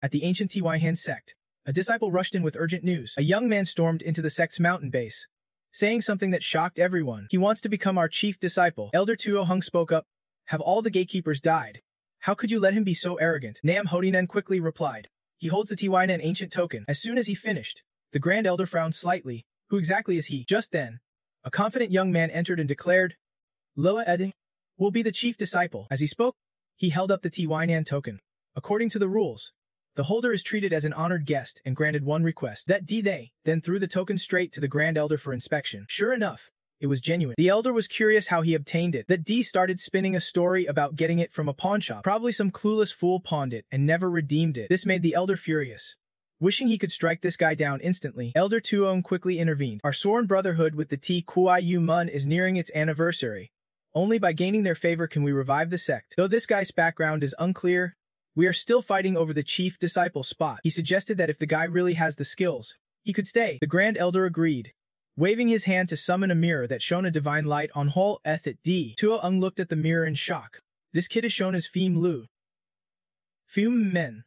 At the ancient Tyn sect, a disciple rushed in with urgent news. A young man stormed into the sect's mountain base, saying something that shocked everyone. He wants to become our chief disciple. Elder Tuo Hung spoke up. Have all the gatekeepers died? How could you let him be so arrogant? Nam Hodinen quickly replied. He holds the Tyn ancient token. As soon as he finished, the Grand Elder frowned slightly. Who exactly is he? Just then, a confident young man entered and declared, Loa Eding will be the chief disciple. As he spoke, he held up the Tyn token. According to the rules, the holder is treated as an honored guest and granted one request. That they then threw the token straight to the Grand Elder for inspection. Sure enough, it was genuine. The Elder was curious how he obtained it. That D started spinning a story about getting it from a pawn shop. Probably some clueless fool pawned it and never redeemed it. This made the Elder furious. Wishing he could strike this guy down instantly, Elder Tuong quickly intervened. Our sworn brotherhood with the T Kui Yu Mun is nearing its anniversary. Only by gaining their favor can we revive the sect. Though this guy's background is unclear, we are still fighting over the chief disciple spot. He suggested that if the guy really has the skills, he could stay. The Grand Elder agreed, waving his hand to summon a mirror that shone a divine light on Hol Eth at D. Tuo Ung looked at the mirror in shock. This kid is shown as Phim Lu. Phim Men.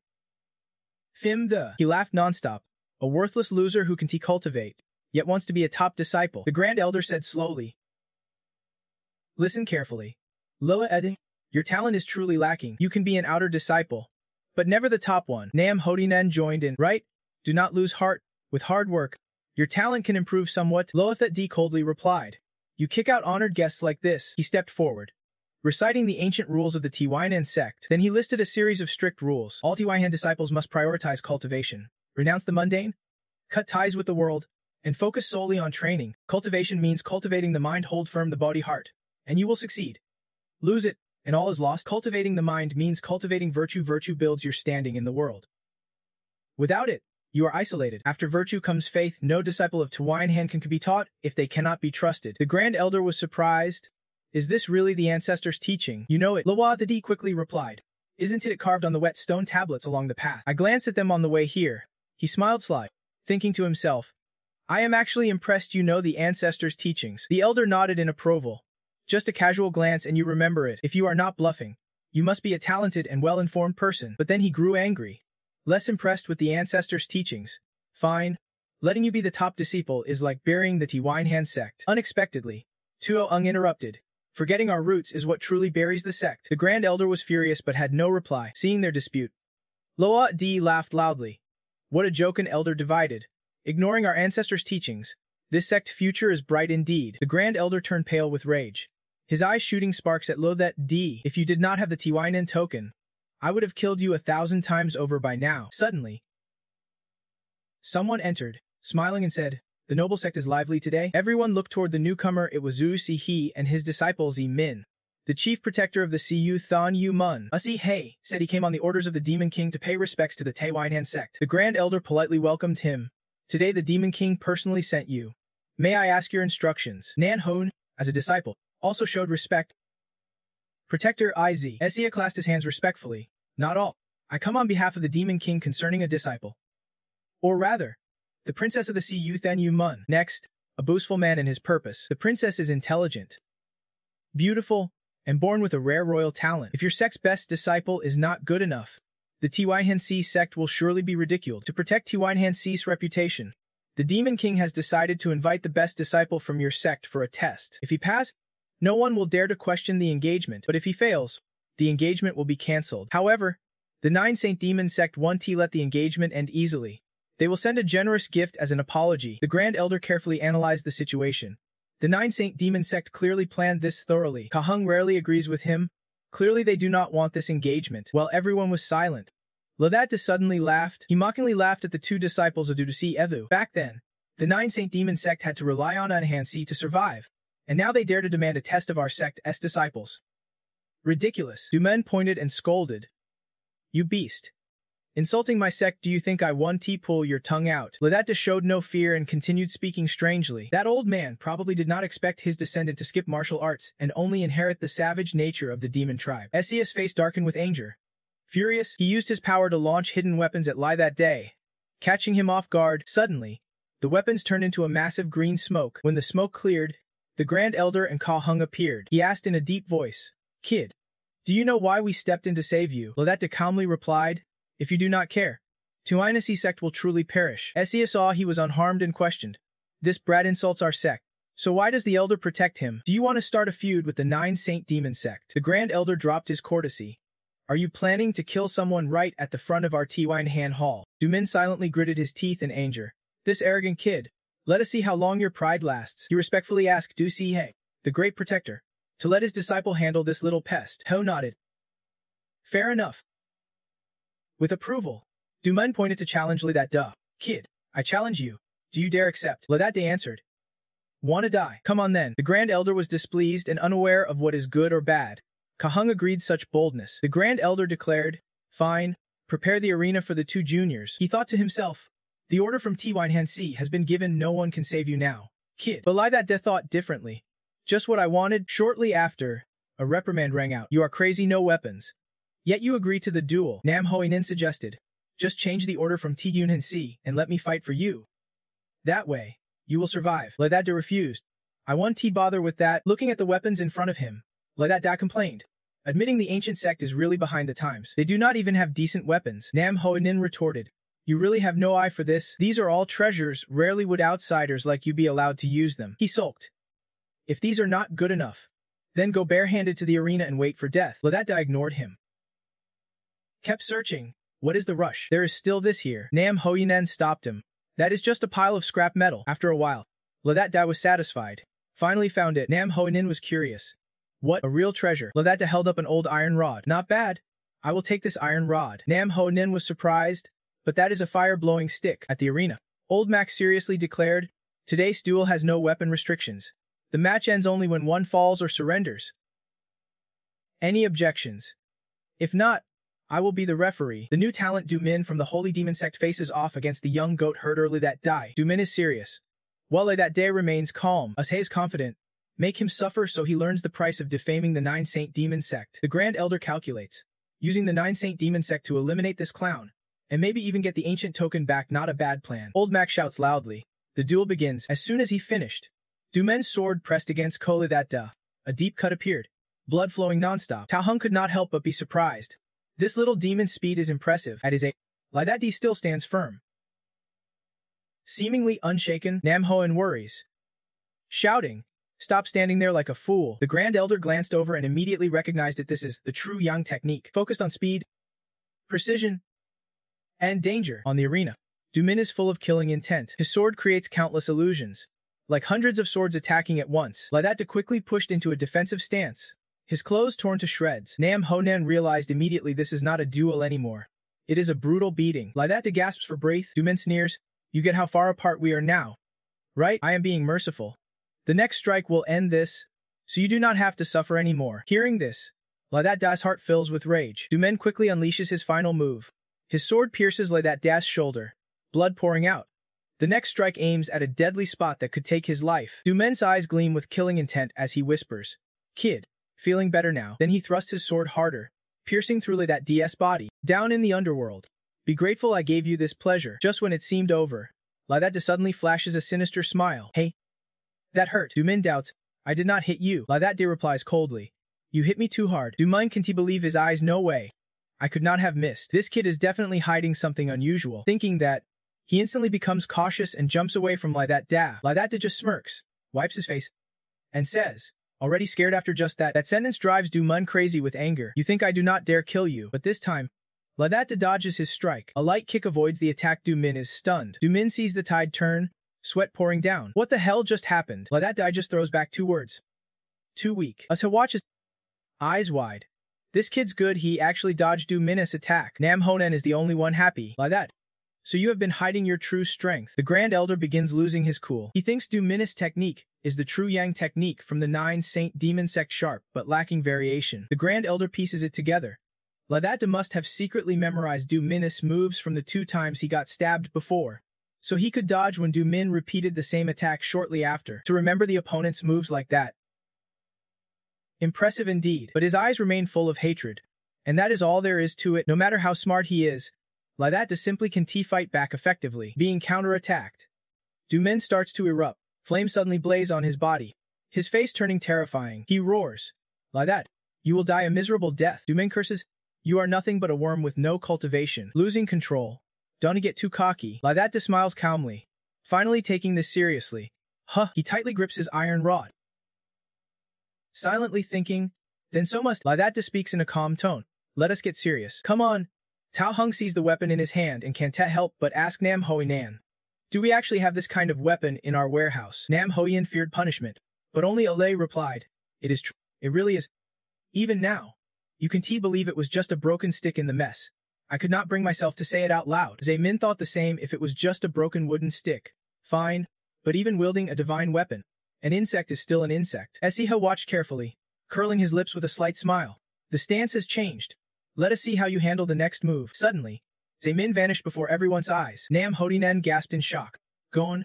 Phim the. He laughed nonstop. A worthless loser who can cultivate, yet wants to be a top disciple. The Grand Elder said slowly. Listen carefully. Loa Eding, your talent is truly lacking. You can be an outer disciple, but never the top one. Nam Hodinen joined in. Right? Do not lose heart. With hard work, your talent can improve somewhat. Loathat D coldly replied. You kick out honored guests like this. He stepped forward, reciting the ancient rules of the Tyn sect. Then he listed a series of strict rules. All Tyn disciples must prioritize cultivation, renounce the mundane, cut ties with the world, and focus solely on training. Cultivation means cultivating the mind, hold firm the body heart, and you will succeed. Lose it, and all is lost. Cultivating the mind means cultivating virtue. Virtue builds your standing in the world. Without it, you are isolated. After virtue comes faith. No disciple of Tyn can be taught if they cannot be trusted. The Grand Elder was surprised. Is this really the ancestors' teaching? You know it. Loa the D quickly replied. Isn't it carved on the wet stone tablets along the path? I glanced at them on the way here. He smiled sly, thinking to himself, I am actually impressed you know the ancestors' teachings. The Elder nodded in approval. Just a casual glance and you remember it. If you are not bluffing, you must be a talented and well-informed person. But then he grew angry, less impressed with the ancestors' teachings. Fine. Letting you be the top disciple is like burying the Tyn sect. Unexpectedly, Tuo Ung interrupted. Forgetting our roots is what truly buries the sect. The Grand Elder was furious but had no reply. Seeing their dispute, Loa D laughed loudly. What a joke, an elder divided. Ignoring our ancestors' teachings, this sect future is bright indeed. The Grand Elder turned pale with rage, his eyes shooting sparks at Loathat D. If you did not have the Tyn token, I would have killed you 1,000 times over by now. Suddenly, someone entered, smiling and said, the noble sect is lively today. Everyone looked toward the newcomer. It was Zhu Si-he and his disciple Zi-min, the chief protector of the Siyu Than Yu Mun. Si-he said he came on the orders of the Demon King to pay respects to the Tyn sect. The Grand Elder politely welcomed him. Today the Demon King personally sent you. May I ask your instructions? Nan Hon, as a disciple, also showed respect. Protector Iz. Esia clasped his hands respectfully. Not all. I come on behalf of the Demon King concerning a disciple. Or rather, the princess of the Siyu Than Yu Mun. Next, a boastful man in his purpose. The princess is intelligent, beautiful, and born with a rare royal talent. If your sect's best disciple is not good enough, the Tyn sect will surely be ridiculed. To protect Tyn's reputation, the Demon King has decided to invite the best disciple from your sect for a test. If he passes, no one will dare to question the engagement, but if he fails, the engagement will be cancelled. However, the Nine Saint Demon sect won't let the engagement end easily. They will send a generous gift as an apology. The Grand Elder carefully analyzed the situation. The Nine Saint Demon sect clearly planned this thoroughly. Kahung rarely agrees with him. Clearly they do not want this engagement. While everyone was silent, Loathat suddenly laughed. He mockingly laughed at the two disciples of Dudusi Evu. Back then, the Nine Saint Demon sect had to rely on Anhansi to survive, and now they dare to demand a test of our sect's disciples. Ridiculous. Dumen pointed and scolded. You beast. Insulting my sect, do you think I won? Pull your tongue out. Loathat showed no fear and continued speaking strangely. That old man probably did not expect his descendant to skip martial arts and only inherit the savage nature of the demon tribe. Esia's face darkened with anger. Furious, he used his power to launch hidden weapons at Lai that day, catching him off guard. Suddenly, the weapons turned into a massive green smoke. When the smoke cleared, the Grand Elder and Kahung appeared. He asked in a deep voice, Kid, do you know why we stepped in to save you? Loathat calmly replied, If you do not care, Tuinasi sect will truly perish. Essia saw he was unharmed and questioned. This brat insults our sect. So why does the elder protect him? Do you want to start a feud with the 9 Saint Demon sect? The Grand Elder dropped his courtesy. Are you planning to kill someone right at the front of our Tiwine hall? Dumin silently gritted his teeth in anger. This arrogant kid. Let us see how long your pride lasts. He respectfully asked Du Sihe, the great protector, to let his disciple handle this little pest. Ho nodded. Fair enough. With approval, Dumen pointed to challenge Li that duh. Kid, I challenge you. Do you dare accept? Li that day answered. Wanna die? Come on then. The Grand Elder was displeased and unaware of what is good or bad. Kahung agreed such boldness. The Grand Elder declared, fine, prepare the arena for the 2 juniors. He thought to himself, the order from Tiwine Hansi has been given, no one can save you now. Kid. But Li that de thought differently. Just what I wanted. Shortly after, a reprimand rang out. You are crazy, no weapons. Yet you agree to the duel. Nam Hoinin suggested. Just change the order from Tigun Hansi and let me fight for you. That way, you will survive. Li that de refused. I won't bother with that. Looking at the weapons in front of him, Li that da complained. Admitting the ancient sect is really behind the times. They do not even have decent weapons. Nam Hoinin retorted. You really have no eye for this? These are all treasures, rarely would outsiders like you be allowed to use them. He sulked. If these are not good enough, then go barehanded to the arena and wait for death. Li that da ignored him. Kept searching. What is the rush? There is still this here. Nam Hoinen stopped him. That is just a pile of scrap metal. After a while, Li that da was satisfied. Finally found it. Nam Hoinen was curious. What? A real treasure. Li that da held up an old iron rod. Not bad. I will take this iron rod. Nam Hoinen was surprised. But that is a fire-blowing stick. At the arena, Old Mac seriously declared, today's duel has no weapon restrictions. The match ends only when one falls or surrenders. Any objections? If not, I will be the referee. The new talent Du Min from the Holy Demon Sect faces off against the young goat herder Li that Dai. Du Min is serious. While Li that Day remains calm, as he is confident. Make him suffer so he learns the price of defaming the 9 Saint Demon Sect. The Grand Elder calculates, using the 9 Saint Demon Sect to eliminate this clown. And maybe even get the ancient token back, not a bad plan. Old Mac shouts loudly. The duel begins. As soon as he finished, Dumen's sword pressed against Koli that da. A deep cut appeared, blood flowing non-stop. Tao Hung could not help but be surprised. This little demon's speed is impressive. At his age, Li that D still stands firm. Seemingly unshaken, Nam Hoen worries. Shouting, stop standing there like a fool. The Grand Elder glanced over and immediately recognized that this is the true Yang technique, focused on speed, precision, and danger. On the arena, Du Min is full of killing intent. His sword creates countless illusions, like hundreds of swords attacking at once. Li that De quickly pushed into a defensive stance, his clothes torn to shreds. Nam Honan realized immediately this is not a duel anymore. It is a brutal beating. Li that De gasps for breath. Du Min sneers, you get how far apart we are now, right? I am being merciful. The next strike will end this, so you do not have to suffer anymore. Hearing this, Li that Da's heart fills with rage. Du Min quickly unleashes his final move. His sword pierces Li that Da's shoulder, blood pouring out. The next strike aims at a deadly spot that could take his life. Du Men's eyes gleam with killing intent as he whispers, Kid, feeling better now. Then he thrusts his sword harder, piercing through Li that D's body. Down in the underworld, be grateful I gave you this pleasure. Just when it seemed over, Li that De suddenly flashes a sinister smile. Hey, that hurt. Du Min doubts, I did not hit you. Li that De replies coldly, you hit me too hard. Du Min can't believe his eyes. No way. I could not have missed. This kid is definitely hiding something unusual. Thinking that, he instantly becomes cautious and jumps away from Li that Da. Li that Da just smirks, wipes his face, and says, already scared after just that. That sentence drives Du Min crazy with anger. You think I do not dare kill you. But this time, Li that Da dodges his strike. A light kick avoids the attack. Du Min is stunned. Du Min sees the tide turn, sweat pouring down. What the hell just happened? Li that Da just throws back 2 words. Too weak. As he watches, eyes wide. This kid's good. He actually dodged Du Min's attack. Nam Honen is the only one happy. Like that. So you have been hiding your true strength. The Grand Elder begins losing his cool. He thinks Du Min's technique is the true Yang technique from the 9 Saint Demon Sect, sharp but lacking variation. The Grand Elder pieces it together. Ladata must have secretly memorized Du Min's moves from the 2 times he got stabbed before, so he could dodge when Du Min repeated the same attack shortly after. To remember the opponent's moves like that. Impressive indeed, but his eyes remain full of hatred. And that is all there is to it. No matter how smart he is, Ladata simply can fight back effectively, being counterattacked. Du Min starts to erupt. Flames suddenly blaze on his body, his face turning terrifying. He roars, Ladata, you will die a miserable death. Du Min curses, You are nothing but a worm with no cultivation, losing control. Don't get too cocky. That smiles calmly, finally taking this seriously. He tightly grips his iron rod, silently thinking, then so must that speaks in a calm tone. Let us get serious. Come on. Tao Hung sees the weapon in his hand and can't help but ask Nam Hoi Nan. Do we actually have this kind of weapon in our warehouse? Nam Hoian feared punishment, but only Alei replied, it is true. It really is. Even now, you can believe it was just a broken stick in the mess. I could not bring myself to say it out loud. Zemin thought the same. If it was just a broken wooden stick, fine, but even wielding a divine weapon, an insect is still an insect. Esiha watched carefully, curling his lips with a slight smile. The stance has changed. Let us see how you handle the next move. Suddenly, Zemin vanished before everyone's eyes. Nam Hodinen gasped in shock. Gone.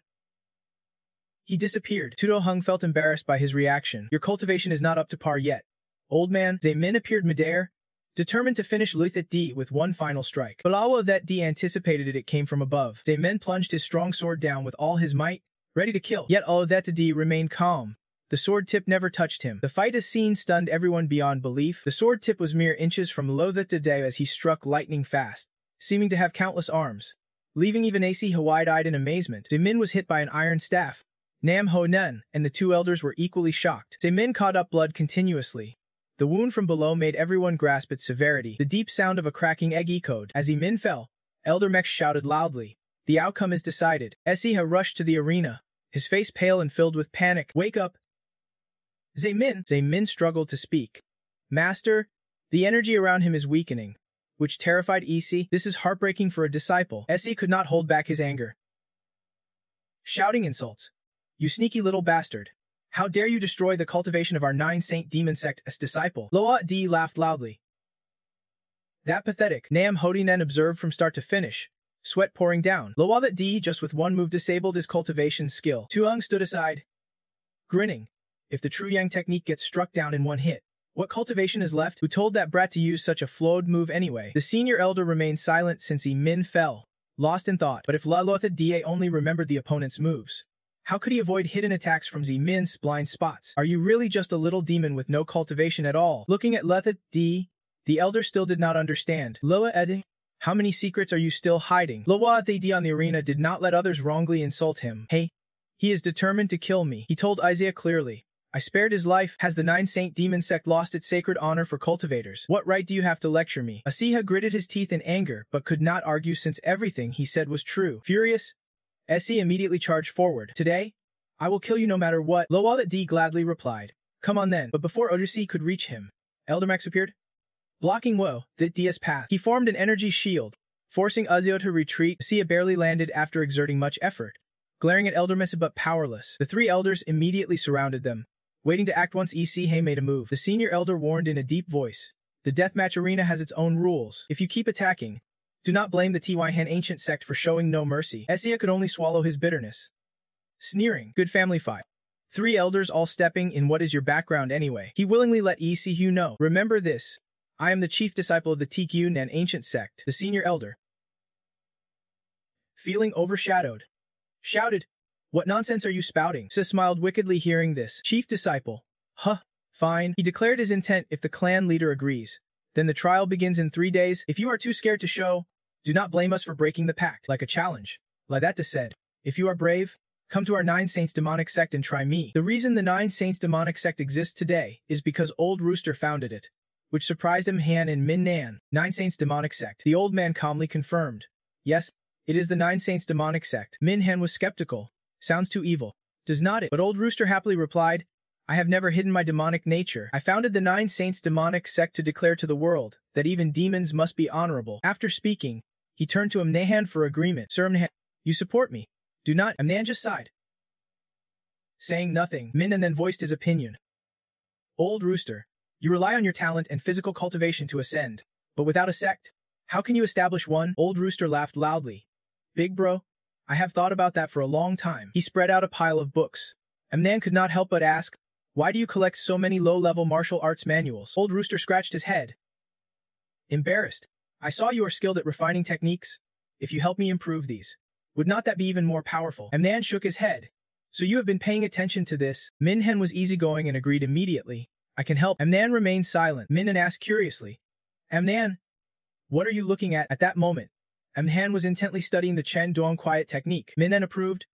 He disappeared. Tudo Hung felt embarrassed by his reaction. Your cultivation is not up to par yet. Old man. Zemin appeared midair, determined to finish Luthet D with one final strike. But although that D anticipated it came from above. Zemin plunged his strong sword down with all his might, ready to kill. Yet although that D remained calm, the sword tip never touched him. The fight as seen stunned everyone beyond belief. The sword tip was mere inches from Lothet Day as he struck lightning fast, seeming to have countless arms, leaving even AC wide-eyed in amazement. Zemin was hit by an iron staff. Nam Ho Nun and the two elders were equally shocked. Zemin caught up blood continuously. The wound from below made everyone grasp its severity. The deep sound of a cracking egg echoed. As Zemin fell, Elder Mech shouted loudly, the outcome is decided. Esiha rushed to the arena, his face pale and filled with panic. Wake up! Zemin struggled to speak. Master, the energy around him is weakening, which terrified EC. This is heartbreaking for a disciple. SE could not hold back his anger, shouting insults. You sneaky little bastard. How dare you destroy the cultivation of our 9 Saint Demon Sect as disciple? Loa D laughed loudly. That pathetic. Nam Hodinen observed from start to finish, sweat pouring down. Loa that D just with one move disabled his cultivation skill. Tuang stood aside, grinning. If the True Yang technique gets struck down in one hit, what cultivation is left? Who told that brat to use such a flowed move anyway? The senior elder remained silent since Min fell, lost in thought. But if La Lotha Da only remembered the opponent's moves, how could he avoid hidden attacks from Min's blind spots? Are you really just a little demon with no cultivation at all? Looking at Letha D, the elder still did not understand. Loa Ede, how many secrets are you still hiding? Loa D on the arena did not let others wrongly insult him. Hey, he is determined to kill me, he told Isaiah clearly. I spared his life. Has the 9 Saint Demon Sect lost its sacred honor for cultivators? What right do you have to lecture me? Asiha gritted his teeth in anger, but could not argue since everything he said was true. Furious, Essie immediately charged forward. Today, I will kill you no matter what. Loalat D gladly replied. Come on then. But before Odusi could reach him, Eldermax appeared, blocking Woe, the Dia's path. He formed an energy shield, forcing Uzio to retreat. Sia barely landed after exerting much effort, glaring at Eldermax but powerless. The 3 elders immediately surrounded them, waiting to act once Isihei made a move. The senior elder warned in a deep voice. The deathmatch arena has its own rules. If you keep attacking, do not blame the Tiwaihan ancient sect for showing no mercy. Essia could only swallow his bitterness, sneering. Good family fight. 3 elders all stepping in. What is your background anyway? He willingly let Isihu know. Remember this. I am the chief disciple of the Tikyunan ancient sect. The senior elder, feeling overshadowed, shouted. What nonsense are you spouting? Sis smiled wickedly hearing this. Chief disciple. Huh. Fine. He declared his intent. If the clan leader agrees, then the trial begins in 3 days. If you are too scared to show, do not blame us for breaking the pact. Like a challenge. Ladata said. If you are brave, come to our 9 Saints demonic sect and try me. The reason the 9 Saints demonic sect exists today is because Old Rooster founded it, which surprised him. Han and Min Nan. 9 Saints demonic sect. The old man calmly confirmed. Yes, it is the 9 Saints demonic sect. Min Han was skeptical. Sounds too evil, does not it? But Old Rooster happily replied, I have never hidden my demonic nature. I founded the 9 Saints demonic sect to declare to the world that even demons must be honorable. After speaking, he turned to Amnahan for agreement. Sir Amnahan, you support me. Do not. Amnahan just sighed, saying nothing. Min then voiced his opinion. Old Rooster, you rely on your talent and physical cultivation to ascend, but without a sect, how can you establish one? Old Rooster laughed loudly. Big bro, I have thought about that for a long time. He spread out a pile of books. Amnan could not help but ask, why do you collect so many low-level martial arts manuals? Old Rooster scratched his head, embarrassed. I saw you are skilled at refining techniques. If you help me improve these, would not that be even more powerful? Amnan shook his head. So you have been paying attention to this? Minhen was easygoing and agreed immediately. I can help. Amnan remained silent. Minhen asked curiously. Amnan, What are you looking at that moment? Manhwa was intently studying the Chen Duong Quiet technique. Minnan approved.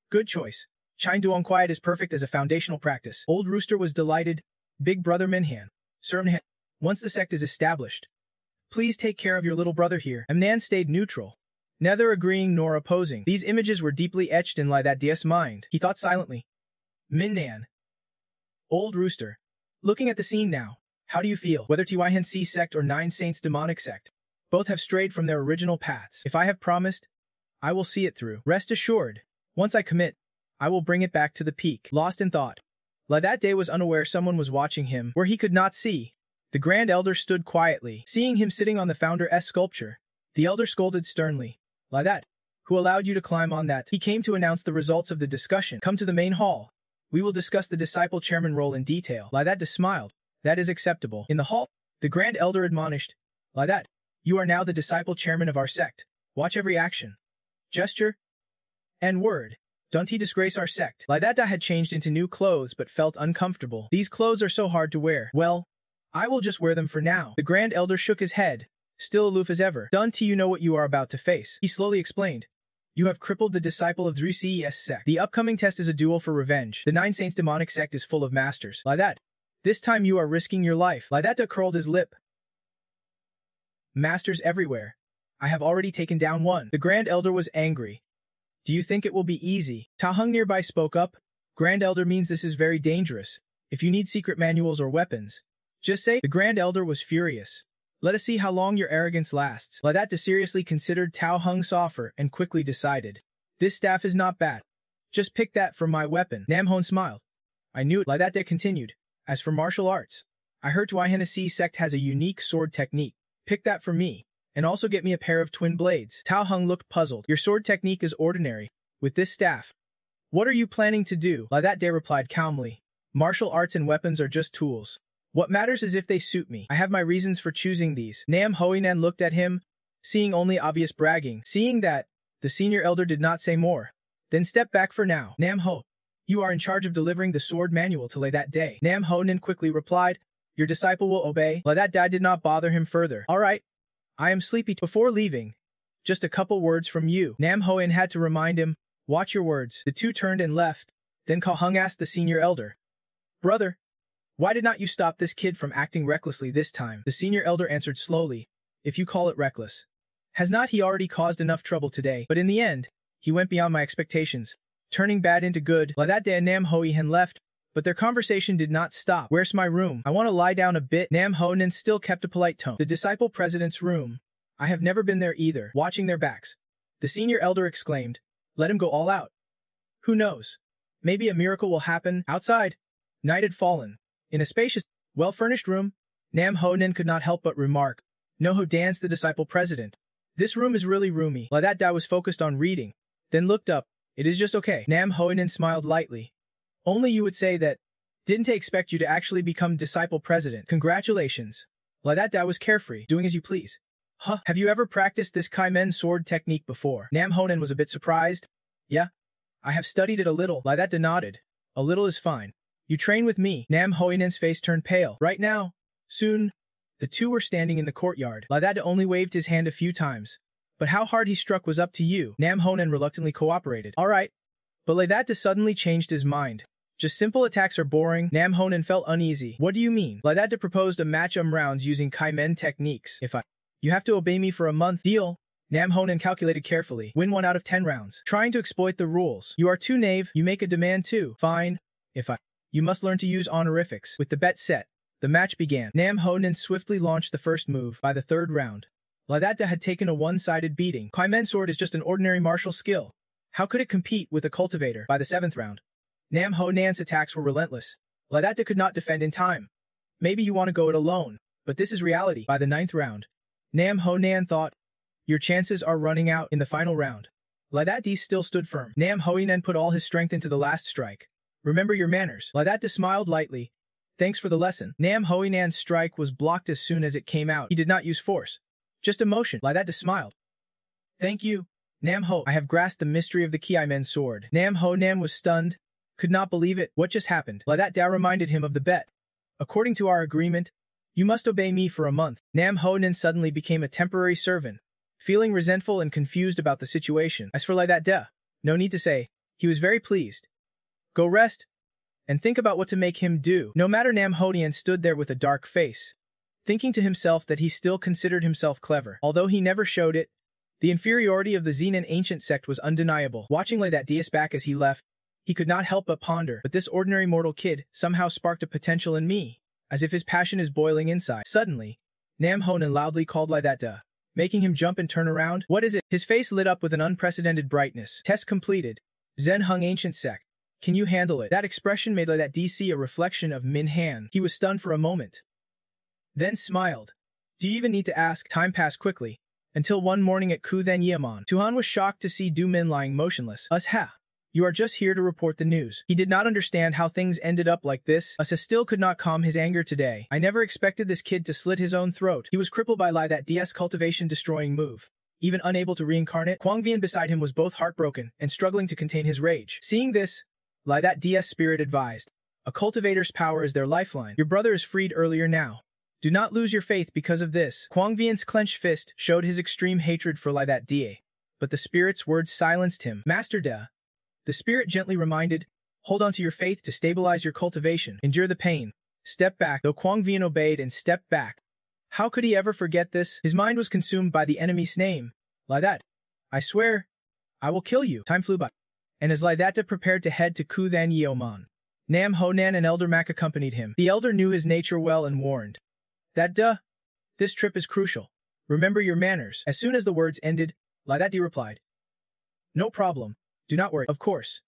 Good choice. Chen Duong Quiet is perfect as a foundational practice. Old Rooster was delighted. Big brother Minhan. Sir Manhwa, once the sect is established, please take care of your little brother here. Manhwa stayed neutral, neither agreeing nor opposing. These images were deeply etched in Lai that Dia's mind. He thought silently. Minnan. Old Rooster. Looking at the scene now, how do you feel? Whether TYNC sect or Nine Saints demonic sect, both have strayed from their original paths. If I have promised, I will see it through. Rest assured, once I commit, I will bring it back to the peak. Lost in thought, Lai that day was unaware someone was watching him where he could not see. The Grand Elder stood quietly. Seeing him sitting on the Founder's sculpture, the Elder scolded sternly. Lai that, who allowed you to climb on that? He came to announce the results of the discussion. Come to the main hall. We will discuss the disciple chairman role in detail. Lai that smiled. That is acceptable. In the hall, the Grand Elder admonished. Lai that, you are now the disciple chairman of our sect. Watch every action, gesture, and word. Don't he disgrace our sect? Lai that had changed into new clothes but felt uncomfortable. These clothes are so hard to wear. Well, I will just wear them for now. The Grand Elder shook his head, still aloof as ever. Don't you know what you are about to face? He slowly explained. You have crippled the disciple of Dru Ces sect. The upcoming test is a duel for revenge. The Nine Saints demonic sect is full of masters. Lai that, this time you are risking your life. Lai that curled his lip. Masters everywhere. I have already taken down one. The Grand Elder was angry. Do you think it will be easy? Ta Hung nearby spoke up. Grand Elder means this is very dangerous. If you need secret manuals or weapons, just say. The Grand Elder was furious. Let us see how long your arrogance lasts. Lai that seriously considered Tao Hung's offer and quickly decided. This staff is not bad. Just pick that from my weapon. Nam Hon smiled. I knew it. Lai that continued. As for martial arts, I heard TYNC sect has a unique sword technique. Pick that for me. And also get me a pair of twin blades. Tao Hung looked puzzled. Your sword technique is ordinary. With this staff, what are you planning to do? Lai that replied calmly. Martial arts and weapons are just tools. What matters is if they suit me. I have my reasons for choosing these. Nam Hoinan looked at him, seeing only obvious bragging. Seeing that, the senior elder did not say more. Then step back for now. Nam Ho, you are in charge of delivering the sword manual to Lai that day. Nam Hoinan quickly replied. Your disciple will obey. Lai that did not bother him further. All right. I am sleepy. Before leaving, just a couple words from you. Nam Hoen had to remind him. Watch your words. The two turned and left. Then Ka Hung asked the senior elder. Brother, why did not you stop this kid from acting recklessly this time? The senior elder answered slowly. If you call it reckless. Has not he already caused enough trouble today? But in the end, he went beyond my expectations, turning bad into good. Lai that day Nam Hoen left, but their conversation did not stop. Where's my room? I want to lie down a bit. Nam Honan still kept a polite tone. The disciple president's room. I have never been there either. Watching their backs, the senior elder exclaimed. Let him go all out. Who knows? Maybe a miracle will happen. Outside, night had fallen. In a spacious, well-furnished room, Nam Honan could not help but remark. Noho danced the disciple president. This room is really roomy. Lai that was focused on reading, then looked up. It is just okay. Nam Honan smiled lightly. Only you would say that. Didn't I expect you to actually become disciple president? Congratulations. Lai that was carefree, doing as you please. Huh, have you ever practiced this Kaimen sword technique before? Nam Honan was a bit surprised. Yeah, I have studied it a little. Lai that nodded. A little is fine. You train with me. Nam Hoinan's face turned pale. Right now. Soon. The two were standing in the courtyard. Lai that only waved his hand a few times. But how hard he struck was up to you. Nam Honan reluctantly cooperated. All right. But Lai that suddenly changed his mind. Just simple attacks are boring. Nam Honan felt uneasy. What do you mean? Lai that proposed a match rounds using Kaimen techniques. You have to obey me for a month. Deal. Nam Honan calculated carefully. Win 1 out of 10 rounds. Trying to exploit the rules. You are too naive. You make a demand too. Fine. You must learn to use honorifics. With the bet set, the match began. Nam Honan swiftly launched the first move. By the third round, Lai that had taken a one-sided beating. Kaimen sword is just an ordinary martial skill. How could it compete with a cultivator? By the 7th round, Nam Honan's attacks were relentless. Lai that could not defend in time. Maybe you want to go it alone, but this is reality. By the 9th round, Nam Honan thought, your chances are running out. In the final round, Lai that still stood firm. Nam Honan put all his strength into the last strike. Remember your manners. Lai that smiled lightly. Thanks for the lesson. Nam Hoinan's strike was blocked as soon as it came out. He did not use force. Just emotion. Lai that smiled. Thank you. Nam Ho, I have grasped the mystery of the Kaimen sword. Nam Honan was stunned. Could not believe it. What just happened? Lai that reminded him of the bet. According to our agreement, You must obey me for a month. Nam Ho-nin suddenly became a temporary servant, feeling resentful and confused about the situation. As for Lai that de, no need to say, he was very pleased. Go rest and think about what to make him do. No matter, Nam Ho-nin stood there with a dark face, thinking to himself that he still considered himself clever. Although he never showed it, the inferiority of the Zenan ancient sect was undeniable. Watching Lai that Diaz back as he left, he could not help but ponder, but this ordinary mortal kid somehow sparked a potential in me, as if his passion is boiling inside. Suddenly, Nam Ho-nin loudly called Lai that de, making him jump and turn around. What is it? His face lit up with an unprecedented brightness. Test completed. Zen Hung ancient sect. Can you handle it? That expression made Lai that de see a reflection of Min Han. He was stunned for a moment, then smiled. Do you even need to ask? Time passed quickly, until one morning at Ku Then Yeomon. Tu-han was shocked to see Du Min lying motionless. Ha! You are just here to report the news. He did not understand how things ended up like this. Usa still could not calm his anger today. I never expected this kid to slit his own throat. He was crippled by Lai that Diaz cultivation-destroying move. Even unable to reincarnate, Kwang Vian beside him was both heartbroken and struggling to contain his rage. Seeing this, Lai that Diaz spirit advised, a cultivator's power is their lifeline. Your brother is freed earlier now. Do not lose your faith because of this. Kwang Vian's clenched fist showed his extreme hatred for Lai that Diaz, but the spirit's words silenced him. Master De, the spirit gently reminded, hold on to your faith to stabilize your cultivation. Endure the pain. Step back. Though Kwang Vian obeyed and stepped back, how could he ever forget this? His mind was consumed by the enemy's name. Lai that, I swear, I will kill you. Time flew by, and as Lai that prepared to head to Ku Then Yeomon, Nam Ho-nan and Elder Mak accompanied him. The elder knew his nature well and warned, that this trip is crucial. Remember your manners. As soon as the words ended, Lai that replied, no problem. Do not worry. Of course.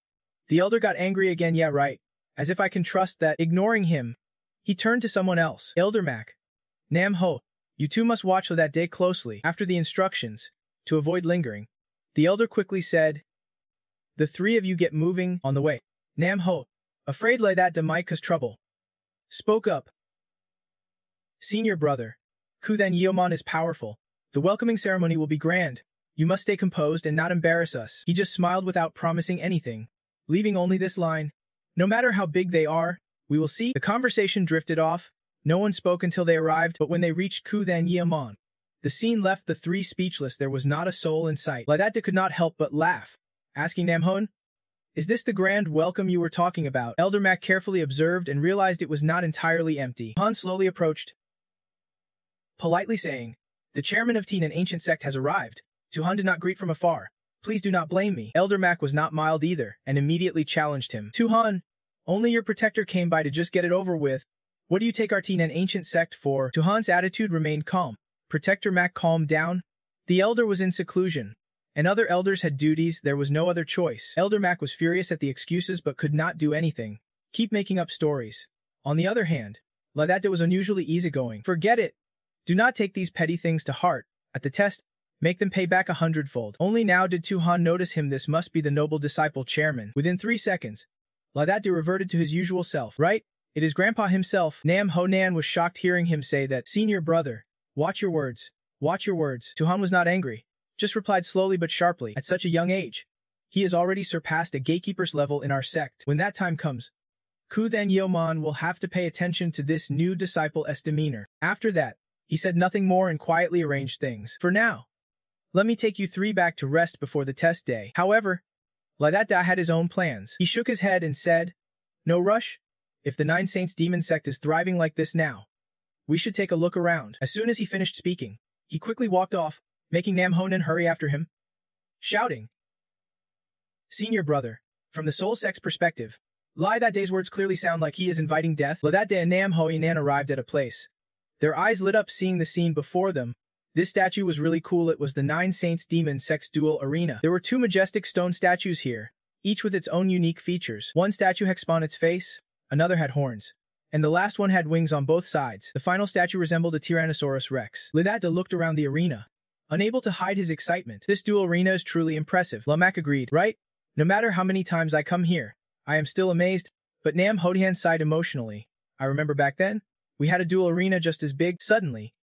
The elder got angry again. Yeah, right. As if I can trust that. Ignoring him, he turned to someone else. Elder Mak. Nam Ho, you two must watch that day closely. After the instructions, to avoid lingering, the elder quickly said, the three of you get moving on the way. Nam Ho, afraid Lai that might cause trouble, spoke up. Senior brother, Ku Then Yeomon is powerful. The welcoming ceremony will be grand. You must stay composed and not embarrass us. He just smiled without promising anything, leaving only this line. No matter how big they are, we will see. The conversation drifted off. No one spoke until they arrived, but when they reached Ku Then Yeomon, the scene left the three speechless. There was not a soul in sight. Lai that could not help but laugh, asking Nam Ho-nin, is this the grand welcome you were talking about? Elder Mak carefully observed and realized it was not entirely empty. Han slowly approached, politely saying, the chairman of Teen, an ancient sect, has arrived. Tu-han did not greet from afar. Please do not blame me. Elder Mak was not mild either, and immediately challenged him. Tu-han, only your protector came by to just get it over with. What do you take our Teen, an ancient sect, for? Tu-han's attitude remained calm. Protector Mak calmed down. The elder was in seclusion, and other elders had duties. There was no other choice. Elder Mak was furious at the excuses but could not do anything. Keep making up stories. On the other hand, Lai that was unusually easygoing. Forget it. Do not take these petty things to heart. At the test, make them pay back 100-fold. Only now did Tu-han notice him. This must be the noble disciple chairman. Within 3 seconds, Lai that reverted to his usual self. Right? It is Grandpa himself. Nam Ho-nan was shocked hearing him say that. Senior brother, watch your words. Watch your words. Tu-han was not angry, just replied slowly but sharply. At such a young age, he has already surpassed a gatekeeper's level in our sect. When that time comes, Ku Then Yeomon will have to pay attention to this new disciple's demeanor. After that, he said nothing more and quietly arranged things. For now, let me take you three back to rest before the test day. However, Lai that had his own plans. He shook his head and said, no rush. If the Nine Saints demon sect is thriving like this now, we should take a look around. As soon as he finished speaking, he quickly walked off, making Nam Ho-nin hurry after him, shouting, senior brother, from the soul sect's perspective, Lai that day's words clearly sound like he is inviting death. Lai that day and Nam Ho-nin arrived at a place. Their eyes lit up seeing the scene before them. This statue was really cool. It was the Nine Saints Demon Sect's dual arena. There were 2 majestic stone statues here, each with its own unique features. One statue had spawned its face, another had horns, and the last one had wings on both sides. The final statue resembled a Tyrannosaurus Rex. Lai that looked around the arena, unable to hide his excitement. This dual arena is truly impressive. Lai Mak agreed. Right? No matter how many times I come here, I am still amazed. But Nam Ho-nin sighed emotionally. I remember back then, we had a dual arena just as big. Suddenly,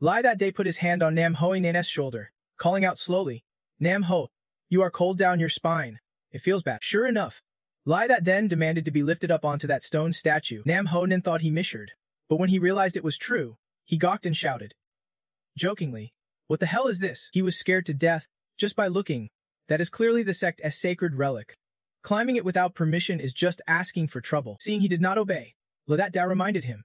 Lai that day put his hand on Nam Ho-nin's shoulder, calling out slowly, Nam Ho, you are cold down your spine. It feels bad. Sure enough, Lai that then demanded to be lifted up onto that stone statue. Nam Ho-nin thought he misheard, but when he realized it was true, He gawked and shouted, jokingly, "What the hell is this?" He was scared to death, just by looking. That is clearly the sect's sacred relic. Climbing it without permission is just asking for trouble. Seeing he did not obey, that Dao reminded him.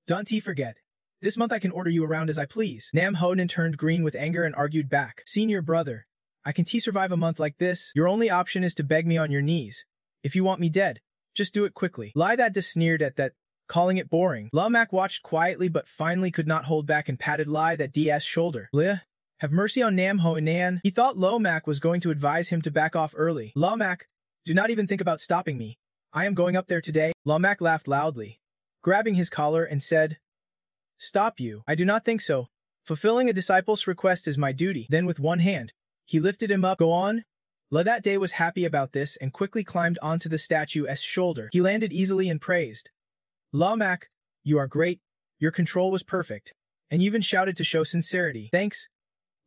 Don't forget. This month I can order you around as I please. Nam Honan turned green with anger and argued back. Senior brother, I can survive a month like this. Your only option is to beg me on your knees. If you want me dead, just do it quickly. That sneered at that, calling it boring. Mac watched quietly but finally could not hold back and patted that D's shoulder. Have mercy on Nam Honan. He thought Mac was going to advise him to back off early. Mac, do not even think about stopping me. I am going up there today. Mac laughed loudly, grabbing his collar and said, Stop you. I do not think so. Fulfilling a disciple's request is my duty. Then with one hand, he lifted him up. Go on. That day was happy about this and quickly climbed onto the statue's shoulder. He landed easily and praised. Mac, you are great. Your control was perfect. And you even shouted to show sincerity. Thanks.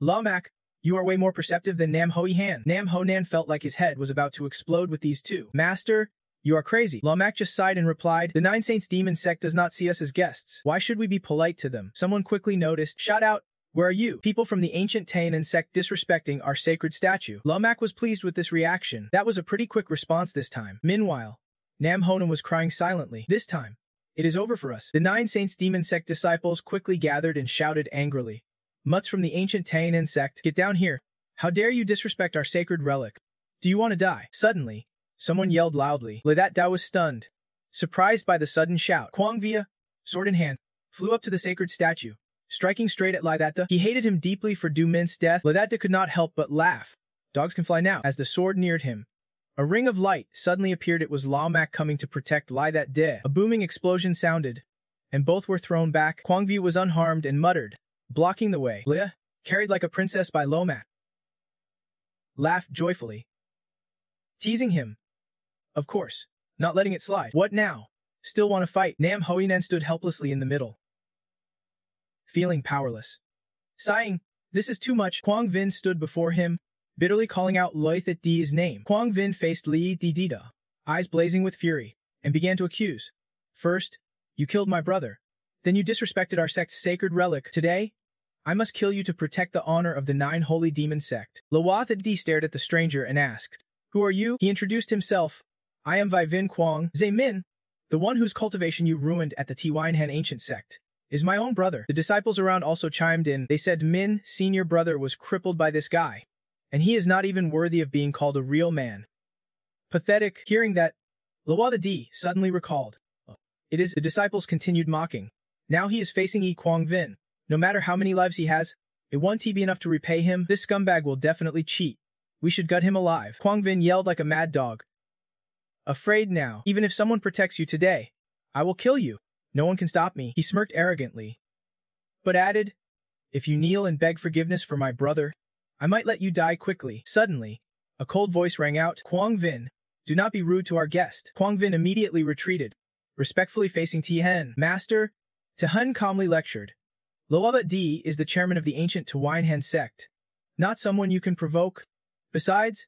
Mac, you are way more perceptive than Nam Honan. Nam Honan felt like his head was about to explode with these two. Master, you are crazy. Mac just sighed and replied, the Nine Saints demon sect does not see us as guests. Why should we be polite to them? Someone quickly noticed. Shout out, where are you? People from the ancient Tainan sect disrespecting our sacred statue. Mac was pleased with this reaction. That was a pretty quick response this time. Meanwhile, Nam Honan was crying silently. This time, it is over for us. The Nine Saints demon sect disciples quickly gathered and shouted angrily. Mutts from the ancient Tainan sect, get down here. How dare you disrespect our sacred relic? Do you want to die? Suddenly, someone yelled loudly. That Dao was stunned. Surprised by the sudden shout, Kwang Via, sword in hand, flew up to the sacred statue, striking straight at That Da. He hated him deeply for Du Min's death. That Da could not help but laugh. Dogs can fly now. As the sword neared him, a ring of light suddenly appeared. It was Mac coming to protect That Da. A booming explosion sounded, and both were thrown back. Kwang Via was unharmed and muttered, blocking the way. Carried like a princess by Mac, laughed joyfully, teasing him. Of course, not letting it slide. What now? Still want to fight? Nam Honan stood helplessly in the middle, feeling powerless. Sighing, this is too much. Kwang Vin stood before him, bitterly calling out Loithat D's name. Kwang Vin faced Li Dida, eyes blazing with fury, and began to accuse. First, you killed my brother. Then you disrespected our sect's sacred relic. Today, I must kill you to protect the honor of the Nine Holy Demon sect. Loithat D stared at the stranger and asked, Who are you? He introduced himself. I am Vin Kwang. Zhe Min, the one whose cultivation you ruined at the Tiwanhan ancient sect, is my own brother. The disciples around also chimed in. They said Min, senior brother, was crippled by this guy, and he is not even worthy of being called a real man. Pathetic. Hearing that, Loithat D suddenly recalled. It is. The disciples continued mocking. Now he is facing Kwang Vin. No matter how many lives he has, it won't be enough to repay him. This scumbag will definitely cheat. We should gut him alive. Kwang Vin yelled like a mad dog. Afraid now. Even if someone protects you today, I will kill you. No one can stop me. He smirked arrogantly, but added, If you kneel and beg forgiveness for my brother, I might let you die quickly. Suddenly, a cold voice rang out. Kwang Vin, do not be rude to our guest. Kwang Vin immediately retreated, respectfully facing Tihen. Master, Tihen calmly lectured. Loithat D is the chairman of the ancient Tiwanhan sect, not someone you can provoke. Besides,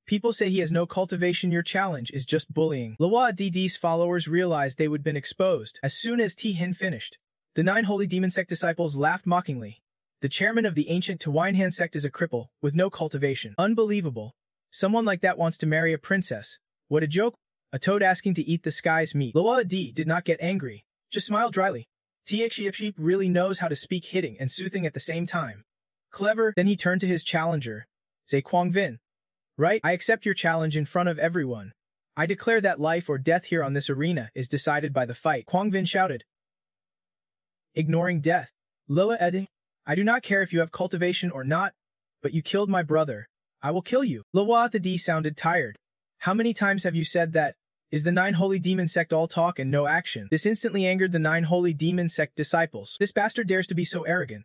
people say he has no cultivation. Your challenge is just bullying. Loithat D's followers realized they would been exposed. As soon as Tihen finished, the Nine Holy Demon sect disciples laughed mockingly. The chairman of the ancient Tiwanhan sect is a cripple, with no cultivation. Unbelievable. Someone like that wants to marry a princess. What a joke. A toad asking to eat the sky's meat. Loithat D did not get angry, just smiled dryly. Sheep really knows how to speak hitting and soothing at the same time. Clever. Then he turned to his challenger. Zhe Kwang Vin. Right? I accept your challenge in front of everyone. I declare that life or death here on this arena is decided by the fight. Kwang Vin shouted. Ignoring death. Loithat, I do not care if you have cultivation or not, but you killed my brother. I will kill you. Loithat D sounded tired. How many times have you said that? Is the Nine Holy Demon sect all talk and no action? This instantly angered the Nine Holy Demon sect disciples. This bastard dares to be so arrogant.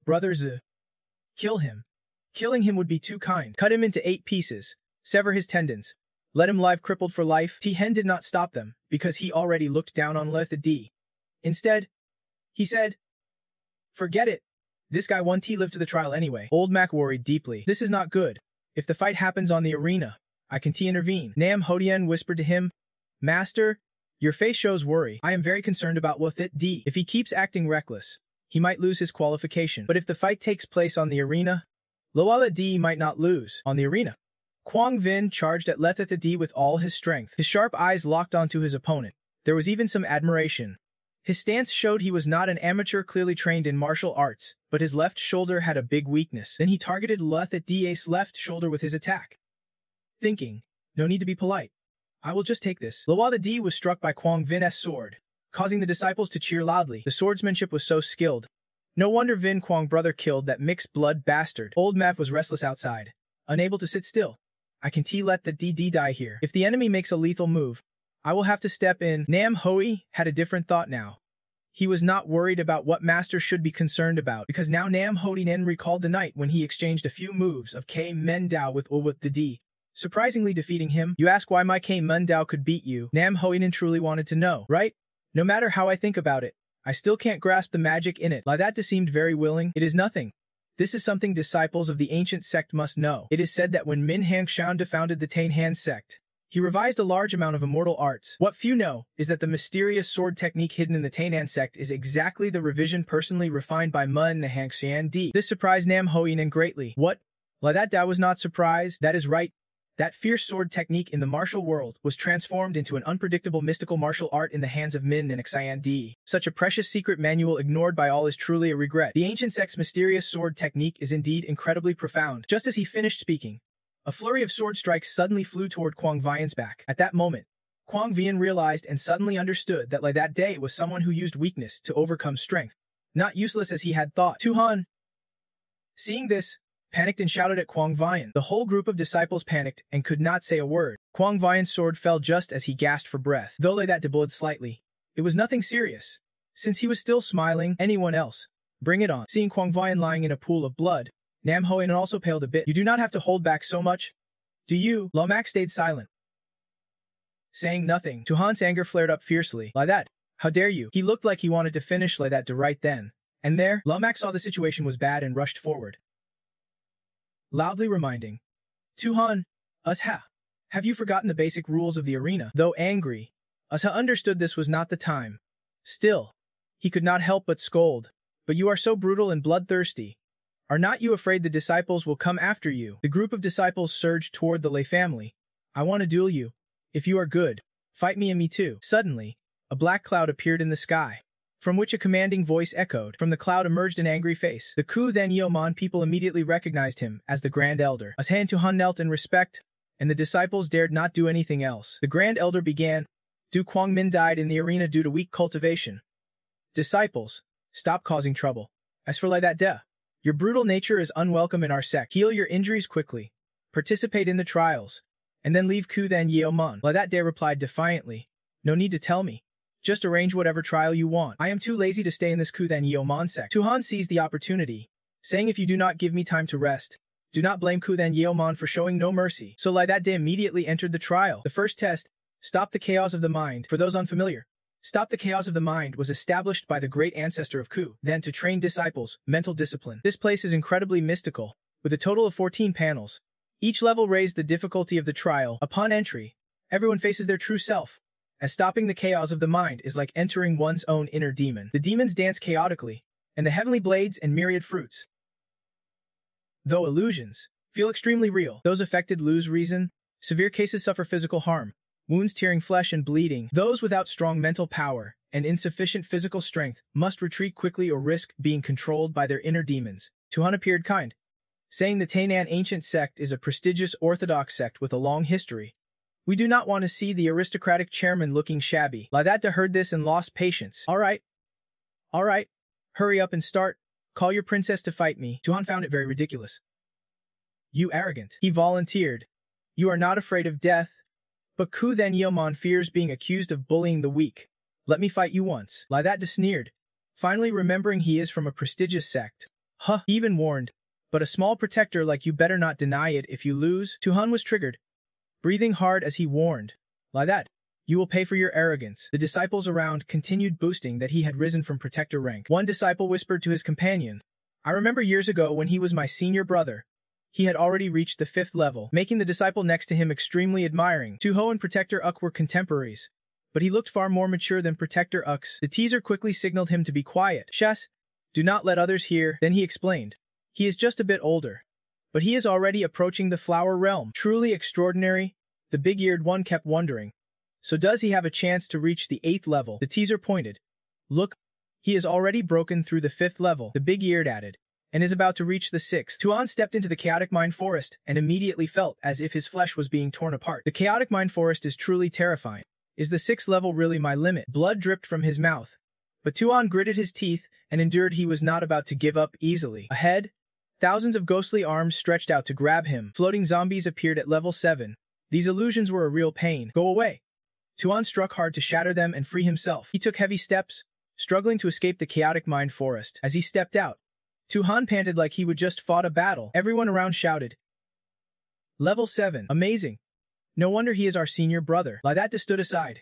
Brothers, kill him. Killing him would be too kind. Cut him into 8 pieces. Sever his tendons. Let him lie crippled for life. Tihen did not stop them, because he already looked down on Loithat D. Instead, he said, Forget it. This guy won't live to the trial anyway. Old Mac worried deeply. This is not good. If the fight happens on the arena, I can intervene. Nam Hodian whispered to him, Master, Your face shows worry. I am very concerned about Wathit D. If he keeps acting reckless, he might lose his qualification. But if the fight takes place on the arena, Loala D might not lose. On the arena, Quang Vin charged at Lethitha D with all his strength. His sharp eyes locked onto his opponent. There was even some admiration. His stance showed he was not an amateur clearly trained in martial arts, but his left shoulder had a big weakness. Then he targeted Lethit D's left shoulder with his attack. Thinking, no need to be polite. I will just take this. Loala D was struck by Quang Vin's sword, causing the disciples to cheer loudly. The swordsmanship was so skilled. No wonder Vin Quang brother killed that mixed blood bastard. Old Mav was restless outside, unable to sit still. I can let the DD die here. If the enemy makes a lethal move, I will have to step in. Nam Hoi had a different thought now. He was not worried about what Master should be concerned about, because now Nam Hoinen recalled the night when he exchanged a few moves of K Men Dao with Ulwut the D, surprisingly defeating him. You ask why my K Men Dao could beat you. Nam Hoinen truly wanted to know, right? No matter how I think about it, I still can't grasp the magic in it. That seemed very willing. It is nothing. This is something disciples of the ancient sect must know. It is said that when Min Hang Shanda founded the Tain Han sect, he revised a large amount of immortal arts. What few know is that the mysterious sword technique hidden in the Tain Han sect is exactly the revision personally refined by Mun Nahang Xian D. This surprised Nam Hoinen greatly. What? That Dao was not surprised. That is right. That fierce sword technique in the martial world was transformed into an unpredictable mystical martial art in the hands of Min and Xian D. Such a precious secret manual ignored by all is truly a regret. The ancient sect's mysterious sword technique is indeed incredibly profound. Just as he finished speaking, a flurry of sword strikes suddenly flew toward Quang Vian's back. At that moment, Quang Vian realized and suddenly understood that that day was someone who used weakness to overcome strength, not useless as he had thought. Tuhan, seeing this, panicked and shouted at Quang Vian. The whole group of disciples panicked and could not say a word. Quang Vian's sword fell just as he gasped for breath. Though that debulled slightly, it was nothing serious. Since he was still smiling, anyone else, bring it on. Seeing Quang Vian lying in a pool of blood, Nam Hoinen also paled a bit. You do not have to hold back so much, do you? Lomax stayed silent, saying nothing. Tuhan's anger flared up fiercely. That, how dare you? He looked like he wanted to finish that right then. And there, Lomax saw the situation was bad and rushed forward, loudly reminding, Tuhan, have you forgotten the basic rules of the arena? Though angry, understood this was not the time. Still, he could not help but scold. But you are so brutal and bloodthirsty. Are not you afraid the disciples will come after you? The group of disciples surged toward the Lei family. I want to duel you. If you are good, fight me and me too. Suddenly, a black cloud appeared in the sky, from which a commanding voice echoed. From the cloud emerged an angry face. The Ku then Yeoman people immediately recognized him as the Grand Elder. As Han Tuhan knelt in respect, and the disciples dared not do anything else. The Grand Elder began. Du Quang Min died in the arena due to weak cultivation. Disciples, stop causing trouble. As for that De, your brutal nature is unwelcome in our sect. Heal your injuries quickly, participate in the trials, and then leave Ku then Yeoman. That De replied defiantly. No need to tell me. Just arrange whatever trial you want. I am too lazy to stay in this Ku then Yeoman sect. Tuhan seized the opportunity, saying if you do not give me time to rest, do not blame Ku then Yeoman for showing no mercy. So that De immediately entered the trial. The first test, stop the chaos of the mind. For those unfamiliar, stop the chaos of the mind was established by the great ancestor of Ku, then to train disciples, mental discipline. This place is incredibly mystical, with a total of 14 panels. Each level raised the difficulty of the trial. Upon entry, everyone faces their true self, as stopping the chaos of the mind is like entering one's own inner demon. The demons dance chaotically, and the heavenly blades and myriad fruits, though illusions, feel extremely real. Those affected lose reason. Severe cases suffer physical harm, wounds tearing flesh and bleeding. Those without strong mental power and insufficient physical strength must retreat quickly or risk being controlled by their inner demons. Tuhan appeared kind, saying the Tainan ancient sect is a prestigious orthodox sect with a long history. We do not want to see the aristocratic chairman looking shabby. Ladata heard this and lost patience. All right. Hurry up and start. Call your princess to fight me. Tuhan found it very ridiculous. You arrogant. He volunteered. You are not afraid of death. But Ku then Yeoman fears being accused of bullying the weak. Let me fight you once. Ladata sneered, finally remembering he is from a prestigious sect. He even warned. But a small protector like you better not deny it if you lose. Tuhan was triggered, breathing hard as he warned. Ladata, you will pay for your arrogance. The disciples around continued boasting that he had risen from protector rank. One disciple whispered to his companion, I remember years ago when he was my senior brother. He had already reached the 5th level, making the disciple next to him extremely admiring. Tuho and Protector Uck were contemporaries, but he looked far more mature than Protector Ux. The teaser quickly signaled him to be quiet. Shas, do not let others hear. Then he explained. He is just a bit older, but he is already approaching the flower realm. Truly extraordinary, the big-eared one kept wondering. So does he have a chance to reach the 8th level? The teaser pointed. Look, he has already broken through the 5th level, the big-eared added, and is about to reach the 6th. Tuan stepped into the chaotic mind forest and immediately felt as if his flesh was being torn apart. The chaotic mind forest is truly terrifying. Is the 6th level really my limit? Blood dripped from his mouth, but Tuan gritted his teeth and endured. He was not about to give up easily. Ahead, thousands of ghostly arms stretched out to grab him. Floating zombies appeared at level 7. These illusions were a real pain. Go away. Tuan struck hard to shatter them and free himself. He took heavy steps, struggling to escape the chaotic mind forest. As he stepped out, Tuhan panted like he would just fought a battle. Everyone around shouted. Level 7. Amazing. No wonder he is our senior brother. Lydata stood aside,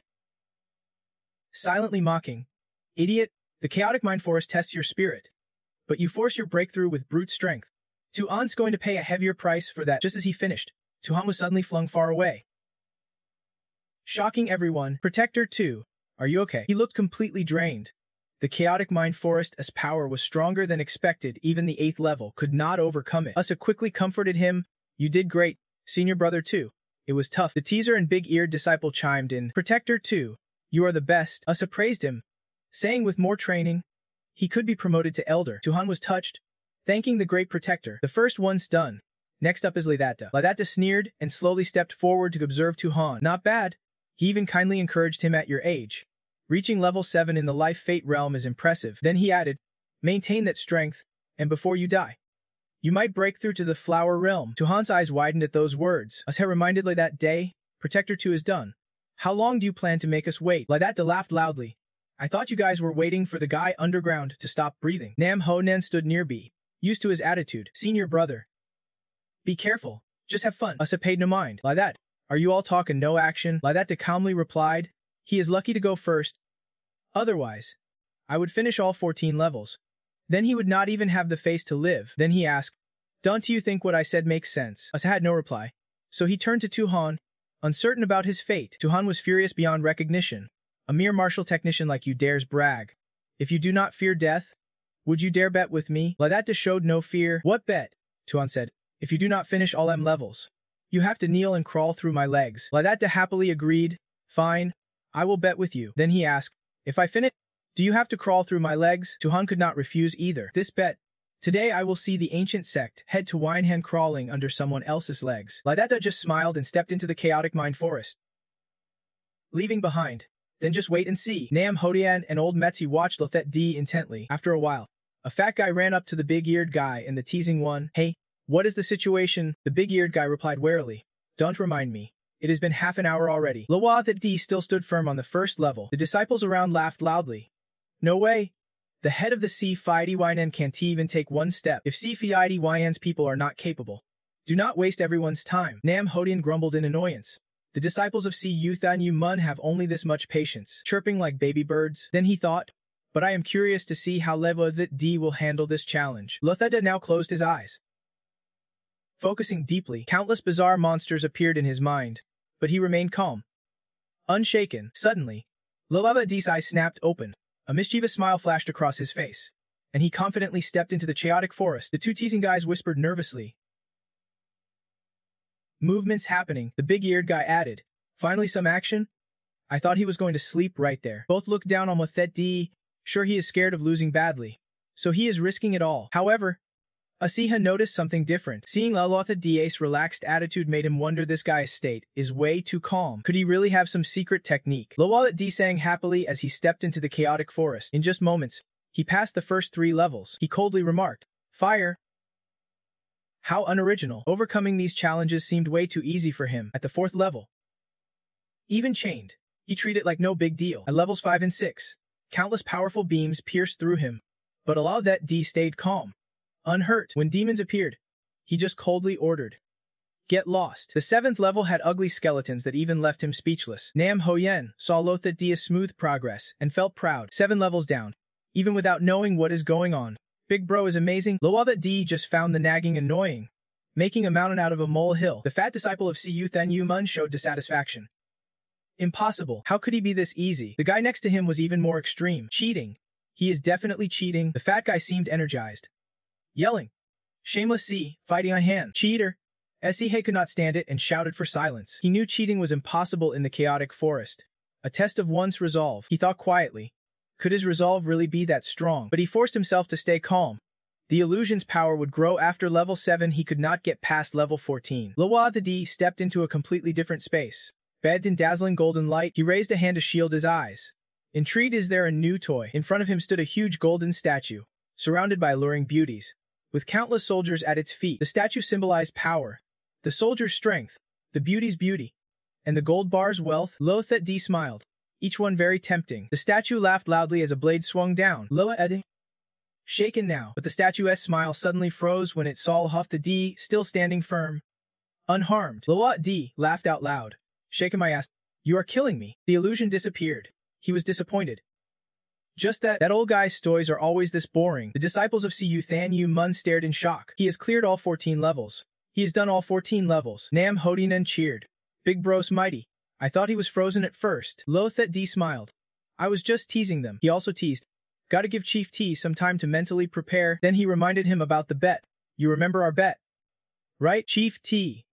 silently mocking. Idiot, the chaotic mind forest tests your spirit, but you force your breakthrough with brute strength. Tuhan's going to pay a heavier price for that. Just as he finished, Tuhan was suddenly flung far away, shocking everyone. Protector 2, are you okay? He looked completely drained. The chaotic mind forest's power was stronger than expected. Even the 8th level could not overcome it. Usa quickly comforted him. You did great, senior brother 2. It was tough. The teaser and big-eared disciple chimed in. Protector 2, you are the best. Usa praised him, saying with more training, he could be promoted to elder. Tuhan was touched, thanking the great protector. The first one's done. Next up is Lydata. Lydata sneered and slowly stepped forward to observe Tuhan. Not bad. He even kindly encouraged him. At your age, reaching level 7 in the life fate realm is impressive. Then he added, maintain that strength, and before you die, you might break through to the flower realm. Tuhan's eyes widened at those words. As he reminded Lydata that day, Protector 2 is done. How long do you plan to make us wait? Lydata laughed loudly. I thought you guys were waiting for the guy underground to stop breathing. Nam Ho Nen stood near B, used to his attitude. Senior brother, be careful. Just have fun. Usa paid no mind. Lydata, are you all talk and no action? Lydata calmly replied. He is lucky to go first. Otherwise, I would finish all 14 levels. Then he would not even have the face to live. Then he asked, don't you think what I said makes sense? Usa had no reply. So he turned to Tuhan, uncertain about his fate. Tuhan was furious beyond recognition. A mere martial technician like you dares brag. If you do not fear death, would you dare bet with me? Lydata showed no fear. What bet? Tuhan said. If you do not finish all M levels, you have to kneel and crawl through my legs. Lydata happily agreed. Fine, I will bet with you. Then he asked, if I finish, do you have to crawl through my legs? Tuhan could not refuse either. This bet. Today I will see the ancient sect head to Winehan crawling under someone else's legs. Lydata just smiled and stepped into the chaotic mind forest, leaving behind. Then just wait and see. Nam Hodian and old Metzi watched Lothet D intently. After a while, a fat guy ran up to the big-eared guy and the teasing one. Hey, what is the situation? The big-eared guy replied warily. Don't remind me. It has been half an hour already. Lothet D still stood firm on the first level. The disciples around laughed loudly. No way. The head of the C5DYN can't even take one step. If C5DYN's people are not capable, do not waste everyone's time. Nam Hodian grumbled in annoyance. The disciples of C Than Mun have only this much patience, chirping like baby birds. Then he thought, but I am curious to see how Lothet D will handle this challenge. Lotheta now closed his eyes, focusing deeply. Countless bizarre monsters appeared in his mind, but he remained calm, unshaken. Suddenly, Lothet D's eyes snapped open. A mischievous smile flashed across his face, and he confidently stepped into the chaotic forest. The two teasing guys whispered nervously. Movements happening, the big-eared guy added. Finally some action? I thought he was going to sleep right there. Both looked down on Lothet D. Sure, he is scared of losing badly, so he is risking it all. However, Asiha noticed something different. Seeing Lothet D's relaxed attitude made him wonder this guy's state is way too calm. Could he really have some secret technique? Lothet D sang happily as he stepped into the chaotic forest. In just moments, he passed the first 3 levels. He coldly remarked, Fire! How unoriginal. Overcoming these challenges seemed way too easy for him. At the 4th level, even chained, he treated it like no big deal. At levels 5 and 6, countless powerful beams pierced through him, but Lothet D stayed calm, unhurt. When demons appeared, he just coldly ordered, get lost. The 7th level had ugly skeletons that even left him speechless. Nam Hoyen saw Lothet D's smooth progress and felt proud. 7 levels down, even without knowing what is going on. Big bro is amazing. Lothet D just found the nagging annoying, making a mountain out of a molehill. The fat disciple of Cu Then Mun showed dissatisfaction. Impossible. How could he be this easy? The guy next to him was even more extreme. Cheating. He is definitely cheating. The fat guy seemed energized. Yelling. Shameless C, fighting a hand. Cheater. Sehei could not stand it and shouted for silence. He knew cheating was impossible in the chaotic forest. A test of one's resolve, he thought quietly. Could his resolve really be that strong? But he forced himself to stay calm. The illusion's power would grow after level 7. He could not get past level 14. Loa the D stepped into a completely different space. Bathed in dazzling golden light, he raised a hand to shield his eyes. Intrigued, is there a new toy? In front of him stood a huge golden statue, surrounded by alluring beauties. With countless soldiers at its feet, the statue symbolized power. The soldier's strength, the beauty's beauty, and the gold bar's wealth. Lothet D smiled, each one very tempting. The statue laughed loudly as a blade swung down. Loa Ed shaken now, but the statue's smile suddenly froze when it saw Huff the D still standing firm, unharmed. Loa D laughed out loud. Shaken my ass. You are killing me. The illusion disappeared. He was disappointed. Just that old guy's stories are always this boring. The disciples of Siyu Than Yu Mun stared in shock. He has cleared all 14 levels. He has done all 14 levels. Nam Hodinan cheered. Big bros mighty. I thought he was frozen at first. Lothet D smiled. I was just teasing them. He also teased. Gotta give Chief T some time to mentally prepare. Then he reminded him about the bet. You remember our bet? Right, Chief T?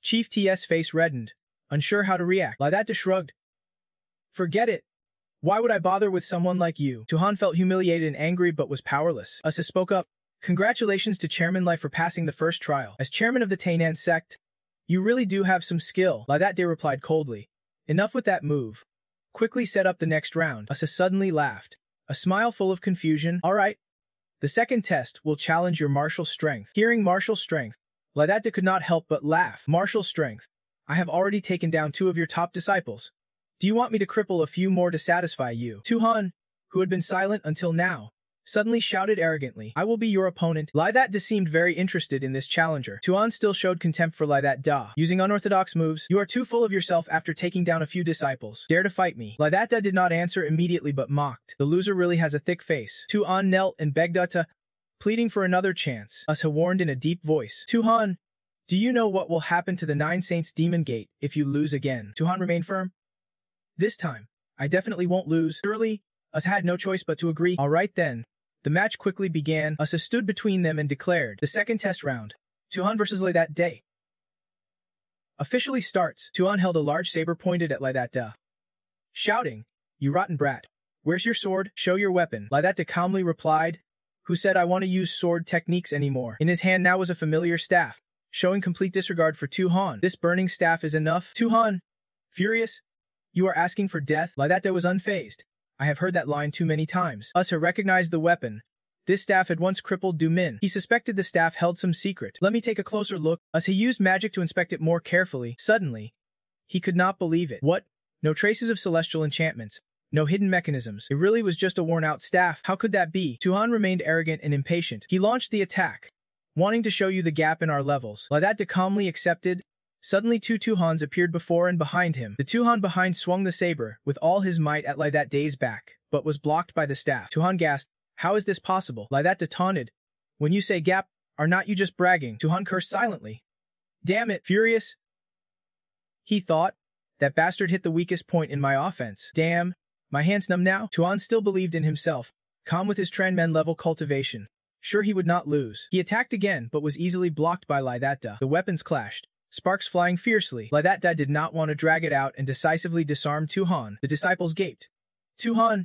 Chief T's face reddened, unsure how to react. Laidata shrugged. Forget it. Why would I bother with someone like you? Tuhan felt humiliated and angry but was powerless. Usa spoke up. Congratulations to Chairman Lai for passing the first trial. As chairman of the Tainan sect, you really do have some skill. Laidata replied coldly. Enough with that move. Quickly set up the next round. Usa suddenly laughed, a smile full of confusion. All right. The second test will challenge your martial strength. Hearing martial strength, Laidata could not help but laugh. Martial strength. I have already taken down 2 of your top disciples. Do you want me to cripple a few more to satisfy you? Tuhan, who had been silent until now, suddenly shouted arrogantly, I will be your opponent. Laidata seemed very interested in this challenger. Tuhan still showed contempt for Laidata. Using unorthodox moves, you are too full of yourself after taking down a few disciples. Dare to fight me? Laidata did not answer immediately but mocked. The loser really has a thick face. Tuhan knelt and begged Uta, pleading for another chance. Usa warned in a deep voice. Tuhan, do you know what will happen to the 9 Saints Demon Gate if you lose again? Tuhan remained firm. This time, I definitely won't lose. Surely, Usa had no choice but to agree. All right then. The match quickly began. Usa stood between them and declared, the second test round, Tuhan versus Laidata. Officially starts. Tuhan held a large saber pointed at Laidata, shouting, you rotten brat. Where's your sword? Show your weapon. Laidata calmly replied, who said I want to use sword techniques anymore. In his hand now was a familiar staff, showing complete disregard for Tuhan. This burning staff is enough. Tuhan, furious, you are asking for death? Laidata was unfazed. I have heard that line too many times. Usa recognized the weapon. This staff had once crippled Du Min. He suspected the staff held some secret. Let me take a closer look. Usa used magic to inspect it more carefully. Suddenly, he could not believe it. What? No traces of celestial enchantments. No hidden mechanisms. It really was just a worn-out staff. How could that be? Tuhan remained arrogant and impatient. He launched the attack, wanting to show you the gap in our levels. Laidata calmly accepted. Suddenly 2 Tuhans appeared before and behind him. The Tuhan behind swung the saber with all his might at Laidata's back, but was blocked by the staff. Tuhan gasped, how is this possible? Laidata taunted, when you say gap, are not you just bragging? Tuhan cursed silently. Damn it, furious, he thought. That bastard hit the weakest point in my offense. Damn, my hand's numb now. Tuhan still believed in himself, calm with his Tranmen level cultivation. Sure he would not lose. He attacked again but was easily blocked by Laidata. The weapons clashed, sparks flying fiercely. Laidata did not want to drag it out and decisively disarmed Tuhan. The disciples gaped. Tuhan,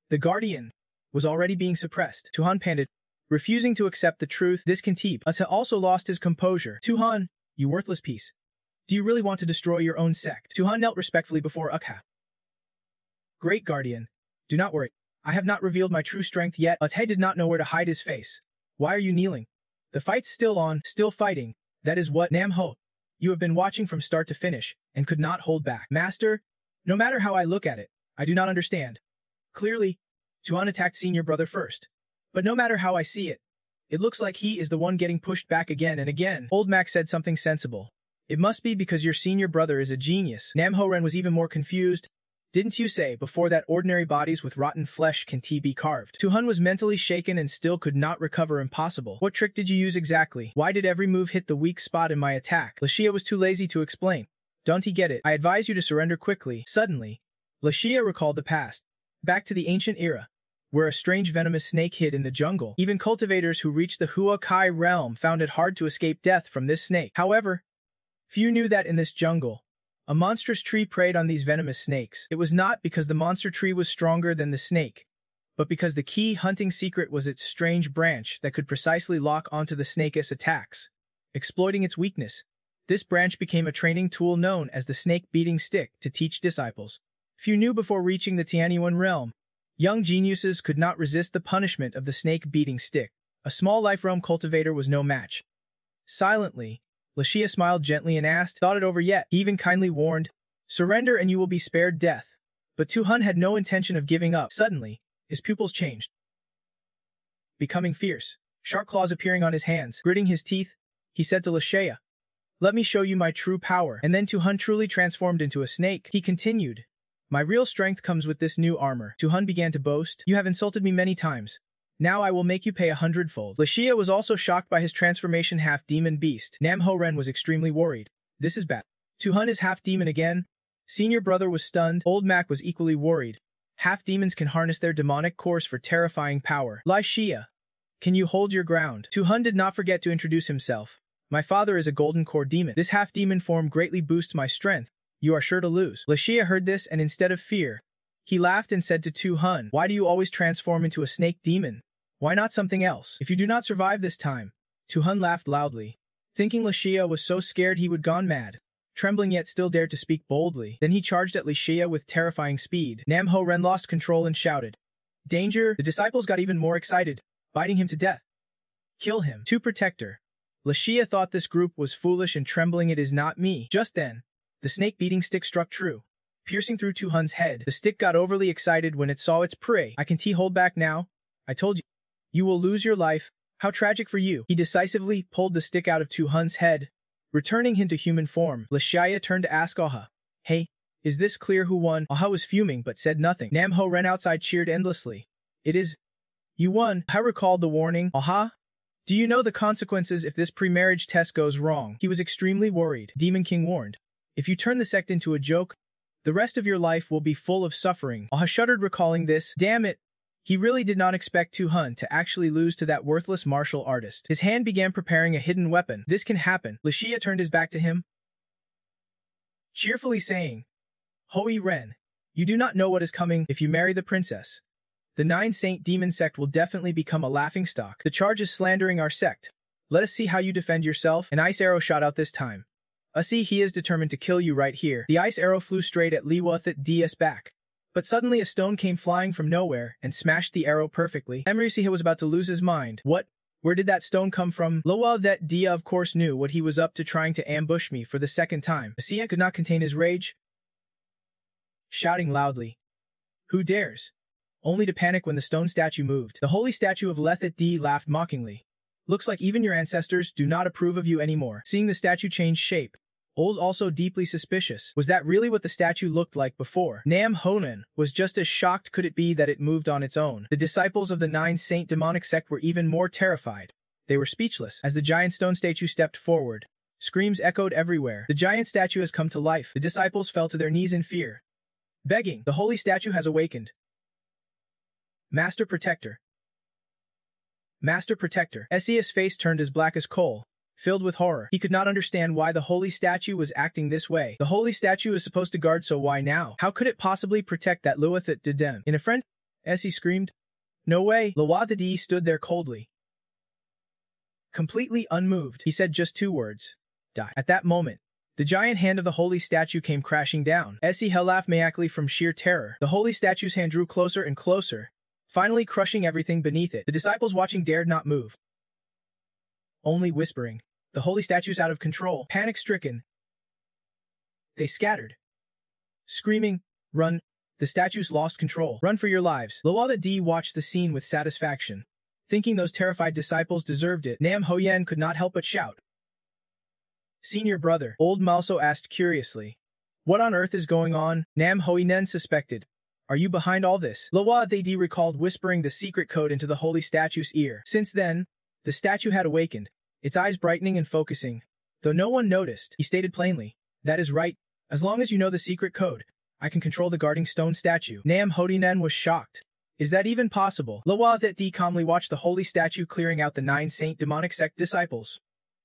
the Guardian, was already being suppressed. Tuhan panted, refusing to accept the truth. This can keep. Usa also lost his composure. Tuhan, you worthless piece. Do you really want to destroy your own sect? Tuhan knelt respectfully before Ukha. Great Guardian, do not worry. I have not revealed my true strength yet. Uta did not know where to hide his face. Why are you kneeling? The fight's still on, still fighting. That is what, Nam Ho. You have been watching from start to finish, and could not hold back. Master, no matter how I look at it, I do not understand. Clearly, Tuhan attacked senior brother first. But no matter how I see it, it looks like he is the one getting pushed back again and again. Old Mac said something sensible. It must be because your senior brother is a genius. Nam Ho Ren was even more confused. Didn't you say before that ordinary bodies with rotten flesh can be carved? Tuhan was mentally shaken and still could not recover. Impossible. What trick did you use exactly? Why did every move hit the weak spot in my attack? Lashia was too lazy to explain. Don't he get it? I advise you to surrender quickly. Suddenly, Lashia recalled the past, back to the ancient era, where a strange venomous snake hid in the jungle. Even cultivators who reached the Huakai realm found it hard to escape death from this snake. However, few knew that in this jungle, a monstrous tree preyed on these venomous snakes. It was not because the monster tree was stronger than the snake, but because the key hunting secret was its strange branch that could precisely lock onto the snake's attacks, exploiting its weakness. This branch became a training tool known as the snake-beating stick to teach disciples. Few knew before reaching the Tianyuan realm, young geniuses could not resist the punishment of the snake-beating stick. A small life realm cultivator was no match. Silently, Lashia smiled gently and asked, "Thought it over yet?" He even kindly warned, "Surrender and you will be spared death." But Tu-hun had no intention of giving up. Suddenly, his pupils changed, becoming fierce, sharp claws appearing on his hands. Gritting his teeth, he said to Lashia, "Let me show you my true power." And then Tu-hun truly transformed into a snake. He continued, "My real strength comes with this new armor." Tu-hun began to boast, "You have insulted me many times. Now I will make you pay 100-fold. Lashia was also shocked by his transformation half-demon beast. Nam Ho-ren was extremely worried. This is bad. Tu-hun is half-demon again? Senior brother was stunned. Old Mac was equally worried. Half-demons can harness their demonic cores for terrifying power. Lashia, can you hold your ground? Tu-hun did not forget to introduce himself. My father is a golden core demon. This half-demon form greatly boosts my strength. You are sure to lose. Lashia heard this and instead of fear, he laughed and said to Tu-hun, "Why do you always transform into a snake demon? Why not something else? If you do not survive this time." Tu-hun laughed loudly, thinking Lashia was so scared he would gone mad. Trembling yet still dared to speak boldly. Then he charged at Lashia with terrifying speed. Nam Ho-ren lost control and shouted, "Danger!" The disciples got even more excited, biting him to death. "Kill him." To protector. Lashia thought this group was foolish and trembling, "It is not me." Just then, the snake-beating stick struck true, piercing through Tu-hun's head. The stick got overly excited when it saw its prey. "I can hold back now. I told you. You will lose your life. How tragic for you." He decisively pulled the stick out of Tu-hun's head, returning him to human form. Lashia turned to ask Aha, "Hey, is this clear who won?" Aha was fuming but said nothing. Nam Ho ran outside, cheered endlessly. "It is. You won." I recalled the warning. "Aha? Do you know the consequences if this pre-marriage test goes wrong?" He was extremely worried. Demon King warned, "If you turn the sect into a joke, the rest of your life will be full of suffering." Aha shuddered recalling this. Damn it. He really did not expect Tu-hun to actually lose to that worthless martial artist. His hand began preparing a hidden weapon. This can happen. Lashia turned his back to him, cheerfully saying, "Hoi Ren, you do not know what is coming if you marry the princess. The Nine Saint Demon sect will definitely become a laughingstock. The charge is slandering our sect. Let us see how you defend yourself." An ice arrow shot out this time. "See, he is determined to kill you right here." The ice arrow flew straight at Liwa Th's back. But suddenly a stone came flying from nowhere and smashed the arrow perfectly. Emerysiha was about to lose his mind. What? Where did that stone come from? Liwa Dia of course knew what he was up to, trying to ambush me for the second time. Asiya could not contain his rage, shouting loudly, "Who dares?" Only to panic when the stone statue moved. The holy statue of Lethet D laughed mockingly. "Looks like even your ancestors do not approve of you anymore." Seeing the statue change shape, Ol's also deeply suspicious. Was that really what the statue looked like before? Nam Honan was just as shocked. Could it be that it moved on its own? The disciples of the Nine Saint Demonic sect were even more terrified. They were speechless. As the giant stone statue stepped forward, screams echoed everywhere. The giant statue has come to life. The disciples fell to their knees in fear, begging. The holy statue has awakened. Master Protector. Master Protector. Esia's face turned as black as coal, filled with horror. He could not understand why the holy statue was acting this way. The holy statue is supposed to guard, so why now? How could it possibly protect that Luathat Dedem? In a friend? Essie screamed. "No way." Luathad stood there coldly, completely unmoved. He said just two words. "Die." At that moment, the giant hand of the holy statue came crashing down. Essie laughed maniacally from sheer terror. The holy statue's hand drew closer and closer, finally crushing everything beneath it. The disciples watching dared not move, only whispering. The holy statue's out of control. Panic-stricken, they scattered, screaming, "Run!" The statues lost control. "Run for your lives." Luala D watched the scene with satisfaction, thinking those terrified disciples deserved it. Nam Hoyen could not help but shout, "Senior brother." Old Malso asked curiously, "What on earth is going on?" Nam Hoinen suspected, "Are you behind all this?" Luala D recalled whispering the secret code into the holy statue's ear. Since then, the statue had awakened, its eyes brightening and focusing. Though no one noticed, he stated plainly, "That is right. As long as you know the secret code, I can control the guarding stone statue. Nam Hodinen was shocked. Is that even possible? Loa that D calmly watched the holy statue clearing out the 9 Saint demonic sect disciples,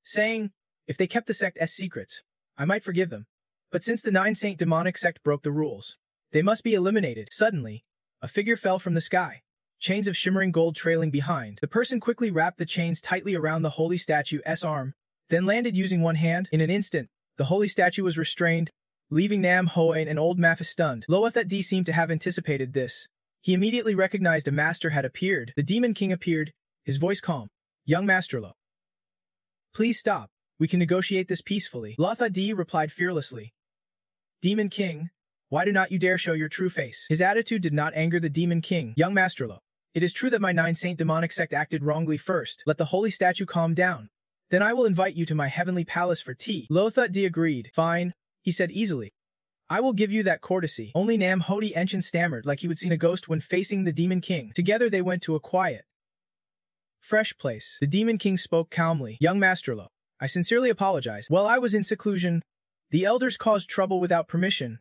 saying, if they kept the sect's secrets, I might forgive them. But since the 9 Saint demonic sect broke the rules, they must be eliminated. Suddenly, a figure fell from the sky, chains of shimmering gold trailing behind. The person quickly wrapped the chains tightly around the holy statue's arm, then landed using one hand. In an instant, the holy statue was restrained, leaving Nam Hoen and old Maphis stunned. Loa that D seemed to have anticipated this. He immediately recognized a master had appeared. The Demon King appeared, his voice calm. Young Master Lo, please stop. We can negotiate this peacefully. Lotha D replied fearlessly. Demon King, why do not you dare show your true face? His attitude did not anger the Demon King. Young Master Lo, it is true that my 9 Saint demonic sect acted wrongly first. Let the holy statue calm down. Then I will invite you to my heavenly palace for tea. Lotha D agreed. Fine, he said easily. I will give you that courtesy. Only Nam Hodi Enchen stammered like he would seen a ghost when facing the Demon King. Together they went to a quiet, fresh place. The Demon King spoke calmly. Young Master Lo, I sincerely apologize. While I was in seclusion, the elders caused trouble without permission.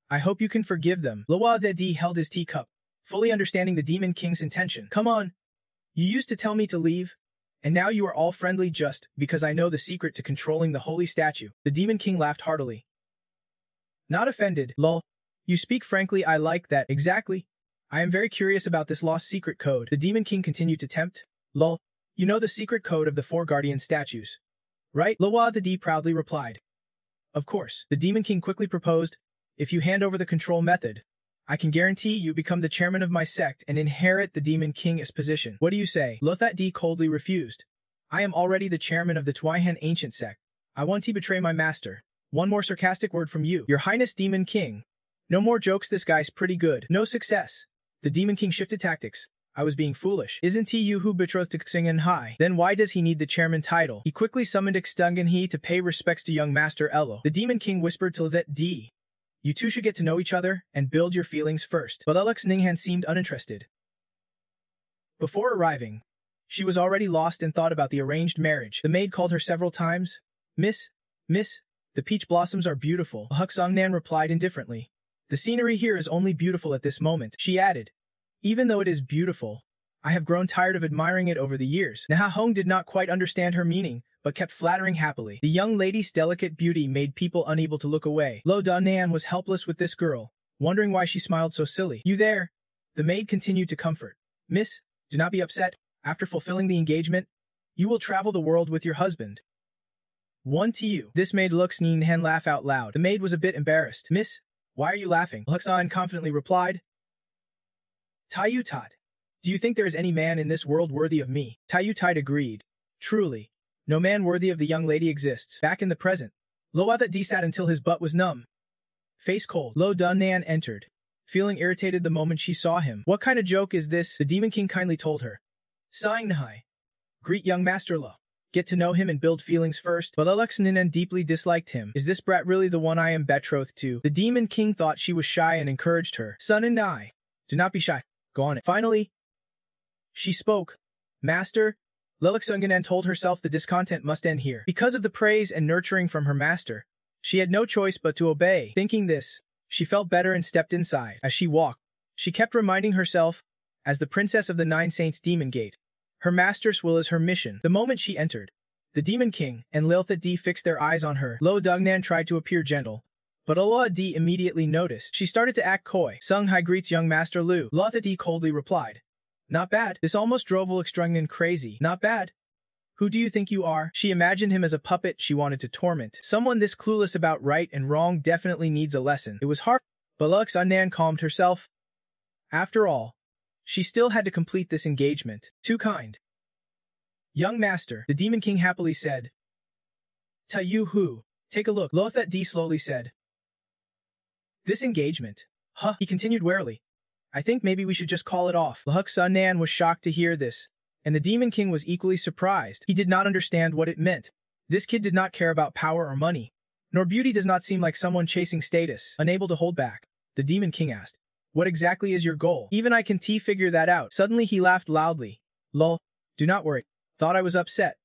I hope you can forgive them. Loa Dedi held his teacup, fully understanding the Demon King's intention. Come on. You used to tell me to leave, and now you are all friendly just because I know the secret to controlling the holy statue. The Demon King laughed heartily. Not offended, lol. You speak frankly, I like that. Exactly. I am very curious about this lost secret code. The Demon King continued to tempt. Lol. You know the secret code of the 4 guardian statues, right? Loa the D proudly replied. Of course. The Demon King quickly proposed, if you hand over the control method, I can guarantee you become the chairman of my sect and inherit the Demon King's position. What do you say? Lothat D coldly refused. I am already the chairman of the Twihan ancient sect. I want to betray my master. One more sarcastic word from you. Your Highness Demon King. No more jokes, this guy's pretty good. No success. The Demon King shifted tactics. I was being foolish. Isn't he you who betrothed to Xingen Hai? Then why does he need the chairman title? He quickly summoned Xdungen He to pay respects to young Master Elo. The Demon King whispered to Let D. You two should get to know each other and build your feelings first. But Alex Ninghan seemed uninterested. Before arriving, she was already lost in thought about the arranged marriage. The maid called her several times. Miss, the peach blossoms are beautiful. Huk Songnan replied indifferently. The scenery here is only beautiful at this moment. She added, even though it is beautiful, I have grown tired of admiring it over the years. Naha Hong did not quite understand her meaning, but kept flattering happily. The young lady's delicate beauty made people unable to look away. Lo Da Nan was helpless with this girl, wondering why she smiled so silly. You there? The maid continued to comfort. Miss, do not be upset. After fulfilling the engagement, you will travel the world with your husband. One to you. This made Luxnin Hen laugh out loud. The maid was a bit embarrassed. Miss, why are you laughing? Luxan confidently replied. Taiyu Tot. Do you think there is any man in this world worthy of me? Taiyu Tot agreed. Truly, no man worthy of the young lady exists. Back in the present, Lo That D sat until his butt was numb. Face cold. Lo Dun Nan entered, feeling irritated the moment she saw him. What kind of joke is this? The Demon King kindly told her. Sighing Nahai. Greet young Master Lo. Get to know him and build feelings first. But Alex Ninan deeply disliked him. Is this brat really the one I am betrothed to? The Demon King thought she was shy and encouraged her. Son and I, do not be shy. Go on it. Finally, she spoke. Master, Lilixunganan told herself the discontent must end here. Because of the praise and nurturing from her master, she had no choice but to obey. Thinking this, she felt better and stepped inside. As she walked, she kept reminding herself, as the princess of the 9 Saints Demon Gate, her master's will is her mission. The moment she entered, the Demon King and Liltha D fixed their eyes on her. Lo Dugnan tried to appear gentle, but Aloa D immediately noticed. She started to act coy. Sung Hai greets young Master Lu. Lotha D coldly replied. Not bad. This almost drove Lixdrungnan crazy. Not bad. Who do you think you are? She imagined him as a puppet she wanted to torment. Someone this clueless about right and wrong definitely needs a lesson. It was hard, but Lixdrungnan calmed herself. After all, she still had to complete this engagement. Too kind. Young Master, the Demon King happily said. Taiyu Hu, take a look. Lothat D slowly said. This engagement? Huh? He continued warily. I think maybe we should just call it off. Lahuk Sun Nan was shocked to hear this, and the Demon King was equally surprised. He did not understand what it meant. This kid did not care about power or money, nor beauty does not seem like someone chasing status. Unable to hold back, the Demon King asked. What exactly is your goal? Even I can figure that out. Suddenly he laughed loudly. Lol, do not worry. Thought I was upset.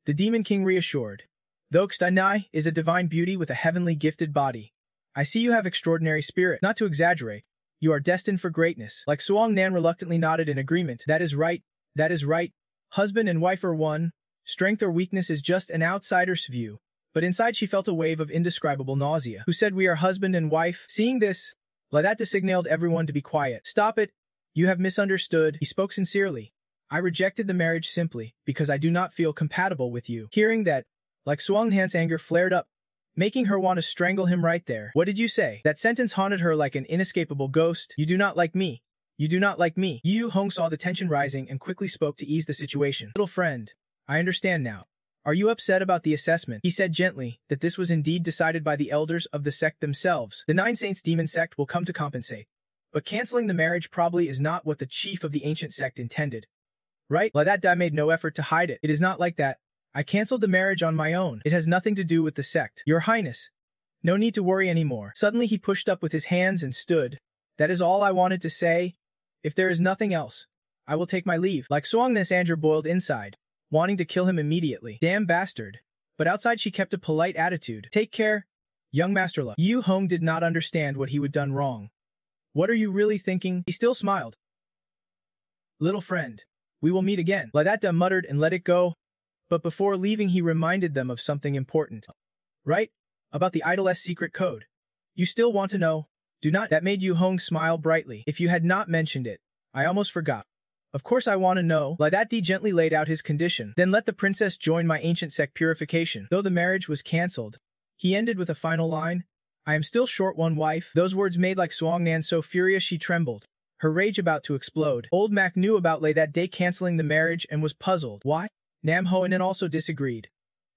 The Demon King reassured. Though Xtanai is a divine beauty with a heavenly gifted body, I see you have extraordinary spirit. Not to exaggerate, you are destined for greatness. Like Suang Nan reluctantly nodded in agreement. That is right. That is right. Husband and wife are one. Strength or weakness is just an outsider's view. But inside she felt a wave of indescribable nausea. Who said we are husband and wife? Seeing this, Ladat signaled everyone to be quiet. Stop it. You have misunderstood. He spoke sincerely. I rejected the marriage simply because I do not feel compatible with you. Hearing that, like Suang Nan's anger flared up, making her want to strangle him right there. What did you say? That sentence haunted her like an inescapable ghost. You do not like me. You do not like me. Yu Hong saw the tension rising and quickly spoke to ease the situation. Little friend, I understand now. Are you upset about the assessment? He said gently that this was indeed decided by the elders of the sect themselves. The Nine Saints Demon Sect will come to compensate. But canceling the marriage probably is not what the chief of the ancient sect intended. Right? That Dai made no effort to hide it. It is not like that. I cancelled the marriage on my own. It has nothing to do with the sect. Your Highness. No need to worry anymore. Suddenly he pushed up with his hands and stood. That is all I wanted to say. If there is nothing else, I will take my leave. Like Suangna's anger boiled inside, wanting to kill him immediately. Damn bastard. But outside she kept a polite attitude. Take care, young Master Lu. Yu Hong did not understand what he had done wrong. What are you really thinking? He still smiled. Little friend, we will meet again. Ladatta muttered and let it go. But before leaving he reminded them of something important. Right? About the idol's secret code. You still want to know? Do not. That made Yu Hong smile brightly. If you had not mentioned it, I almost forgot. Of course I want to know. Ladatti gently laid out his condition. Then let the princess join my ancient sect purification. Though the marriage was cancelled, he ended with a final line. I am still short one wife. Those words made like Suangnan so furious she trembled, her rage about to explode. Old Mac knew about Lei that day cancelling the marriage and was puzzled. Why? Nam Hoanen also disagreed,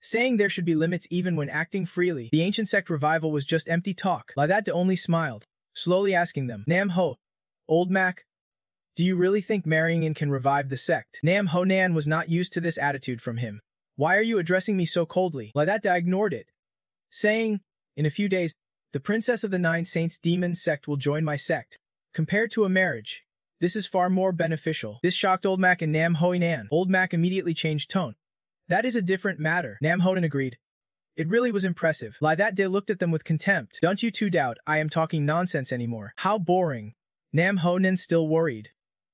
saying there should be limits even when acting freely. The ancient sect revival was just empty talk. Ladatta only smiled, slowly asking them, Nam Ho, Old Mac, do you really think marrying in can revive the sect? Nam Ho Nan was not used to this attitude from him. Why are you addressing me so coldly? Ladatta ignored it, saying, in a few days, the princess of the Nine Saints Demon Sect will join my sect. Compared to a marriage, this is far more beneficial. This shocked Old Mac and Nam Hoi Nan. Old Mac immediately changed tone. That is a different matter. Nam Honan agreed. It really was impressive. Lai that day looked at them with contempt. Don't you two doubt I am talking nonsense anymore. How boring. Nam Honan still worried.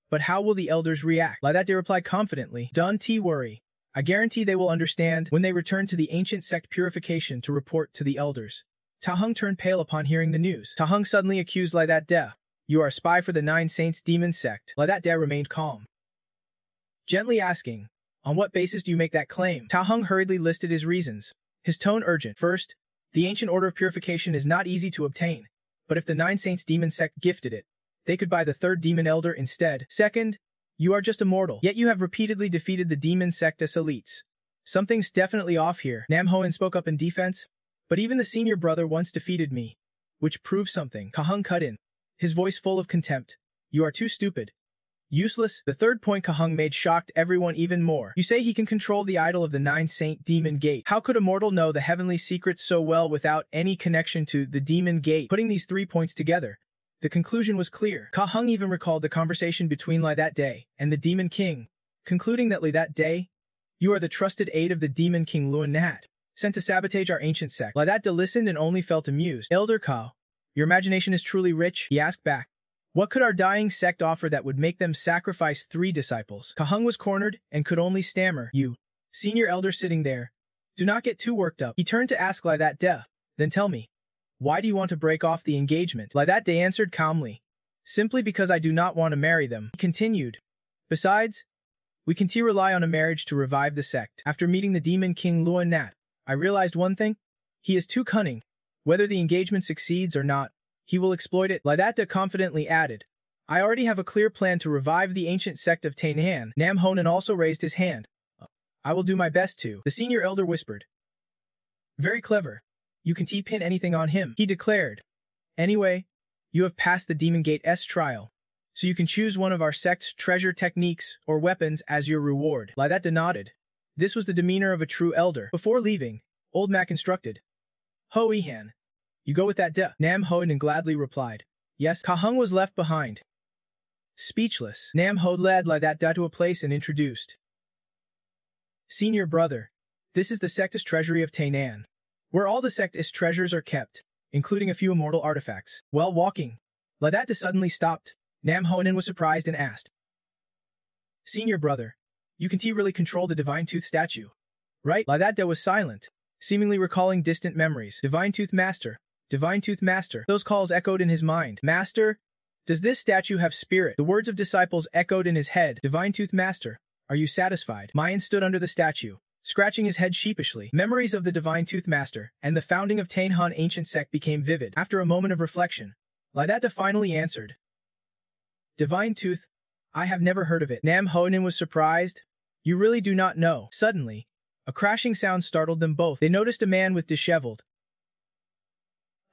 But how will the elders react? Lai that day replied confidently. Don't worry. I guarantee they will understand when they return to the ancient sect purification to report to the elders. Ta Hung turned pale upon hearing the news. Ta Hung suddenly accused Lai that day. You are a spy for the Nine Saints Demon Sect. Lai that day remained calm, gently asking, on what basis do you make that claim? Ta Hung hurriedly listed his reasons, his tone urgent. First, the ancient order of purification is not easy to obtain, but if the Nine Saints Demon Sect gifted it, they could buy the third demon elder instead. Second, you are just a mortal, yet you have repeatedly defeated the demon sectus elites. Something's definitely off here. Nam Hoen spoke up in defense, but even the senior brother once defeated me, which proves something. Ka Hung cut in, his voice full of contempt. You are too stupid. Useless. The third point Ka Hung made shocked everyone even more. You say he can control the idol of the Nine Saint Demon Gate. How could a mortal know the heavenly secrets so well without any connection to the Demon Gate? Putting these 3 points together, the conclusion was clear. Ka Hung even recalled the conversation between Lai that day and the Demon King, concluding that Lai that day, you are the trusted aide of the Demon King Luan Nat, sent to sabotage our ancient sect. Lai that day listened and only felt amused. Elder Kao, your imagination is truly rich, he asked back. What could our dying sect offer that would make them sacrifice 3 disciples? Ka Hung was cornered and could only stammer. You, senior elder sitting there, do not get too worked up. He turned to ask Lai that day, then tell me, why do you want to break off the engagement? Lai that day answered calmly, simply because I do not want to marry them. He continued, besides, we can rely on a marriage to revive the sect. After meeting the Demon King Luan Nat, I realized one thing. He is too cunning. Whether the engagement succeeds or not, he will exploit it. Lai that day confidently added, I already have a clear plan to revive the ancient sect of Tainan. Nam Honan also raised his hand. I will do my best to. The senior elder whispered. Very clever. You can pin anything on him, he declared. Anyway, you have passed the Demon Gate S trial, so you can choose one of our sect's treasure techniques or weapons as your reward. Lai that day nodded. This was the demeanor of a true elder. Before leaving, Old Mac instructed. Ho Ihan, you go with that de. Nam Honan gladly replied. Yes. Ka Hung was left behind. Speechless, Nam Ho led Lai that da to a place and introduced. Senior brother, this is the sect's treasury of Tainan, where all the sect's treasures are kept. including a few immortal artifacts. While walking, Ladata suddenly stopped. Nam Honan was surprised and asked, "Senior brother, you can really control the Divine Tooth statue, right?" Ladata was silent, seemingly recalling distant memories. Divine Tooth Master. Divine Tooth Master. Those calls echoed in his mind. Master? Does this statue have spirit? The words of disciples echoed in his head. Divine Tooth Master, are you satisfied? Mayan stood under the statue, scratching his head sheepishly. Memories of the Divine Tooth Master and the founding of Tainhan ancient sect became vivid. After a moment of reflection, Ladata finally answered, "Divine Tooth? I have never heard of it." Nam Honan was surprised. "You really do not know." Suddenly, a crashing sound startled them both. They noticed a man with disheveled,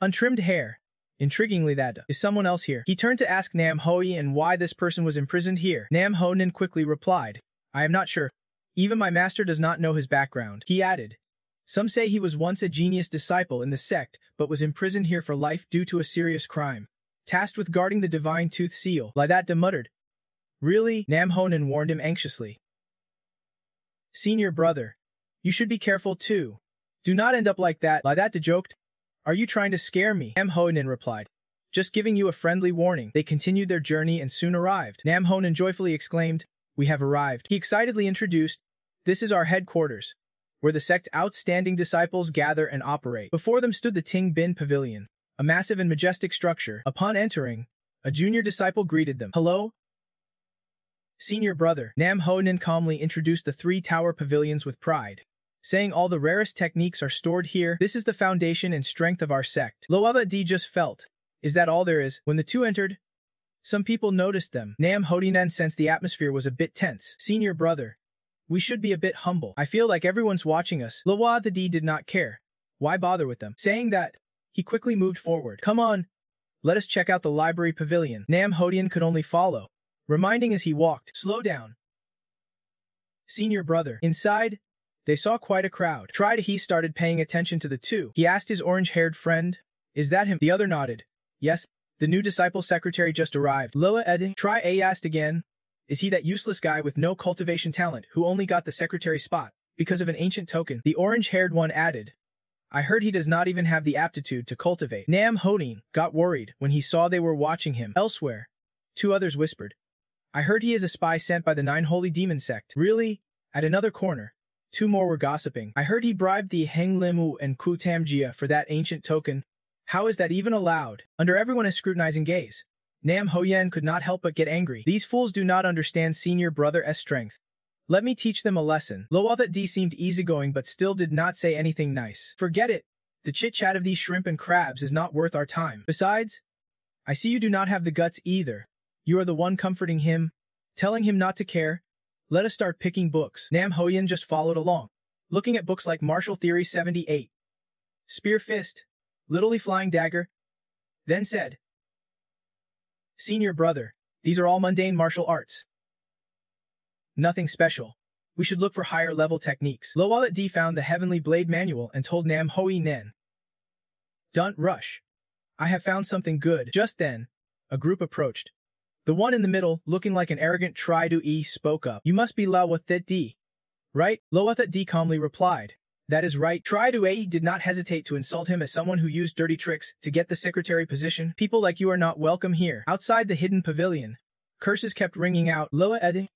untrimmed hair. Intriguingly, that is someone else here. He turned to ask Nam Hoi and why this person was imprisoned here. Nam Honan quickly replied, "I am not sure. Even my master does not know his background." He added, "Some say he was once a genius disciple in the sect, but was imprisoned here for life due to a serious crime, tasked with guarding the Divine Tooth Seal." Ladata muttered, "Really?" Nam Honan warned him anxiously. "Senior brother, you should be careful too. Do not end up like that." Ladata joked, "Are you trying to scare me?" Nam Honan replied, "Just giving you a friendly warning." They continued their journey and soon arrived. Nam Honan joyfully exclaimed, "We have arrived." He excitedly introduced, "This is our headquarters, where the sect's outstanding disciples gather and operate." Before them stood the Ting Bin Pavilion, a massive and majestic structure. Upon entering, a junior disciple greeted them. "Hello, senior brother." Nam Honan calmly introduced the three tower pavilions with pride, saying all the rarest techniques are stored here. "This is the foundation and strength of our sect." Loava D just felt, "Is that all there is?" When the two entered, some people noticed them. Nam Hodinan sensed the atmosphere was a bit tense. "Senior brother, we should be a bit humble. I feel like everyone's watching us." Loava D did not care. Why bother with them? Saying that, he quickly moved forward. "Come on, let us check out the library pavilion." Nam Hodian could only follow, reminding as he walked, "Slow down, senior brother." Inside, they saw quite a crowd. He started paying attention to the two. He asked his orange-haired friend, "Is that him?" The other nodded. "Yes, the new disciple secretary just arrived." Loa Ed A asked again, "Is he that useless guy with no cultivation talent who only got the secretary spot because of an ancient token?" The orange-haired one added, "I heard he does not even have the aptitude to cultivate." Nam Hodin got worried when he saw they were watching him. Elsewhere, two others whispered, "I heard he is a spy sent by the Nine Holy Demon sect." Really? At another corner, two more were gossiping. "I heard he bribed the Heng Limu and Ku Tamjia for that ancient token. How is that even allowed?" Under everyone's scrutinizing gaze, Nam Hoyen could not help but get angry. "These fools do not understand senior brother's strength. Let me teach them a lesson." Loavat D seemed easygoing but still did not say anything nice. "Forget it. The chit-chat of these shrimp and crabs is not worth our time. Besides, I see you do not have the guts either. You are the one comforting him, telling him not to care. Let us start picking books." Nam Hoyen just followed along, looking at books like Martial Theory 78, Spear Fist, Little Flying Dagger, then said, "Senior brother, these are all mundane martial arts. Nothing special. We should look for higher level techniques." Loalat D found the Heavenly Blade Manual and told Nam Hoi Nen, "Don't rush. I have found something good." Just then, a group approached. The one in the middle, looking like an arrogant Tri-Do-E, spoke up. "You must be Lawathet D, right?" Loathet D calmly replied, "That is right." Tri-Do-E did not hesitate to insult him as someone who used dirty tricks to get the secretary position. "People like you are not welcome here." Outside the hidden pavilion, curses kept ringing out. "Loa Ede,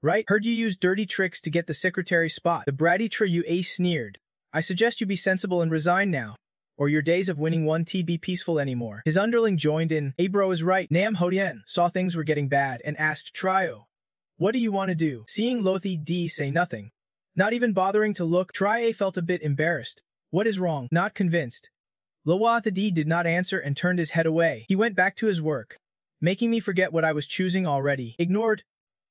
right? Heard you use dirty tricks to get the secretary spot." The bratty Tri-Do-E sneered. "I suggest you be sensible and resign now, or your days of winning won't be peaceful anymore." His underling joined in. "A bro is right." Nam Hodien saw things were getting bad and asked Trio, "What do you want to do?" Seeing Lothi D say nothing, not even bothering to look, Trie felt a bit embarrassed. "What is wrong?" Not convinced, Loatha D did not answer and turned his head away. He went back to his work, making me forget what I was choosing already. Ignored.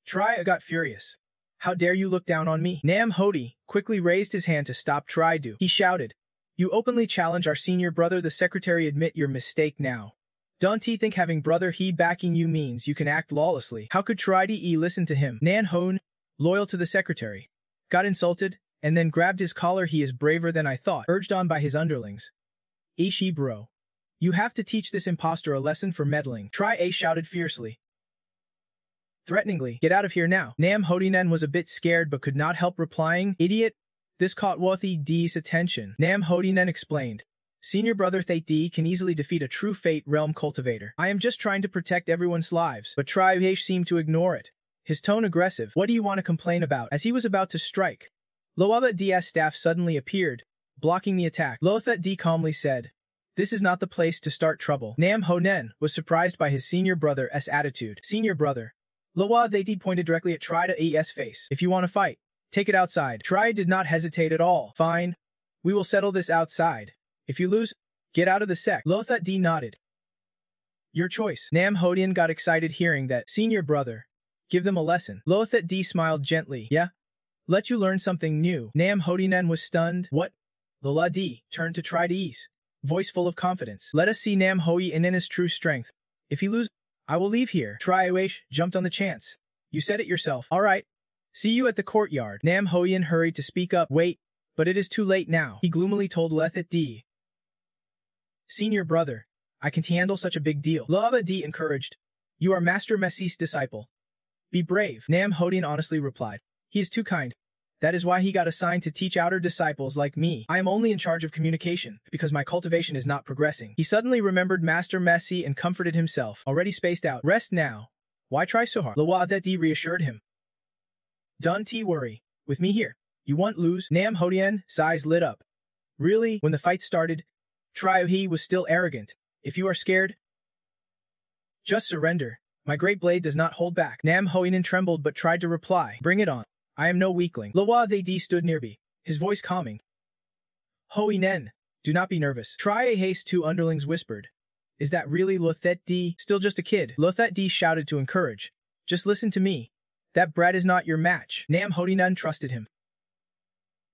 Trie got furious. "How dare you look down on me?" Nam Hodi quickly raised his hand to stop Tridu. He shouted, "You openly challenge our senior brother the secretary. Admit your mistake now. Don't he think having brother he backing you means you can act lawlessly?" How could Tri-De listen to him? Nan Hone, loyal to the secretary, got insulted, and then grabbed his collar. "He is braver than I thought," urged on by his underlings. "Ishi bro. You have to teach this impostor a lesson for meddling." Tri-A shouted fiercely. Threateningly, "Get out of here now." Nam Hodinen was a bit scared but could not help replying, "Idiot." This caught Wathi D's attention. Nam Hodinen explained, Senior brother Thate D can easily defeat a true Fate Realm cultivator. I am just trying to protect everyone's lives, but Triuh seemed to ignore it. His tone aggressive. What do you want to complain about? As he was about to strike, Loaba D's staff suddenly appeared, blocking the attack. Lothat D calmly said, "This is not the place to start trouble." Nam Ho Nen was surprised by his senior brother's attitude. Senior brother. Loaba D pointed directly at Triuh's face. "If you want to fight, take it outside." Triuh did not hesitate at all. "Fine. We will settle this outside. If you lose, get out of the sect." Lothat D nodded. "Your choice." Nam Hodian got excited hearing that. Senior brother. "Give them a lesson." Lothat D smiled gently. "Yeah? Let you learn something new." Nam Hodian was stunned. "What?" Lola D turned to Triuh's voice full of confidence. "Let us see Nam Hodian's true strength. If he loses, I will leave here." Triuh jumped on the chance. "You said it yourself." "All right. See you at the courtyard." Nam Hodian hurried to speak up. "Wait, but it is too late now," he gloomily told Lothat D. "Senior brother, I can't handle such a big deal." Loaba D encouraged. "You are Master Messi's disciple. Be brave." Nam Hodian honestly replied. "He is too kind. That is why he got assigned to teach outer disciples like me. I am only in charge of communication, because my cultivation is not progressing." He suddenly remembered Master Messi and comforted himself. "Already spaced out. Rest now. Why try so hard?" Loaba D reassured him. "Don't worry. With me here, you won't lose." Nam Hodian's eyes lit up. "Really?" When the fight started, Triuh was still arrogant. "If you are scared, just surrender. My great blade does not hold back." Nam Hodian trembled but tried to reply. "Bring it on. I am no weakling." Loaba D stood near me, his voice calming. "Hodian, do not be nervous." Triuh's two underlings whispered. "Is that really Lothat D? Still just a kid." Lothat D shouted to encourage. "Just listen to me. That brat is not your match." Nam Hodian trusted him.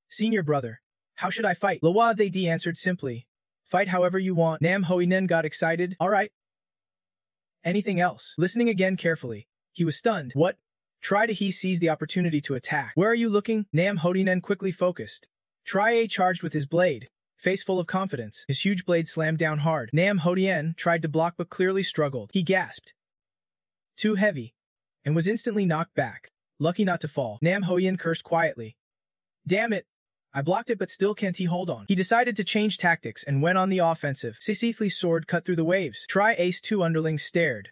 "Senior brother, how should I fight?" Loaba D answered simply. "Fight however you want." Nam Hodian got excited. "All right. Anything else?" Listening again carefully, he was stunned. "What?" Triuh seized the opportunity to attack. "Where are you looking?" Nam Hodian quickly focused. Triuh charged with his blade, face full of confidence. His huge blade slammed down hard. Nam Hodian tried to block but clearly struggled. He gasped. "Too heavy," and was instantly knocked back, lucky not to fall. Nam Hodian cursed quietly. "Damn it. I blocked it but still can't he hold on." He decided to change tactics and went on the offensive. Sisithli's sword cut through the waves. Triuh's two underlings stared.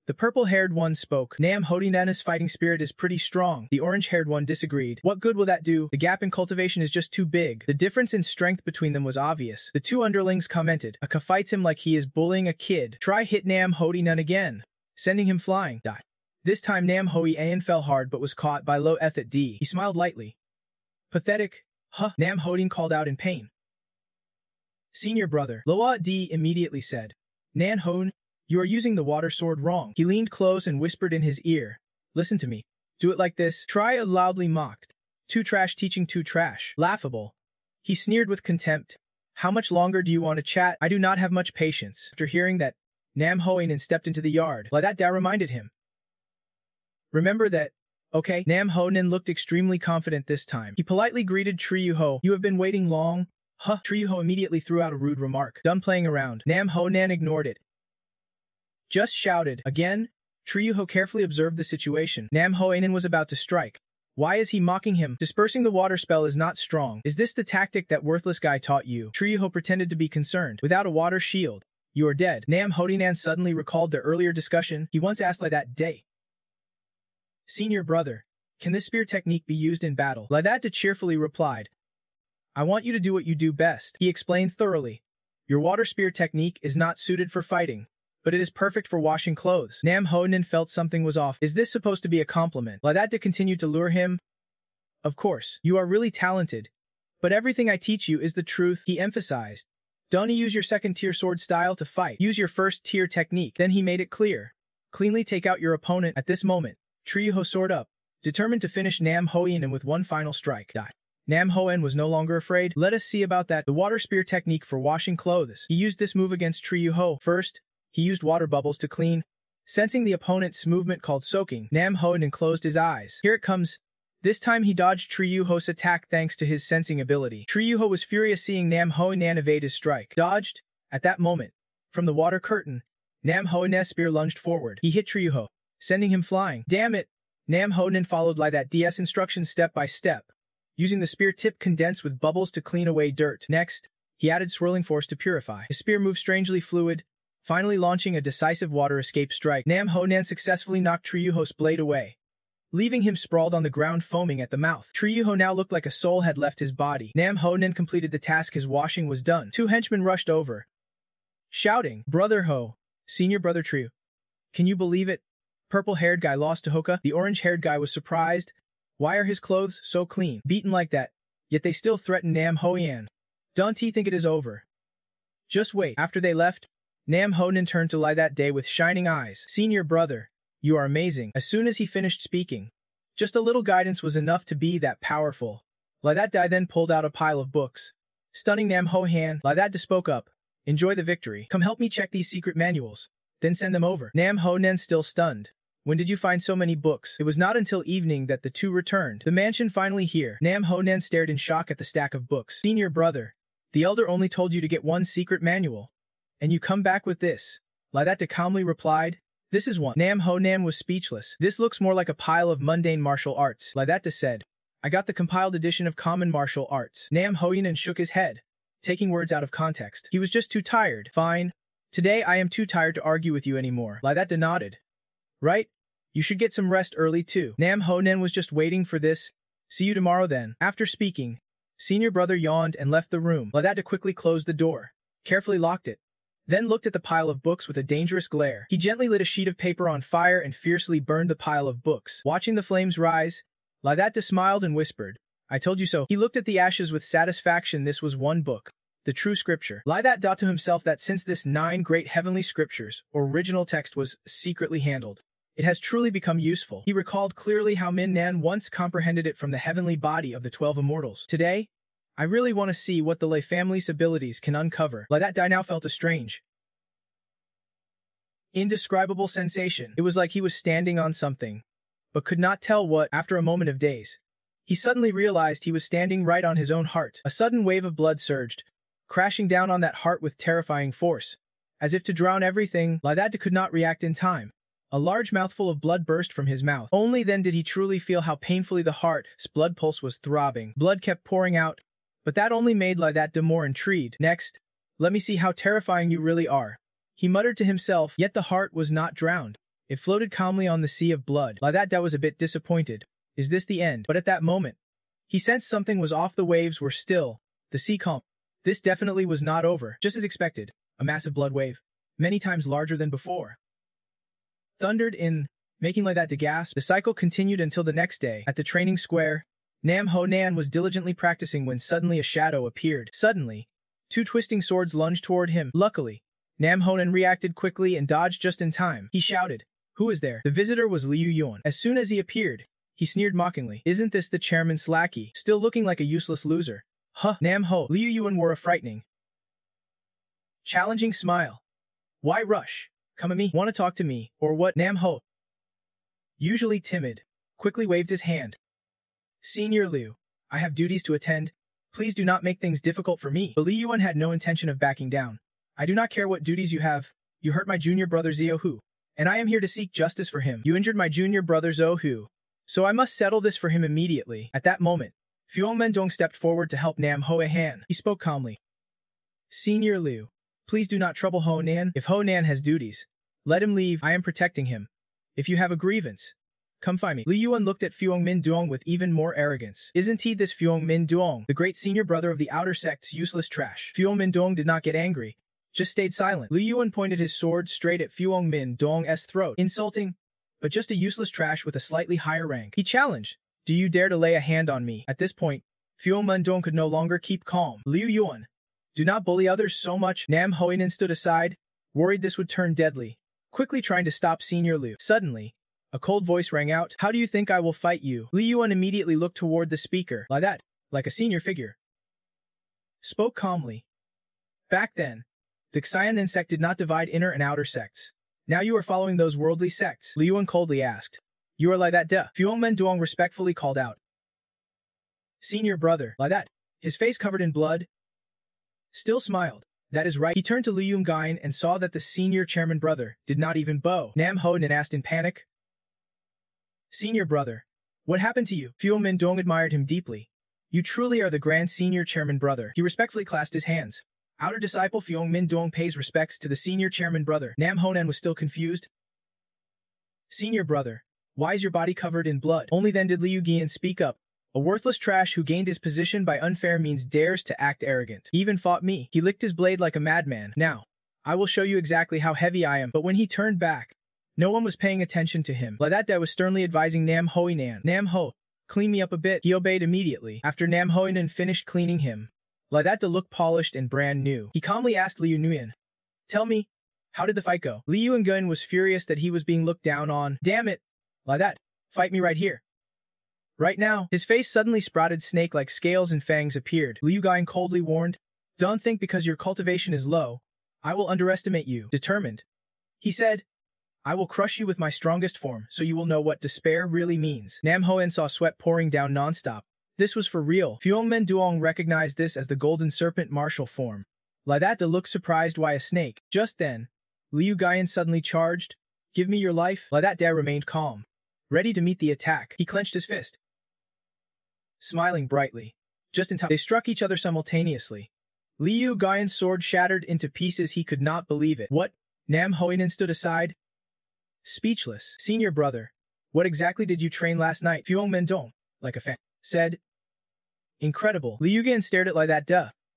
The purple-haired one spoke. "Nam Hodian's fighting spirit is pretty strong." The orange-haired one disagreed. "What good will that do? The gap in cultivation is just too big." The difference in strength between them was obvious. The two underlings commented. "Aka fights him like he is bullying a kid." Tri hit Nam Hodian again, sending him flying. This time Nam Hodian fell hard but was caught by Lothat D. He smiled lightly. "Pathetic. Huh." Nam Hodian called out in pain. "Senior brother." Loa D immediately said. "Nan Hon, you are using the water sword wrong." He leaned close and whispered in his ear. "Listen to me. Do it like this." Triuh loudly mocked. "Too trash teaching too trash." Laughable. He sneered with contempt. "How much longer do you want to chat? I do not have much patience." After hearing that, Nam Hodian stepped into the yard. Like that reminded him. "Remember that. Okay." Nam Hodian looked extremely confident this time. He politely greeted Triuh. "You have been waiting long?" Huh. Triuh immediately threw out a rude remark. Done playing around. Nam Hodian ignored it. Just shouted. Again, Triuh carefully observed the situation. Nam Hodian was about to strike. Why is he mocking him? Dispersing the water spell is not strong. Is this the tactic that worthless guy taught you? Triuh pretended to be concerned. Without a water shield, you are dead. Nam Hodian suddenly recalled their earlier discussion. He once asked like that day. "Senior brother, can this spear technique be used in battle?" Ladat cheerfully replied. "I want you to do what you do best." He explained thoroughly. "Your water spear technique is not suited for fighting, but it is perfect for washing clothes." Nam Hodian felt something was off. Is this supposed to be a compliment? Ladat continued to lure him. "Of course, you are really talented, but everything I teach you is the truth," he emphasized. "Don't use your second-tier sword style to fight. Use your first-tier technique." Then he made it clear. "Cleanly take out your opponent." At this moment, Triuh soared up, determined to finish Nam Hodian with one final strike. Nam Hodian was no longer afraid. "Let us see about that." The water spear technique for washing clothes. He used this move against Triuh. First, he used water bubbles to clean. Sensing the opponent's movement called soaking, Nam Hodian closed his eyes. Here it comes. This time he dodged Triuh's attack thanks to his sensing ability. Triuh was furious seeing Nam Hodian evade his strike. Dodged. At that moment, from the water curtain, Nam Hodian's spear lunged forward. He hit Triuh, sending him flying. Damn it! Nam Hodian followed like that DS instructions step by step, using the spear tip condensed with bubbles to clean away dirt. Next, He added swirling force to purify. His spear moved strangely fluid, finally launching a decisive water escape strike. Nam Ho-nan successfully knocked Triuho's blade away, leaving him sprawled on the ground foaming at the mouth. Triuho now looked like a soul had left his body. Nam Ho-nan completed the task. His washing was done. Two henchmen rushed over, shouting, "Brother Ho, senior brother Triu. Can you believe it? Purple-haired guy lost to Hoka." The orange-haired guy was surprised. Why are his clothes so clean, beaten like that? Yet they still threaten Nam Ho-yan. Don't he think it is over? Just wait. After they left, Nam Ho-nan turned to Lai that day with shining eyes. "Senior brother, you are amazing." As soon as he finished speaking, just a little guidance was enough to be that powerful. Lai that guy then pulled out a pile of books. Stunning Nam Ho-yan, Lai that spoke up. "Enjoy the victory. Come help me check these secret manuals. Then send them over." Nam Ho-nan still stunned. "When did you find so many books?" It was not until evening that the two returned. The mansion finally here. Nam Ho-nan stared in shock at the stack of books. "Senior brother, the elder only told you to get one secret manual. And you come back with this?" Lai that calmly replied, "This is one." Nam Ho-nan was speechless. "This looks more like a pile of mundane martial arts." Lai that said, "I got the compiled edition of common martial arts." Nam Ho-yan shook his head, taking words out of context. He was just too tired. "Fine. Today I am too tired to argue with you anymore." Lai that nodded. "Right? You should get some rest early too." Nam Ho-nan was just waiting for this. "See you tomorrow then." After speaking, senior brother yawned and left the room. Lai that quickly closed the door, carefully locked it, then looked at the pile of books with a dangerous glare. He gently lit a sheet of paper on fire and fiercely burned the pile of books. Watching the flames rise, Lai that smiled and whispered, "I told you so." He looked at the ashes with satisfaction. This was one book, the true scripture. Lai that thought to himself that since this 9 great heavenly scriptures, or original text, was secretly handled, it has truly become useful. He recalled clearly how Min Nan once comprehended it from the heavenly body of the 12 immortals. Today, I really want to see what the Lei family's abilities can uncover. Lai that now felt a strange, indescribable sensation. It was like he was standing on something, but could not tell what. After a moment of daze, he suddenly realized he was standing right on his own heart. A sudden wave of blood surged, crashing down on that heart with terrifying force. As if to drown everything, Lai that could not react in time. A large mouthful of blood burst from his mouth. Only then did he truly feel how painfully the heart's blood pulse was throbbing. Blood kept pouring out, but that only made Lai that more intrigued. "Next, let me see how terrifying you really are," he muttered to himself. Yet the heart was not drowned. It floated calmly on the sea of blood. Lai that was a bit disappointed. Is this the end? But at that moment, he sensed something was off. The waves were still, the sea calm. This definitely was not over. Just as expected, a massive blood wave, many times larger than before, thundered in, making Lai that gasp. The cycle continued until the next day. At the training square, Nam Ho-nan was diligently practicing when suddenly a shadow appeared. Suddenly, 2 twisting swords lunged toward him. Luckily, Nam Ho-nan reacted quickly and dodged just in time. He shouted, "Who is there?" The visitor was Liu Yuan. As soon as he appeared, he sneered mockingly. "Isn't this the chairman's lackey? Still looking like a useless loser." "Huh." Nam Ho. Liu Yuan wore a frightening, challenging smile. "Why rush? Come at me. Want to talk to me, or what?" Nam Ho, usually timid, quickly waved his hand. "Senior Liu, I have duties to attend. Please do not make things difficult for me." But Liu Yuan had no intention of backing down. "I do not care what duties you have. You hurt my junior brother Xiao Hu, and I am here to seek justice for him. You injured my junior brother Zhou Hu, so I must settle this for him immediately." At that moment, Fuong Mendong stepped forward to help Nam Ho-nan. He spoke calmly. "Senior Liu, please do not trouble Ho-nan. If Ho-nan has duties, let him leave. I am protecting him. If you have a grievance, come find me." Liu Yuan looked at Fuong Min-dong with even more arrogance. "Isn't he this Fuong Min-dong, the great senior brother of the outer sect's useless trash?" Fuong Min-dong did not get angry, just stayed silent. Liu Yuan pointed his sword straight at Fuong Min-dong's throat. "Insulting, but just a useless trash with a slightly higher rank." He challenged, "Do you dare to lay a hand on me?" At this point, Fuong Min-dong could no longer keep calm. "Liu Yuan, do not bully others so much." Nam Ho-nan stood aside, worried this would turn deadly, quickly trying to stop Senior Liu. Suddenly, a cold voice rang out. "How do you think I will fight you?" Liu Yuan immediately looked toward the speaker. Lai that, like a senior figure, spoke calmly. "Back then, the Xianen sect did not divide inner and outer sects. Now you are following those worldly sects?" Liu Yuan coldly asked. "You are Lai that de." Fuong Mendong respectfully called out. "Senior brother." Lai that, his face covered in blood, still smiled. "That is right." He turned to Liu Yungain and saw that the senior chairman brother did not even bow. Nam Ho-nan asked in panic, "Senior brother, what happened to you?" Fuong Mendong admired him deeply. You truly are the Grand Senior Chairman brother. He respectfully clasped his hands. Outer disciple Fyong Min Dong pays respects to the Senior Chairman brother. Nam Honan was still confused. Senior brother, why is your body covered in blood? Only then did Liu Gian speak up. A worthless trash who gained his position by unfair means dares to act arrogant. He even fought me. He licked his blade like a madman. Now, I will show you exactly how heavy I am. But when he turned back, no one was paying attention to him. That guy was sternly advising Nam Hoinan. Nam Ho, clean me up a bit. He obeyed immediately. After Nam Hoinan finished cleaning him, that looked polished and brand new. He calmly asked Liu Nguyen, tell me, how did the fight go? Liu Nguyen was furious that he was being looked down on. Damn it! Fight me right here. Right now, his face suddenly sprouted snake-like scales and fangs appeared. Liu Nguyen coldly warned, don't think because your cultivation is low, I will underestimate you. Determined, he said, I will crush you with my strongest form, so you will know what despair really means. Nam Hoen saw sweat pouring down nonstop. This was for real. Fyong Men Duong recognized this as the Golden Serpent martial form. De looked surprised why a snake. Just then, Liu Guyan suddenly charged. Give me your life. De remained calm, ready to meet the attack. He clenched his fist, smiling brightly. Just in time, they struck each other simultaneously. Liu Guyan's sword shattered into pieces. He could not believe it. What? Nam Hoinan stood aside, speechless. Senior brother, what exactly did you train last night? Fyong Men Dong, like a fan, said. Incredible. Liu Guyan stared at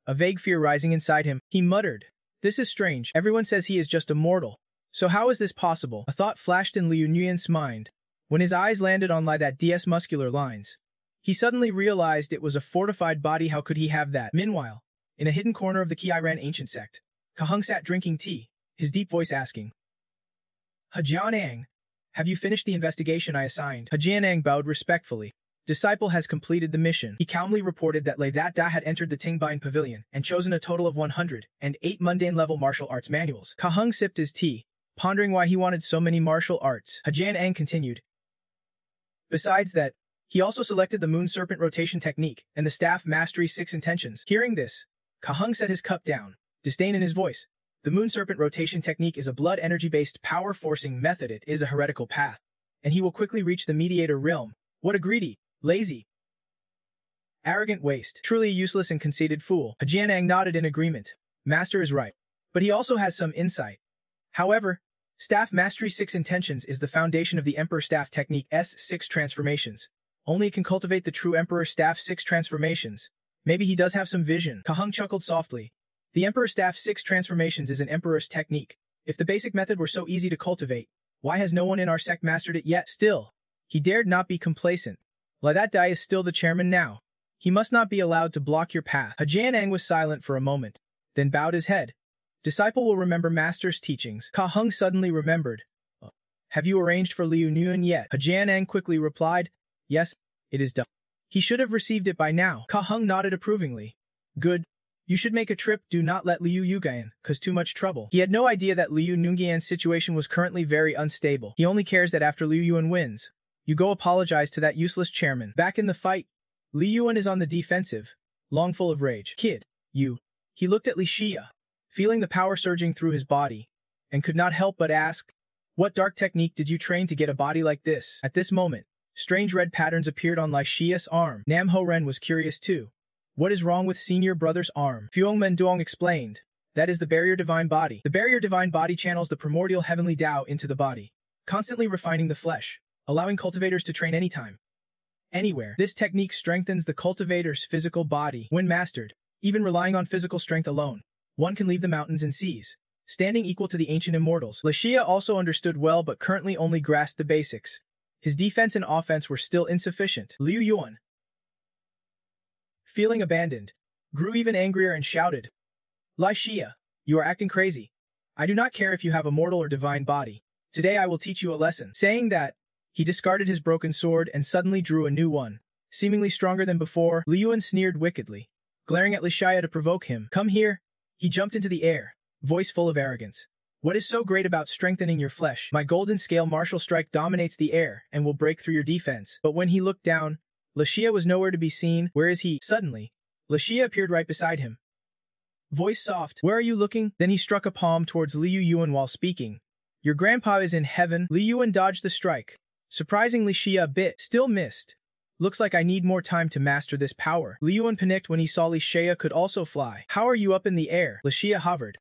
a vague fear rising inside him. He muttered, this is strange. Everyone says he is just a mortal. So how is this possible? A thought flashed in Liu Nguyen's mind. When his eyes landed on that DS muscular lines, he suddenly realized it was a fortified body. How could he have that? Meanwhile, in a hidden corner of the Kiiran ancient sect, Kahung sat drinking tea, his deep voice asking, Hajianang, have you finished the investigation I assigned? Hajianang bowed respectfully. Disciple has completed the mission. He calmly reported that Da had entered the Tingbine Pavilion and chosen a total of 108 mundane-level martial arts manuals. Kahung sipped his tea, pondering why he wanted so many martial arts. Hajianang continued. Besides that, he also selected the Moon Serpent Rotation Technique and the Staff Mastery 6 Intentions. Hearing this, Kahung set his cup down, disdain in his voice. The Moon Serpent Rotation Technique is a blood energy-based power-forcing method. It is a heretical path, and he will quickly reach the Mediator Realm. What a greedy, lazy, arrogant waste. Truly a useless and conceited fool. Hajianang nodded in agreement. Master is right, but he also has some insight. However, Staff Mastery 6 Intentions is the foundation of the Emperor Staff Technique S6 Transformations. Only it can cultivate the true Emperor Staff 6 Transformations. Maybe he does have some vision. Kahung chuckled softly. The Emperor Staff 6 Transformations is an Emperor's technique. If the basic method were so easy to cultivate, why has no one in our sect mastered it yet? Still, he dared not be complacent. That guy is still the chairman now. He must not be allowed to block your path. Hajianang was silent for a moment, then bowed his head. Disciple will remember master's teachings. Kahung suddenly remembered. Have you arranged for Liu Nguyen yet? Hajianang quickly replied. Yes, it is done. He should have received it by now. Kahung nodded approvingly. Good. You should make a trip. Do not let Liu Yugayan cause too much trouble. He had no idea that Liu Nguyen's situation was currently very unstable. He only cares that after Liu Yuan wins, you go apologize to that useless chairman. Back in the fight, Liu Yuan is on the defensive, long full of rage. Kid, you. He looked at Li Xia, feeling the power surging through his body, and could not help but ask, what dark technique did you train to get a body like this? At this moment, strange red patterns appeared on Li Xia's arm. Nam Ho Ren was curious too. What is wrong with senior brother's arm? Fyong Men Duong explained. That is the Barrier Divine Body. The Barrier Divine Body channels the primordial heavenly Tao into the body, constantly refining the flesh, allowing cultivators to train anytime, anywhere. This technique strengthens the cultivator's physical body. When mastered, even relying on physical strength alone, one can leave the mountains and seas, standing equal to the ancient immortals. Li Xia also understood well but currently only grasped the basics. His defense and offense were still insufficient. Liu Yuan, feeling abandoned, grew even angrier and shouted, Li Xia, you are acting crazy. I do not care if you have a mortal or divine body. Today I will teach you a lesson. Saying that, he discarded his broken sword and suddenly drew a new one, seemingly stronger than before. Liu Yuan sneered wickedly, glaring at Li Xia to provoke him. Come here. He jumped into the air, voice full of arrogance. What is so great about strengthening your flesh? My golden scale martial strike dominates the air and will break through your defense. But when he looked down, Li Xia was nowhere to be seen. Where is he? Suddenly, Li Xia appeared right beside him. Voice soft. Where are you looking? Then he struck a palm towards Liu Yuan while speaking. Your grandpa is in heaven. Liu Yuan dodged the strike, surprising Li Xia a bit. Still missed. Looks like I need more time to master this power. Liu Yuan panicked when he saw Li Shia could also fly. How are you up in the air? Li Shia hovered,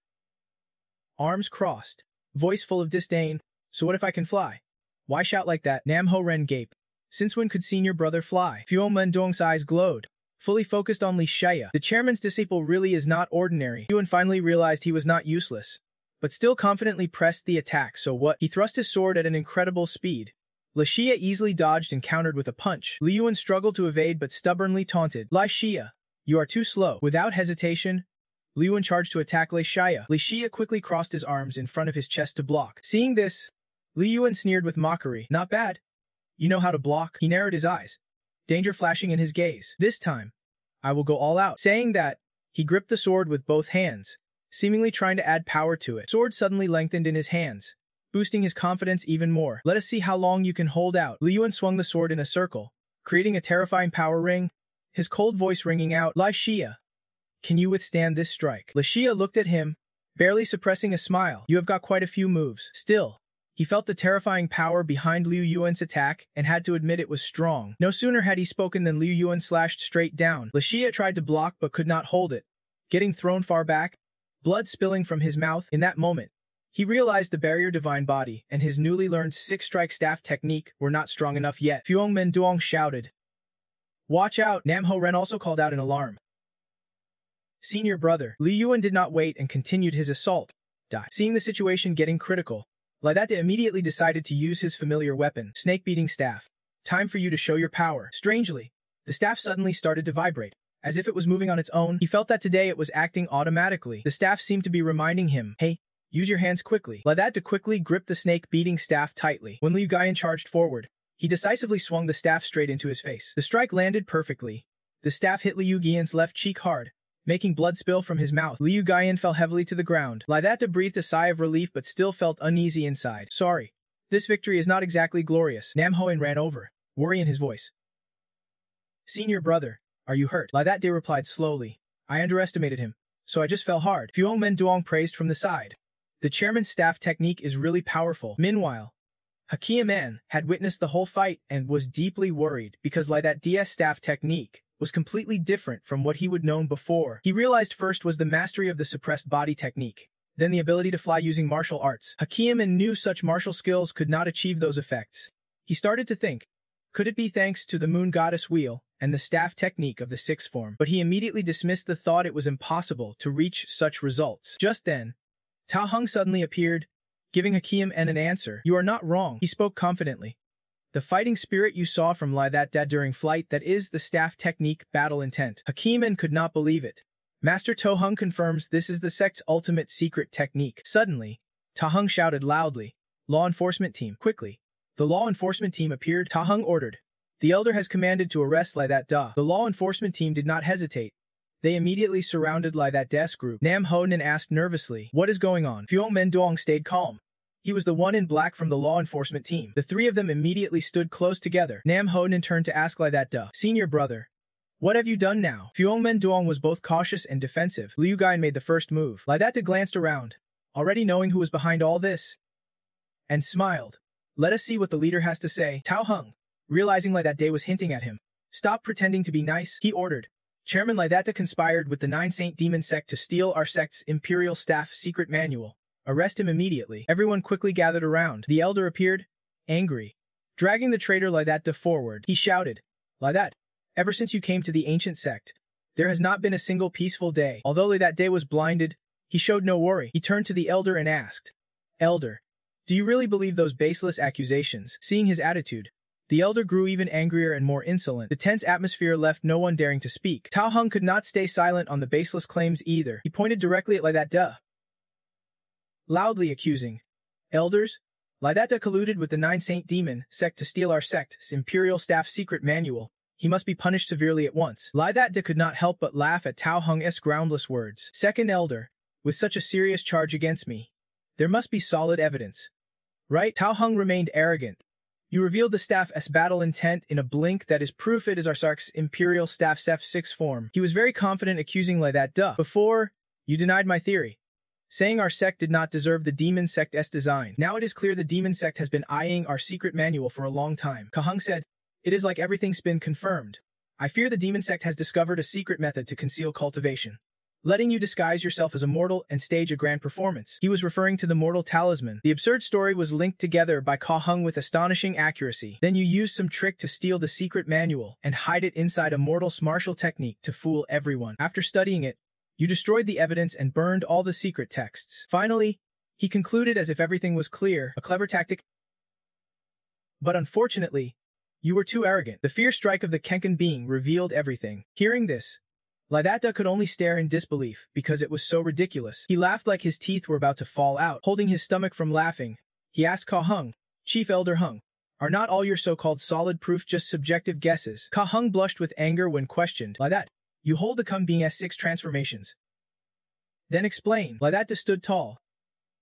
arms crossed, voice full of disdain. So what if I can fly? Why shout like that? Nam Ho Ren gaped. Since when could senior brother fly? Fuo Mendong's eyes glowed, fully focused on Li Shia. The chairman's disciple really is not ordinary. Yuan finally realized he was not useless, but still confidently pressed the attack. So what? He thrust his sword at an incredible speed. Li Shia easily dodged and countered with a punch. Li Yuan struggled to evade but stubbornly taunted. Li Shia, you are too slow. Without hesitation, Li Yuan charged to attack Li Shia. Li Shia quickly crossed his arms in front of his chest to block. Seeing this, Li Yuan sneered with mockery. Not bad. You know how to block? He narrowed his eyes, danger flashing in his gaze. This time, I will go all out. Saying that, he gripped the sword with both hands, seemingly trying to add power to it. Sword suddenly lengthened in his hands, boosting his confidence even more. Let us see how long you can hold out. Li Yuan swung the sword in a circle, creating a terrifying power ring, his cold voice ringing out. Li Shia, can you withstand this strike? Li Shia looked at him, barely suppressing a smile. You have got quite a few moves. Still, he felt the terrifying power behind Liu Yuan's attack and had to admit it was strong. No sooner had he spoken than Liu Yuan slashed straight down. Li Shia tried to block but could not hold it, getting thrown far back, blood spilling from his mouth. In that moment, he realized the barrier divine body and his newly learned six-strike staff technique were not strong enough yet. Fuong Menduong shouted, "Watch out!" Nam Ho Ren also called out in alarm. Senior brother. Li Yuan did not wait and continued his assault. Seeing the situation getting critical, Lai Data immediately decided to use his familiar weapon, snake-beating staff. Time for you to show your power. Strangely, the staff suddenly started to vibrate, as if it was moving on its own. He felt that today it was acting automatically. The staff seemed to be reminding him, hey, use your hands quickly. Lai Data quickly gripped the snake-beating staff tightly. When Liu Guiyan charged forward, he decisively swung the staff straight into his face. The strike landed perfectly. The staff hit Liu Guiyan's left cheek hard, making blood spill from his mouth. Liu Guiyan fell heavily to the ground. Lai Data breathed a sigh of relief but still felt uneasy inside. Sorry, this victory is not exactly glorious. Nam Hoen ran over, worry in his voice. Senior brother, are you hurt? Lai Data replied slowly. I underestimated him, so I just fell hard. Fuong Menduong praised from the side. The chairman's staff technique is really powerful. Meanwhile, Hakiya had witnessed the whole fight and was deeply worried because Lai Data's staff technique was completely different from what he would known before. He realized first was the mastery of the suppressed body technique, then the ability to fly using martial arts. Hakiya knew such martial skills could not achieve those effects. He started to think, could it be thanks to the moon goddess wheel and the staff technique of the sixth form? But he immediately dismissed the thought it was impossible to reach such results. Just then, Tao Hung suddenly appeared, giving Hakiya an answer. You are not wrong, he spoke confidently. The fighting spirit you saw from Lai Data during flight, that is the staff technique battle intent. Hakiya could not believe it. Master To Hung confirms this is the sect's ultimate secret technique. Suddenly, Ta Hung shouted loudly, Law enforcement team, quickly. The law enforcement team appeared. Ta Hung ordered. The elder has commanded to arrest Lai Data. The law enforcement team did not hesitate. They immediately surrounded Lai Data's group. Nam Honan asked nervously, what is going on? Fuong Menduong stayed calm. He was the one in black from the law enforcement team. The three of them immediately stood close together. Nam Honan turned to ask Lai Data, Senior brother, what have you done now? Fuong Menduong was both cautious and defensive. Liu Guiyan made the first move. Lai Data glanced around, already knowing who was behind all this, and smiled. Let us see what the leader has to say. Tao Hung, realizing Lai Data was hinting at him, stop pretending to be nice, he ordered. Chairman Lai Data conspired with the Nine Saint Demon sect to steal our sect's Imperial Staff secret manual. Arrest him immediately. Everyone quickly gathered around. The elder appeared, angry. Dragging the traitor Lai Data forward, he shouted, Lai Data, ever since you came to the ancient sect, there has not been a single peaceful day. Although Lai Data was blinded, he showed no worry. He turned to the elder and asked, Elder, do you really believe those baseless accusations? Seeing his attitude, the elder grew even angrier and more insolent. The tense atmosphere left no one daring to speak. Tao Hung could not stay silent on the baseless claims either. He pointed directly at Lai Data, loudly accusing, Elders, Lai Data colluded with the Nine Saint Demon sect to steal our sect's Imperial Staff secret manual. He must be punished severely at once. Lai Data could not help but laugh at Tao Hung's groundless words. Second elder, with such a serious charge against me, there must be solid evidence. Right? Tao Hung remained arrogant. You revealed the staff's battle intent in a blink. That is proof it is our sect's Imperial Staff's F6 form. He was very confident, accusing Lai Data. Before, you denied my theory, saying our sect did not deserve the demon sect's design. Now it is clear the demon sect has been eyeing our secret manual for a long time. Kahung said, It is like everything's been confirmed. I fear the demon sect has discovered a secret method to conceal cultivation, letting you disguise yourself as a mortal and stage a grand performance. He was referring to the mortal talisman. The absurd story was linked together by Ka Hung with astonishing accuracy. Then you used some trick to steal the secret manual and hide it inside a mortal's martial technique to fool everyone. After studying it, you destroyed the evidence and burned all the secret texts. Finally, he concluded as if everything was clear, a clever tactic. But unfortunately, you were too arrogant. The fierce strike of the Kenkan being revealed everything. Hearing this, Laidata could only stare in disbelief because it was so ridiculous. He laughed like his teeth were about to fall out. Holding his stomach from laughing, he asked Ka Hung, Chief Elder Hung, are not all your so-called solid proof just subjective guesses? Ka Hung blushed with anger when questioned. Laidata, you hold the Kum being as 6 transformations. Then explain. Laidata stood tall,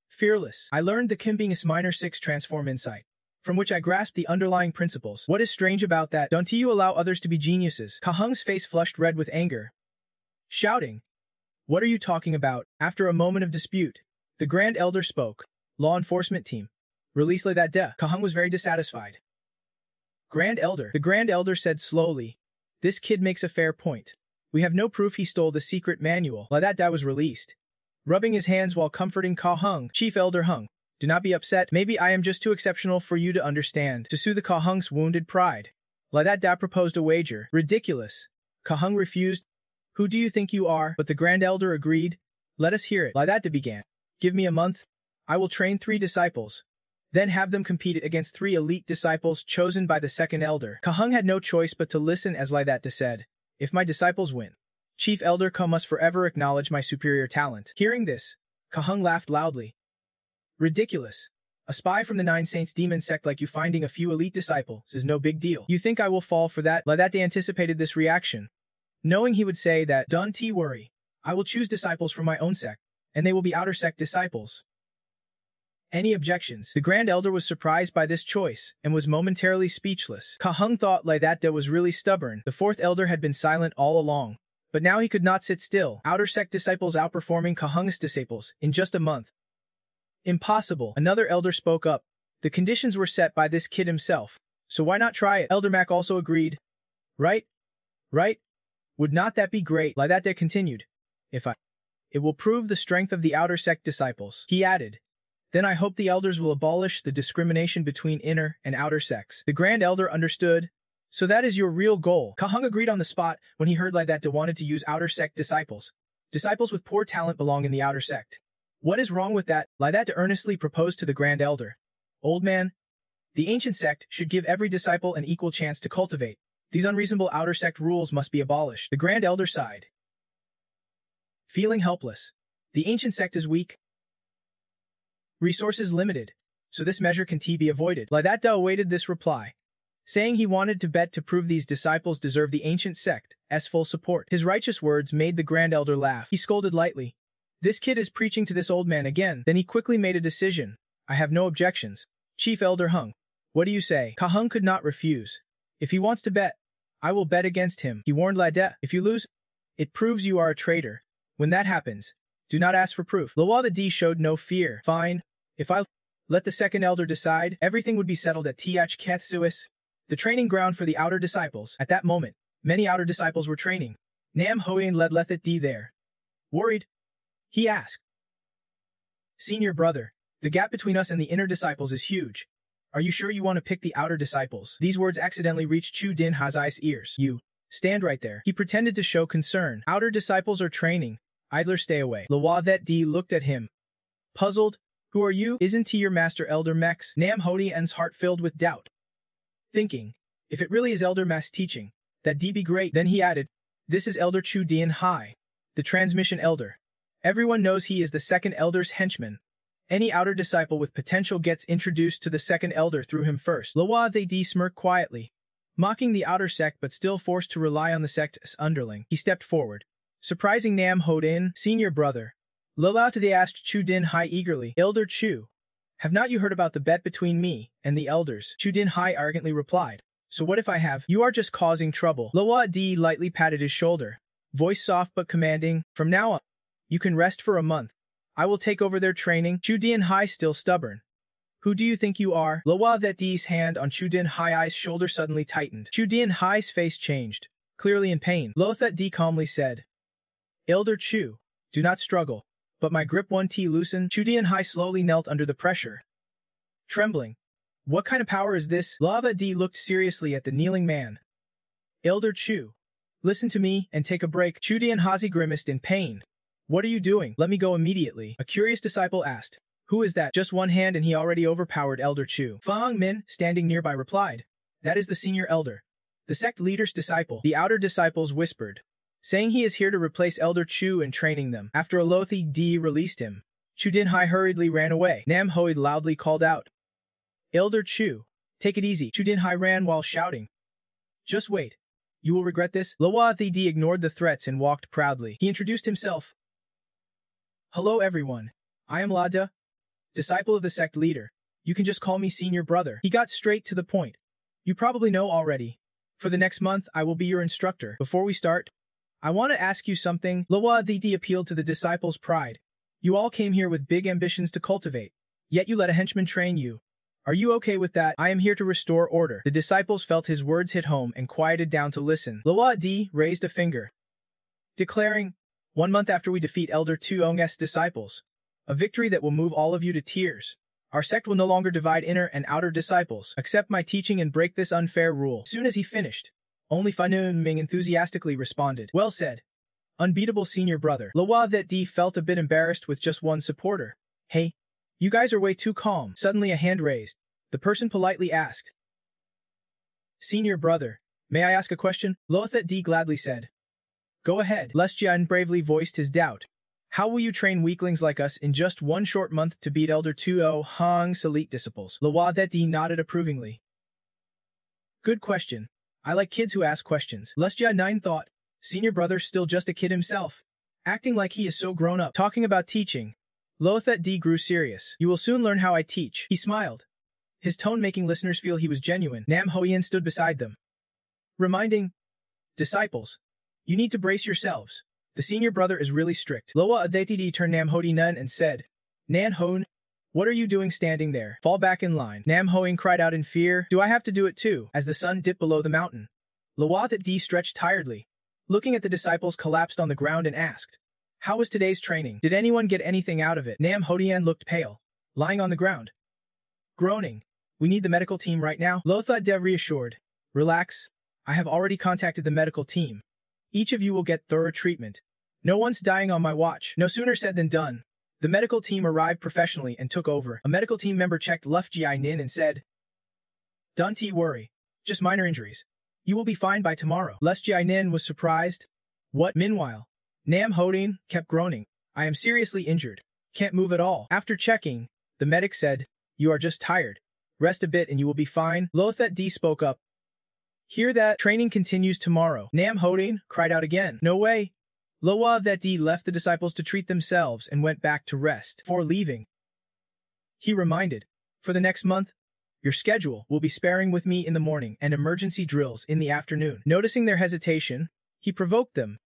fearless. I learned the Kim being is minor 6 transform insight, from which I grasped the underlying principles. What is strange about that? Don't you allow others to be geniuses? Ka Hung's face flushed red with anger, shouting, what are you talking about? After a moment of dispute, the Grand Elder spoke. Law enforcement team, release Laidata. Ka Hung was very dissatisfied. Grand Elder, the Grand Elder said slowly, this kid makes a fair point. We have no proof he stole the secret manual. Laidata was released, rubbing his hands while comforting Ka Hung. Chief Elder Hung, do not be upset. Maybe I am just too exceptional for you to understand. To soothe Ka Hung's wounded pride, Laidata proposed a wager. Ridiculous. Ka Hung refused. Who do you think you are? But the Grand Elder agreed. Let us hear it. Laidata began. Give me a month. I will train 3 disciples. Then have them compete against 3 elite disciples chosen by the second elder. Ka Hung had no choice but to listen as Laidata said. If my disciples win, Chief Elder Ka must forever acknowledge my superior talent. Hearing this, Ka Hung laughed loudly. Ridiculous. A spy from the 9 Saints demon sect like you finding a few elite disciples is no big deal. You think I will fall for that? Laidata anticipated this reaction, knowing he would say that, don't worry, I will choose disciples from my own sect, and they will be outer sect disciples. Any objections? The Grand Elder was surprised by this choice, and was momentarily speechless. Ka Hung thought Laidata was really stubborn. The 4th Elder had been silent all along, but now he could not sit still. Outer sect disciples outperforming Ka Hung's disciples in just a month. Impossible. Another elder spoke up. The conditions were set by this kid himself, so why not try it? Elder Mac also agreed. Right? Right? Would not that be great? Laidata continued. It will prove the strength of the outer sect disciples. He added. Then I hope the elders will abolish the discrimination between inner and outer sects. The Grand Elder understood. So that is your real goal. Ka Hung agreed on the spot when he heard Laidata wanted to use outer sect disciples. Disciples with poor talent belong in the outer sect. What is wrong with that? Laidata earnestly proposed to the Grand Elder. Old man, the ancient sect should give every disciple an equal chance to cultivate. These unreasonable outer sect rules must be abolished. The Grand Elder sighed, feeling helpless. The ancient sect is weak, resources limited, so this measure can be avoided. Laidata awaited this reply, saying he wanted to bet to prove these disciples deserve the ancient sect's full support. His righteous words made the Grand Elder laugh. He scolded lightly. This kid is preaching to this old man again. Then he quickly made a decision. I have no objections. Chief Elder Hung, what do you say? Ka Hung could not refuse. If he wants to bet, I will bet against him. He warned Laidata. If you lose, it proves you are a traitor. When that happens, do not ask for proof. Laidata showed no fear. Fine. If I let the second elder decide, everything would be settled at Th Kethuis, the training ground for the outer disciples. At that moment, many outer disciples were training. Nam Hoyan led Lethet D there. Worried? He asked. Senior brother, the gap between us and the inner disciples is huge. Are you sure you want to pick the outer disciples? These words accidentally reached Chu Din Hazai's ears. You, stand right there. He pretended to show concern. Outer disciples are training. Idler, stay away. Lawadhet D looked at him, puzzled. Who are you? Isn't he your master Elder Mex? Nam Hodian's heart filled with doubt, thinking, if it really is Elder Mas teaching, that D be great. Then he added, this is Elder Chu Dian Hai, the transmission elder. Everyone knows he is the second elder's henchman. Any outer disciple with potential gets introduced to the second elder through him first. Lawadhet D smirked quietly, mocking the outer sect but still forced to rely on the sect's underling. He stepped forward, surprising Nam Hodin. Senior brother, Lawadhet asked Chu Din Hai eagerly. Elder Chu, have not you heard about the bet between me and the elders? Chu Din Hai arrogantly replied. So what if I have? You are just causing trouble. Lawadhet lightly patted his shoulder, voice soft but commanding. From now on, you can rest for a month. I will take over their training. Chu Din Hai still stubborn. Who do you think you are? Loa That Di's hand on Chu Din Hai's shoulder suddenly tightened. Chu Din Hai's face changed, clearly in pain. Lo That Di calmly said, Elder Chu, do not struggle. But my grip 1T loosened. Chu Din Hai slowly knelt under the pressure, trembling. What kind of power is this? Lo That Di looked seriously at the kneeling man. Elder Chu, listen to me and take a break. Chu Din Hazi grimaced in pain. What are you doing? Let me go immediately. A curious disciple asked. Who is that? Just one hand and he already overpowered Elder Chu. Fang Min, standing nearby, replied. That is the senior elder, the sect leader's disciple. The outer disciples whispered, saying he is here to replace Elder Chu in training them. After Lo That Di released him, Chu Din Hai hurriedly ran away. Nam Hoi loudly called out, Elder Chu, take it easy. Chu Din Hai ran while shouting, just wait. You will regret this. Loa That Di ignored the threats and walked proudly. He introduced himself. Hello everyone. I am Lada, disciple of the sect leader. You can just call me senior brother. He got straight to the point. You probably know already. For the next month, I will be your instructor. Before we start, I want to ask you something. Loa That Di appealed to the disciples' pride. You all came here with big ambitions to cultivate, yet you let a henchman train you. Are you okay with that? I am here to restore order. The disciples felt his words hit home and quieted down to listen. Loa That Di raised a finger, declaring, 1 month after we defeat Elder Tuong's disciples, a victory that will move all of you to tears. Our sect will no longer divide inner and outer disciples. Accept my teaching and break this unfair rule. As soon as he finished, only Fanu Ming enthusiastically responded. Well said. Unbeatable senior brother. Loa That Di felt a bit embarrassed with just one supporter. Hey, you guys are way too calm. Suddenly a hand raised. The person politely asked, Senior brother, may I ask a question? Lo That Di gladly said, Go ahead. Les Jian bravely voiced his doubt. How will you train weaklings like us in just 1 short month to beat Elder Tuo Hong's elite disciples? Loa That Di nodded approvingly. Good question. I like kids who ask questions. Les Jian thought, senior brother's still just a kid himself, acting like he is so grown up. Talking about teaching, Lo That Di grew serious. You will soon learn how I teach. He smiled, his tone making listeners feel he was genuine. Nam Hoyan stood beside them, reminding, disciples, you need to brace yourselves. The senior brother is really strict. Loa That Di turned Nam Hodi Nun and said, Nan Hon, what are you doing standing there? Fall back in line. Nam Hoing cried out in fear. Do I have to do it too? As the sun dipped below the mountain, Loa That Di stretched tiredly, looking at the disciples collapsed on the ground and asked, How was today's training? Did anyone get anything out of it? Nam Hodian looked pale, lying on the ground, groaning. We need the medical team right now. Lo That Di reassured, Relax, I have already contacted the medical team. Each of you will get thorough treatment. No one's dying on my watch. No sooner said than done. The medical team arrived professionally and took over. A medical team member checked Luf Ji Nin and said, Don't worry. Just minor injuries. You will be fine by tomorrow. Les Ji Nin was surprised. What? Meanwhile, Nam Hodin kept groaning. I am seriously injured. Can't move at all. After checking, the medic said, You are just tired. Rest a bit and you will be fine. Lo That Di spoke up. Hear that? Training continues tomorrow. Nam Hodin cried out again. No way. Loa That Di left the disciples to treat themselves and went back to rest. Before leaving, he reminded, For the next month, your schedule will be sparring with me in the morning and emergency drills in the afternoon. Noticing their hesitation, he provoked them.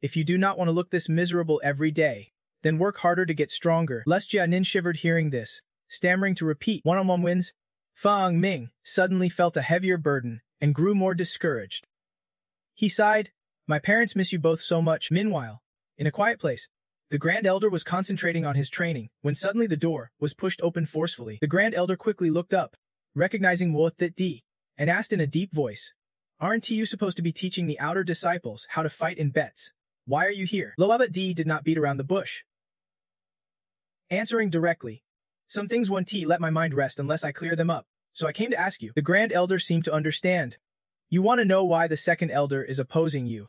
If you do not want to look this miserable every day, then work harder to get stronger. Les Jianin shivered hearing this, stammering to repeat one-on-one wins. Fang Ming suddenly felt a heavier burden and grew more discouraged. He sighed, My parents miss you both so much. Meanwhile, in a quiet place, the Grand Elder was concentrating on his training when suddenly the door was pushed open forcefully. The Grand Elder quickly looked up, recognizing Lo That Di, and asked in a deep voice, Aren't you supposed to be teaching the outer disciples how to fight in bets? Why are you here? Lo That Di did not beat around the bush, answering directly, Some things won't let my mind rest unless I clear them up, so I came to ask you. The Grand Elder seemed to understand. You want to know why the second Elder is opposing you,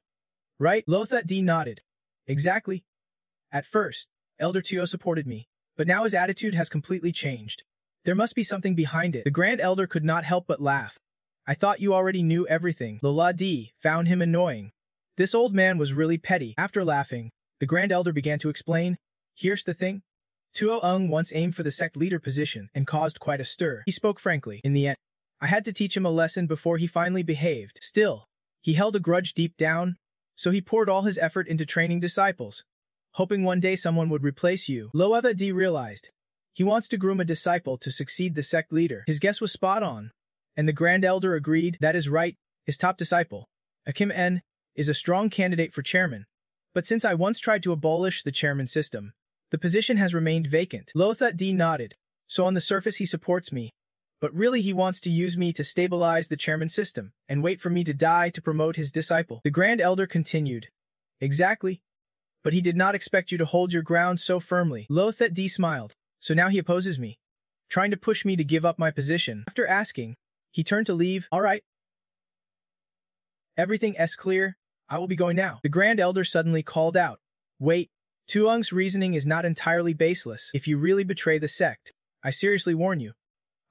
right? Lo That Di nodded. Exactly. At first, Elder Tuo supported me, but now his attitude has completely changed. There must be something behind it. The Grand Elder could not help but laugh. I thought you already knew everything. Lola Di found him annoying. This old man was really petty. After laughing, the Grand Elder began to explain. Here's the thing. Tuo Ung once aimed for the sect leader position and caused quite a stir. He spoke frankly. In the end, I had to teach him a lesson before he finally behaved. Still, he held a grudge deep down, so he poured all his effort into training disciples, hoping one day someone would replace you. Lo That Di realized. He wants to groom a disciple to succeed the sect leader. His guess was spot on, and the Grand Elder agreed. That is right, his top disciple, Akim N, is a strong candidate for chairman. But since I once tried to abolish the chairman system, the position has remained vacant. Lothar D nodded. So on the surface he supports me, but really he wants to use me to stabilize the chairman system and wait for me to die to promote his disciple. The Grand Elder continued. Exactly. But he did not expect you to hold your ground so firmly. Lothar D smiled. So now he opposes me, trying to push me to give up my position. After asking, he turned to leave. All right. Everything's clear. I will be going now. The Grand Elder suddenly called out. Wait. Tuong's reasoning is not entirely baseless. If you really betray the sect, I seriously warn you,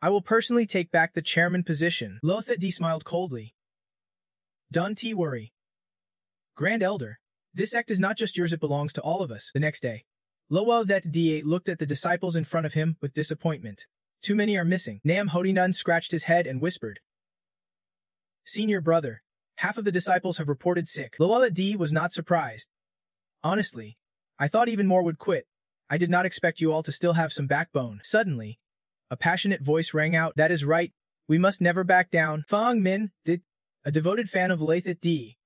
I will personally take back the chairman position. Lothar D smiled coldly. Don't worry. Grand Elder, this sect is not just yours, it belongs to all of us. The next day, Lothar D looked at the disciples in front of him with disappointment. Too many are missing. Nam Hodinun scratched his head and whispered. Senior brother, half of the disciples have reported sick. Lothar D was not surprised. Honestly, I thought even more would quit. I did not expect you all to still have some backbone. Suddenly, a passionate voice rang out. That is right. We must never back down. Fang Min, a devoted fan of Lothar D,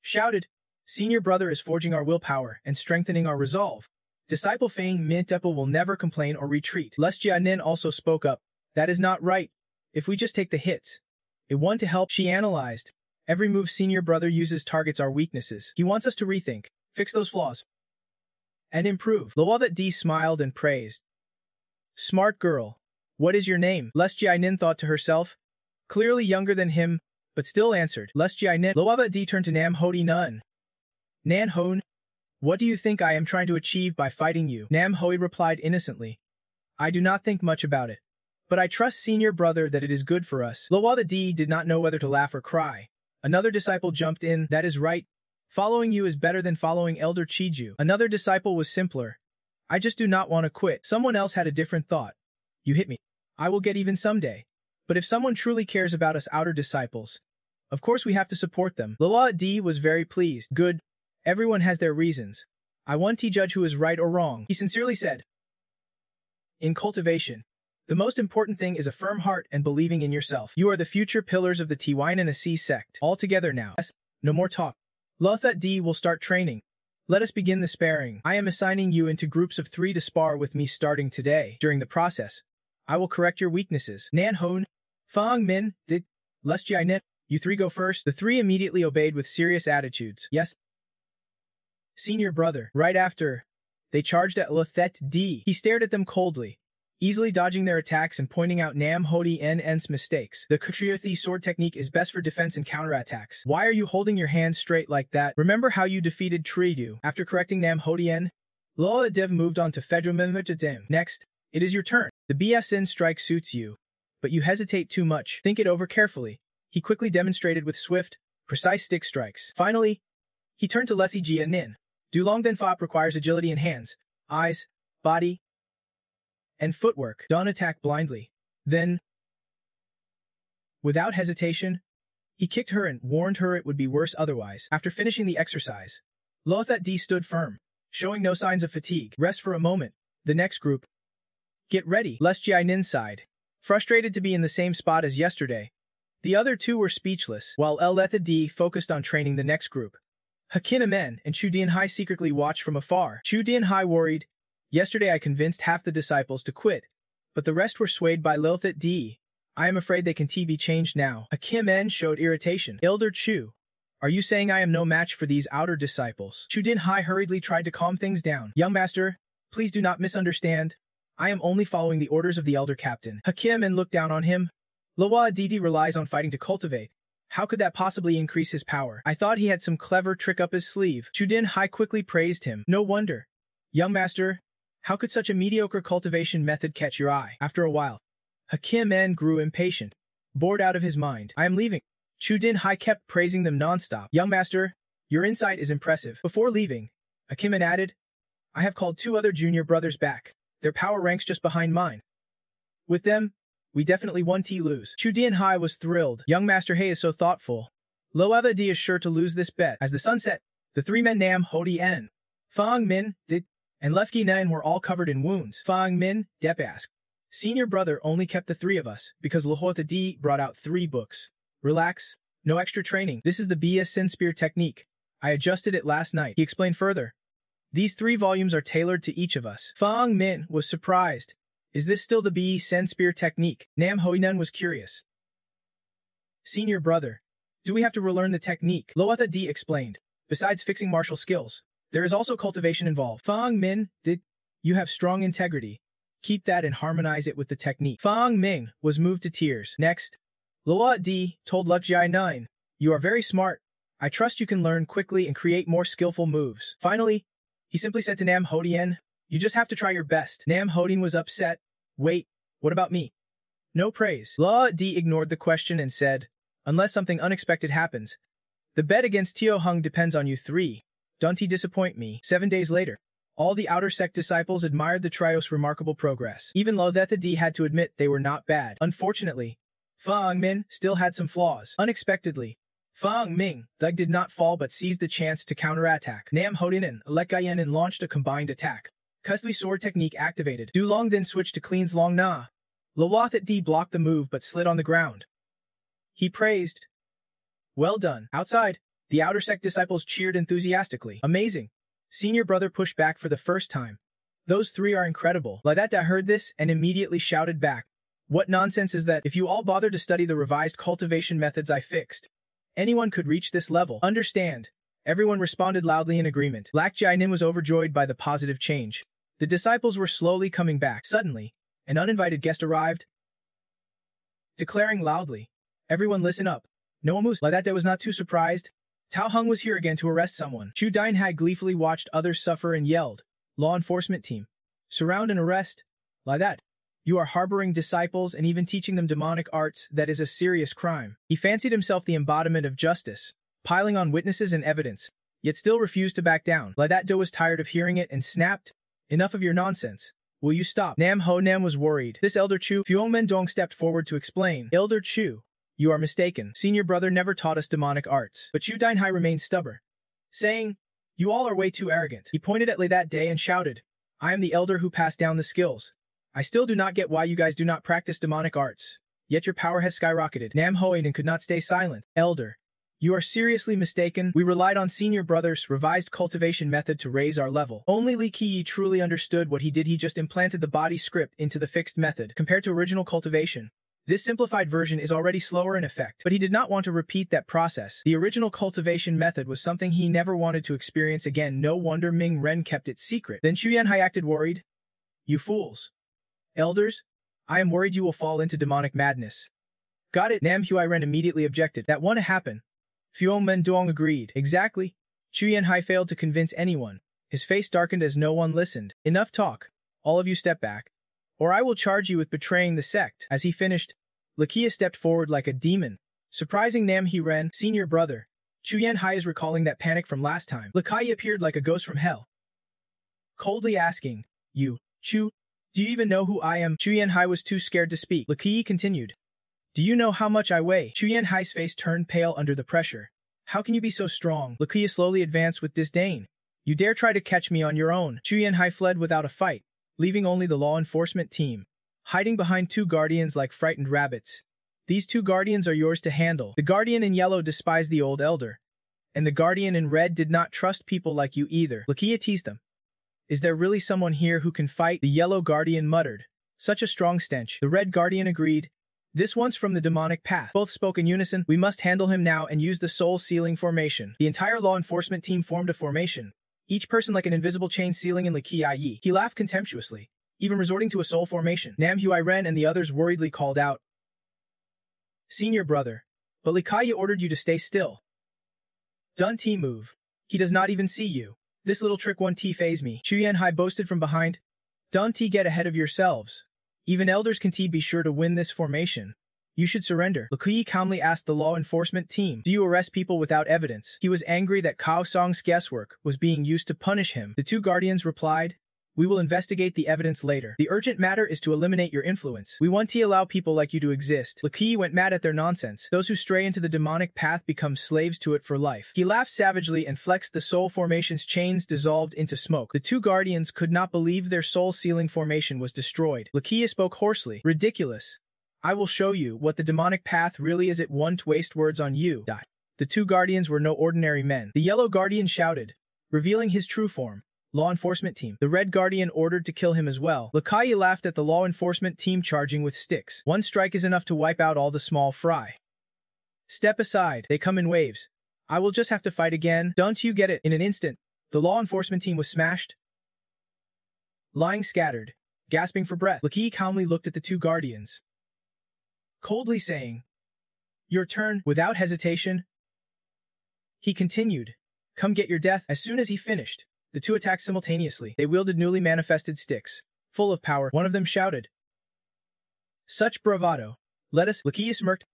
shouted. Senior brother is forging our willpower and strengthening our resolve. Disciple Fang Min Tepa will never complain or retreat. Les Jianin also spoke up. That is not right. If we just take the hits, it won to help. She analyzed. Every move senior brother uses targets our weaknesses. He wants us to rethink, fix those flaws, and improve. Lothar D smiled and praised. Smart girl. What is your name? Les Jianin thought to herself. Clearly younger than him, but still answered. Les Jianin. Lothar D turned to Nam Hodi Nun. Nan Hon, what do you think I am trying to achieve by fighting you? Nam Hoi replied innocently. I do not think much about it, but I trust senior brother that it is good for us. Lothar D did not know whether to laugh or cry. Another disciple jumped in. That is right. Following you is better than following Elder Chiju. Another disciple was simpler. I just do not want to quit. Someone else had a different thought. You hit me. I will get even someday. But if someone truly cares about us outer disciples, of course we have to support them. Lothar D was very pleased. Good. Everyone has their reasons. I want to judge who is right or wrong, he sincerely said. In cultivation, the most important thing is a firm heart and believing in yourself. You are the future pillars of the Tiwinanasi sect. All together now. No more talk. Lothar D will start training. Let us begin the sparring. I am assigning you into groups of 3 to spar with me starting today. During the process, I will correct your weaknesses. Nan Hon, Fang Min, Les Jianin, you 3 go first. The 3 immediately obeyed with serious attitudes. Yes. Senior brother. Right after, they charged at Lothar D. He stared at them coldly, easily dodging their attacks and pointing out Nam Hodi N's mistakes. The Kutriyothi sword technique is best for defense and counterattacks. Why are you holding your hands straight like that? Remember how you defeated Tridu? After correcting Nam Hodi N, Loa Dev moved on to Fedra. Next, it is your turn. The BSN strike suits you, but you hesitate too much. Think it over carefully. He quickly demonstrated with swift, precise stick strikes. Finally, he turned to Lesi Jia Nin. Dulong Den Fop requires agility in hands, eyes, body, and footwork. Don't attack blindly. Then, without hesitation, he kicked her and warned her it would be worse otherwise. After finishing the exercise, Lothar D stood firm, showing no signs of fatigue. Rest for a moment. The next group. Get ready. Les Jianin sighed, frustrated to be in the same spot as yesterday. The other 2 were speechless, while Lothar D focused on training the next group. Hakin Amen and Chu Dianhai secretly watched from afar. Chu Dianhai worried. Yesterday I convinced half the disciples to quit, but the rest were swayed by Lothar D. I am afraid they can be changed now. Hakim N showed irritation. Elder Chu, are you saying I am no match for these outer disciples? Chu Dianhai hurriedly tried to calm things down. Young master, please do not misunderstand. I am only following the orders of the elder captain. Hakim N looked down on him. Loa Didi relies on fighting to cultivate. How could that possibly increase his power? I thought he had some clever trick up his sleeve. Chu Dianhai quickly praised him. No wonder. Young master, how could such a mediocre cultivation method catch your eye? After a while, Hakim N grew impatient, bored out of his mind. I am leaving. Chu Dianhai kept praising them nonstop. Young master, your insight is impressive. Before leaving, Hakim N added, I have called 2 other junior brothers back. Their power ranks just behind mine. With them, we definitely won T lose. Chu Dianhai was thrilled. Young Master He is so thoughtful. Loa D is sure to lose this bet. As the sun set, the 3 men Nam Hodi N, Fang Min, and Left Yi Nan were all covered in wounds. Fang Min, Depp asked. Senior brother only kept the three of us, because Lahotha D brought out 3 books. Relax. No extra training. This is the Bia Sin Spear technique. I adjusted it last night. He explained further. These 3 volumes are tailored to each of us. Fang Min was surprised. Is this still the Bia Sin Spear technique? Nam Hoinan was curious. Senior brother. Do we have to relearn the technique? Loatha D explained. Besides fixing martial skills, there is also cultivation involved. Fang Min, you have strong integrity. Keep that and harmonize it with the technique. Fang Ming was moved to tears. Next, Loa D told Luk Jai 9, you are very smart. I trust you can learn quickly and create more skillful moves. Finally, he simply said to Nam Hodian, you just have to try your best. Nam Hodian was upset. Wait, what about me? No praise. Loa D ignored the question and said, unless something unexpected happens, the bet against Teo Hung depends on you 3. Don't disappoint me. 7 days later, all the outer sect disciples admired the trio's remarkable progress. Even Lothetha D had to admit they were not bad. Unfortunately, Fang Min still had some flaws. Unexpectedly, Fang Ming did not fall but seized the chance to counterattack. Nam Hodin and Lekgayen launched a combined attack. Custody sword technique activated. Du Long then switched to Clean's Long Na. Lawathat D blocked the move but slid on the ground. He praised. Well done. Outside, the outer sect disciples cheered enthusiastically. Amazing. Senior brother pushed back for the first time. Those 3 are incredible. Ladata heard this and immediately shouted back. What nonsense is that? If you all bother to study the revised cultivation methods I fixed, anyone could reach this level. Understand. Everyone responded loudly in agreement. Lak Jainin was overjoyed by the positive change. The disciples were slowly coming back. Suddenly, an uninvited guest arrived, declaring loudly, everyone listen up. Noamus Ladata was not too surprised. Tao Hung was here again to arrest someone. Chu Dainhai gleefully watched others suffer and yelled, law enforcement team, surround and arrest. Ladat, you are harboring disciples and even teaching them demonic arts. That is a serious crime. He fancied himself the embodiment of justice, piling on witnesses and evidence, yet still refused to back down. Ladat Do was tired of hearing it and snapped, enough of your nonsense. Will you stop? Nam Ho Nam was worried. This Elder Chu, Fuongmen Dong stepped forward to explain. Elder Chu, you are mistaken. Senior brother never taught us demonic arts. But Chu Dainhai remained stubborn, saying, you all are way too arrogant. He pointed at Lei that day and shouted, I am the elder who passed down the skills. I still do not get why you guys do not practice demonic arts. Yet your power has skyrocketed. Nam Hoiden could not stay silent. Elder, you are seriously mistaken. We relied on senior brother's revised cultivation method to raise our level. Only Li Qiyi truly understood what he did. He just implanted the body script into the fixed method. Compared to original cultivation, this simplified version is already slower in effect. But he did not want to repeat that process. The original cultivation method was something he never wanted to experience again. No wonder Ming Ren kept it secret. Then Chu Yanhai acted worried. You fools. Elders, I am worried you will fall into demonic madness. Got it. Nam Hui Ren immediately objected. That won't happen. Fuong Men Duong agreed. Exactly. Chu Yanhai failed to convince anyone. His face darkened as no one listened. Enough talk. All of you step back, or I will charge you with betraying the sect. As he finished, Lakia stepped forward like a demon, surprising Nam He Ren, senior brother. Chu Yanhai is recalling that panic from last time. Lakai appeared like a ghost from hell, coldly asking, You, Chu, do you even know who I am? Chu Yanhai was too scared to speak. Lakai continued, Do you know how much I weigh? Chu Yanhai's face turned pale under the pressure. How can you be so strong? Lakia slowly advanced with disdain. You dare try to catch me on your own. Chu Yanhai fled without a fight, leaving only the law enforcement team, hiding behind 2 guardians like frightened rabbits. These 2 guardians are yours to handle. The guardian in yellow despised the old elder, and the guardian in red did not trust people like you either. Lakia teased them. Is there really someone here who can fight? The yellow guardian muttered. Such a strong stench. The red guardian agreed. This one's from the demonic path. Both spoke in unison. We must handle him now and use the soul sealing formation. The entire law enforcement team formed a formation, each person like an invisible chain sealing in Lakia Yi. He laughed contemptuously, even resorting to a soul formation. Nam Hui Ren and the others worriedly called out, Senior brother, but Likaya ordered you to stay still. Dun T move. He does not even see you. This little trick won't phase me. Chu Yanhai boasted from behind. Dun T get ahead of yourselves. Even elders can be sure to win this formation. You should surrender. Lakuyi calmly asked the law enforcement team. Do you arrest people without evidence? He was angry that Kao Song's guesswork was being used to punish him. The 2 guardians replied, We will investigate the evidence later. The urgent matter is to eliminate your influence. We want to allow people like you to exist. Lakiyi went mad at their nonsense. Those who stray into the demonic path become slaves to it for life. He laughed savagely and flexed the soul formation's chains dissolved into smoke. The two guardians could not believe their soul-sealing formation was destroyed. Lakiyi spoke hoarsely. Ridiculous. I will show you what the demonic path really is. It won't waste words on you. The two guardians were no ordinary men. The yellow guardian shouted, revealing his true form. Law enforcement team. The red guardian ordered to kill him as well. Lakiyi laughed at the law enforcement team charging with sticks. One strike is enough to wipe out all the small fry. Step aside. They come in waves. I will just have to fight again. Don't you get it? In an instant, the law enforcement team was smashed. Lying scattered, gasping for breath. Lakiyi calmly looked at the two guardians, coldly saying, "Your turn." Without hesitation, he continued, "Come get your death." As soon as he finished, the two attacked simultaneously. They wielded newly manifested sticks, full of power. One of them shouted, "Such bravado. Let us." Lakiyi smirked.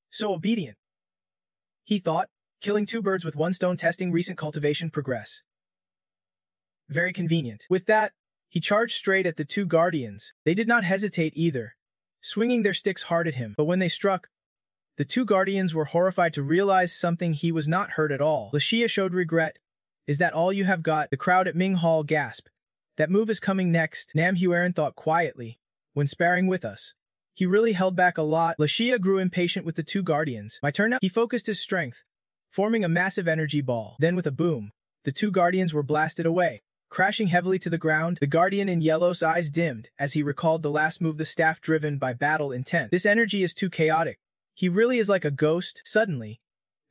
So obedient. He thought, killing two birds with one stone, testing recent cultivation progress. Very convenient. With that, he charged straight at the two guardians. They did not hesitate either, swinging their sticks hard at him. But when they struck, the two guardians were horrified to realize something. He was not hurt at all. Lakiyi showed regret. "Is that all you have got?" The crowd at Ming Hall gasped. "That move is coming next." Nam Huaren thought quietly. When sparring with us, he really held back a lot. Lakiyi grew impatient with the two guardians. "My turn now?" He focused his strength, forming a massive energy ball. Then with a boom, the two guardians were blasted away, crashing heavily to the ground. The guardian in yellow's eyes dimmed as he recalled the last move, the staff driven by battle intent. This energy is too chaotic. He really is like a ghost. Suddenly,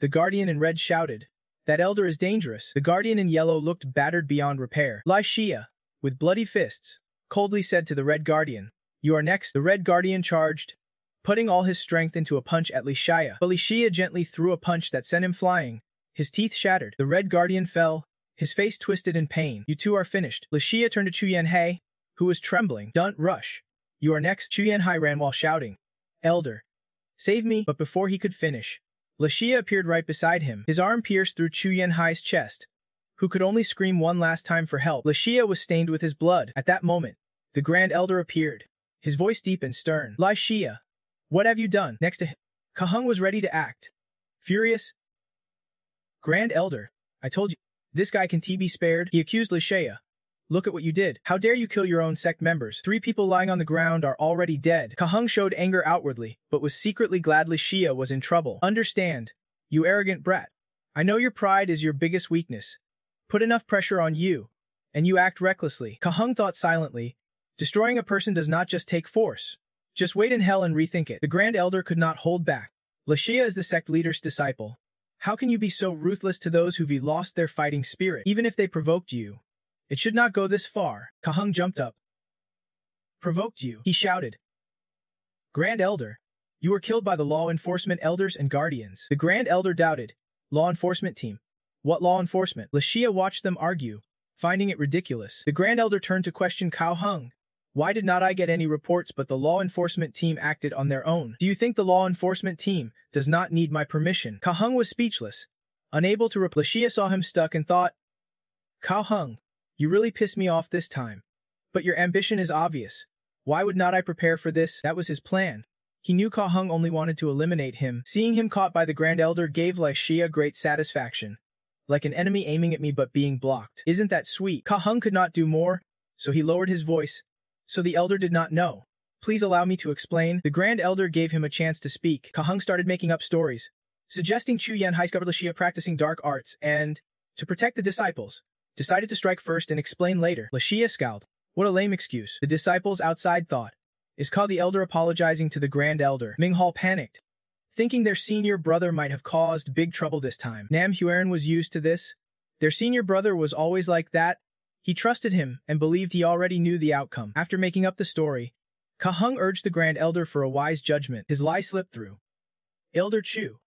the guardian in red shouted, "That elder is dangerous." The guardian in yellow looked battered beyond repair. Lai Xia, with bloody fists, coldly said to the red guardian, "You are next." The red guardian charged, putting all his strength into a punch at Li Xia. But Li Xia gently threw a punch that sent him flying. His teeth shattered. The red guardian fell, his face twisted in pain. "You two are finished." Li Xia turned to Chu Yanhei, who was trembling. "Don't rush. You are next." Chu Yanhei ran while shouting, "Elder, save me." But before he could finish, Li Xia appeared right beside him. His arm pierced through Chu Yanhai's chest, who could only scream one last time for help. Li Xia was stained with his blood. At that moment, the Grand Elder appeared, his voice deep and stern. "Lai Xia, what have you done?" Next to him, Kahung was ready to act. Furious. "Grand Elder, I told you, this guy can be spared." He accused Li Xia. "Look at what you did. How dare you kill your own sect members? 3 people lying on the ground are already dead." Kahung showed anger outwardly, but was secretly glad Li Xia was in trouble. "Understand, you arrogant brat. I know your pride is your biggest weakness. Put enough pressure on you, and you act recklessly." Kahung thought silently. Destroying a person does not just take force. Just wait in hell and rethink it. The Grand Elder could not hold back. Li Xia is the sect leader's disciple. How can you be so ruthless to those who've lost their fighting spirit, even if they provoked you? It should not go this far. Kahung jumped up. "Provoked you?" he shouted. "Grand Elder, you were killed by the law enforcement elders and guardians." The Grand Elder doubted. "Law enforcement team? What law enforcement?" Li Xia watched them argue, finding it ridiculous. The Grand Elder turned to question Kahung. "Why did not I get any reports but the law enforcement team acted on their own? Do you think the law enforcement team does not need my permission?" Kahung was speechless, unable to reply. Li Xia saw him stuck and thought, "Kahung, you really pissed me off this time. But your ambition is obvious. Why would not I prepare for this?" That was his plan. He knew Kahung only wanted to eliminate him. Seeing him caught by the Grand Elder gave Li Xia great satisfaction. Like an enemy aiming at me but being blocked. Isn't that sweet? Kahung could not do more, so he lowered his voice. "So the Elder did not know. Please allow me to explain." The Grand Elder gave him a chance to speak. Kahung started making up stories, suggesting Chu Yanhai discovered Li Xia practicing dark arts and, to protect the disciples, decided to strike first and explain later. Li Xia scowled. What a lame excuse. The disciples outside thought. Is the Elder apologizing to the Grand Elder? Ming Hall panicked, thinking their senior brother might have caused big trouble this time. Nam Huaren was used to this. Their senior brother was always like that. He trusted him and believed he already knew the outcome. After making up the story, Kahung urged the Grand Elder for a wise judgment. His lie slipped through. Elder Chu,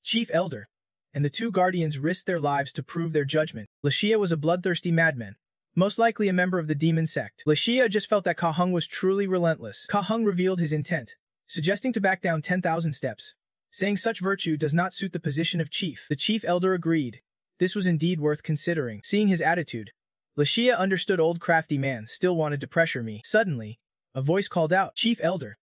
Chief Elder, and the two guardians risked their lives to prove their judgment. Li Xia was a bloodthirsty madman, most likely a member of the demon sect. Li Xia just felt that Kahung was truly relentless. Kahung revealed his intent, suggesting to back down 10,000 steps, saying such virtue does not suit the position of chief. The Chief Elder agreed. This was indeed worth considering. Seeing his attitude, Lashia understood old crafty man still wanted to pressure me. Suddenly, a voice called out, Chief Elder.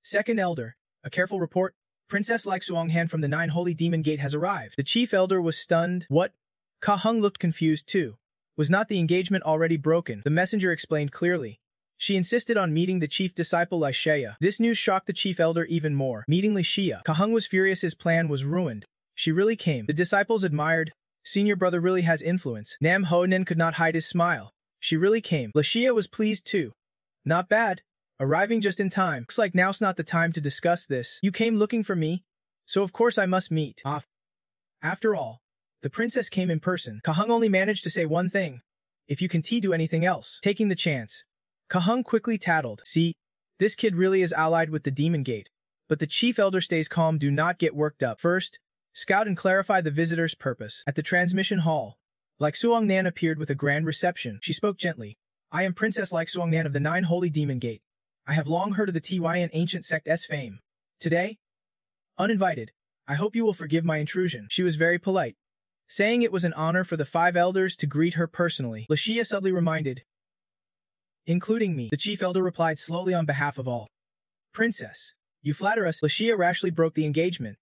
Second Elder, a careful report. Princess Lixuanghan from the Nine Holy Demon Gate has arrived. The Chief Elder was stunned. What? Ka Heng looked confused too. Was not the engagement already broken? The messenger explained clearly. She insisted on meeting the chief disciple Lixia. This news shocked the Chief Elder even more. Meeting Lixia, Ka Heng was furious his plan was ruined. She really came. The disciples admired. Senior brother really has influence. Nam Ho-nen could not hide his smile. She really came. Lixia was pleased too. Not bad. Arriving just in time. Looks like now's not the time to discuss this. You came looking for me? So of course I must meet. After all, the princess came in person. Ka Heng only managed to say one thing. If you can do anything else. Taking the chance. Ka Heng quickly tattled. See, this kid really is allied with the Demon Gate. But the Chief Elder stays calm, do not get worked up. First, scout and clarify the visitor's purpose. At the transmission hall, Lixuangnan appeared with a grand reception. She spoke gently. I am Princess Lixuangnan of the Nine Holy Demon Gate. I have long heard of the Tyn ancient sect's fame. Today, uninvited, I hope you will forgive my intrusion. She was very polite, saying it was an honor for the 5 elders to greet her personally. Lixia subtly reminded, including me. The Chief Elder replied slowly on behalf of all. Princess, you flatter us. Lixia rashly broke the engagement,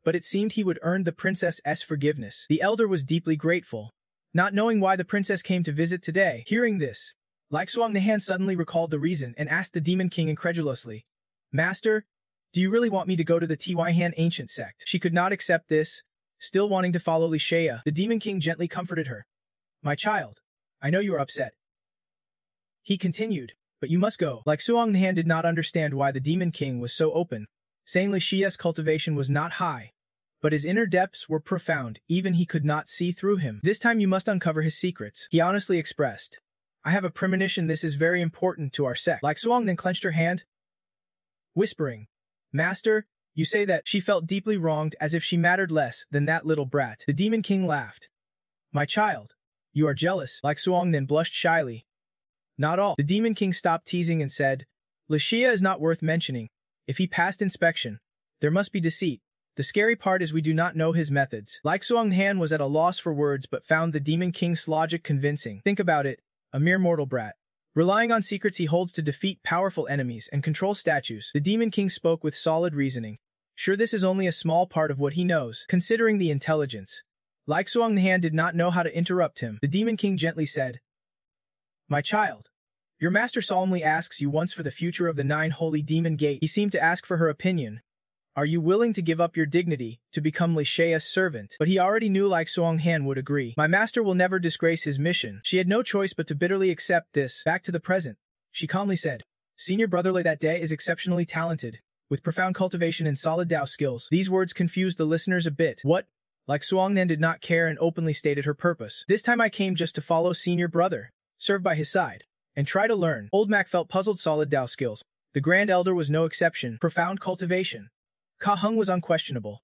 but it seemed he would earn the princess's forgiveness. The elder was deeply grateful, not knowing why the princess came to visit today. Hearing this, Lixuangnan suddenly recalled the reason and asked the Demon King incredulously, Master, do you really want me to go to the Tyn ancient sect? She could not accept this, still wanting to follow Lixia. The Demon King gently comforted her. My child, I know you are upset. He continued, but you must go. Lixuangnan did not understand why the Demon King was so open, saying Lixia's cultivation was not high, but his inner depths were profound, even he could not see through him. This time you must uncover his secrets, he honestly expressed. I have a premonition this is very important to our sect. Lixuangnan clenched her hand, whispering, Master, you say that. She felt deeply wronged, as if she mattered less than that little brat. The Demon King laughed. My child, you are jealous. Lixuangnan blushed shyly. Not all. The Demon King stopped teasing and said, Lixia is not worth mentioning. If he passed inspection, there must be deceit. The scary part is we do not know his methods. Lixuangnan was at a loss for words but found the Demon King's logic convincing. Think about it. A mere mortal brat, relying on secrets he holds to defeat powerful enemies and control statues. The Demon King spoke with solid reasoning. Sure, this is only a small part of what he knows, considering the intelligence. Lixuangnan did not know how to interrupt him. The Demon King gently said, My child, your master solemnly asks you once for the future of the Nine Holy Demon Gate. He seemed to ask for her opinion. Are you willing to give up your dignity to become Lixia's servant? But he already knew Lixuangnan would agree. My master will never disgrace his mission. She had no choice but to bitterly accept this. Back to the present, she calmly said, Senior brother Lei that day is exceptionally talented, with profound cultivation and solid Dao skills. These words confused the listeners a bit. What? Lixuangnan did not care and openly stated her purpose. This time I came just to follow senior brother, serve by his side, and try to learn. Old Mac felt puzzled. Solid Dao skills. The Grand Elder was no exception. Profound cultivation. Ka Heng was unquestionable.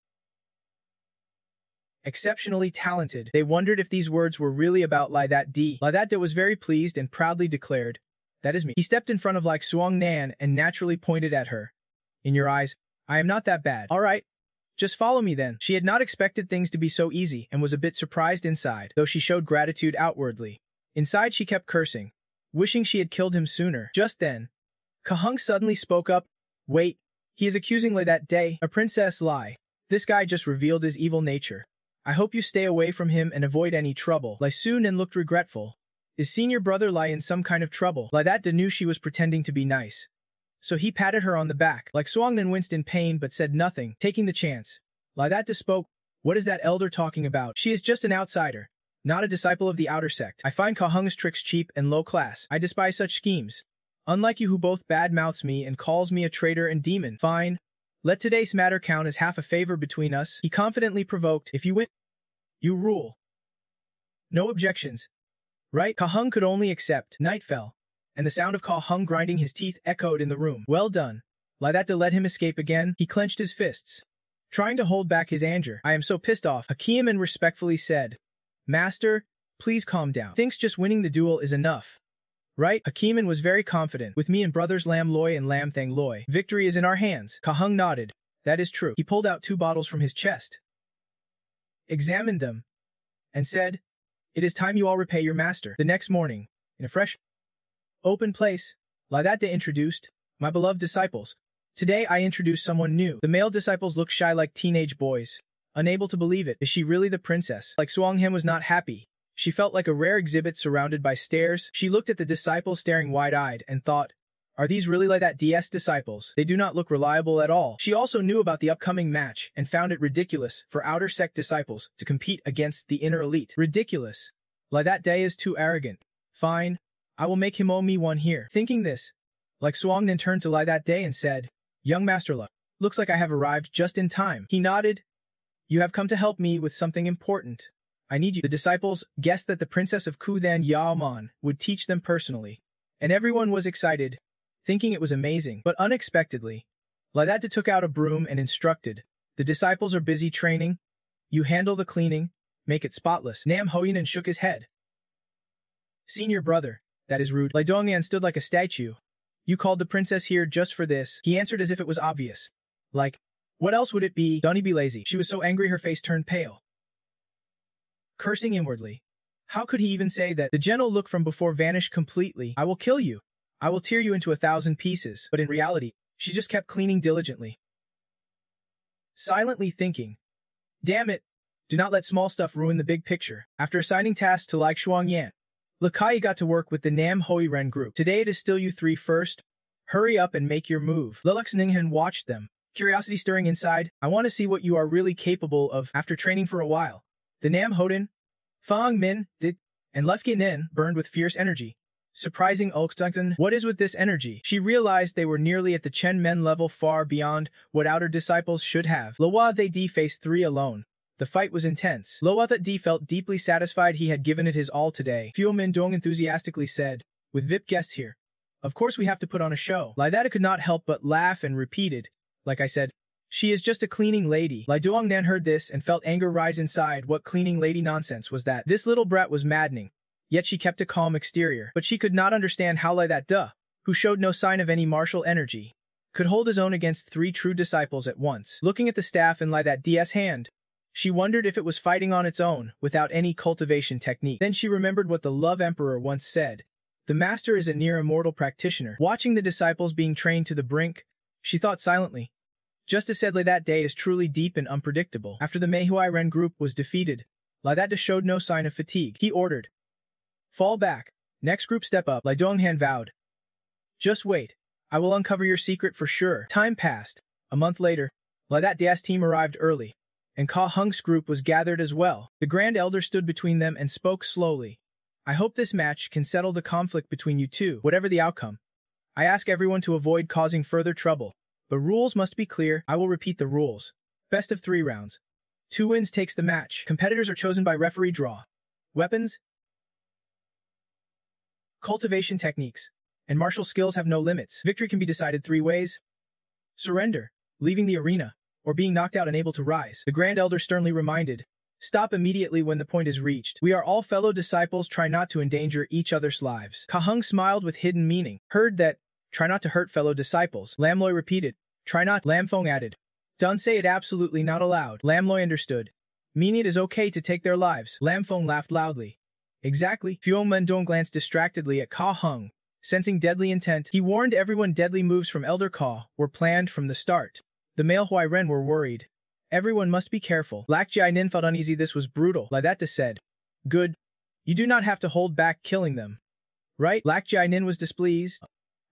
Exceptionally talented. They wondered if these words were really about Lai That D. Lai That D was very pleased and proudly declared, That is me. He stepped in front of Lixuangnan and naturally pointed at her. In your eyes, I am not that bad. All right. Just follow me then. She had not expected things to be so easy and was a bit surprised inside, though she showed gratitude outwardly. Inside she kept cursing, wishing she had killed him sooner. Just then, Ka Heng suddenly spoke up. Wait. He is accusing Lai that day, a princess Lai. This guy just revealed his evil nature. I hope you stay away from him and avoid any trouble. Lai Sunan looked regretful. Is senior brother Lai in some kind of trouble? Lai that knew she was pretending to be nice, so he patted her on the back. Lixuangnan winced in pain but said nothing, taking the chance. Lai that spoke. What is that elder talking about? She is just an outsider, not a disciple of the outer sect. I find Ka Heng's tricks cheap and low class. I despise such schemes. Unlike you who both badmouths me and calls me a traitor and demon. Fine. Let today's matter count as half a favor between us. He confidently provoked. If you win, you rule. No objections. Right? Ka Heng could only accept. Night fell, and the sound of Ka Heng grinding his teeth echoed in the room. Well done. Lai that to let him escape again. He clenched his fists, trying to hold back his anger. I am so pissed off. Hakiman respectfully said, Master, please calm down. Thinks just winning the duel is enough. Right? Hakiman was very confident. With me and brothers Lam Loi and Lam Thang Loi, victory is in our hands. Ka Heng nodded. That is true. He pulled out 2 bottles from his chest, examined them, and said, It is time you all repay your master. The next morning, in a fresh, open place, Lai that day introduced, my beloved disciples. Today I introduce someone new. The male disciples looked shy like teenage boys, unable to believe it. Is she really the princess? Like Suanghem was not happy. She felt like a rare exhibit surrounded by stares. She looked at the disciples staring wide-eyed and thought, are these really like that DS disciples? They do not look reliable at all. She also knew about the upcoming match and found it ridiculous for outer sect disciples to compete against the inner elite. Ridiculous. Like that day is too arrogant. Fine, I will make him owe me one here. Thinking this, like Suangnan turned to Lai that day and said, young Master Lu, looks like I have arrived just in time. He nodded. You have come to help me with something important. I need you. The disciples guessed that the princess of Kuthan Yaoman would teach them personally, and everyone was excited, thinking it was amazing. But unexpectedly, Ladata took out a broom and instructed, the disciples are busy training. You handle the cleaning, make it spotless. Nam Hoyinan shook his head. Senior brother, that is rude. Lai Dongyan stood like a statue. You called the princess here just for this. He answered as if it was obvious. Like, what else would it be? Don't be lazy. She was so angry her face turned pale. Cursing inwardly. How could he even say that? The gentle look from before vanished completely. I will kill you. I will tear you into 1,000 pieces. But in reality, she just kept cleaning diligently. Silently thinking. Damn it. Do not let small stuff ruin the big picture. After assigning tasks to Lai Shuangyan, Lakai got to work with the Nam Hoi Ren group. Today it is still you three first. Hurry up and make your move. Lilux Ninghan watched them. Curiosity stirring inside. I want to see what you are really capable of after training for a while. The Nam Hodin, Fang Min, and Lefke Nin burned with fierce energy. Surprising Ulkdungton, what is with this energy? She realized they were nearly at the Chen Men level, far beyond what outer disciples should have. Loa They D faced 3 alone. The fight was intense. Loa That D felt deeply satisfied he had given it his all today. Fuo Min Dong enthusiastically said, with VIP guests here, of course we have to put on a show. Lai Data could not help but laugh and repeated, like I said, she is just a cleaning lady. Lai Duongnan heard this and felt anger rise inside. What cleaning lady nonsense was that? This little brat was maddening. Yet she kept a calm exterior. But she could not understand how Lai that duh, who showed no sign of any martial energy, could hold his own against 3 true disciples at once. Looking at the staff in Lai that DS hand, she wondered if it was fighting on its own, without any cultivation technique. Then she remembered what the Love Emperor once said. The master is a near-immortal practitioner. Watching the disciples being trained to the brink, she thought silently. Justice said Lai that day is truly deep and unpredictable. After the Manhwa Ren group was defeated, Lai that showed no sign of fatigue. He ordered, fall back. Next group step up. Lai Donghan vowed. Just wait. I will uncover your secret for sure. Time passed. A month later, Lai that day's team arrived early, and Ka Hung's group was gathered as well. The Grand Elder stood between them and spoke slowly. I hope this match can settle the conflict between you two, whatever the outcome. I ask everyone to avoid causing further trouble. But rules must be clear. I will repeat the rules. Best of 3 rounds. 2 wins takes the match. Competitors are chosen by referee draw. Weapons, cultivation techniques, and martial skills have no limits. Victory can be decided 3 ways. Surrender, leaving the arena, or being knocked out unable to rise. The Grand Elder sternly reminded, stop immediately when the point is reached. We are all fellow disciples, try not to endanger each other's lives. Ka Hung smiled with hidden meaning. Heard that, try not to hurt fellow disciples. Lam Loi repeated, try not. Lam Fong added, don't say it absolutely not allowed. Lam Loi understood, meaning it is okay to take their lives. Lam Fong laughed loudly. Exactly. Fuo Mendong glanced distractedly at Ka Hung. Sensing deadly intent, he warned everyone deadly moves from Elder Ka were planned from the start. The male Huai Ren were worried. Everyone must be careful. Lak Jai Nin felt uneasy. This was brutal. Ladata said, good. You do not have to hold back killing them. Right? Lak Jai Nin was displeased.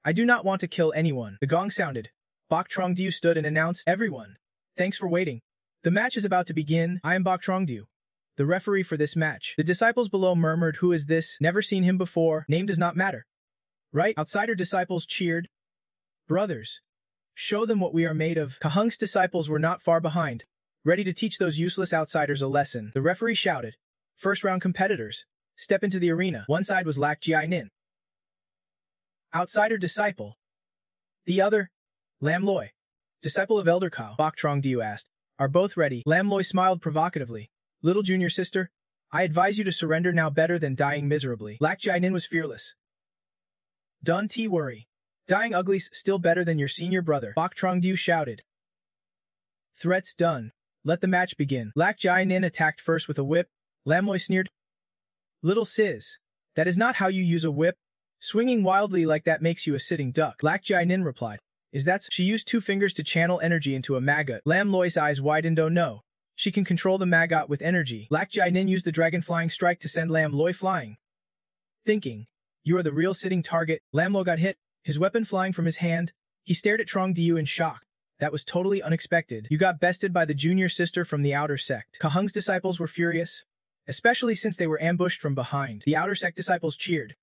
I do not want to kill anyone. The gong sounded. Bok Trongdiu stood and announced, everyone. Thanks for waiting. The match is about to begin. I am Bok Trongdiu, the referee for this match. The disciples below murmured, who is this? Never seen him before. Name does not matter. Right? Outsider disciples cheered. Brothers, show them what we are made of. Ka Hung's disciples were not far behind, ready to teach those useless outsiders a lesson. The referee shouted, first round competitors, step into the arena. One side was Lak Jai Nin, outsider disciple. The other, Lam Loi, disciple of Elder Kao. Bok Trongdiu asked, are both ready? Lam Loi smiled provocatively. Little junior sister, I advise you to surrender now, better than dying miserably. Lak Jai Nin was fearless. Don't worry. Dying ugly's still better than your senior brother. Bok Trongdiu shouted. Threats done. Let the match begin. Lak Jai Nin attacked first with a whip. Lam Loi sneered. Little sis. That is not how you use a whip. Swinging wildly like that makes you a sitting duck. Lak Jia-nin replied. Is that so? She used 2 fingers to channel energy into a maggot. Lam Loi's eyes widened. Oh no. She can control the maggot with energy. Lak Jia-nin used the dragon flying strike to send Lam Loi flying. Thinking, you are the real sitting target. Lam Loi got hit, his weapon flying from his hand. He stared at Trong Diu in shock. That was totally unexpected. You got bested by the junior sister from the outer sect. Kahung's disciples were furious, especially since they were ambushed from behind. The outer sect disciples cheered.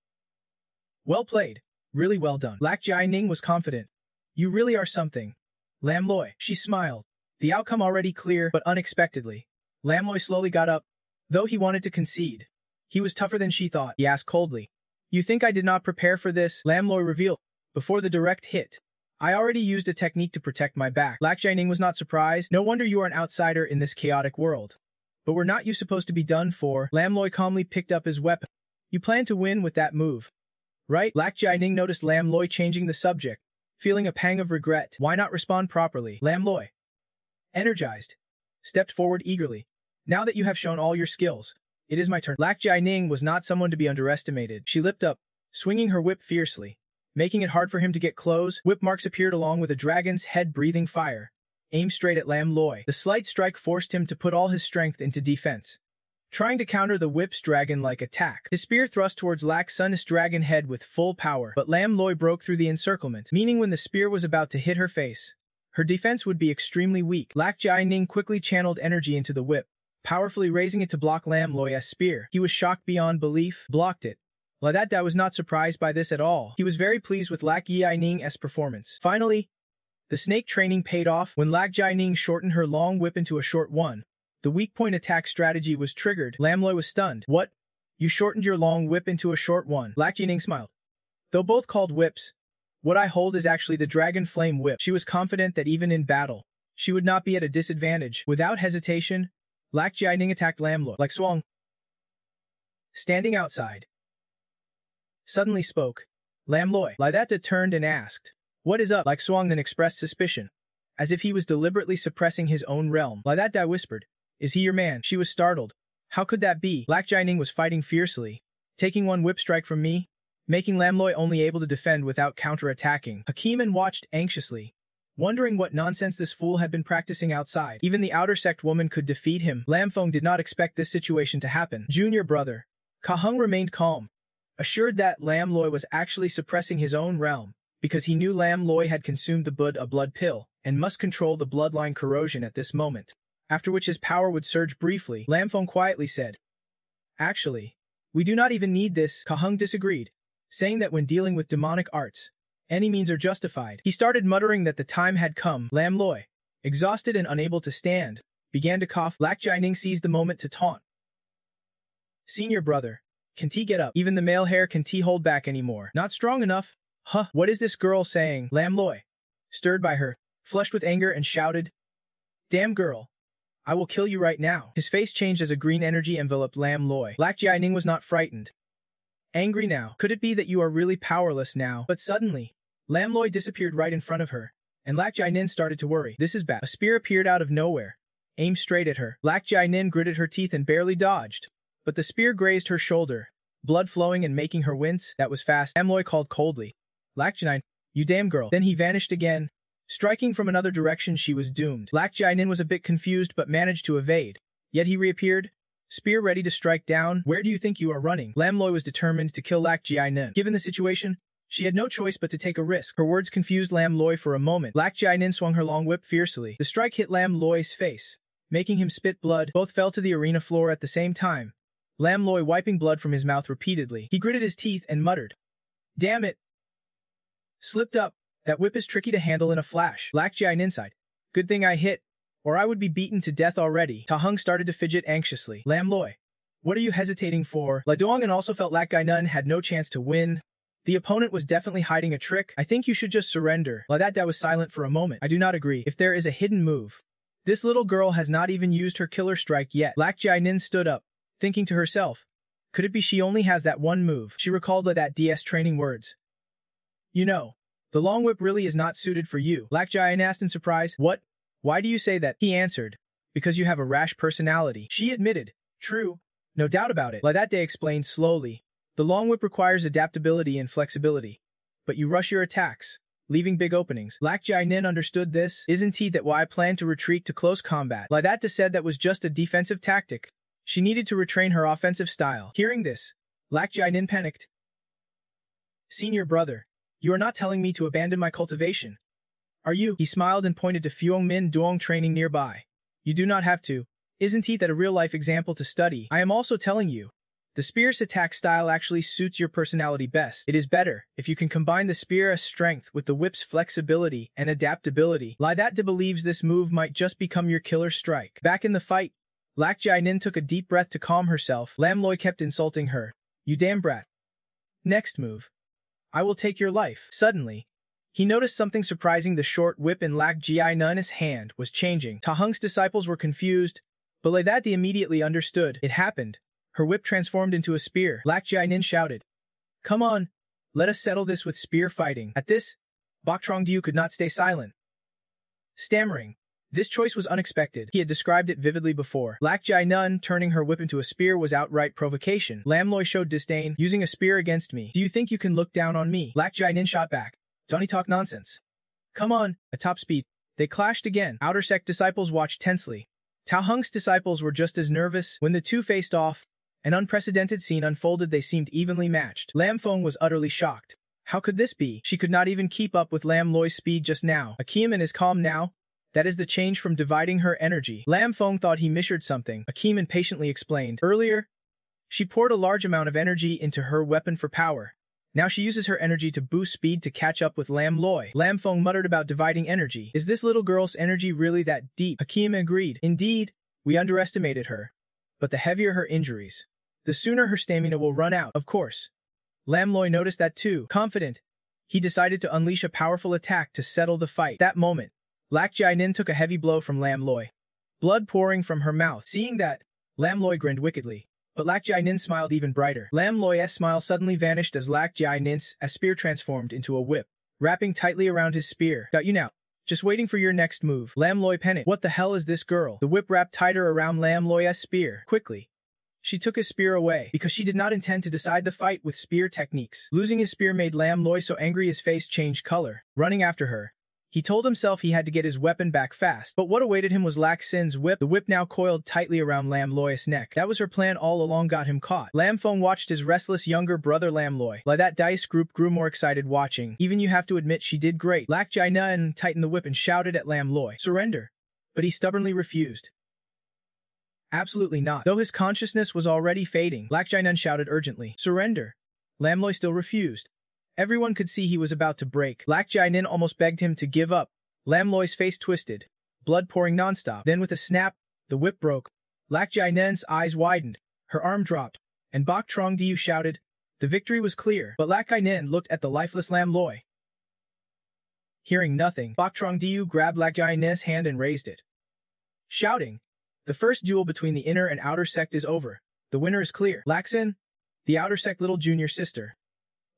Well played. Really well done. Lak Jia-ning was confident. You really are something. Lam Loi. She smiled. The outcome already clear, but unexpectedly. Lam Loi slowly got up, though he wanted to concede. He was tougher than she thought. He asked coldly. You think I did not prepare for this? Lam Loi revealed. Before the direct hit, I already used a technique to protect my back. Lak Jia-ning was not surprised. No wonder you are an outsider in this chaotic world. But were not you supposed to be done for? Lam Loi calmly picked up his weapon. You plan to win with that move, right? Lak Jia-ning noticed Lam Loi changing the subject, feeling a pang of regret. Why not respond properly? Lam Loi, energized, stepped forward eagerly. Now that you have shown all your skills, it is my turn. Lak Jia-ning was not someone to be underestimated. She leapt up, swinging her whip fiercely, making it hard for him to get close. Whip marks appeared along with a dragon's head breathing fire. Aimed straight at Lam Loi. The slight strike forced him to put all his strength into defense, trying to counter the whip's dragon-like attack. His spear thrust towards Lak Sun's dragon head with full power, but Lam Loi broke through the encirclement, meaning when the spear was about to hit her face, her defense would be extremely weak. Lak Jia-ning quickly channeled energy into the whip, powerfully raising it to block Lam Loi's spear. He was shocked beyond belief, blocked it. That was not surprised by this at all. He was very pleased with Lak Jia-ning's performance. Finally, the snake training paid off when Lak Jia-ning shortened her long whip into a short one. The weak point attack strategy was triggered. Lam Loi was stunned. What? You shortened your long whip into a short one? Lak Jia-ning smiled. Though both called whips, what I hold is actually the dragon flame whip. She was confident that even in battle, she would not be at a disadvantage. Without hesitation, Lak Jia-ning attacked Lam Loi. Like Swang, standing outside, suddenly spoke. Lam Loi. Lidata turned and asked, what is up? Like Swang then expressed suspicion, as if he was deliberately suppressing his own realm. Lidata whispered, is he your man? She was startled. How could that be? Lak Jia-ning was fighting fiercely, taking one whip strike from me, making Lam Loi only able to defend without counter-attacking. Hakiman watched anxiously, wondering what nonsense this fool had been practicing outside. Even the outer sect woman could defeat him. Lam Feng did not expect this situation to happen. Junior brother. Kahung remained calm, assured that Lam Loi was actually suppressing his own realm, because he knew Lam Loi had consumed the blood pill, and must control the bloodline corrosion at this moment, after which his power would surge briefly. Lam Feng quietly said, actually, we do not even need this. Kahung disagreed, saying that when dealing with demonic arts, any means are justified. He started muttering that the time had come. Lam Loi, exhausted and unable to stand, began to cough. Lak Jia-ning seized the moment to taunt. Senior brother, can T get up? Even the male hair can T hold back anymore. Not strong enough? Huh, what is this girl saying? Lam Loi, stirred by her, flushed with anger and shouted, damn girl, I will kill you right now. His face changed as a green energy enveloped Lam Loi. Lak Jia-ning was not frightened. Angry now. Could it be that you are really powerless now? But suddenly, Lam Loi disappeared right in front of her, and Lak Jia-nin started to worry. This is bad. A spear appeared out of nowhere, aimed straight at her. Lak Jia-nin gritted her teeth and barely dodged, but the spear grazed her shoulder, blood flowing and making her wince. That was fast. Lam Loi called coldly, Lak Jia-nin, you damn girl. Then he vanished again. Striking from another direction, she was doomed. Lak Jia-nin was a bit confused but managed to evade. Yet he reappeared, spear ready to strike down. Where do you think you are running? Lam Loi was determined to kill Lak Jia-nin. Given the situation, she had no choice but to take a risk. Her words confused Lam Loi for a moment. Lak Jia-nin swung her long whip fiercely. The strike hit Lam Loi's face, making him spit blood. Both fell to the arena floor at the same time, Lam Loi wiping blood from his mouth repeatedly. He gritted his teeth and muttered, damn it. Slipped up. That whip is tricky to handle in a flash. Lak Jia-nin sighed. Good thing I hit, or I would be beaten to death already. Ta Hung started to fidget anxiously. Lam Loi, what are you hesitating for? La Dong'an also felt Lak Jia-nin had no chance to win. The opponent was definitely hiding a trick. I think you should just surrender. La Da was silent for a moment. I do not agree. If there is a hidden move, this little girl has not even used her killer strike yet. Lak Jia-nin stood up, thinking to herself, could it be she only has that one move? She recalled that DS training words. You know, the long whip really is not suited for you. Lak Jia-nin asked in surprise. What? Why do you say that? He answered, because you have a rash personality. She admitted, true, No doubt about it. Like that day explained slowly. The long whip requires adaptability and flexibility. But you rush your attacks, leaving big openings. Lak Jai-nin understood this. Isn't he that why I planned to retreat to close combat? Like that said that was just a defensive tactic. She needed to retrain her offensive style. Hearing this, Lak Jai-nin panicked. Senior brother, you are not telling me to abandon my cultivation. Are you? He smiled and pointed to Fuong Min Duong training nearby. You do not have to. Isn't he that a real-life example to study? I am also telling you. The spear's attack style actually suits your personality best. It is better if you can combine the spear's strength with the whip's flexibility and adaptability. Lai that believes this move might just become your killer strike. Back in the fight, Lak Jai-nin took a deep breath to calm herself. Lam Loi kept insulting her. You damn brat. Next move. I will take your life. Suddenly, he noticed something surprising. The short whip in Lak Jai-nin's hand was changing. Ta Hung's disciples were confused, but Lai that immediately understood. It happened. Her whip transformed into a spear. Lak Jai-nin shouted. Come on, let us settle this with spear fighting. At this, Bok Trong-diu could not stay silent. Stammering. This choice was unexpected. He had described it vividly before. Lak Jai-nun turning her whip into a spear was outright provocation. Lam Loi showed disdain, using a spear against me. Do you think you can look down on me? Lak Jai-nin shot back. Don't he talk nonsense. Come on, at top speed. They clashed again. Outer sect disciples watched tensely. Tao Hung's disciples were just as nervous. When the two faced off, an unprecedented scene unfolded. They seemed evenly matched. Lam Feng was utterly shocked. How could this be? She could not even keep up with Lam Loi's speed just now. Akeem is calm now. That is the change from dividing her energy. Lam Feng thought he misheard something. Akeem impatiently explained. Earlier, she poured a large amount of energy into her weapon for power. Now she uses her energy to boost speed to catch up with Lam Loi. Lam Feng muttered about dividing energy. Is this little girl's energy really that deep? Akeem agreed. Indeed, we underestimated her. But the heavier her injuries, the sooner her stamina will run out. Of course. Lam Loi noticed that too. Confident, he decided to unleash a powerful attack to settle the fight. That moment, Lak Jai-nin took a heavy blow from Lam Loi, blood pouring from her mouth. Seeing that, Lam Loi grinned wickedly. But Lak Jai-nin smiled even brighter. Lam Loi's smile suddenly vanished as Lak Jai-nin's spear transformed into a whip, wrapping tightly around his spear. Got you now. Just waiting for your next move. Lam Loi panicked. What the hell is this girl? The whip wrapped tighter around Lam Loi's spear. Quickly, she took his spear away because she did not intend to decide the fight with spear techniques. Losing his spear made Lam Loi so angry his face changed color. Running after her, he told himself he had to get his weapon back fast. But what awaited him was Lak Sin's whip. The whip now coiled tightly around Lam Loi's neck. That was her plan all along, got him caught. Lam Feng watched his restless younger brother Lam Loi. Like that dice group grew more excited watching. Even you have to admit she did great. Lak Jai-nun tightened the whip and shouted at Lam Loi. Surrender. But he stubbornly refused. Absolutely not. Though his consciousness was already fading, Lak Jai-nun shouted urgently. Surrender. Lam Loi still refused. Everyone could see he was about to break. Lak Jai-nin almost begged him to give up. Lam Loi's face twisted, blood pouring nonstop. Then with a snap, the whip broke. Lak Jai-nin's eyes widened, her arm dropped, and Bok Trong-diu shouted. The victory was clear, but Lak Jai-nin looked at the lifeless Lam Loi. Hearing nothing, Bok Trong-diu grabbed Lak Jai-nin's hand and raised it, shouting, the first duel between the inner and outer sect is over. The winner is clear. Lak Sin, the outer sect little junior sister.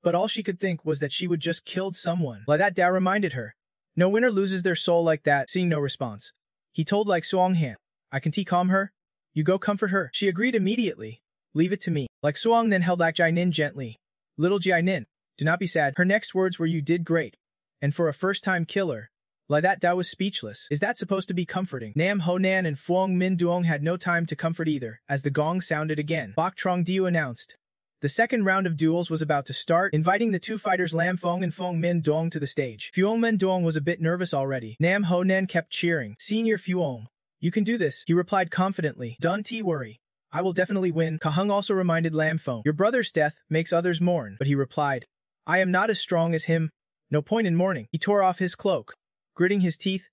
But all she could think was that she would just killed someone. Like that Dao reminded her. No winner loses their soul like that. Seeing no response, he told Like Suang-han, I can calm her. You go comfort her. She agreed immediately. Leave it to me. Like Suang then held Lak Jai-nin gently. Little Jai-nin, do not be sad. Her next words were you did great. And for a first-time killer. Like that Dao was speechless. Is that supposed to be comforting? Nam Ho Nan and Fuong Min Duong had no time to comfort either. As the gong sounded again, Bok Trong-diu announced. The second round of duels was about to start, inviting the two fighters Lam Feng and Fuong Min Duong to the stage. Fuong Min Duong was a bit nervous already. Nam Ho Nan kept cheering. Senior Fuong, you can do this, he replied confidently. Don't worry. I will definitely win. Ka Hung also reminded Lam Feng. Your brother's death makes others mourn. But he replied, I am not as strong as him. No point in mourning. He tore off his cloak, gritting his teeth.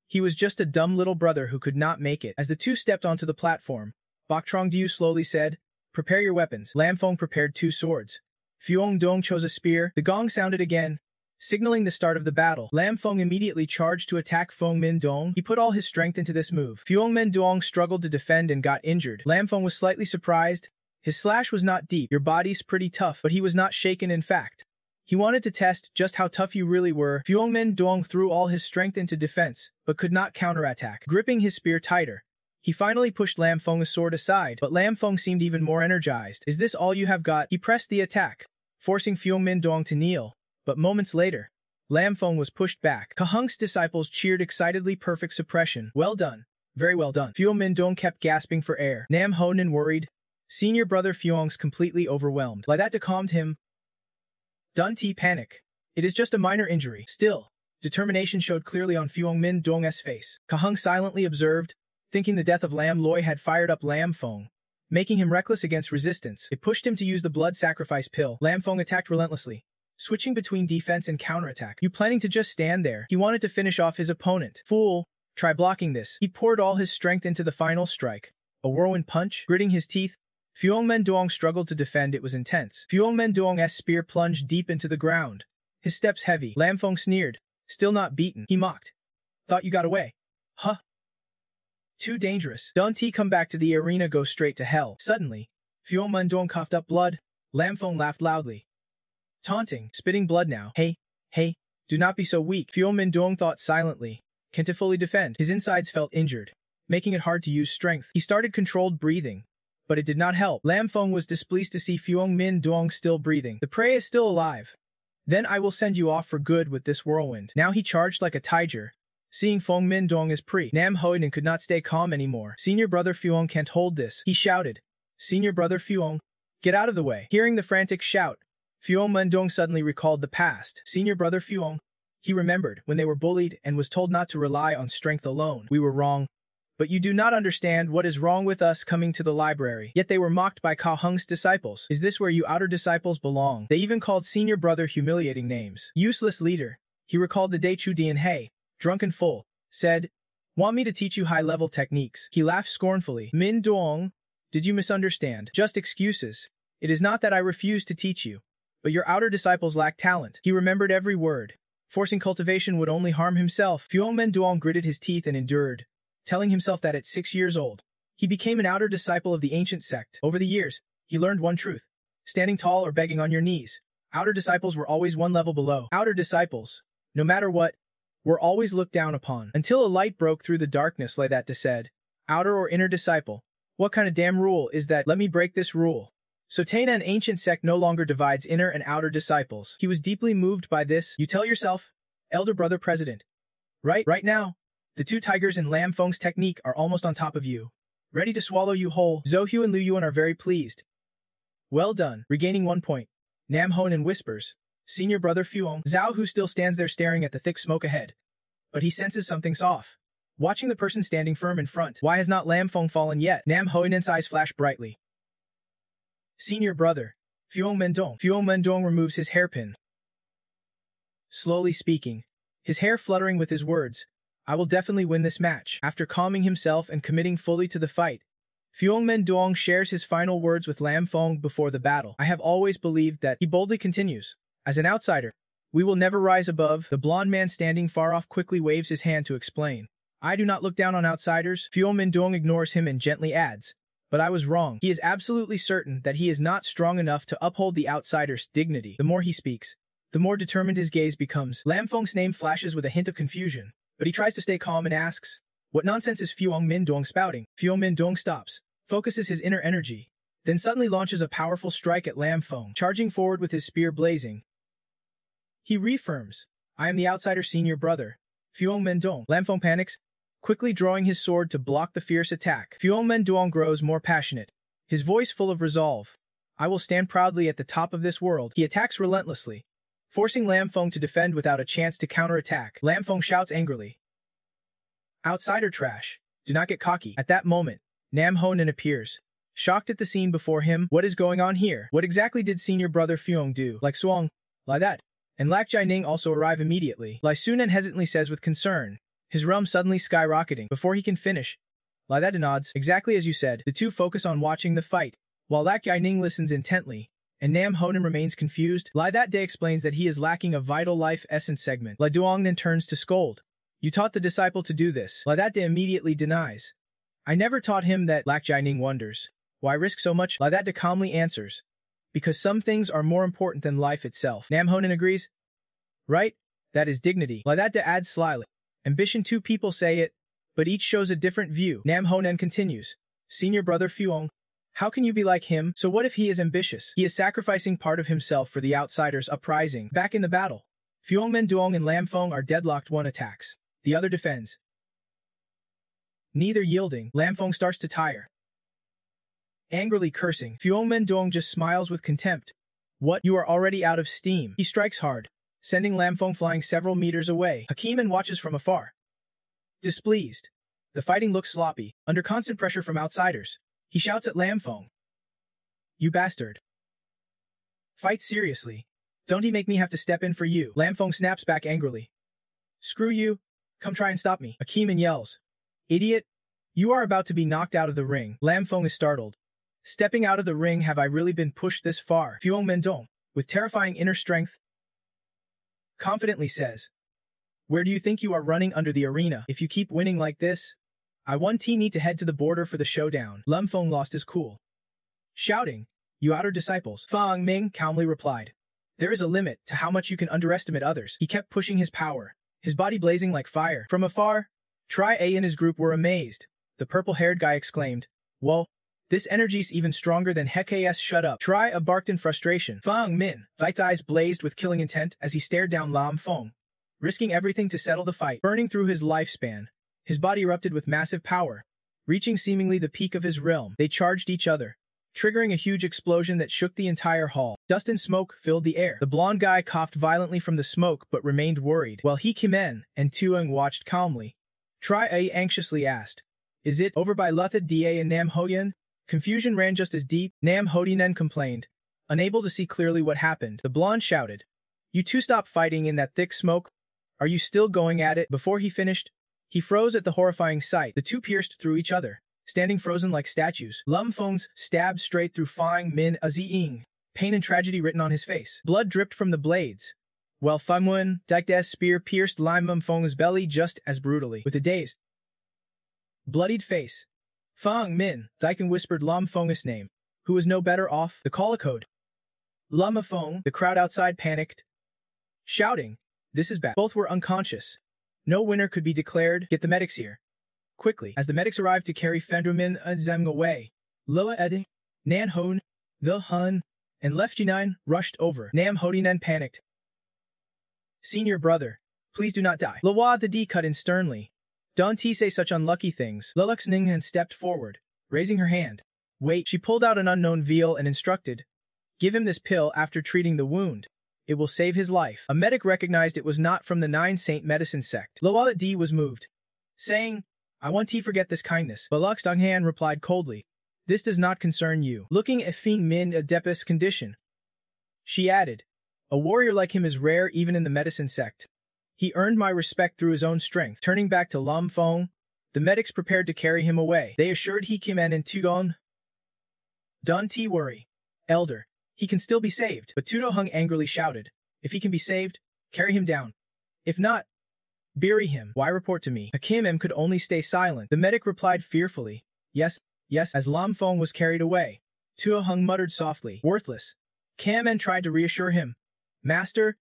He was just a dumb little brother who could not make it. As the two stepped onto the platform, Bok Trong-diu slowly said, prepare your weapons. Lam Feng prepared 2 swords. Fuong Dong chose a spear. The gong sounded again, signaling the start of the battle. Lam Feng immediately charged to attack Fuong Min Dong. He put all his strength into this move. Fuong Min Dong struggled to defend and got injured. Lam Feng was slightly surprised. His slash was not deep. Your body's pretty tough, but he was not shaken in fact. He wanted to test just how tough you really were. Fuong Min Dong threw all his strength into defense, but could not counterattack. Gripping his spear tighter, He finally pushed Lam Feng's sword aside, but Lam Feng seemed even more energized. Is this all you have got? He pressed the attack, forcing Fuang Mindong to kneel. But moments later, Lam Feng was pushed back. Kahung's disciples cheered excitedly. Perfect suppression. Well done. Very well done. Fuang Mindong kept gasping for air. Nam Honan worried. Senior brother Fuang's completely overwhelmed. Like that calmed him. Dun Ti panic. It is just a minor injury. Still, determination showed clearly on Fuang Mindong's face. Kahung silently observed, thinking the death of Lam Loi had fired up Lam Feng, making him reckless against resistance. It pushed him to use the blood sacrifice pill. Lam Feng attacked relentlessly, switching between defense and counterattack. You planning to just stand there? He wanted to finish off his opponent. Fool, try blocking this. He poured all his strength into the final strike. A whirlwind punch, gritting his teeth. Fuang Mindong struggled to defend. It was intense. Fuang Mindong's spear plunged deep into the ground, his steps heavy. Lam Feng sneered. Still not beaten. He mocked. Thought you got away. Huh? Too dangerous. Don't come back to the arena, go straight to hell. Suddenly, Fuang Mindong coughed up blood. Lam Feng laughed loudly, taunting, spitting blood now. Hey, do not be so weak. Fuang Mindong thought silently. Can't fully defend. His insides felt injured, making it hard to use strength. He started controlled breathing, but it did not help. Lam Feng was displeased to see Fuang Mindong still breathing. The prey is still alive. Then I will send you off for good with this whirlwind. Now he charged like a tiger. Seeing Fuang Mindong as Nam Hoinen could not stay calm anymore. Senior brother Fuang can't hold this. He shouted. Senior brother Fuang, get out of the way. Hearing the frantic shout, Fuang Mindong suddenly recalled the past. Senior brother Fuang, he remembered when they were bullied and was told not to rely on strength alone. We were wrong. But you do not understand what is wrong with us coming to the library. Yet they were mocked by Kahung's disciples. Is this where you outer disciples belong? They even called senior brother humiliating names. Useless leader. He recalled the day Chu Dian He, drunk and full, said, want me to teach you high-level techniques? He laughed scornfully. Min Dong, did you misunderstand? Just excuses. It is not that I refuse to teach you, but your outer disciples lack talent. He remembered every word. Forcing cultivation would only harm himself. Fuang Mindong gritted his teeth and endured, telling himself that at 6 years old, he became an outer disciple of the ancient sect. Over the years, he learned one truth. Standing tall or begging on your knees, outer disciples were always one level below. Outer disciples, no matter what, were always looked down upon. Until a light broke through the darkness like that said, outer or inner disciple, what kind of damn rule is that? Let me break this rule. So Taina, an ancient sect, no longer divides inner and outer disciples. He was deeply moved by this. You tell yourself, elder brother president. Right now, the two tigers in Lam Feng's technique are almost on top of you, ready to swallow you whole. Zhou and Liu Yuan are very pleased. Well done. Regaining 1 point. Nam Honan whispers. Senior brother Fuang. Zhao Hu still stands there staring at the thick smoke ahead, but he senses something's off. Watching the person standing firm in front. Why has not Lam Feng fallen yet? Nam Hoinen's eyes flash brightly. Senior brother. Fuang Mindong. Fuang Mindong removes his hairpin. Slowly speaking, his hair fluttering with his words. I will definitely win this match. After calming himself and committing fully to the fight, Fuang Mindong shares his final words with Lam Feng before the battle. I have always believed that, he boldly continues. As an outsider, we will never rise above. The blond man standing far off quickly waves his hand to explain. I do not look down on outsiders. Fuang Mindong ignores him and gently adds. But I was wrong. He is absolutely certain that he is not strong enough to uphold the outsider's dignity. The more he speaks, the more determined his gaze becomes. Lam Feng's name flashes with a hint of confusion, but he tries to stay calm and asks, what nonsense is Fuang Mindong spouting? Fuang Mindong stops, focuses his inner energy, then suddenly launches a powerful strike at Lam Feng, charging forward with his spear blazing. He reaffirms, I am the outsider senior brother. Fuang Mindong. Lam Feng panics, quickly drawing his sword to block the fierce attack. Fuang Mindong grows more passionate, his voice full of resolve. I will stand proudly at the top of this world. He attacks relentlessly, forcing Lam Feng to defend without a chance to counterattack. Lam Feng shouts angrily. Outsider trash. Do not get cocky. At that moment, Nam Honan appears, shocked at the scene before him. What is going on here? What exactly did senior brother Fuang do? Like Suang, like that. And Lak Jianing also arrive immediately. Lai Sunan hesitantly says with concern, his realm suddenly skyrocketing. Before he can finish, Lai that nods. Exactly as you said. The two focus on watching the fight, while Lak Jianing listens intently, and Nam Honan remains confused. Lai that day explains that he is lacking a vital life essence segment. Lai Duongnan turns to scold. You taught the disciple to do this. Lai that day immediately denies. I never taught him that. Lak Jianing wonders. Why risk so much? Lai that day calmly answers. Because some things are more important than life itself. Nam Honan agrees. Right? That is dignity. Lai that day adds slyly. Ambition, two people say it, but each shows a different view. Nam Honen continues. Senior brother Fuong, how can you be like him? So what if he is ambitious? He is sacrificing part of himself for the outsiders' uprising. Back in the battle, Fuong Menduong and Lam Fong are deadlocked. One attacks. The other defends. Neither yielding, Lam Fong starts to tire. Angrily cursing, Fuong Menduong just smiles with contempt. What? You are already out of steam. He strikes hard, sending Lam Fong flying several meters away. Hakiman watches from afar. Displeased. The fighting looks sloppy, under constant pressure from outsiders. He shouts at Lam Fong. You bastard. Fight seriously. Don't he make me have to step in for you? Lam Fong snaps back angrily. Screw you. Come try and stop me. Hakiman yells. Idiot. You are about to be knocked out of the ring. Lam Fong is startled. Stepping out of the ring, have I really been pushed this far? Fuong Mendong, with terrifying inner strength, confidently says. Where do you think you are running under the arena? If you keep winning like this, I need to head to the border for the showdown. Lam Fong lost his cool. Shouting, you outer disciples. Fang Ming calmly replied. There is a limit to how much you can underestimate others. He kept pushing his power, his body blazing like fire. From afar, Tri A and his group were amazed. The purple-haired guy exclaimed, whoa, this energy's even stronger than Hekk's. Shut up. Tri A barked in frustration. Fang Min, Vite's eyes blazed with killing intent as he stared down Lam Fong, risking everything to settle the fight. Burning through his lifespan, his body erupted with massive power, reaching seemingly the peak of his realm. They charged each other, triggering a huge explosion that shook the entire hall. Dust and smoke filled the air. The blonde guy coughed violently from the smoke but remained worried, while He Kimen and Tuong watched calmly. Tri A anxiously asked, is it over by Lutha Da and Nam Hoyen? Confusion ran just as deep. Nam Hodinen complained, unable to see clearly what happened. The blonde shouted, you two stop fighting in that thick smoke. Are you still going at it? Before he finished, he froze at the horrifying sight. The two pierced through each other, standing frozen like statues. Lam Fong's stabbed straight through Fang Min Aziying, pain and tragedy written on his face. Blood dripped from the blades, while Fang Wen Daikda's spear pierced Lam Fong's belly just as brutally. With a dazed, bloodied face, Fang Min Daikin whispered Lam Fong's name, who was no better off. The call echoed. Lam Fong, the crowd outside panicked, shouting, this is bad. Both were unconscious. No winner could be declared. Get the medics here. Quickly, as the medics arrived to carry Fendermin Zeng away, Loa Edi, Nan Hon, The Hun, and Lef Jinine rushed over. Nam Hodinen panicked. Senior brother, please do not die. Lawa the D cut in sternly. Don't say such unlucky things. Lelux Ninghan stepped forward, raising her hand. Wait, she pulled out an unknown vial and instructed. Give him this pill after treating the wound. It will save his life. A medic recognized it was not from the Nine Saint Medicine sect. Lawala D was moved, saying, I want to forget this kindness. But Lux Donghan replied coldly, this does not concern you. Looking at Fing Min Adepus condition, she added, a warrior like him is rare even in the medicine sect. He earned my respect through his own strength. Turning back to Lam Fong, the medics prepared to carry him away. They assured He Kimen and Tugon, don't worry, elder. He can still be saved. But Tudo Hung angrily shouted, if he can be saved, carry him down. If not, bury him. Why report to me? Hakim M could only stay silent. The medic replied fearfully, yes, yes. As Lam Fong was carried away, Tuo Hung muttered softly, worthless. Kam En tried to reassure him. Master,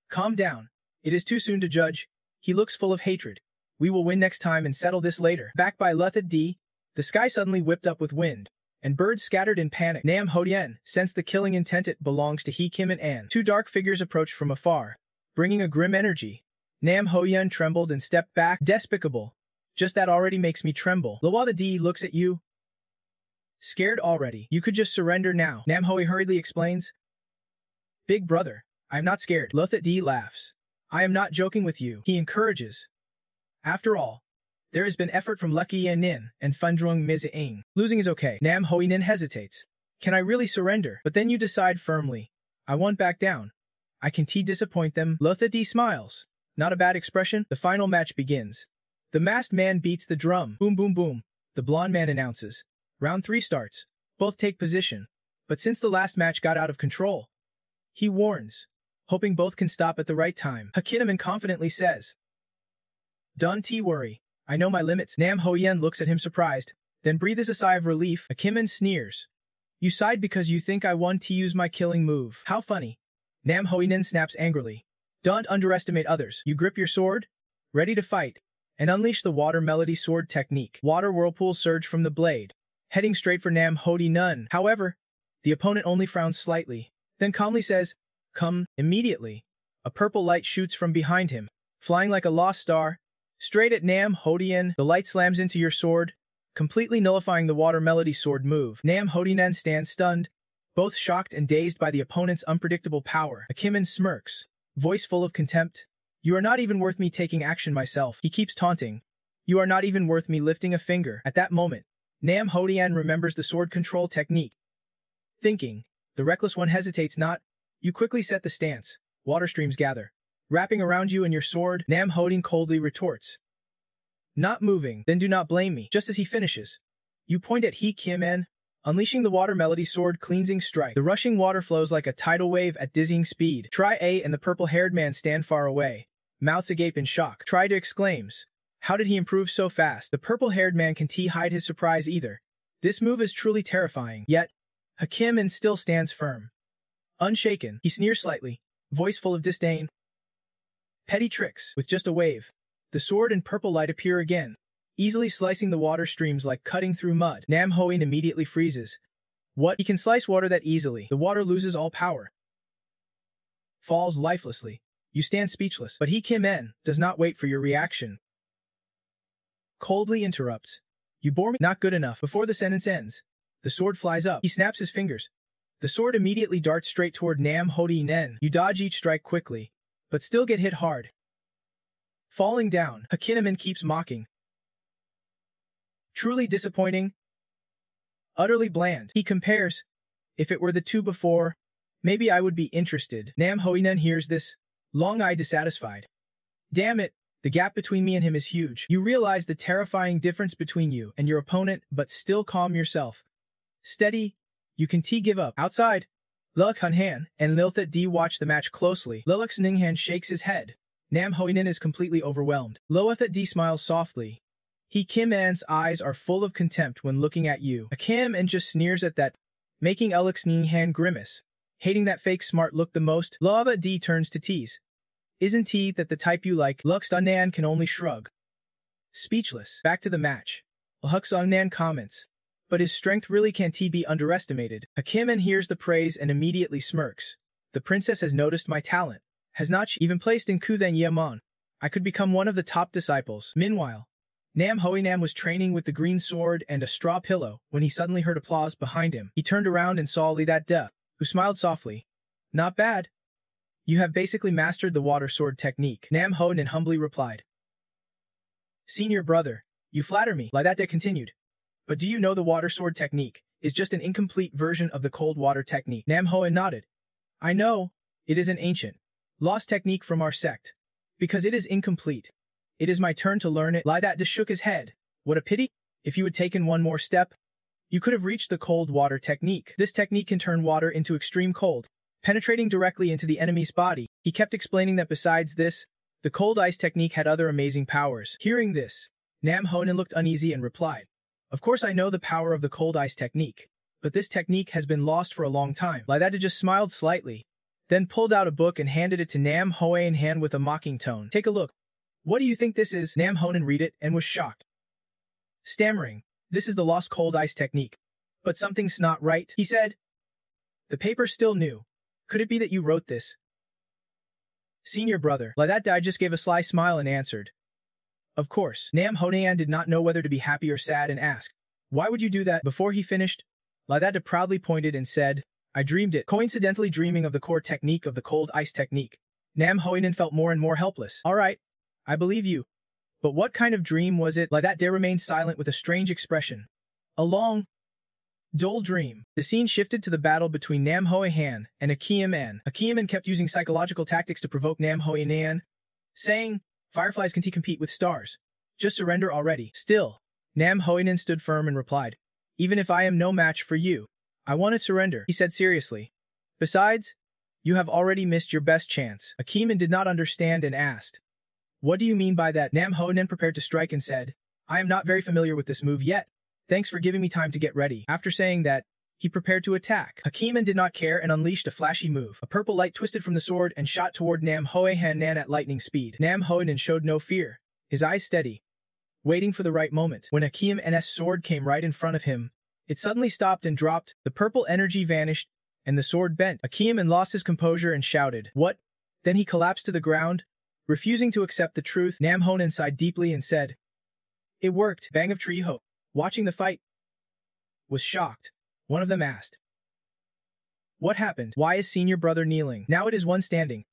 calm down. It is too soon to judge. He looks full of hatred. We will win next time and settle this later. Back by Lutha D, the sky suddenly whipped up with wind, and birds scattered in panic. Nam Hodien sensed the killing intent. It belongs to He Kim and An. Two dark figures approached from afar, bringing a grim energy. Nam Hodien trembled and stepped back. Despicable. Just that already makes me tremble. Lawada D looks at you. Scared already. You could just surrender now. Nam Hoi hurriedly explains. Big brother, I am not scared. Lutha D laughs. I am not joking with you. He encourages. After all, there has been effort from Lucky Yan Nin and Fundrung Mizaing. Losing is okay. Nam Hoi Nin hesitates. Can I really surrender? But then you decide firmly. I won't back down. I can disappoint them. Lutha D smiles. Not a bad expression. The final match begins. The masked man beats the drum. Boom boom boom. The blonde man announces. Round 3 starts. Both take position. But since the last match got out of control, he warns, hoping both can stop at the right time. Hakinaman confidently says, don't worry. I know my limits. Nam Hoyen looks at him surprised, then breathes a sigh of relief. Hakiman sneers. You sighed because you think I want to use my killing move. How funny. Nam Hoyen snaps angrily. Don't underestimate others. You grip your sword, ready to fight, and unleashed the water melody sword technique. Water whirlpools surge from the blade, heading straight for Nam Hodi Nun. However, the opponent only frowns slightly, then calmly says, "Come." Immediately, a purple light shoots from behind him, flying like a lost star, straight at Nam Hodian. The light slams into your sword, completely nullifying the water melody sword move. Nam Hodinan stands stunned, both shocked and dazed by the opponent's unpredictable power. Akimen smirks, voice full of contempt. "You are not even worth me taking action myself." He keeps taunting. "You are not even worth me lifting a finger." At that moment, Nam Hodian remembers the sword control technique. Thinking, the reckless one hesitates not. You quickly set the stance. Water streams gather, wrapping around you and your sword. Nam Hodian coldly retorts, "Not moving, then do not blame me." Just as he finishes, you point at He Kim-en, unleashing the water melody sword cleansing strike. The rushing water flows like a tidal wave at dizzying speed. Tri-A and the purple-haired man stand far away, mouths agape in shock. Tri-A exclaims, "How did he improve so fast?" The purple-haired man can't hide his surprise either. This move is truly terrifying. Yet, Hakim-en still stands firm. Unshaken, he sneers slightly, voice full of disdain. Petty tricks. With just a wave, the sword and purple light appear again, easily slicing the water streams like cutting through mud. Nam Hoin immediately freezes. What? He can slice water that easily. The water loses all power, falls lifelessly. You stand speechless. But He Kim-en does not wait for your reaction. Coldly interrupts. "You bore me." "Not good enough." Before the sentence ends, the sword flies up. He snaps his fingers. The sword immediately darts straight toward Nam Hodi-nen. You dodge each strike quickly, but still get hit hard. Falling down, Hakineman keeps mocking. Truly disappointing. Utterly bland. He compares. If it were the two before, maybe I would be interested. Nam Hodi-nen hears this, long-eyed dissatisfied. Damn it, the gap between me and him is huge. You realize the terrifying difference between you and your opponent, but still calm yourself. Steady. You can give up. Outside, Leluk Hunhan and Lilthat D watch the match closely. Leluk Ninghan shakes his head. Nam Hoinen is completely overwhelmed. Lilthat D smiles softly. He Kim-an's eyes are full of contempt when looking at you. Kim-an just sneers at that, making Leluk Ninghan grimace. Hating that fake smart look the most, Lilthat D turns to tease. Isn't he that the type you like? Lux Dunnan can only shrug. Speechless. Back to the match. Lux Dunnan comments. But his strength really can't be underestimated. Hakimen hears the praise and immediately smirks. The princess has noticed my talent. Has not she even placed in Kuthen Yemon? I could become one of the top disciples. Meanwhile, Nam Hoinam was training with the green sword and a straw pillow when he suddenly heard applause behind him. He turned around and saw Li That De, who smiled softly. Not bad. You have basically mastered the water sword technique. Nam Hoinen humbly replied. Senior brother, you flatter me. Li That De continued. But do you know the water sword technique is just an incomplete version of the cold water technique? Nam Hoen nodded. I know, it is an ancient, lost technique from our sect. Because it is incomplete. It is my turn to learn it. Li That De shook his head. What a pity. If you had taken one more step, you could have reached the cold water technique. This technique can turn water into extreme cold, penetrating directly into the enemy's body. He kept explaining that besides this, the cold ice technique had other amazing powers. Hearing this, Nam Hoen looked uneasy and replied. Of course I know the power of the cold ice technique, but this technique has been lost for a long time. Li That De just smiled slightly, then pulled out a book and handed it to Nam Hoen hand with a mocking tone. Take a look. What do you think this is? Nam Hoen read it and was shocked. Stammering, this is the lost cold ice technique. But something's not right, he said. The paper's still new. Could it be that you wrote this? Senior brother, Li That De just gave a sly smile and answered. Of course. Nam Honean did not know whether to be happy or sad and asked, why would you do that? Before he finished, Li That De proudly pointed and said, I dreamed it. Coincidentally dreaming of the core technique of the cold ice technique. Nam Hoinen felt more and more helpless. All right, I believe you. But what kind of dream was it? Li That De remained silent with a strange expression. A long, dull dream. The scene shifted to the battle between Nam Hoen and Akiam-an. Akiam-an kept using psychological tactics to provoke Nam Hoen, saying, Fireflies can compete with stars. Just surrender already. Still, Nam Hoinen stood firm and replied, even if I am no match for you, I want to surrender, he said seriously. Besides, you have already missed your best chance. Akiman did not understand and asked, what do you mean by that? Nam Hoinen prepared to strike and said, I am not very familiar with this move yet. Thanks for giving me time to get ready. After saying that, he prepared to attack. Hakiman did not care and unleashed a flashy move. A purple light twisted from the sword and shot toward Nam Hoen at lightning speed. Nam Hoen showed no fear, his eyes steady. waiting for the right moment. When Hakim N's sword came right in front of him, it suddenly stopped and dropped, the purple energy vanished, and the sword bent. Hakim lost his composure and shouted, "What?" Then he collapsed to the ground, refusing to accept the truth. Namhonan sighed deeply and said, "It worked." Bang of Treeho, watching the fight, was shocked. One of them asked, "What happened? Why is senior brother kneeling?" Now it is one standing,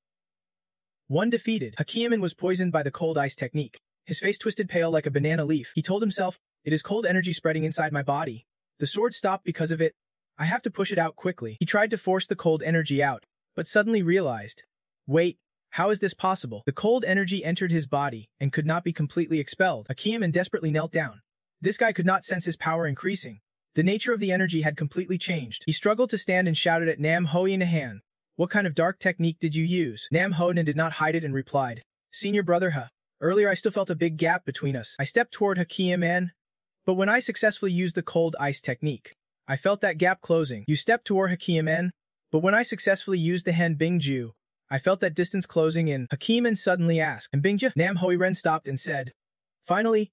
one defeated. Hakim was poisoned by the cold ice technique. His face twisted pale like a banana leaf. He told himself, "It is cold energy spreading inside my body. The sword stopped because of it. I have to push it out quickly." He tried to force the cold energy out, but suddenly realized, wait, how is this possible? The cold energy entered his body and could not be completely expelled. Hakim desperately knelt down. This guy could not sense his power increasing. The nature of the energy had completely changed. He struggled to stand and shouted at Nam Hoinahan, "What kind of dark technique did you use?" Nam Hoinan did not hide it and replied, "Senior brother, earlier I still felt a big gap between us. I stepped toward Hakim, but when I successfully used the cold ice technique, I felt that gap closing. You stepped toward Hakim, but when I successfully used the Hen Bingju, I felt that distance closing in." Hakim suddenly asked, "And Bingju?" Nam Hoiren stopped and said, "Finally,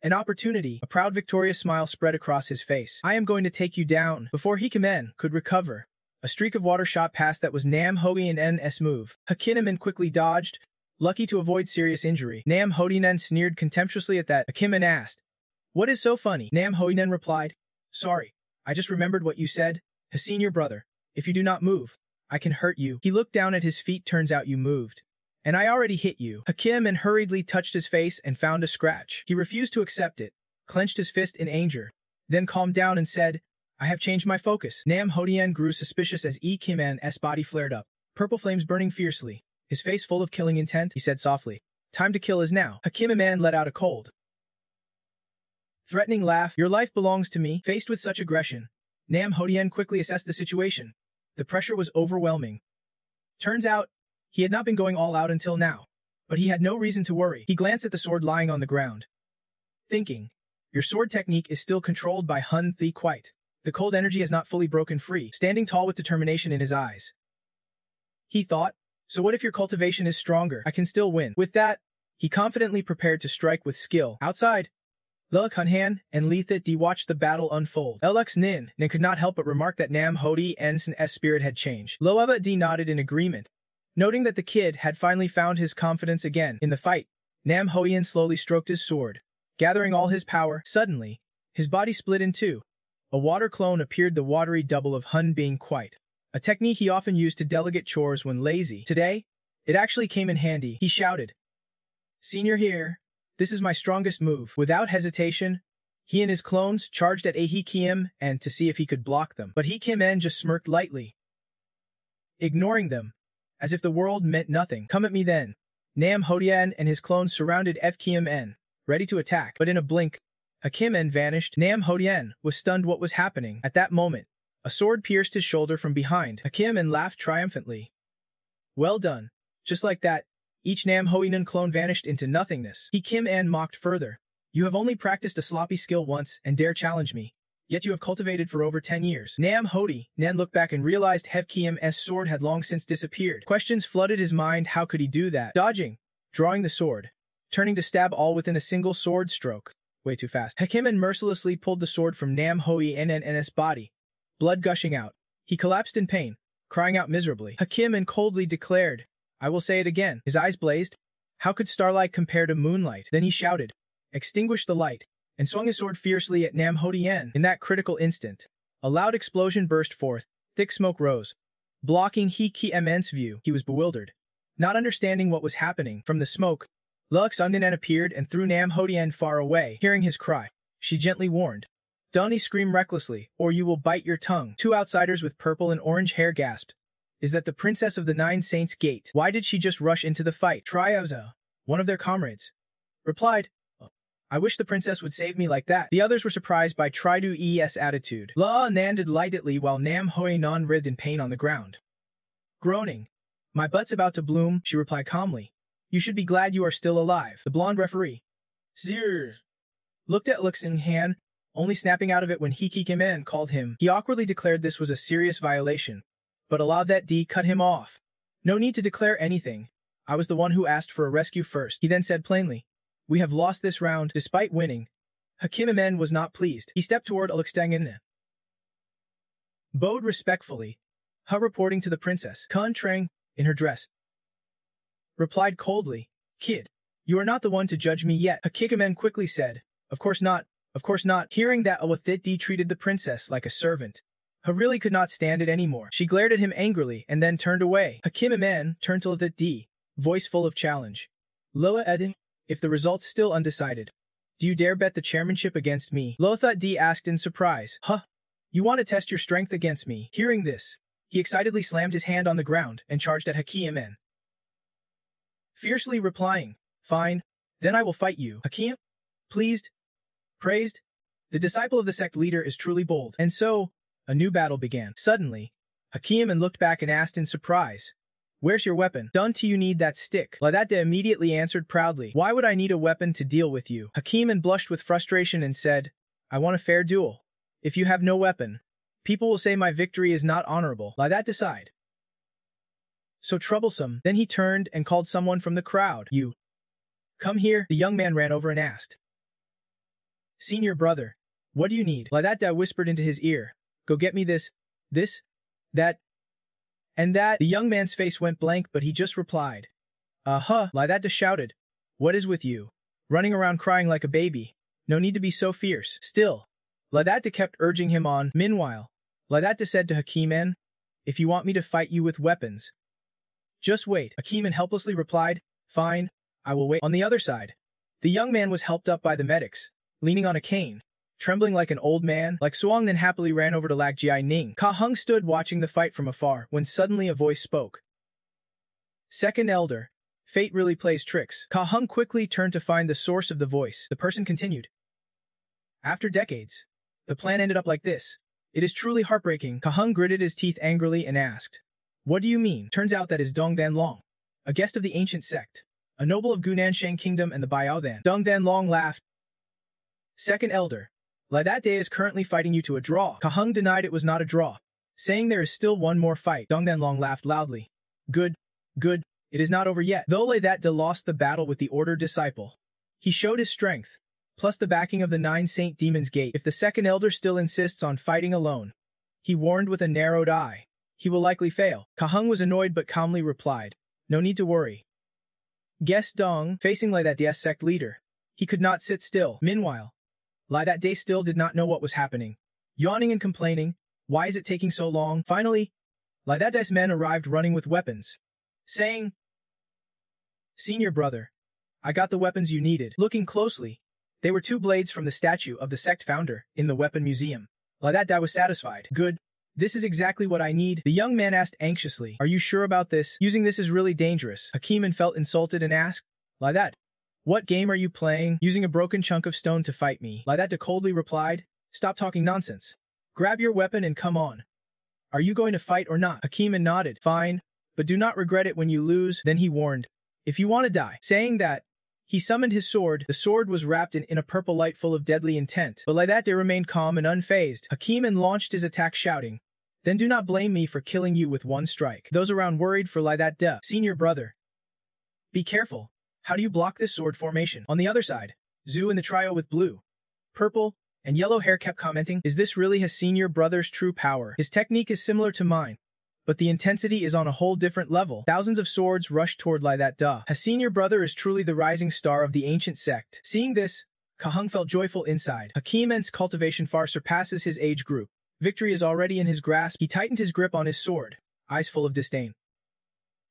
an opportunity." A proud victorious smile spread across his face. "I am going to take you down." Before Hakim could recover, a streak of water shot past that was Nam Hoinan's move. Hakim quickly dodged, lucky to avoid serious injury. Nam Hoinan sneered contemptuously at that. Hakim asked, "What is so funny?" Nam Hoinan replied, "Sorry, I just remembered what you said. Senior brother, if you do not move, I can hurt you." He looked down at his feet. "Turns out you moved. And I already hit you." Hakim hurriedly touched his face and found a scratch. He refused to accept it, clenched his fist in anger, then calmed down and said, "I have changed my focus." Nam Hodian grew suspicious as Kim's body flared up, purple flames burning fiercely. His face full of killing intent, he said softly, "Time to kill is now." Hakim let out a cold, threatening laugh. "Your life belongs to me." Faced with such aggression, Nam Hodian quickly assessed the situation. The pressure was overwhelming. Turns out, he had not been going all out until now, but he had no reason to worry. He glanced at the sword lying on the ground, thinking, "Your sword technique is still controlled by Hun Thi quite. The cold energy has not fully broken free." Standing tall with determination in his eyes, he thought, "So what if your cultivation is stronger? I can still win." With that, he confidently prepared to strike with skill. Outside, Leluk Hunhan and Lethit D watched the battle unfold. Lux Nin could not help but remark that Nam Hodi Ns's spirit had changed. Loava D nodded in agreement, noting that the kid had finally found his confidence again. In the fight, Nam Hoian slowly stroked his sword, gathering all his power. Suddenly, his body split in two. A water clone appeared, the watery double of Hun being quite, a technique he often used to delegate chores when lazy. Today, it actually came in handy. He shouted, "Senior here. This is my strongest move." Without hesitation, he and his clones charged at Hakim and to see if he could block them. But Hakim just smirked lightly, ignoring them, as if the world meant nothing. "Come at me then." Nam Hodian and his clones surrounded Kim, ready to attack. But in a blink, Hakim vanished. Nam Hodian was stunned what was happening. At that moment, a sword pierced his shoulder from behind. Hakim laughed triumphantly. "Well done." Just like that, each Nam Hoinan clone vanished into nothingness. Hakim mocked further. "You have only practiced a sloppy skill once and dare challenge me, yet you have cultivated for over 10 years. Nam Hodi Nan looked back and realized Kim's sword had long since disappeared. Questions flooded his mind. How could he do that? Dodging, drawing the sword, turning to stab all within a single sword stroke. Way too fast. Hakim mercilessly pulled the sword from Nam Hoi's body, blood gushing out. He collapsed in pain, crying out miserably. Hakim coldly declared, "I will say it again." His eyes blazed. How could starlight compare to moonlight? Then he shouted, "Extinguish the light," and swung his sword fiercely at Nam Hodian. In that critical instant, a loud explosion burst forth. Thick smoke rose, blocking Kim's view. He was bewildered, not understanding what was happening. From the smoke, Lux Undinan appeared and threw Nam Hodian far away. Hearing his cry, she gently warned, "Don't scream recklessly, or you will bite your tongue." Two outsiders with purple and orange hair gasped, "Is that the Princess of the Nine Saints Gate? Why did she just rush into the fight?" Triauza, one of their comrades, replied, "I wish the princess would save me like that." The others were surprised by Tridu's attitude. La Nanded lightly while Nam Hoinan writhed in pain on the ground. Groaning, "My butt's about to bloom," she replied calmly. "You should be glad you are still alive." The blonde referee, Zir, looked at Luxin Han, only snapping out of it when Kim called him. He awkwardly declared this was a serious violation, but Allah that D cut him off. "No need to declare anything. I was the one who asked for a rescue first." He then said plainly, We have lost this round. Despite winning, Hakim was not pleased. He stepped toward Alextangen, bowed respectfully, reporting to the princess. Kun Trang, in her dress, replied coldly, "Kid, you are not the one to judge me yet." Hakim quickly said, "Of course not, of course not." Hearing that Awathitti treated the princess like a servant, really could not stand it anymore. She glared at him angrily and then turned away. Hakim turned to Awathitti, voice full of challenge. "Loa Edin, if the result's still undecided, do you dare bet the chairmanship against me?" Lothar asked in surprise. You want to test your strength against me?" Hearing this, he excitedly slammed his hand on the ground and charged at Hakim, fiercely replying, "Fine, then I will fight you." Hakim, pleased, praised. The disciple of the sect leader is truly bold. And so, a new battle began. Suddenly, Hakim looked back and asked in surprise, "Where's your weapon? Don't you need that stick?" Ladata immediately answered proudly, "Why would I need a weapon to deal with you?" Hakim blushed with frustration and said, "I want a fair duel. If you have no weapon, people will say my victory is not honorable. Lie that aside. So troublesome." Then he turned and called someone from the crowd. "You, come here." The young man ran over and asked, "Senior brother, what do you need?" Ladata whispered into his ear, "Go get me this, that, and that." The young man's face went blank, but he just replied, Ladata shouted, "What is with you? Running around crying like a baby. No need to be so fierce." Still, Ladata kept urging him on. Meanwhile, Ladata said to Hakim, "If you want me to fight you with weapons, just wait." Hakim helplessly replied, "Fine, I will wait." On the other side, the young man was helped up by the medics, leaning on a cane, trembling like an old man. Like Suang then happily ran over to Lag Jiai Ning. Ka Hung stood watching the fight from afar when suddenly a voice spoke. "Second elder, fate really plays tricks." Ka Hung quickly turned to find the source of the voice. The person continued, "After decades, the plan ended up like this. It is truly heartbreaking." Ka Hung gritted his teeth angrily and asked, "What do you mean?" Turns out that is Dong Dan Long, a guest of the ancient sect, a noble of Gunanshang Kingdom and the Biao. Dong Dan Long laughed. "Second elder, Ladate is currently fighting you to a draw." Ka Hung denied it was not a draw, saying there is still one more fight. Dong Dan Long laughed loudly. Good, it is not over yet." Though Ladate lost the battle with the Order disciple, he showed his strength, plus the backing of the 9 Saint Demons Gate. If the second elder still insists on fighting alone, he warned with a narrowed eye, he will likely fail. Ka Hung was annoyed but calmly replied, "No need to worry." Guest Dong, facing Ladate's sect leader, he could not sit still. Meanwhile, Ladate still did not know what was happening. Yawning and complaining, "Why is it taking so long?" Finally, Ladate's men arrived running with weapons, saying, "Senior brother, I got the weapons you needed." Looking closely, they were 2 blades from the statue of the sect founder in the weapon museum. Ladate was satisfied. "Good. This is exactly what I need." The young man asked anxiously, "Are you sure about this? Using this is really dangerous." Hakim felt insulted and asked, "Ladate, what game are you playing? Using a broken chunk of stone to fight me?" Ladate coldly replied, "Stop talking nonsense. Grab your weapon and come on. Are you going to fight or not?" Hakim nodded. "Fine, but do not regret it when you lose." Then he warned, "If you want to die." Saying that, he summoned his sword. The sword was wrapped in a purple light full of deadly intent. But Ladate remained calm and unfazed. Hakim launched his attack shouting, "Then do not blame me for killing you with one strike." Those around worried for Ladate. "Senior brother, be careful. How do you block this sword formation?" On the other side, Zhu and the trio with blue, purple, and yellow hair kept commenting, "Is this really his senior brother's true power? His technique is similar to mine, but the intensity is on a whole different level." Thousands of swords rushed toward Ladate. His senior brother is truly the rising star of the ancient sect. Seeing this, Ka Hung felt joyful inside. Hakim's cultivation far surpasses his age group. Victory is already in his grasp. He tightened his grip on his sword, eyes full of disdain.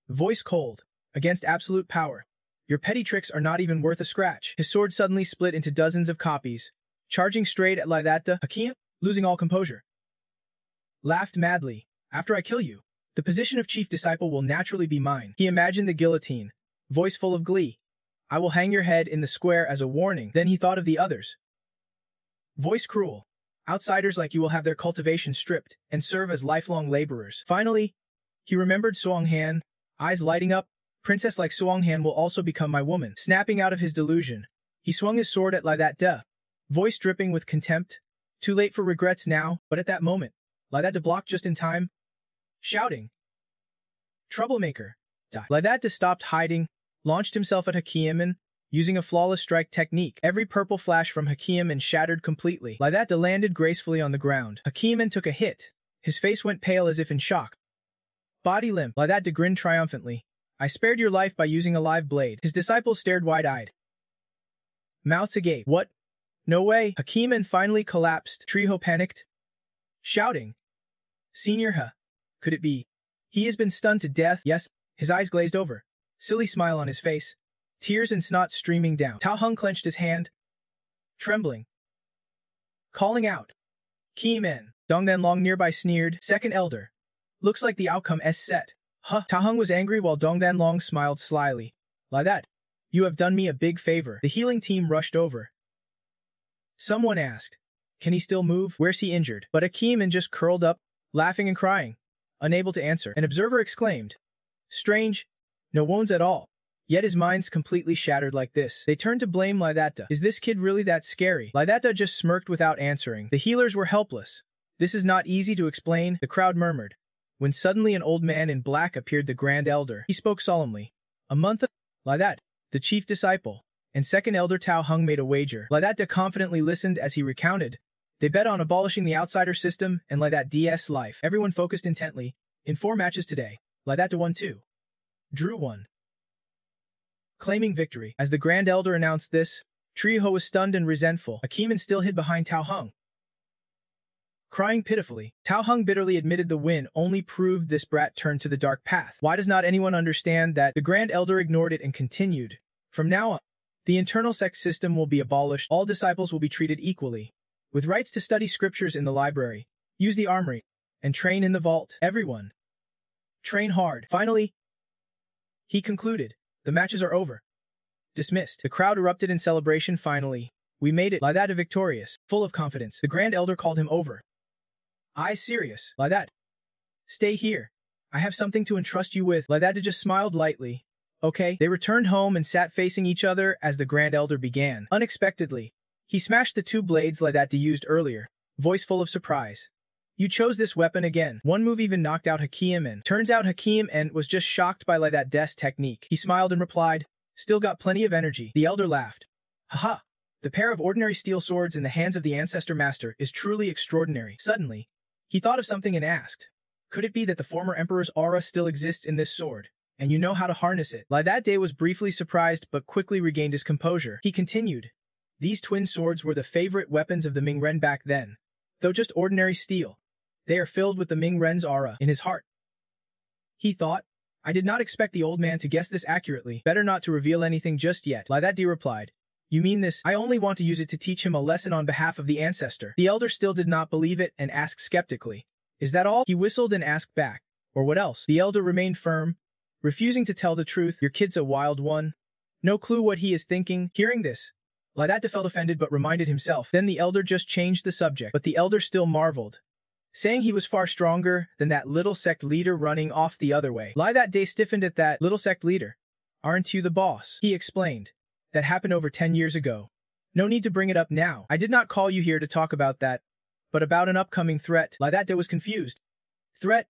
Voice cold, "Against absolute power, your petty tricks are not even worth a scratch." His sword suddenly split into dozens of copies, charging straight at Ladate. Hakim, losing all composure, laughed madly. "After I kill you, the position of chief disciple will naturally be mine." He imagined the guillotine, voice full of glee. "I will hang your head in the square as a warning." Then he thought of the others. Voice cruel. "Outsiders like you will have their cultivation stripped and serve as lifelong laborers." Finally, he remembered Suang Han, eyes lighting up. "Princess like Suang Han will also become my woman." Snapping out of his delusion, he swung his sword at Ladate, voice dripping with contempt. Too late for regrets now, but at that moment, Ladate blocked just in time, shouting, "Troublemaker, die." Ladate stopped hiding, launched himself at Hakim, using a flawless strike technique. Every purple flash from Hakim shattered completely. Like that, landed gracefully on the ground. Hakim took a hit. His face went pale as if in shock. Body limp. Like that, grinned triumphantly. I spared your life by using a live blade. His disciples stared wide-eyed. Mouths agape. What? No way. Hakim finally collapsed. Treeho panicked, shouting, Senior Ha. Could it be? He has been stunned to death. Yes. His eyes glazed over. Silly smile on his face. Tears and snot streaming down. Tao Hung clenched his hand, trembling, calling out, Keyman. Dong Then Long nearby sneered, Second Elder. Looks like the outcome is set. Huh. Tao Hung was angry while Dong Then Long smiled slyly. Like that. You have done me a big favor. The healing team rushed over. Someone asked, can he still move? Where's he injured? But Hakim just curled up, laughing and crying, unable to answer. An observer exclaimed, strange. No wounds at all. Yet his mind's completely shattered like this. They turned to blame Lidata. Is this kid really that scary? Lidata just smirked without answering. The healers were helpless. This is not easy to explain, the crowd murmured. When suddenly an old man in black appeared, the Grand Elder. He spoke solemnly. A month of... Lidata, the chief disciple, and Second Elder Tao Hung made a wager. Lidata confidently listened as he recounted. They bet on abolishing the outsider system and Lidata DS life. Everyone focused intently. In 4 matches today, Lidata won 2. Drew 1. Claiming victory. As the Grand Elder announced this, Treeho was stunned and resentful. Hakim still hid behind Tao Hung, crying pitifully. Tao Hung bitterly admitted the win only proved this brat turned to the dark path. Why does not anyone understand that? The Grand Elder ignored it and continued. From now on, the internal sect system will be abolished. All disciples will be treated equally, with rights to study scriptures in the library, use the armory, and train in the vault. Everyone, train hard. Finally, he concluded, the matches are over. Dismissed. The crowd erupted in celebration. Finally, we made it. Lidata victorious. Full of confidence, the Grand Elder called him over. I serious. Lidata, stay here. I have something to entrust you with. Lidata just smiled lightly. Okay. They returned home and sat facing each other as the Grand Elder began. Unexpectedly, he smashed the 2 blades Lidata used earlier, voice full of surprise. You chose this weapon again. One move even knocked out Hakim. Turns out Hakim was just shocked by Lidata's technique. He smiled and replied, still got plenty of energy. The Elder laughed. Haha. The pair of ordinary steel swords in the hands of the Ancestor Master is truly extraordinary. Suddenly, he thought of something and asked, could it be that the former Emperor's aura still exists in this sword, and you know how to harness it? Lidata was briefly surprised but quickly regained his composure. He continued, these twin swords were the favorite weapons of the Ming Ren back then. Though just ordinary steel, they are filled with the Ming Ren's aura in his heart. He thought, I did not expect the old man to guess this accurately. Better not to reveal anything just yet. Lidata replied, you mean this? I only want to use it to teach him a lesson on behalf of the ancestor. The Elder still did not believe it and asked skeptically, is that all? He whistled and asked back, or what else? The Elder remained firm, refusing to tell the truth. Your kid's a wild one. No clue what he is thinking. Hearing this, Lidata felt offended but reminded himself. Then the Elder just changed the subject. But the Elder still marveled, saying he was far stronger than that little sect leader running off the other way. Lidata stiffened at that. Little sect leader? Aren't you the boss? He explained. That happened over 10 years ago. No need to bring it up now. I did not call you here to talk about that, but about an upcoming threat. Lidata was confused. Threat?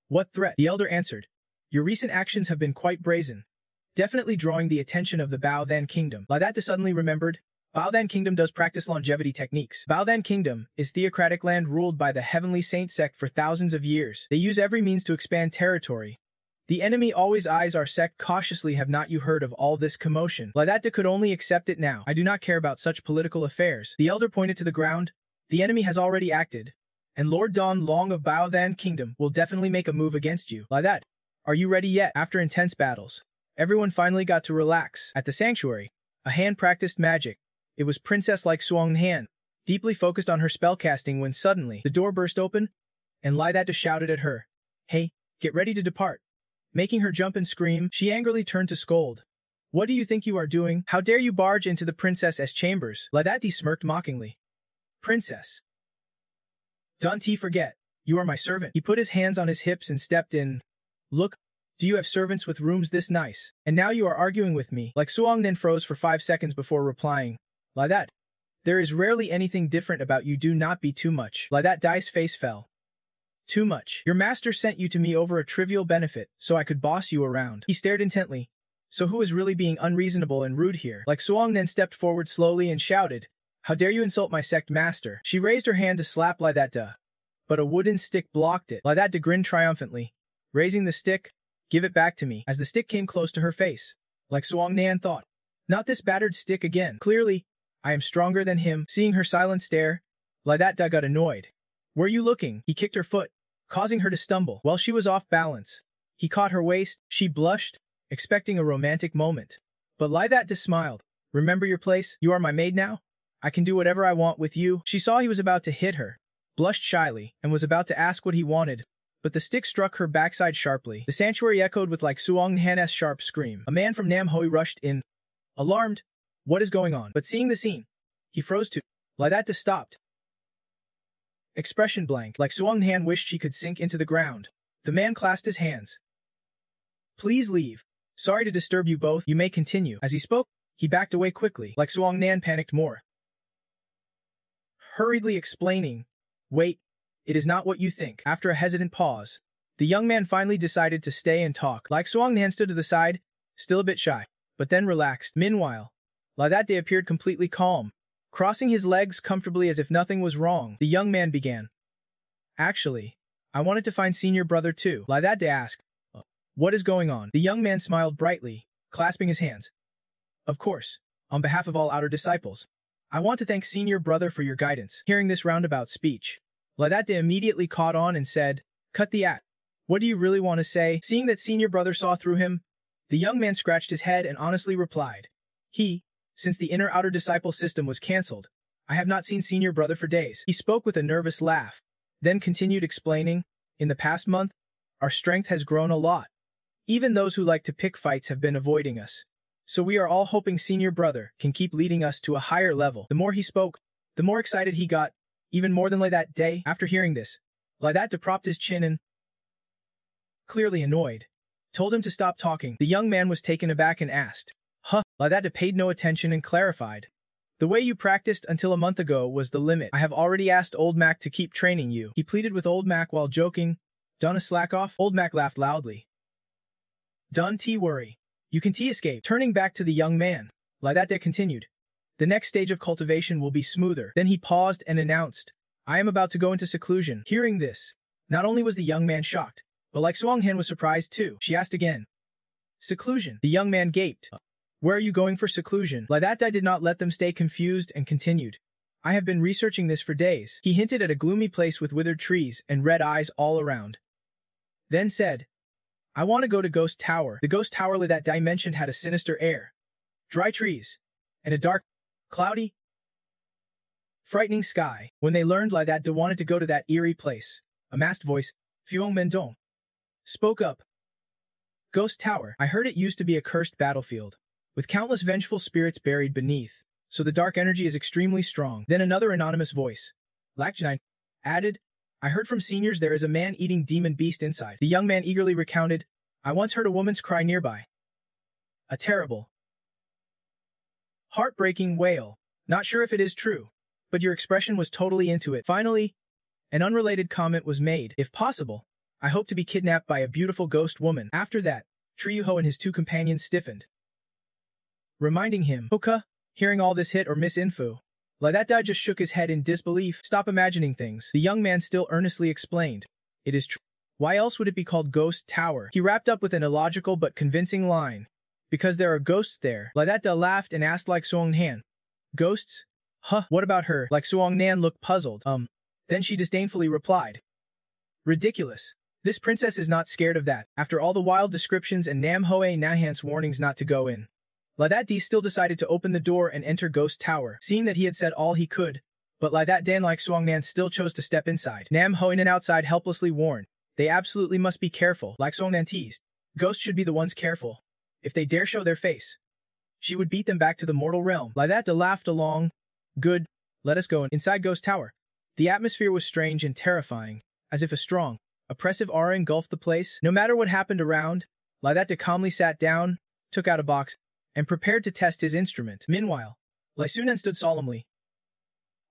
What threat? The Elder answered. Your recent actions have been quite brazen, definitely drawing the attention of the Baothan Kingdom. Lidata suddenly remembered. Baothan Kingdom does practice longevity techniques. Baothan Kingdom is theocratic land ruled by the Heavenly Saint sect for thousands of years. They use every means to expand territory. The enemy always eyes our sect cautiously. Have not you heard of all this commotion? Lidata could only accept it now. I do not care about such political affairs. The Elder pointed to the ground. The enemy has already acted, and Lord Don Long of Baothan Kingdom will definitely make a move against you. Lidata, are you ready yet? After intense battles, everyone finally got to relax. At the sanctuary, a hand practiced magic. It was princess-like Suang Han, deeply focused on her spellcasting when suddenly the door burst open, and Lidata shouted at her, hey, get ready to depart. Making her jump and scream, she angrily turned to scold. What do you think you are doing? How dare you barge into the princess's chambers? Lidata smirked mockingly. Princess. Don't forget, you are my servant. He put his hands on his hips and stepped in. Look, do you have servants with rooms this nice? And now you are arguing with me. Like Suang Nen froze for 5 seconds before replying. Lidata, there is rarely anything different about you. Do not be too much. Lidata's face fell. Too much. Your master sent you to me over a trivial benefit, so I could boss you around. He stared intently, So who is really being unreasonable and rude here? Like Suang then stepped forward slowly and shouted, "How dare you insult my sect master?" She raised her hand to slap Lai That Da, but a wooden stick blocked it. Lai That Da grinned triumphantly, raising the stick. "Give it back to me." As the stick came close to her face, like Suang Nan thought, "Not this battered stick again. Clearly, I am stronger than him." Seeing her silent stare, Lai That Da got annoyed. "Where you looking?" He kicked her foot, causing her to stumble. While she was off balance, he caught her waist. She blushed, expecting a romantic moment. But Lai That Da smiled. "Remember your place? You are my maid now? I can do whatever I want with you." She saw he was about to hit her, blushed shyly, and was about to ask what he wanted, but the stick struck her backside sharply. The sanctuary echoed with like Suang Han's sharp scream. A man from Nam Hoi rushed in, alarmed. "What is going on?" But seeing the scene, he froze too. Lai That Da stopped. Expression blank, like Suang Han wished she could sink into the ground. The man clasped his hands. "Please leave. Sorry to disturb you both. You may continue." As he spoke, he backed away quickly, like Suang Nan panicked more. Hurriedly explaining, "Wait, it is not what you think." After a hesitant pause, the young man finally decided to stay and talk. Like Suang Nan stood to the side, still a bit shy, but then relaxed. Meanwhile, Lai That Da appeared completely calm, crossing his legs comfortably as if nothing was wrong. The young man began. "Actually, I wanted to find senior brother too." Lai That Da asked, "What is going on?" The young man smiled brightly, clasping his hands. "Of course, on behalf of all outer disciples, I want to thank senior brother for your guidance." Hearing this roundabout speech, Lai That Da immediately caught on and said, "Cut the act. What do you really want to say?" Seeing that senior brother saw through him, the young man scratched his head and honestly replied, Since the inner-outer disciple system was cancelled, I have not seen senior brother for days." He spoke with a nervous laugh, then continued explaining, "In the past month, our strength has grown a lot. Even those who like to pick fights have been avoiding us. So we are all hoping senior brother can keep leading us to a higher level." The more he spoke, the more excited he got, even more than Lai That Da. After hearing this, Lai That Da propped his chin and, clearly annoyed, told him to stop talking. The young man was taken aback and asked, "Huh?" Lai That Da paid no attention and clarified, "The way you practiced until a month ago was the limit. I have already asked Old Mac to keep training you." He pleaded with Old Mac while joking, "Donna slack off?" Old Mac laughed loudly. "Don't worry. You can escape." Turning back to the young man, Lai That Da continued, "The next stage of cultivation will be smoother." Then he paused and announced, "I am about to go into seclusion." Hearing this, not only was the young man shocked, but like Suang Han was surprised too. She asked again, "Seclusion?" The young man gaped. "Where are you going for seclusion?" Lai That Da did not let them stay confused and continued, "I have been researching this for days." He hinted at a gloomy place with withered trees and red eyes all around. Then said, "I want to go to Ghost Tower." The Ghost Tower Lai That Da mentioned had a sinister air, dry trees, and a dark, cloudy, frightening sky. When they learned Lai That Da wanted to go to that eerie place, a masked voice, Fuong Mendong, spoke up. "Ghost Tower. I heard it used to be a cursed battlefield, with countless vengeful spirits buried beneath, so the dark energy is extremely strong." Then another anonymous voice, Lakjanine, added, "I heard from seniors there is a man-eating demon beast inside." The young man eagerly recounted, "I once heard a woman's cry nearby. A terrible, heartbreaking wail. Not sure if it is true, but your expression was totally into it." Finally, an unrelated comment was made, "If possible, I hope to be kidnapped by a beautiful ghost woman." After that, Triuho and his two companions stiffened, reminding him, "Hoka?" Hearing all this hit or miss info, Lai That Da just shook his head in disbelief. "Stop imagining things." The young man still earnestly explained, "It is true. Why else would it be called Ghost Tower?" He wrapped up with an illogical but convincing line, "Because there are ghosts there." Lai That Da laughed and asked like Suang Han, "Ghosts? Huh, what about her?" Like Suang Nan looked puzzled. Then she disdainfully replied, "Ridiculous. This princess is not scared of that." After all the wild descriptions and Nam Hoe Nahan's warnings not to go in, Lai That Da still decided to open the door and enter Ghost Tower, seeing that he had said all he could, but Lai That Da and like Suang Nan still chose to step inside. Nam Hoinan outside helplessly warned, "They absolutely must be careful." Like Suang Nan teased, "Ghosts should be the ones careful. If they dare show their face, she would beat them back to the mortal realm." Lai That Da laughed along, "Good, let us go." Inside Ghost Tower, the atmosphere was strange and terrifying, as if a strong, oppressive aura engulfed the place. No matter what happened around, Lai That Da calmly sat down, took out a box, and prepared to test his instrument. Meanwhile, Lai Sunan stood solemnly,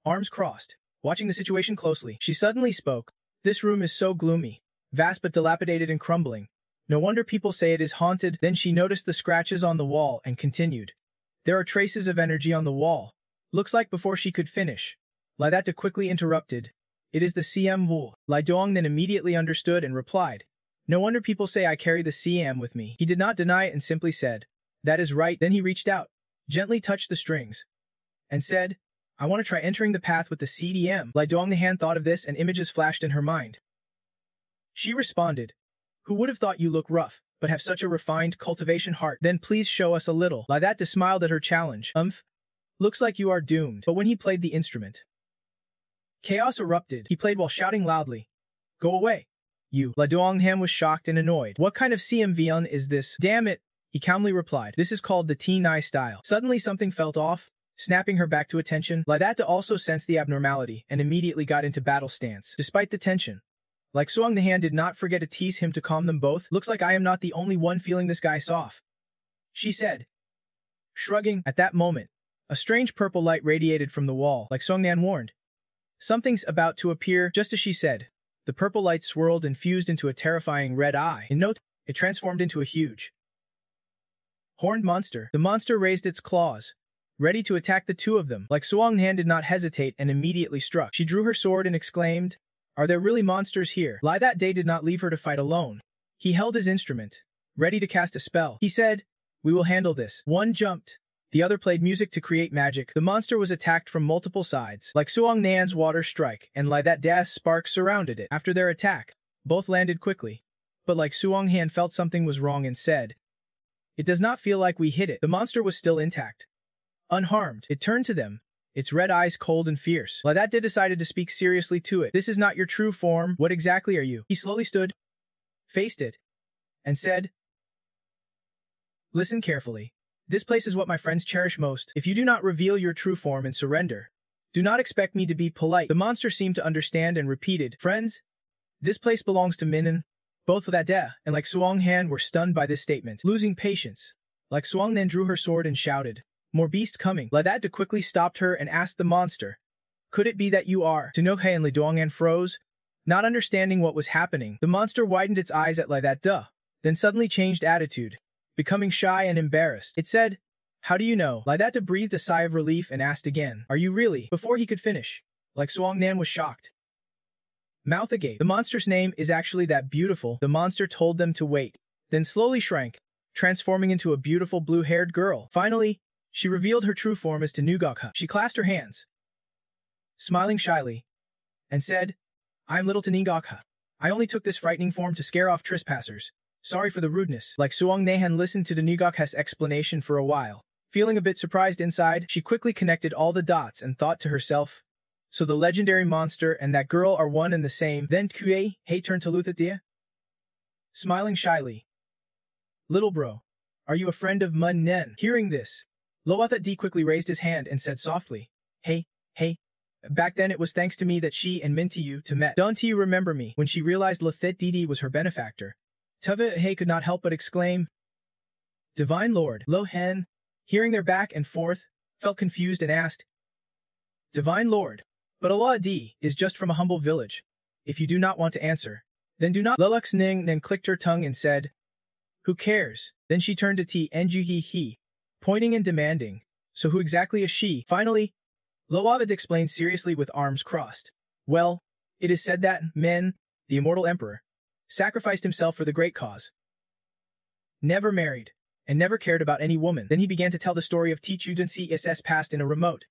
arms crossed, watching the situation closely. She suddenly spoke, "This room is so gloomy, vast but dilapidated and crumbling. No wonder people say it is haunted. Then she noticed the scratches on the wall and continued. There are traces of energy on the wall. Looks like before she could finish. Lai that quickly interrupted. It is the CM wool. Lai Dong then immediately understood and replied. No wonder people say I carry the CM with me. He did not deny it and simply said, that is right. Then he reached out, gently touched the strings, and said, I want to try entering the path with the CDM. Lai Donghan thought of this and images flashed in her mind. She responded, who would have thought you look rough, but have such a refined cultivation heart? Then please show us a little. Lai that smiled at her challenge. Looks like you are doomed. But when he played the instrument, chaos erupted. He played while shouting loudly, go away, you. Lai Dongham was shocked and annoyed. What kind of CMVN is this? Damn it, he calmly replied. This is called the T9 style. Suddenly something felt off, snapping her back to attention. Lai that also sensed the abnormality and immediately got into battle stance. Despite the tension, like Suang Nahan did not forget to tease him to calm them both. Looks like I am not the only one feeling this guy soft, she said, shrugging. At that moment, a strange purple light radiated from the wall, like Suang Nan warned. Something's about to appear. Just as she said, the purple light swirled and fused into a terrifying red eye. In note, it transformed into a huge horned monster. The monster raised its claws, ready to attack the two of them. Like Suang Nan did not hesitate and immediately struck. She drew her sword and exclaimed, are there really monsters here? Lai that day did not leave her to fight alone. He held his instrument, ready to cast a spell. He said, we will handle this. One jumped. The other played music to create magic. The monster was attacked from multiple sides, like Suang Nan's water strike, and Lai that das spark surrounded it. After their attack, both landed quickly. But like Suang Han felt something was wrong and said, it does not feel like we hit it. The monster was still intact. Unharmed, it turned to them, its red eyes cold and fierce. Lai that decided to speak seriously to it. This is not your true form. What exactly are you? He slowly stood, faced it, and said, listen carefully. This place is what my friends cherish most. If you do not reveal your true form and surrender, do not expect me to be polite. The monster seemed to understand and repeated, friends, this place belongs to Minnan. Both that and like Suang Han were stunned by this statement. Losing patience, like Suang Nan drew her sword and shouted, more beast coming. Lai that quickly stopped her and asked the monster, could it be that you are? Tanohe and Li Dongan froze, not understanding what was happening. The monster widened its eyes at Lai that then suddenly changed attitude, becoming shy and embarrassed. It said, how do you know? Lai that breathed a sigh of relief and asked again, are you really? Before he could finish, like Suang Nan was shocked. Mouth agape. The monster's name is actually that beautiful. The monster told them to wait, then slowly shrank, transforming into a beautiful blue-haired girl. Finally, she revealed her true form as Tanugakha. She clasped her hands, smiling shyly, and said, I'm little Tanugakha. I only took this frightening form to scare off trespassers. Sorry for the rudeness. Like Suang Nahan listened to Tanugakha's explanation for a while. Feeling a bit surprised inside, she quickly connected all the dots and thought to herself, so the legendary monster and that girl are one and the same. Then Kue, hey turned to Luthatia, smiling shyly. Little bro, are you a friend of Mun Nen? Hearing this, Loatha D quickly raised his hand and said softly, hey, back then it was thanks to me that she and Mintiyu to met. Don't you remember me? When she realized Lothit Didi was her benefactor, Tuva He could not help but exclaim, Divine Lord. Lo Hen, hearing their back and forth, felt confused and asked, Divine Lord, but Allah D is just from a humble village. If you do not want to answer, then do not. Lelux Ning then clicked her tongue and said, who cares? Then she turned to T Njuhi he, pointing and demanding, so who exactly is she? Finally, Loavid explained seriously with arms crossed. Well, it is said that Men, the immortal emperor, sacrificed himself for the great cause. Never married, and never cared about any woman. Then he began to tell the story of Tichudansi SS past in a remote,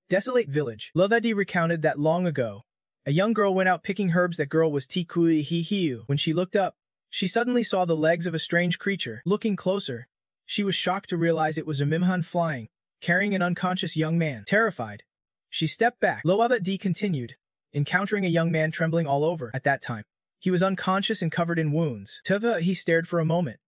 desolate village. Lovadi recounted that long ago, a young girl went out picking herbs. That girl was Tikui Hihiu. When she looked up, she suddenly saw the legs of a strange creature. Looking closer, she was shocked to realize it was a Mimhan flying, carrying an unconscious young man. Terrified, she stepped back. Loavat D continued, encountering a young man trembling all over. At that time, he was unconscious and covered in wounds. Tuva he stared for a moment,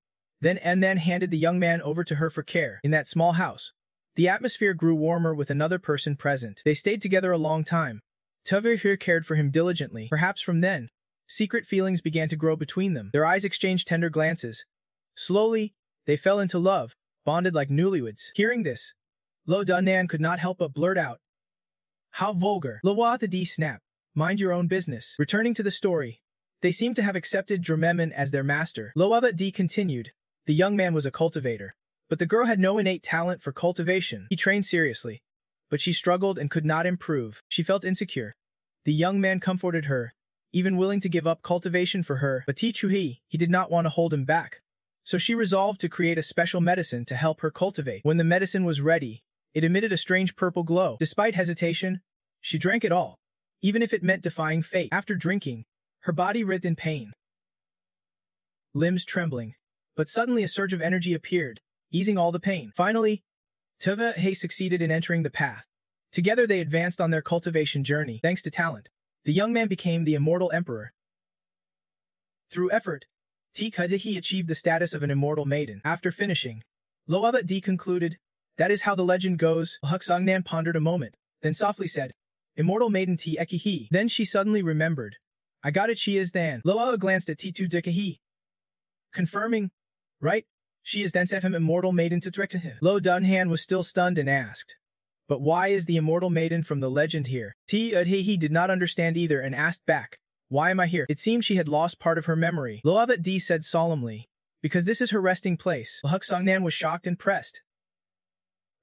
then handed the young man over to her for care. In that small house, the atmosphere grew warmer with another person present. They stayed together a long time. Tuva cared for him diligently. Perhaps from then, secret feelings began to grow between them. Their eyes exchanged tender glances. Slowly, they fell into love, bonded like newlyweds. Hearing this, Lo Dunan could not help but blurt out, how vulgar. Loa the D snapped. Mind your own business. Returning to the story, They seemed to have accepted Dramemen as their master. Loava D continued. The young man was a cultivator. But the girl had no innate talent for cultivation. He trained seriously. But she struggled and could not improve. She felt insecure. The young man comforted her, even willing to give up cultivation for her, but he did not want to hold him back. So she resolved to create a special medicine to help her cultivate. When the medicine was ready, it emitted a strange purple glow. Despite hesitation, she drank it all, even if it meant defying fate. After drinking, her body writhed in pain, limbs trembling. But suddenly a surge of energy appeared, easing all the pain. Finally, He succeeded in entering the path. Together they advanced on their cultivation journey. Thanks to talent, the young man became the immortal emperor. Through effort, He achieved the status of an immortal maiden. After finishing, Loava D concluded, "That is how the legend goes." Huksangnan pondered a moment, then softly said, "Immortal maiden Tekihi." Then she suddenly remembered. "I got it, she is then." Loava glanced at T2 Dikahi, confirming, "Right, she is then him immortal maiden to him." Lo Dunhan was still stunned and asked, "But why is the immortal maiden from the legend here?" He did not understand either and asked back, "Why am I here?" It seemed she had lost part of her memory. Loavat D said solemnly, "Because this is her resting place." Huksangnan was shocked and pressed.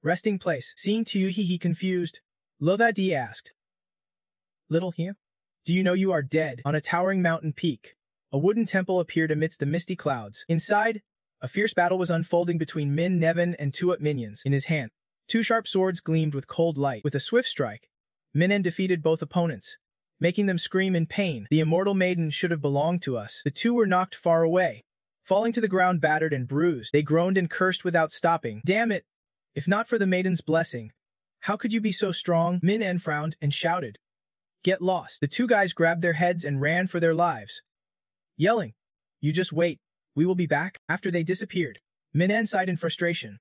"Resting place?" Seeing he confused, Loavat D asked, "Little here? Do you know you are dead?" On a towering mountain peak, a wooden temple appeared amidst the misty clouds. Inside, a fierce battle was unfolding between Min Nevin and Tuat minions. In his hand, two sharp swords gleamed with cold light. With a swift strike, Minen defeated both opponents, making them scream in pain. The immortal maiden should have belonged to us. The two were knocked far away. Falling to the ground battered and bruised, they groaned and cursed without stopping. "Damn it! If not for the maiden's blessing, how could you be so strong?" Min frowned and shouted, "Get lost." The two guys grabbed their heads and ran for their lives, yelling, "You just wait, we will be back." After they disappeared, Min sighed in frustration.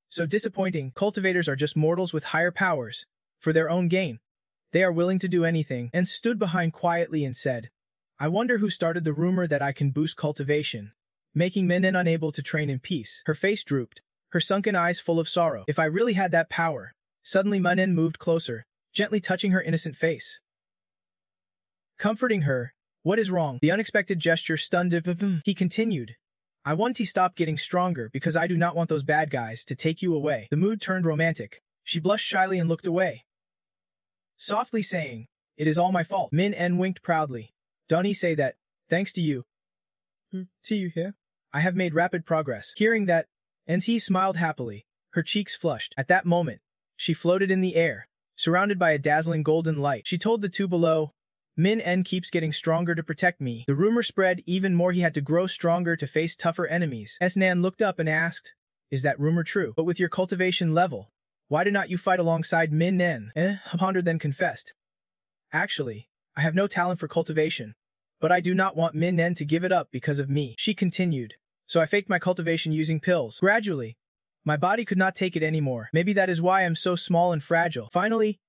So disappointing. Cultivators are just mortals with higher powers. For their own gain, they are willing to do anything. And stood behind quietly and said, "I wonder who started the rumor that I can boost cultivation," making Min unable to train in peace. Her face drooped, her sunken eyes full of sorrow. "If I really had that power." Suddenly Min moved closer, gently touching her innocent face, comforting her. "What is wrong?" The unexpected gesture stunned him. He continued, "I want to stop getting stronger because I do not want those bad guys to take you away." The mood turned romantic. She blushed shyly and looked away, softly saying, "It is all my fault." Min winked proudly. "Don't he say that, thanks to you. To you here? I have made rapid progress." Hearing that, He smiled happily. Her cheeks flushed. At that moment, she floated in the air, surrounded by a dazzling golden light. She told the two below, "Min keeps getting stronger to protect me." The rumor spread even more. He had to grow stronger to face tougher enemies. Esnan looked up and asked, "Is that rumor true? But with your cultivation level, why do not you fight alongside Min?" Pondered then confessed, "Actually, I have no talent for cultivation, but I do not want Min to give it up because of me." She continued, "So I faked my cultivation using pills. Gradually, my body could not take it anymore. Maybe that is why I'm so small and fragile." Finally,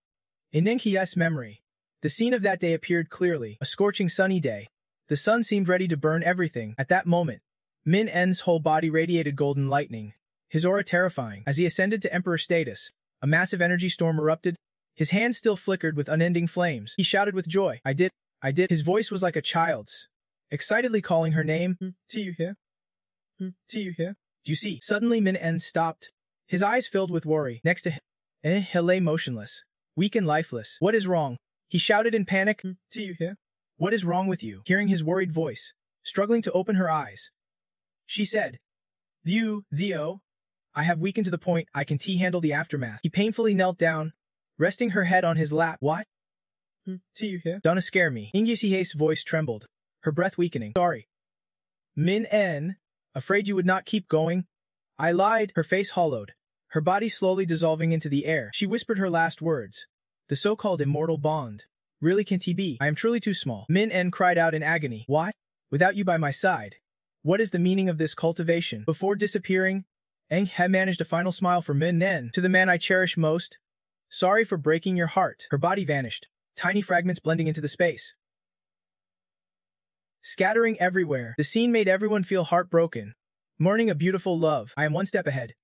in Nenki's memory, the scene of that day appeared clearly. A scorching sunny day. The sun seemed ready to burn everything. At that moment, Min's whole body radiated golden lightning, his aura terrifying. As he ascended to emperor status, a massive energy storm erupted. His hands still flickered with unending flames. He shouted with joy, I did. His voice was like a child's, excitedly calling her name. "To you here? To you here? Do you see?" Suddenly Min stopped. His eyes filled with worry. Next to him, he lay motionless, weak and lifeless. "What is wrong?" He shouted in panic. "To you here? What is wrong with you?" Hearing his worried voice, struggling to open her eyes, she said, Theo, I have weakened to the point I can handle the aftermath." He painfully knelt down, resting her head on his lap. "What? To you here? Don't scare me." Ingyusihe's voice trembled, her breath weakening. "Sorry. Min, afraid you would not keep going?" "I lied." Her face hollowed, her body slowly dissolving into the air. She whispered her last words. "The so-called immortal bond. Really can't he be? I am truly too small." Min cried out in agony. "Why? Without you by my side. What is the meaning of this cultivation?" Before disappearing, had managed a final smile for Min. "To the man I cherish most. Sorry for breaking your heart." Her body vanished, tiny fragments blending into the space, scattering everywhere. The scene made everyone feel heartbroken, mourning a beautiful love. "I am one step ahead."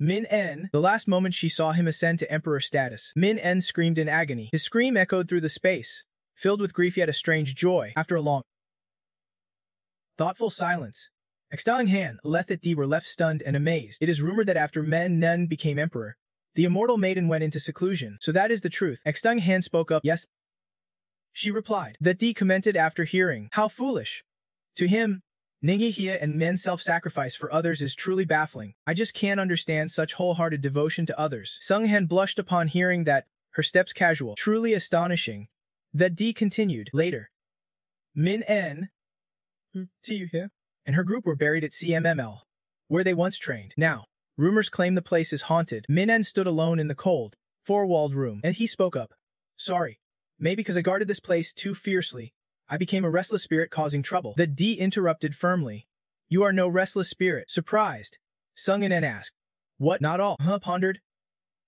Min, the last moment she saw him ascend to emperor status. Min screamed in agony. His scream echoed through the space, filled with grief yet a strange joy. After a long, thoughtful silence, Extang Han, Lethet D were left stunned and amazed. It is rumored that after Men Nun became emperor, the immortal maiden went into seclusion. So that is the truth. Extang Han spoke up. Yes, she replied. That D commented after hearing. How foolish. To him, Ningihia and men's self-sacrifice for others is truly baffling. I just can't understand such wholehearted devotion to others. Sung Han blushed upon hearing that, her steps casual. Truly astonishing. That D continued. Later, Min N, and her group were buried at CMML, where they once trained. Now, rumors claim the place is haunted. Min N stood alone in the cold, four-walled room, and he spoke up. Sorry. Maybe because I guarded this place too fiercely, I became a restless spirit causing trouble. The D interrupted firmly. You are no restless spirit. Surprised, Sung In asked. What? Not all. Pondered.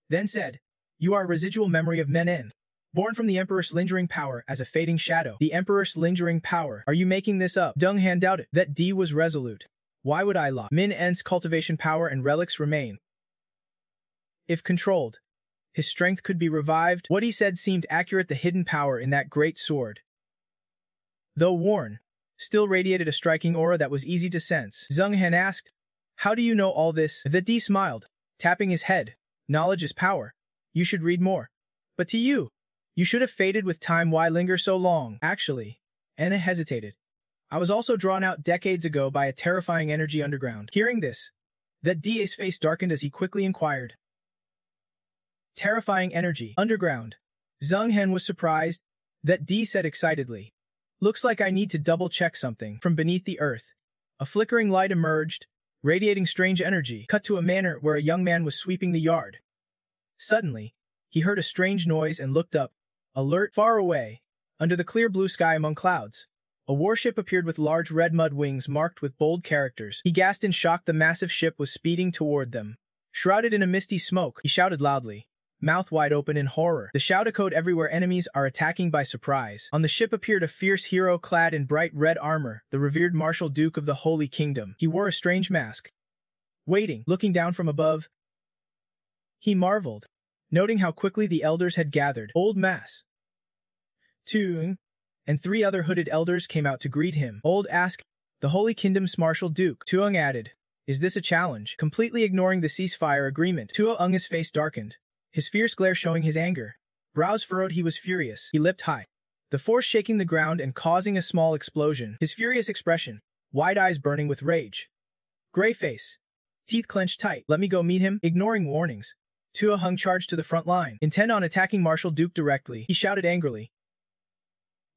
Then said, you are a residual memory of Men N, born from the Emperor's lingering power as a fading shadow. The Emperor's lingering power. Are you making this up? Dung Han doubted. That D was resolute. Why would I lie? Min N's cultivation power and relics remain. If controlled, his strength could be revived. What he said seemed accurate. The hidden power in that great sword, though worn, still radiated a striking aura that was easy to sense. Zheng Han asked, how do you know all this? The D smiled, tapping his head. Knowledge is power. You should read more. But to you, you should have faded with time. Why linger so long? Actually, Anna hesitated. I was also drawn out decades ago by a terrifying energy underground. Hearing this, that D's face darkened as he quickly inquired. Terrifying energy. Underground. Zheng Han was surprised. That D said excitedly. Looks like I need to double-check something. From beneath the earth, a flickering light emerged, radiating strange energy. Cut to a manor where a young man was sweeping the yard. Suddenly, he heard a strange noise and looked up. Alert. Far away, under the clear blue sky among clouds, a warship appeared with large red mud wings marked with bold characters. He gasped in shock. The massive ship was speeding toward them. Shrouded in a misty smoke, he shouted loudly, mouth wide open in horror. The shout echoed everywhere. Enemies are attacking by surprise. On the ship appeared a fierce hero clad in bright red armor, the revered Marshal Duke of the Holy Kingdom. He wore a strange mask. Waiting, looking down from above, he marveled, noting how quickly the elders had gathered. Old Mas, Tuung, and 3 other hooded elders came out to greet him. Old asked, the Holy Kingdom's Marshal Duke. Tuung added, is this a challenge? Completely ignoring the ceasefire agreement, Tuung's face darkened, his fierce glare showing his anger. Brows furrowed. He was furious. He lipped high, the force shaking the ground and causing a small explosion. His furious expression, wide eyes burning with rage. Gray face, teeth clenched tight. Let me go meet him. Ignoring warnings, Tua Hung charged to the front line, intent on attacking Marshal Duke directly. He shouted angrily.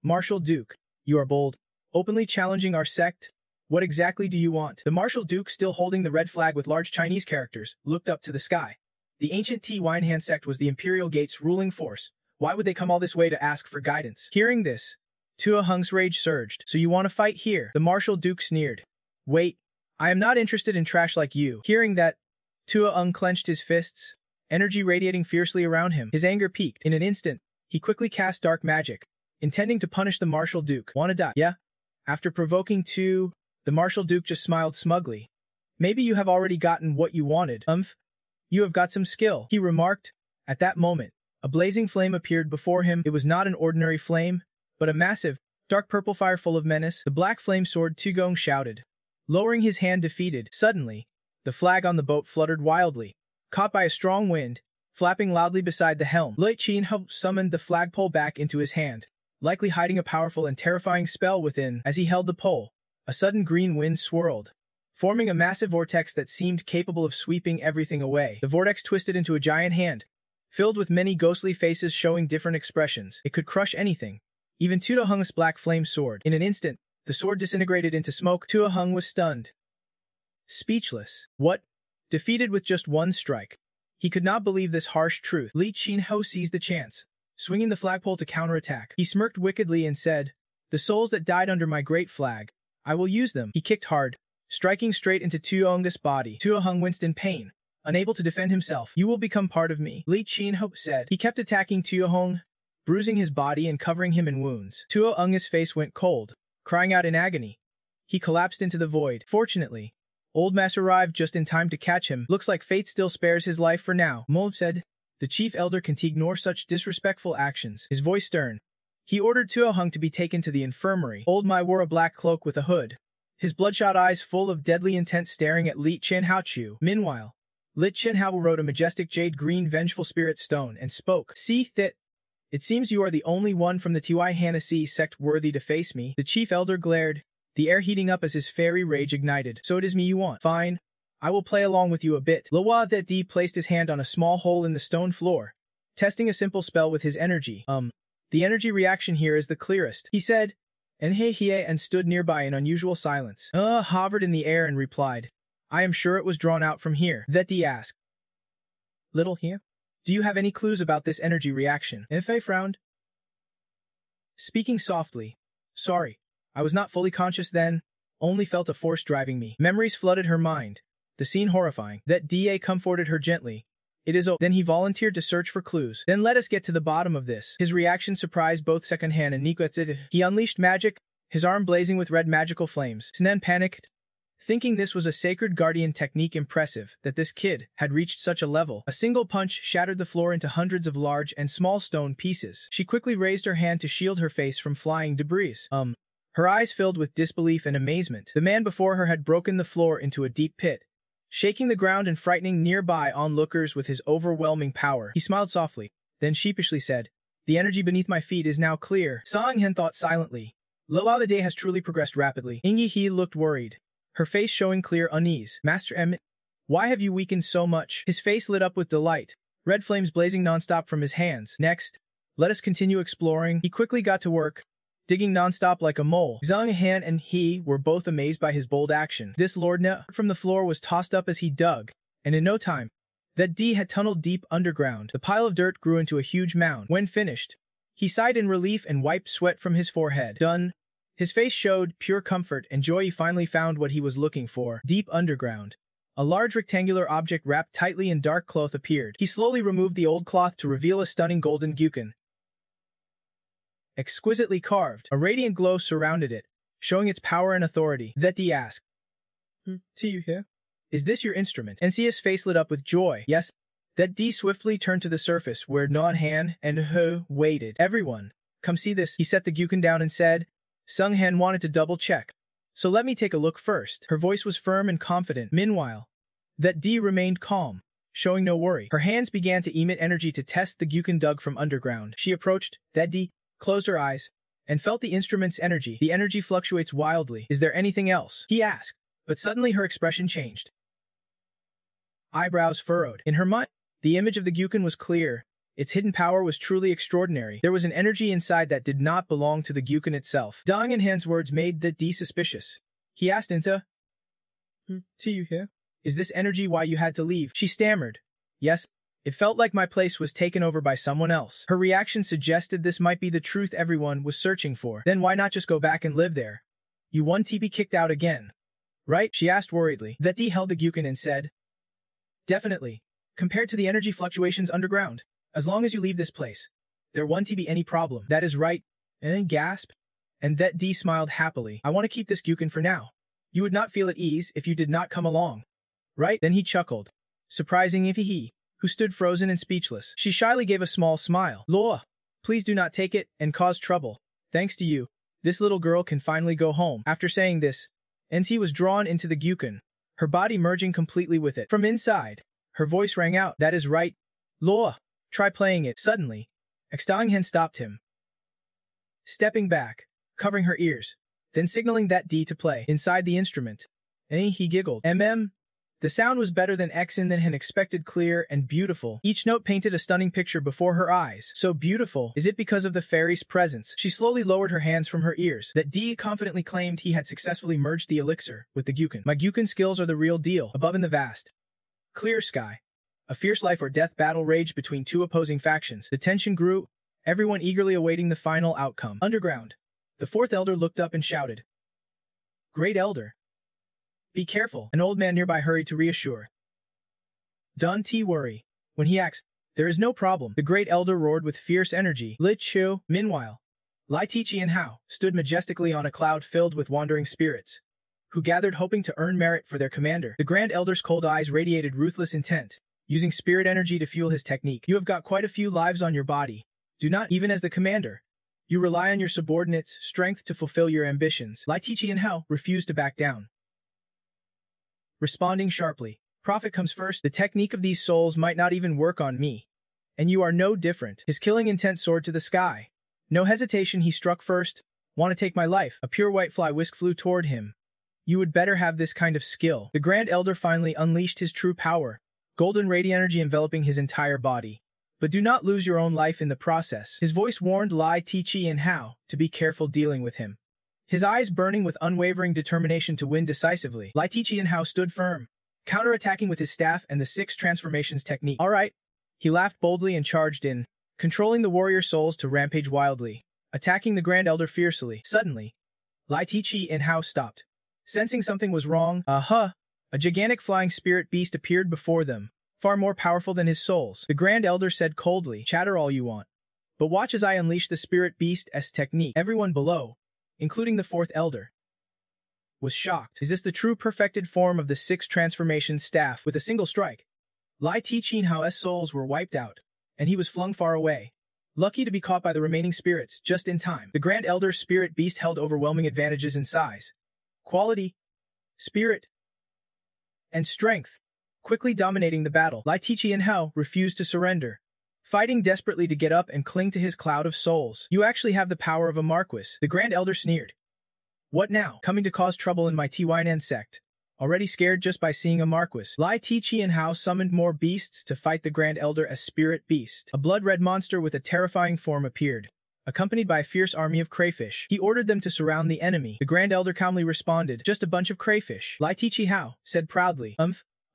Marshal Duke, you are bold, openly challenging our sect. What exactly do you want? The Marshal Duke, still holding the red flag with large Chinese characters, looked up to the sky. The ancient T-Winehan sect was the Imperial Gate's ruling force. Why would they come all this way to ask for guidance? Hearing this, Tua Hung's rage surged. So you want to fight here? The Marshal Duke sneered. Wait, I am not interested in trash like you. Hearing that, Tua Hung clenched his fists, energy radiating fiercely around him. His anger peaked. In an instant, he quickly cast dark magic, intending to punish the Marshal Duke. Wanna die? Yeah? After provoking the Marshal Duke just smiled smugly. Maybe you have already gotten what you wanted. You have got some skill, he remarked. At that moment, a blazing flame appeared before him. It was not an ordinary flame, but a massive, dark purple fire full of menace. The black flame sword Tugong shouted, lowering his hand defeated. Suddenly, the flag on the boat fluttered wildly, caught by a strong wind, flapping loudly beside the helm. Lei Qin summoned the flagpole back into his hand, likely hiding a powerful and terrifying spell within. As he held the pole, a sudden green wind swirled, forming a massive vortex that seemed capable of sweeping everything away. The vortex twisted into a giant hand, filled with many ghostly faces showing different expressions. It could crush anything, even Tua Hung's black flame sword. In an instant, the sword disintegrated into smoke. Tua Hung was stunned, speechless. What? Defeated with just one strike? He could not believe this harsh truth. Li Qinho seized the chance, swinging the flagpole to counterattack. He smirked wickedly and said, the souls that died under my great flag, I will use them. He kicked hard, striking straight into Tuong's body. Tua Hung winced in pain, unable to defend himself. You will become part of me, Li Qinho said. He kept attacking Tua Hung, bruising his body and covering him in wounds. Tua Hung's face went cold, crying out in agony. He collapsed into the void. Fortunately, Old Mas arrived just in time to catch him. Looks like fate still spares his life for now, Mo said. The chief elder can't ignore such disrespectful actions. His voice stern, He ordered Tuo Hung to be taken to the infirmary. Old Mai wore a black cloak with a hood, his bloodshot eyes full of deadly intent staring at Li Chenhaochu. Meanwhile, Li Chenhao wrote a majestic jade-green vengeful spirit stone and spoke. See that. It seems you are the only one from the Tiwai Hanasi sect worthy to face me. The chief elder glared, the air heating up as his fairy rage ignited. So it is me you want. Fine. I will play along with you a bit. Loa that D placed his hand on a small hole in the stone floor, testing a simple spell with his energy. The energy reaction here is the clearest, he said, and stood nearby in unusual silence. Hovered in the air and replied, I am sure it was drawn out from here. That D asked, Little here? Do you have any clues about this energy reaction? Enfei frowned, speaking softly. Sorry, I was not fully conscious then, only felt a force driving me. Memories flooded her mind, the scene horrifying. That DA comforted her gently. It is Then he volunteered to search for clues. Then let us get to the bottom of this. His reaction surprised both Secondhand and Nikwetsu. He unleashed magic, his arm blazing with red magical flames. Snen panicked, thinking this was a sacred guardian technique. Impressive that this kid had reached such a level. A single punch shattered the floor into hundreds of large and small stone pieces. She quickly raised her hand to shield her face from flying debris. Her eyes filled with disbelief and amazement. The man before her had broken the floor into a deep pit, shaking the ground and frightening nearby onlookers with his overwhelming power. He smiled softly, then sheepishly said, The energy beneath my feet is now clear. Song Hen thought silently. Loa the day has truly progressed rapidly. Ingyi He looked worried, her face showing clear unease. Master M, why have you weakened so much? His face lit up with delight, red flames blazing nonstop from his hands. Next, let us continue exploring. He quickly got to work, digging nonstop like a mole. Zhang Han and he were both amazed by his bold action. This Lord Ne from the floor was tossed up as he dug, and in no time, that D had tunneled deep underground. The pile of dirt grew into a huge mound. When finished, he sighed in relief and wiped sweat from his forehead. Done. His face showed pure comfort and joy. He finally found what he was looking for. Deep underground, a large rectangular object wrapped tightly in dark cloth appeared. He slowly removed the old cloth to reveal a stunning golden gyuken, exquisitely carved. A radiant glow surrounded it, showing its power and authority. That D asked, See you here? Is this your instrument? Ensia's face lit up with joy. Yes. That D swiftly turned to the surface where Non Han and He waited. Everyone, come see this. He set the gyuken down and said, Sung Han wanted to double check, so let me take a look first. Her voice was firm and confident. Meanwhile, that D remained calm, showing no worry. Her hands began to emit energy to test the gyuken dug from underground. She approached, that D closed her eyes, and felt the instrument's energy. The energy fluctuates wildly. Is there anything else? He asked, but suddenly her expression changed. Eyebrows furrowed. In her mind, the image of the gyuken was clear. Its hidden power was truly extraordinary. There was an energy inside that did not belong to the gyuken itself. Dang and Han's words made the D suspicious. He asked Inta, See you here? Is this energy why you had to leave? She stammered. Yes. It felt like my place was taken over by someone else. Her reaction suggested this might be the truth everyone was searching for. Then why not just go back and live there? You want to be kicked out again, right? She asked worriedly. That D held the gyuken and said, Definitely. Compared to the energy fluctuations underground, as long as you leave this place, there won't be any problem. That is right. And gasped. And that D smiled happily. I want to keep this gyuken for now. You would not feel at ease if you did not come along, right? Then he chuckled, surprising Ify, who stood frozen and speechless. She shyly gave a small smile. Loa, please do not take it and cause trouble. Thanks to you, this little girl can finally go home. After saying this, Ensi was drawn into the gyuken, her body merging completely with it. From inside, her voice rang out. That is right. Loa, try playing it. Suddenly, Xtanghen stopped him, stepping back, covering her ears, then signaling that D to play. Inside the instrument, he giggled. The sound was better than Xtanghen expected, clear and beautiful. Each note painted a stunning picture before her eyes. So beautiful. Is it because of the fairy's presence? She slowly lowered her hands from her ears. That D confidently claimed he had successfully merged the elixir with the gyuken. My gyuken skills are the real deal. Above in the vast, clear sky, a fierce life or death battle raged between two opposing factions. The tension grew, everyone eagerly awaiting the final outcome. Underground, the fourth elder looked up and shouted, Great Elder, be careful. An old man nearby hurried to reassure. Don't worry. When he asked, there is no problem. The great elder roared with fierce energy. Li Chu, meanwhile, Lai Tichi and Hao stood majestically on a cloud filled with wandering spirits, who gathered hoping to earn merit for their commander. The grand elder's cold eyes radiated ruthless intent, using spirit energy to fuel his technique. You have got quite a few lives on your body. Do not, even as the commander, You rely on your subordinates' strength to fulfill your ambitions. Lai Tichi and Hao refused to back down. Responding sharply, profit comes first. The technique of these souls might not even work on me. And you are no different. His killing intent soared to the sky. No hesitation, he struck first. Want to take my life? A pure white fly whisk flew toward him. You would better have this kind of skill. The Grand Elder finally unleashed his true power, golden radiant energy enveloping his entire body. But do not lose your own life in the process. His voice warned Lai Tichi and Hao to be careful dealing with him. His eyes burning with unwavering determination to win decisively. Lai Tichi and Hao stood firm, counterattacking with his staff and the 6 transformations technique. All right. He laughed boldly and charged in, controlling the warrior souls to rampage wildly, attacking the Grand Elder fiercely. Suddenly, Lai Tichi and Hao stopped. Sensing something was wrong, a gigantic flying spirit beast appeared before them, far more powerful than his souls. The Grand Elder said coldly, chatter all you want, but watch as I unleash the spirit beast's technique. Everyone below, including the 4th Elder, was shocked. Is this the true perfected form of the 6 transformation staff? With a single strike, Lai Tichi and Hao's souls were wiped out, and he was flung far away. Lucky to be caught by the remaining spirits just in time. The Grand Elder's spirit beast held overwhelming advantages in size, quality, spirit, and strength, quickly dominating the battle. Lai Tichi and Hao refused to surrender, fighting desperately to get up and cling to his cloud of souls. You actually have the power of a Marquis, the Grand Elder sneered. What now? Coming to cause trouble in my Tynan sect? Already scared just by seeing a Marquis. Lai Tichi and Hao summoned more beasts to fight the Grand Elder as Spirit Beast. A blood-red monster with a terrifying form appeared, accompanied by a fierce army of crayfish. He ordered them to surround the enemy. The Grand Elder calmly responded, just a bunch of crayfish. Lai Tichi Hao said proudly,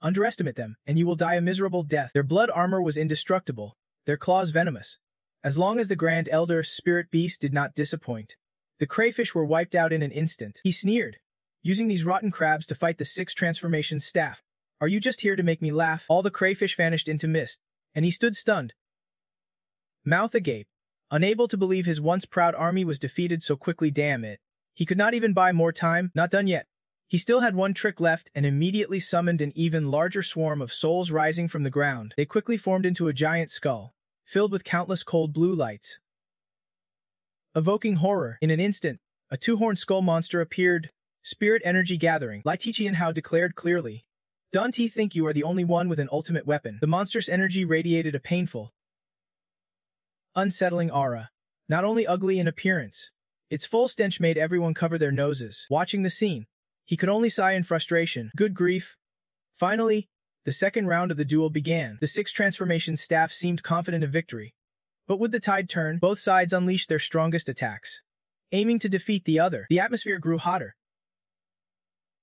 underestimate them, and you will die a miserable death. Their blood armor was indestructible, their claws venomous. As long as the Grand Elder Spirit Beast did not disappoint, the crayfish were wiped out in an instant. He sneered, using these rotten crabs to fight the 6 transformation staff. Are you just here to make me laugh? All the crayfish vanished into mist, and he stood stunned, mouth agape, unable to believe his once proud army was defeated so quickly. Damn it. He could not even buy more time. Not done yet. He still had one trick left and immediately summoned an even larger swarm of souls rising from the ground. They quickly formed into a giant skull, filled with countless cold blue lights, evoking horror. In an instant, a 2-horned skull monster appeared, spirit energy gathering. Lai Tichi and Hao declared clearly, don't think you are the only one with an ultimate weapon. The monster's energy radiated a painful, unsettling aura. Not only ugly in appearance, its full stench made everyone cover their noses. Watching the scene, he could only sigh in frustration. Good grief. Finally, the second round of the duel began. The 6 transformation staff seemed confident of victory. But would the tide turn? Both sides unleashed their strongest attacks, aiming to defeat the other. The atmosphere grew hotter,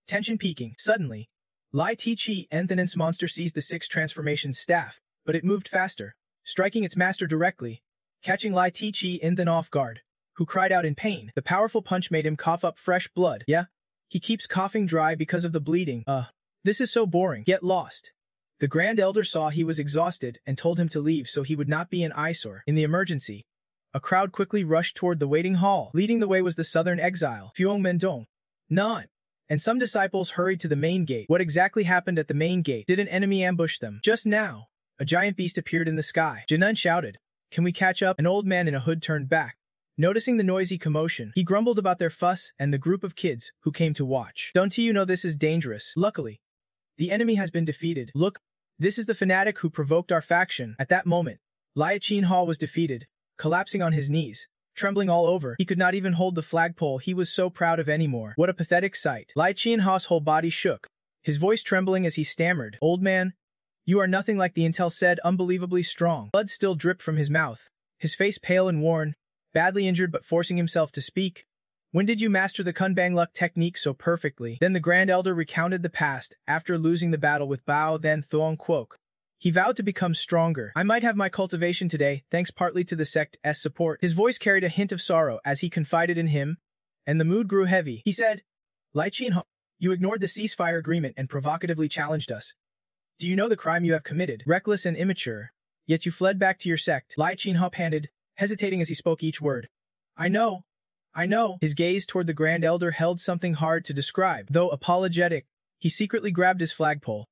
tension peaking. Suddenly, Lai Tichi and Thanen's monster seized the 6 transformation staff, but it moved faster, striking its master directly, catching Lai Tichi and Than off guard, who cried out in pain. The powerful punch made him cough up fresh blood. Yeah, he keeps coughing dry because of the bleeding. This is so boring. Get lost. The Grand Elder saw he was exhausted and told him to leave so he would not be an eyesore. In the emergency, a crowd quickly rushed toward the waiting hall. Leading the way was the southern exile, Fuong Mendong. Nan. And some disciples hurried to the main gate. What exactly happened at the main gate? Did an enemy ambush them? Just now, a giant beast appeared in the sky. Jinan shouted, can we catch up? An old man in a hood turned back. Noticing the noisy commotion, he grumbled about their fuss and the group of kids who came to watch. Don't you know this is dangerous? Luckily, the enemy has been defeated. Look, this is the fanatic who provoked our faction. At that moment, Lai Chin Hall was defeated, collapsing on his knees, trembling all over. He could not even hold the flagpole he was so proud of anymore. What a pathetic sight. Lai Chin Ha's whole body shook, his voice trembling as he stammered, old man, you are nothing like the intel said, unbelievably strong. Blood still dripped from his mouth, his face pale and worn, badly injured but forcing himself to speak. When did you master the Kunbang Luck technique so perfectly? Then the Grand Elder recounted the past, after losing the battle with Bao Then Thuong Quoc. He vowed to become stronger. I might have my cultivation today, thanks partly to the sect's support. His voice carried a hint of sorrow as he confided in him, and the mood grew heavy. He said, Lai Chin Ho, you ignored the ceasefire agreement and provocatively challenged us. Do you know the crime you have committed? Reckless and immature. Yet you fled back to your sect. Lai Chin Ho panted, hesitating as he spoke each word. I know. His gaze toward the Grand Elder held something hard to describe. Though apologetic, he secretly grabbed his flagpole,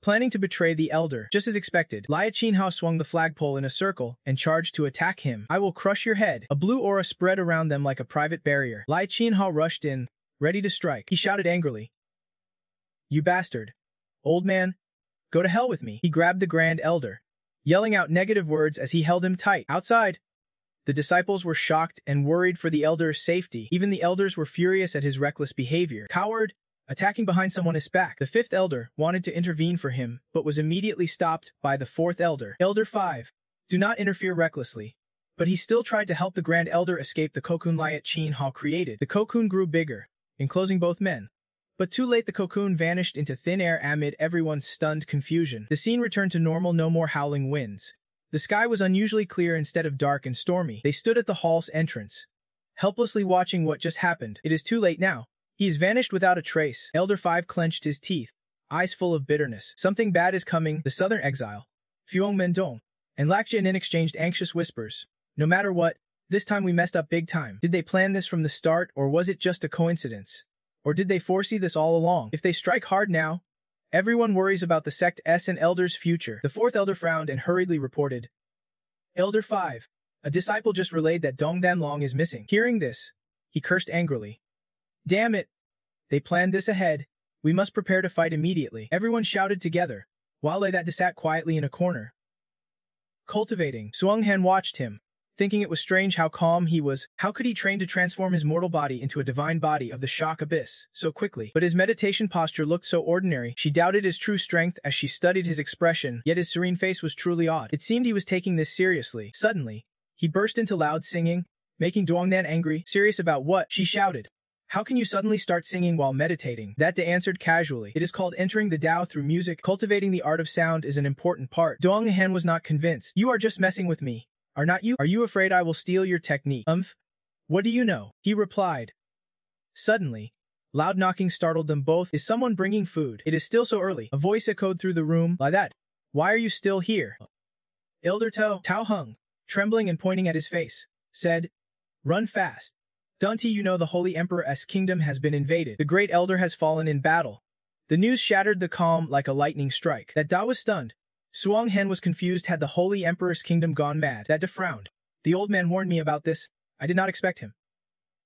planning to betray the elder. Just as expected, Lia Qinhao swung the flagpole in a circle and charged to attack him. I will crush your head. A blue aura spread around them like a private barrier. Lia Qinhao rushed in, ready to strike. He shouted angrily, "You bastard. Old man, go to hell with me." He grabbed the Grand Elder, yelling out negative words as he held him tight. Outside, the disciples were shocked and worried for the elder's safety. Even the elders were furious at his reckless behavior. Coward, attacking behind someone's back. The fifth elder wanted to intervene for him, but was immediately stopped by the fourth elder. Elder 5, do not interfere recklessly. But he still tried to help the Grand Elder escape the cocoon Lia Qinhao created. The cocoon grew bigger, enclosing both men. But too late, the cocoon vanished into thin air amid everyone's stunned confusion. The scene returned to normal, no more howling winds. The sky was unusually clear instead of dark and stormy. They stood at the hall's entrance, helplessly watching what just happened. It is too late now. He has vanished without a trace. Elder 5 clenched his teeth, eyes full of bitterness. Something bad is coming. The southern exile, Fuong Mendong, and Lak Jianin exchanged anxious whispers. No matter what, this time we messed up big time. Did they plan this from the start, or was it just a coincidence? Or did they foresee this all along? If they strike hard now, everyone worries about the sect's and elder's future. The fourth elder frowned and hurriedly reported, "Elder 5, a disciple just relayed that Dong Danlong is missing." Hearing this, he cursed angrily. "Damn it! They planned this ahead. We must prepare to fight immediately." Everyone shouted together, while that sat quietly in a corner, cultivating. Suang Han watched him, thinking it was strange how calm he was. How could he train to transform his mortal body into a divine body of the shock abyss so quickly? But his meditation posture looked so ordinary. She doubted his true strength as she studied his expression, yet his serene face was truly odd. It seemed he was taking this seriously. Suddenly, he burst into loud singing, making Duongnan angry. "Serious about what?" she shouted. "How can you suddenly start singing while meditating?" That De answered casually. "It is called entering the Tao through music. Cultivating the art of sound is an important part." Duonghan was not convinced. "You are just messing with me, are not you? Are you afraid I will steal your technique?" What do you know?" he replied. Suddenly, loud knocking startled them both. "Is someone bringing food?" "It is still so early." A voice echoed through the room. "Like that. Why are you still here?" Elder Tao Hung, trembling and pointing at his face, said, "Run fast. Dunti, you know the Holy Emperor's kingdom has been invaded. The great elder has fallen in battle." The news shattered the calm like a lightning strike. That Da was stunned. Suang Hen was confused. Had the Holy Emperor's kingdom gone mad? That Da frowned. "The old man warned me about this. I did not expect him."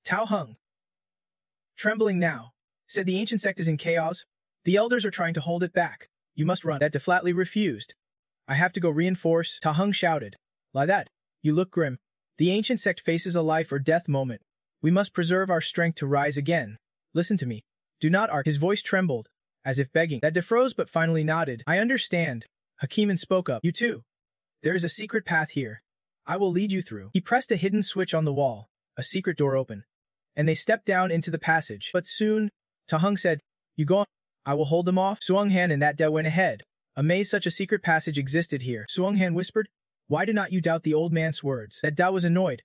Tao Hung, trembling now, said, "The ancient sect is in chaos. The elders are trying to hold it back. You must run." That Da flatly refused. "I have to go reinforce." Ta Hung shouted. "Like that? You look grim. The ancient sect faces a life or death moment. We must preserve our strength to rise again. Listen to me. Do not argue." His voice trembled, as if begging. That defroze but finally nodded. "I understand." Hakiman spoke up. "You too. There is a secret path here. I will lead you through." He pressed a hidden switch on the wall. A secret door opened, and they stepped down into the passage. But soon, Ta Hung said, "You go on. I will hold them off." Suang Han and that Da went ahead, amazed such a secret passage existed here. Suang Han whispered, "Why do not you doubt the old man's words?" That Da was annoyed.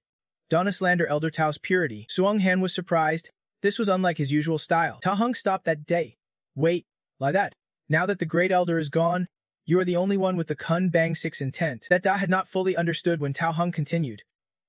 "Donna slander Elder Tao's purity." Suang Han was surprised. This was unlike his usual style. Ta Hung stopped that day. "Wait, like that. Now that the great elder is gone, you are the only one with the Kun Bang 6 intent." That Da had not fully understood when Tao Hung continued.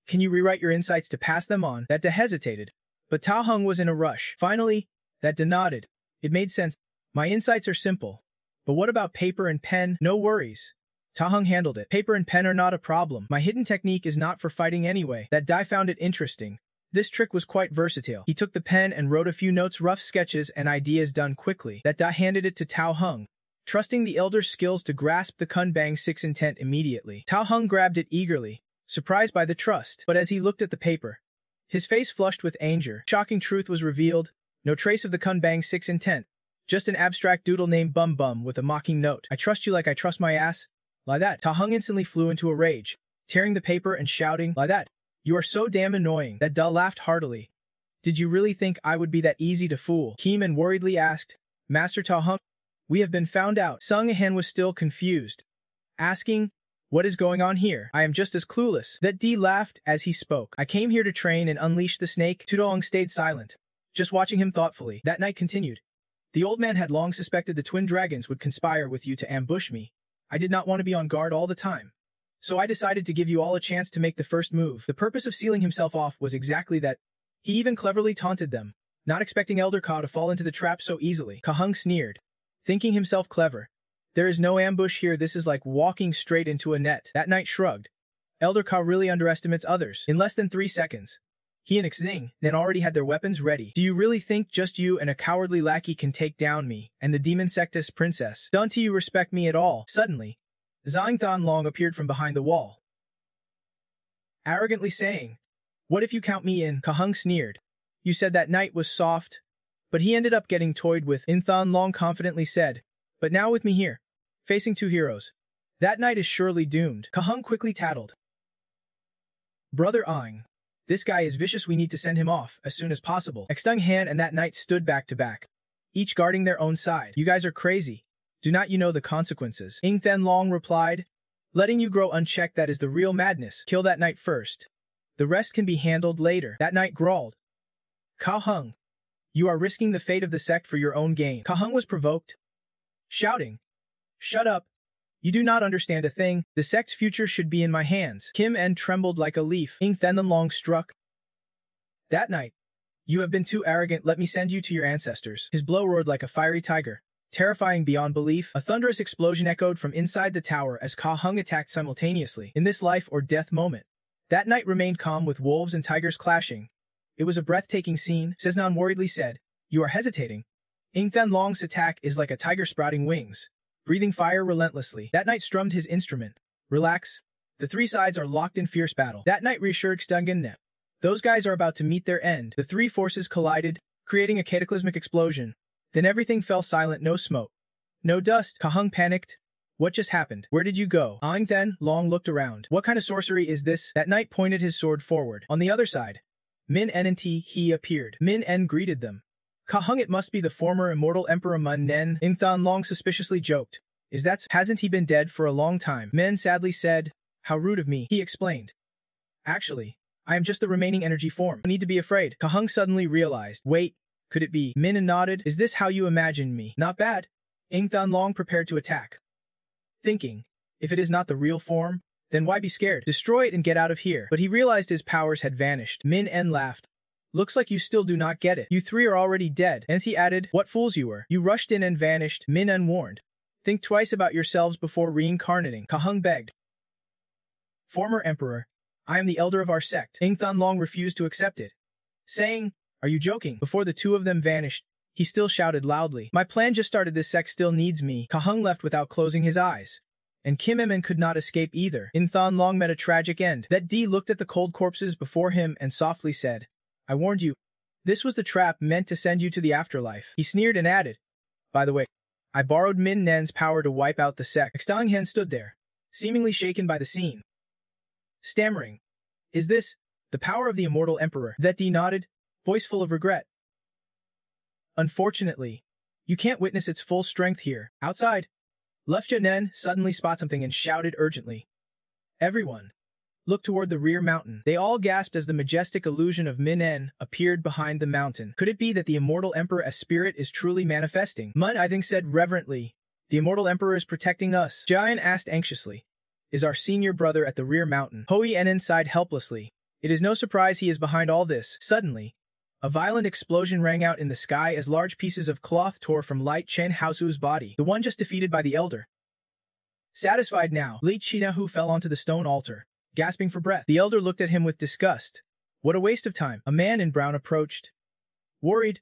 "Can you rewrite your insights to pass them on?" That Da hesitated. But Tao Hung was in a rush. Finally, that Da nodded. It made sense. "My insights are simple. But what about paper and pen?" "No worries. Ta Hung handled it. Paper and pen are not a problem. My hidden technique is not for fighting anyway." That Dai found it interesting. This trick was quite versatile. He took the pen and wrote a few notes, rough sketches and ideas done quickly. That Dai handed it to Tao Hung, trusting the elder's skills to grasp the Kun Bang 6 intent immediately. Tao Hung grabbed it eagerly, surprised by the trust. But as he looked at the paper, his face flushed with anger. Shocking truth was revealed. No trace of the Kun Bang 6 intent. Just an abstract doodle named Bum Bum with a mocking note. "I trust you like I trust my ass." Like that. Ta Hung instantly flew into a rage, tearing the paper and shouting, "Like that. You are so damn annoying." That Da laughed heartily. "Did you really think I would be that easy to fool?" Keeman worriedly asked. "Master Ta Hung, we have been found out." Sung Hen was still confused, asking, "What is going on here?" "I am just as clueless." That D laughed as he spoke. "I came here to train and unleash the snake." Tudong stayed silent, just watching him thoughtfully. That night continued. "The old man had long suspected the twin dragons would conspire with you to ambush me. I did not want to be on guard all the time. So I decided to give you all a chance to make the first move." The purpose of sealing himself off was exactly that. He even cleverly taunted them, not expecting Elder Ka to fall into the trap so easily. Ka Hung sneered, thinking himself clever. There is no ambush here, this is like walking straight into a net. That knight shrugged. Elder Ka really underestimates others. In less than 3 seconds, he and Xing Nan already had their weapons ready. Do you really think just you and a cowardly lackey can take down me and the demon sectus princess? Don't you respect me at all? Suddenly, Zhang Thonlong appeared from behind the wall, arrogantly saying, "What if you count me in?" Kahung sneered. "You said that knight was soft, but he ended up getting toyed with." In Thonlong confidently said, "But now with me here, facing 2 heroes, that knight is surely doomed." Kahung quickly tattled, "Brother Ang, this guy is vicious, we need to send him off as soon as possible." Xtung Han and that knight stood back to back, each guarding their own side. "You guys are crazy. Do not you know the consequences?" Ing Thonlong replied, "Letting you grow unchecked, that is the real madness. Kill that knight first. The rest can be handled later." That knight growled, "Kahung, you are risking the fate of the sect for your own gain." Kahung was provoked, shouting, "Shut up. You do not understand a thing. The sect's future should be in my hands." Kim En trembled like a leaf. Ing Thonlong struck. "That knight, you have been too arrogant. Let me send you to your ancestors." His blow roared like a fiery tiger, terrifying beyond belief. A thunderous explosion echoed from inside the tower as Kahung attacked simultaneously. In this life-or-death moment, that knight remained calm with wolves and tigers clashing. It was a breathtaking scene. Seznan worriedly said, "You are hesitating. Ing Thonlong's attack is like a tiger sprouting wings, breathing fire relentlessly." That knight strummed his instrument. "Relax. The 3 sides are locked in fierce battle." That knight reassured Xtung. "Those guys are about to meet their end." The 3 forces collided, creating a cataclysmic explosion. Then everything fell silent, no smoke, no dust. Kahung panicked. "What just happened? Where did you go?" Ing Thonlong looked around. "What kind of sorcery is this?" That knight pointed his sword forward. On the other side, Min En and He appeared. Min En greeted them. "Kahung, it must be the former immortal Emperor Mun Nen." Ing Thonlong suspiciously joked, Hasn't he been dead for a long time?" Men sadly said, "How rude of me." He explained, "Actually, I am just the remaining energy form. No need to be afraid." Kahung suddenly realized, "Wait, could it be?" Min nodded. "Is this how you imagined me?" "Not bad." Ing Thonlong prepared to attack, thinking, if it is not the real form, then why be scared? Destroy it and get out of here. But he realized his powers had vanished. Min En laughed. "Looks like you still do not get it. You 3 are already dead." And he added, "What fools you were. You rushed in and vanished." Min En warned, "Think twice about yourselves before reincarnating." Kahung begged, "Former Emperor, I am the elder of our sect." Ing Thonlong refused to accept it, saying, "Are you joking?" Before the 2 of them vanished, he still shouted loudly, "My plan just started, this sect still needs me." Kahung left without closing his eyes, and Kim Emin could not escape either. Ing Thonlong met a tragic end. That D looked at the cold corpses before him and softly said, "I warned you. This was the trap meant to send you to the afterlife." He sneered and added, "By the way, I borrowed Min Nen's power to wipe out the sect." Xtang Hen stood there, seemingly shaken by the scene, stammering, "Is this the power of the immortal emperor?" That D nodded, voice full of regret. "Unfortunately, you can't witness its full strength here." Outside, Lefja Nen suddenly spotted something and shouted urgently, "Everyone, look toward the rear mountain." They all gasped as the majestic illusion of Min En appeared behind the mountain. Could it be that the immortal emperor as spirit is truly manifesting? Mun I think said reverently, "The immortal emperor is protecting us." Jian asked anxiously, "Is our senior brother at the rear mountain?" Hoi En sighed helplessly. "It is no surprise he is behind all this." Suddenly, a violent explosion rang out in the sky as large pieces of cloth tore from Light Chen Haosu's body, the one just defeated by the elder. Satisfied now, Li Chinahu fell onto the stone altar, gasping for breath. The elder looked at him with disgust. "What a waste of time." A man in brown approached, worried.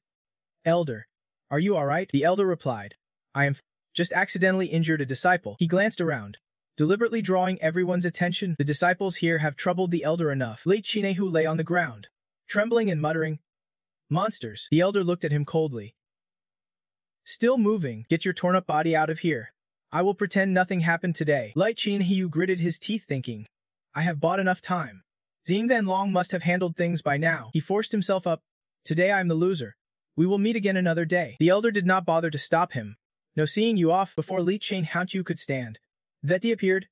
"Elder, are you all right?" The elder replied, "I am just accidentally injured a disciple." He glanced around, deliberately drawing everyone's attention. The disciples here have troubled the elder enough. Li Chinahu lay on the ground, trembling and muttering, "Monsters." The elder looked at him coldly. "Still moving? Get your torn-up body out of here. I will pretend nothing happened today." Light Chin-Hiu gritted his teeth thinking, "I have bought enough time. Xing Thonlong must have handled things by now." He forced himself up. "Today I am the loser. We will meet again another day." The elder did not bother to stop him. "No seeing you off." Before Li Chen-Hiu could stand, Veti appeared,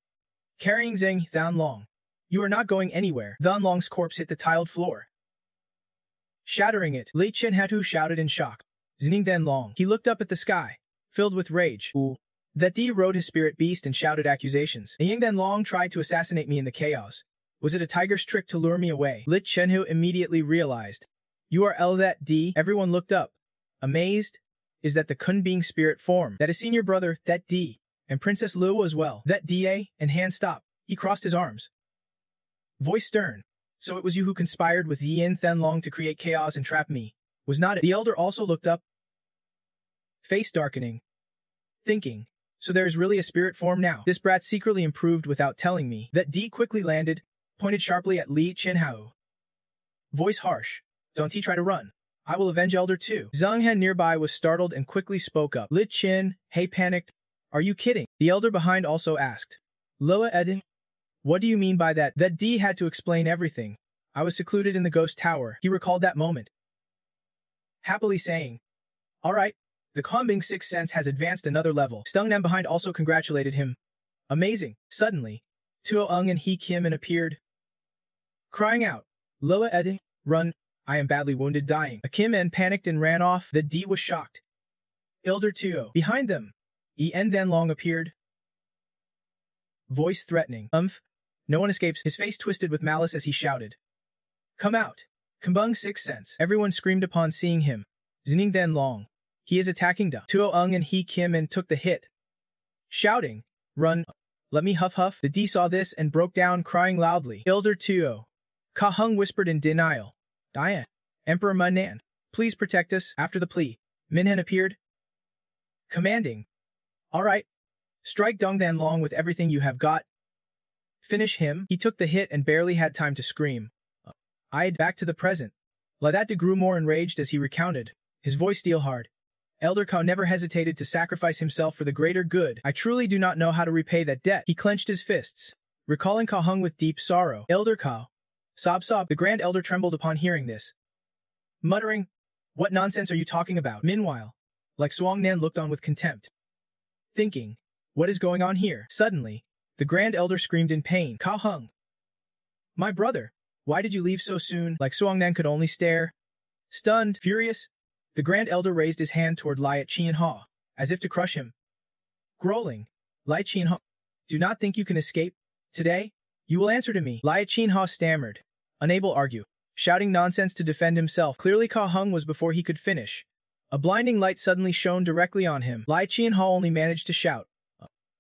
carrying Xing Thonlong. "You are not going anywhere." Thonlong's corpse hit the tiled floor, shattering it. Li Chen-Hiu shouted in shock, "Xing Thonlong." He looked up at the sky, filled with rage. "Ooh." Veti rode his spirit beast and shouted accusations. "Xing Thonlong tried to assassinate me in the chaos. Was it a tiger's trick to lure me away?" Li Chen-Hiu immediately realized. "You are that D." Everyone looked up, amazed. "Is that the Kun being spirit form?" "That is senior brother, that D." And Princess Luo as well. That Da and Han stop. He crossed his arms. Voice stern. So it was you who conspired with Yin Thenlong to create chaos and trap me. Was not it? The elder also looked up. Face darkening. Thinking. So there is really a spirit form now. This brat secretly improved without telling me. That D quickly landed, pointed sharply at Li Chinhao. Voice harsh. Don't he try to run. I will avenge Elder too. Zhang Han nearby was startled and quickly spoke up. Li Chin, hey panicked. Are you kidding? The elder behind also asked. Loa Eden? What do you mean by that? That D had to explain everything. I was secluded in the ghost tower. He recalled that moment. Happily saying, all right. The Kongbing sixth sense has advanced another level. Stung Nam behind also congratulated him. Amazing. Suddenly, Tuo Ung and He Kim appeared, crying out, Loa Eden, run, I am badly wounded dying. A Kim En panicked and ran off. The D was shocked. Elder Tuo. Behind them, En Then Long appeared. Voice threatening. No one escapes. His face twisted with malice as he shouted. Come out. Kambung sixth sense. Everyone screamed upon seeing him. Zining Then Long. He is attacking Da. Tuo Ung and He Kim and took the hit. Shouting, run, let me huff. The D saw this and broke down crying loudly. Elder Tuo. Ka Hung whispered in denial. Dia. Emperor Minhan. Please protect us. After the plea, Minhan appeared. Commanding. All right. Strike Dong Then Long with everything you have got. Finish him. He took the hit and barely had time to scream. Back to the present. Ladat grew more enraged as he recounted, his voice steel hard. Elder Kao never hesitated to sacrifice himself for the greater good. I truly do not know how to repay that debt. He clenched his fists, recalling Kao Hung with deep sorrow. Elder Kao. Sob. The Grand Elder trembled upon hearing this, muttering, what nonsense are you talking about? Meanwhile, like Suang Nan looked on with contempt, thinking, what is going on here? Suddenly, the Grand Elder screamed in pain. Kao Hung. My brother, why did you leave so soon? Like Suang Nan could only stare. Stunned, furious, the Grand Elder raised his hand toward Lai Qianhao, as if to crush him. Growling, Lai Qianhao, do not think you can escape. Today, you will answer to me. Lai Qianhao stammered, unable to argue, shouting nonsense to defend himself. Clearly Ka Hung was before he could finish. A blinding light suddenly shone directly on him. Lai Qianhao only managed to shout.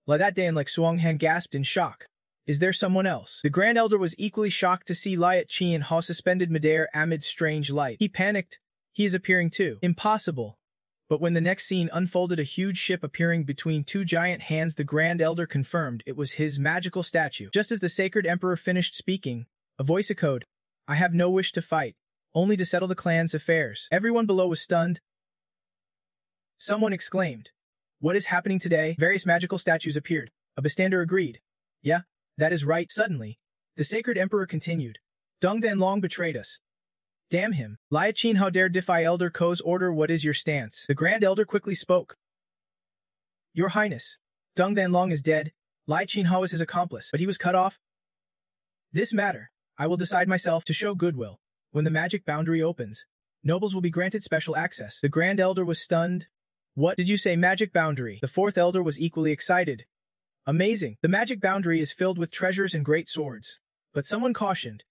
Like that day and like Suang Han gasped in shock. Is there someone else? The Grand Elder was equally shocked to see Lai Qianhao suspended midair amid strange light. He panicked. He is appearing too. Impossible. But when the next scene unfolded, a huge ship appearing between two giant hands, the Grand Elder confirmed it was his magical statue. Just as the Sacred Emperor finished speaking, a voice echoed, I have no wish to fight, only to settle the clan's affairs. Everyone below was stunned. Someone exclaimed, what is happening today? Various magical statues appeared. A bystander agreed. Yeah, that is right. Suddenly, the Sacred Emperor continued, Dong Then Long betrayed us. Damn him. Lai Chin how dare defy Elder Ko's order? What is your stance? The Grand Elder quickly spoke. Your Highness, Dong Then Long is dead. Lai Chin Hao is his accomplice, but he was cut off. This matter, I will decide myself to show goodwill. When the magic boundary opens, nobles will be granted special access. The Grand Elder was stunned. What did you say, magic boundary? The Fourth Elder was equally excited. Amazing. The magic boundary is filled with treasures and great swords. But someone cautioned.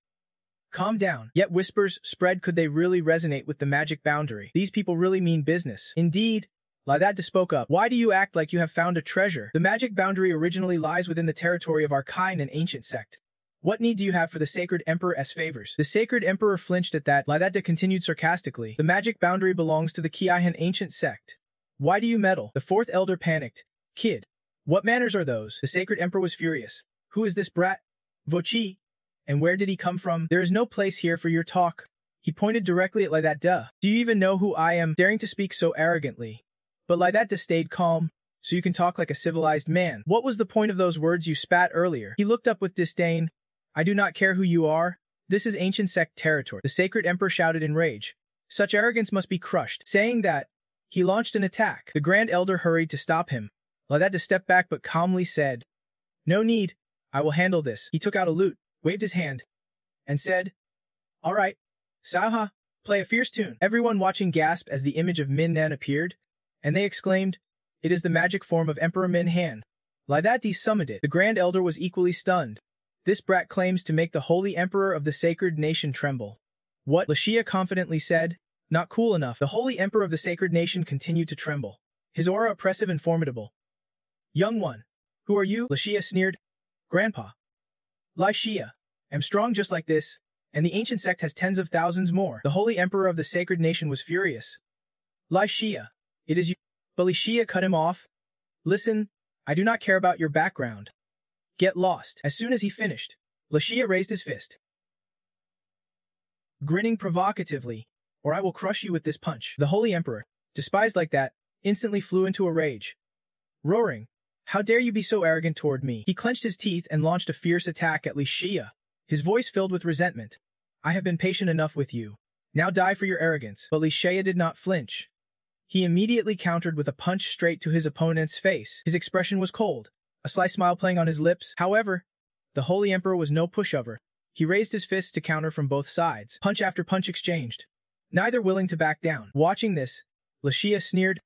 Calm down. Yet whispers spread, could they really resonate with the magic boundary? These people really mean business. Indeed. Ladad spoke up. Why do you act like you have found a treasure? The magic boundary originally lies within the territory of our kind and ancient sect. What need do you have for the Sacred Emperor's favors? The Sacred Emperor flinched at that. Ladad continued sarcastically. The magic boundary belongs to the Kiaihan ancient sect. Why do you meddle? The Fourth Elder panicked. Kid, what manners are those? The Sacred Emperor was furious. Who is this brat? Vochi? And where did he come from? There is no place here for your talk. He pointed directly at Laidata. Do you even know who I am? Daring to speak so arrogantly. But Laidata stayed calm, so you can talk like a civilized man. What was the point of those words you spat earlier? He looked up with disdain. I do not care who you are. This is ancient sect territory. The Sacred Emperor shouted in rage. Such arrogance must be crushed. Saying that, he launched an attack. The Grand Elder hurried to stop him. Laidata stepped back but calmly said, no need. I will handle this. He took out a lute, waved his hand, and said, all right, Saha, play a fierce tune. Everyone watching gasped as the image of Min Nan appeared, and they exclaimed, it is the magic form of Emperor Min Han. Laidati summoned it. The Grand Elder was equally stunned. This brat claims to make the Holy Emperor of the Sacred Nation tremble. What? Lashia confidently said. Not cool enough. The Holy Emperor of the Sacred Nation continued to tremble, his aura oppressive and formidable. Young one, Who are you? Lashia sneered. Grandpa. Lashia. Am strong just like this, and the ancient sect has tens of thousands more. The holy emperor of the sacred nation was furious. Lashia. It is you. But Lashia cut him off. Listen, I do not care about your background. Get lost. As soon as he finished, Lashia raised his fist, grinning provocatively, or I will crush you with this punch. The holy emperor, despised like that, instantly flew into a rage. Roaring, how dare you be so arrogant toward me? He clenched his teeth and launched a fierce attack at Lashia, his voice filled with resentment. I have been patient enough with you. Now die for your arrogance. But Lashia did not flinch. He immediately countered with a punch straight to his opponent's face. His expression was cold, a sly smile playing on his lips. However, the holy emperor was no pushover. He raised his fists to counter from both sides. Punch after punch exchanged, neither willing to back down. Watching this, Lashia sneered.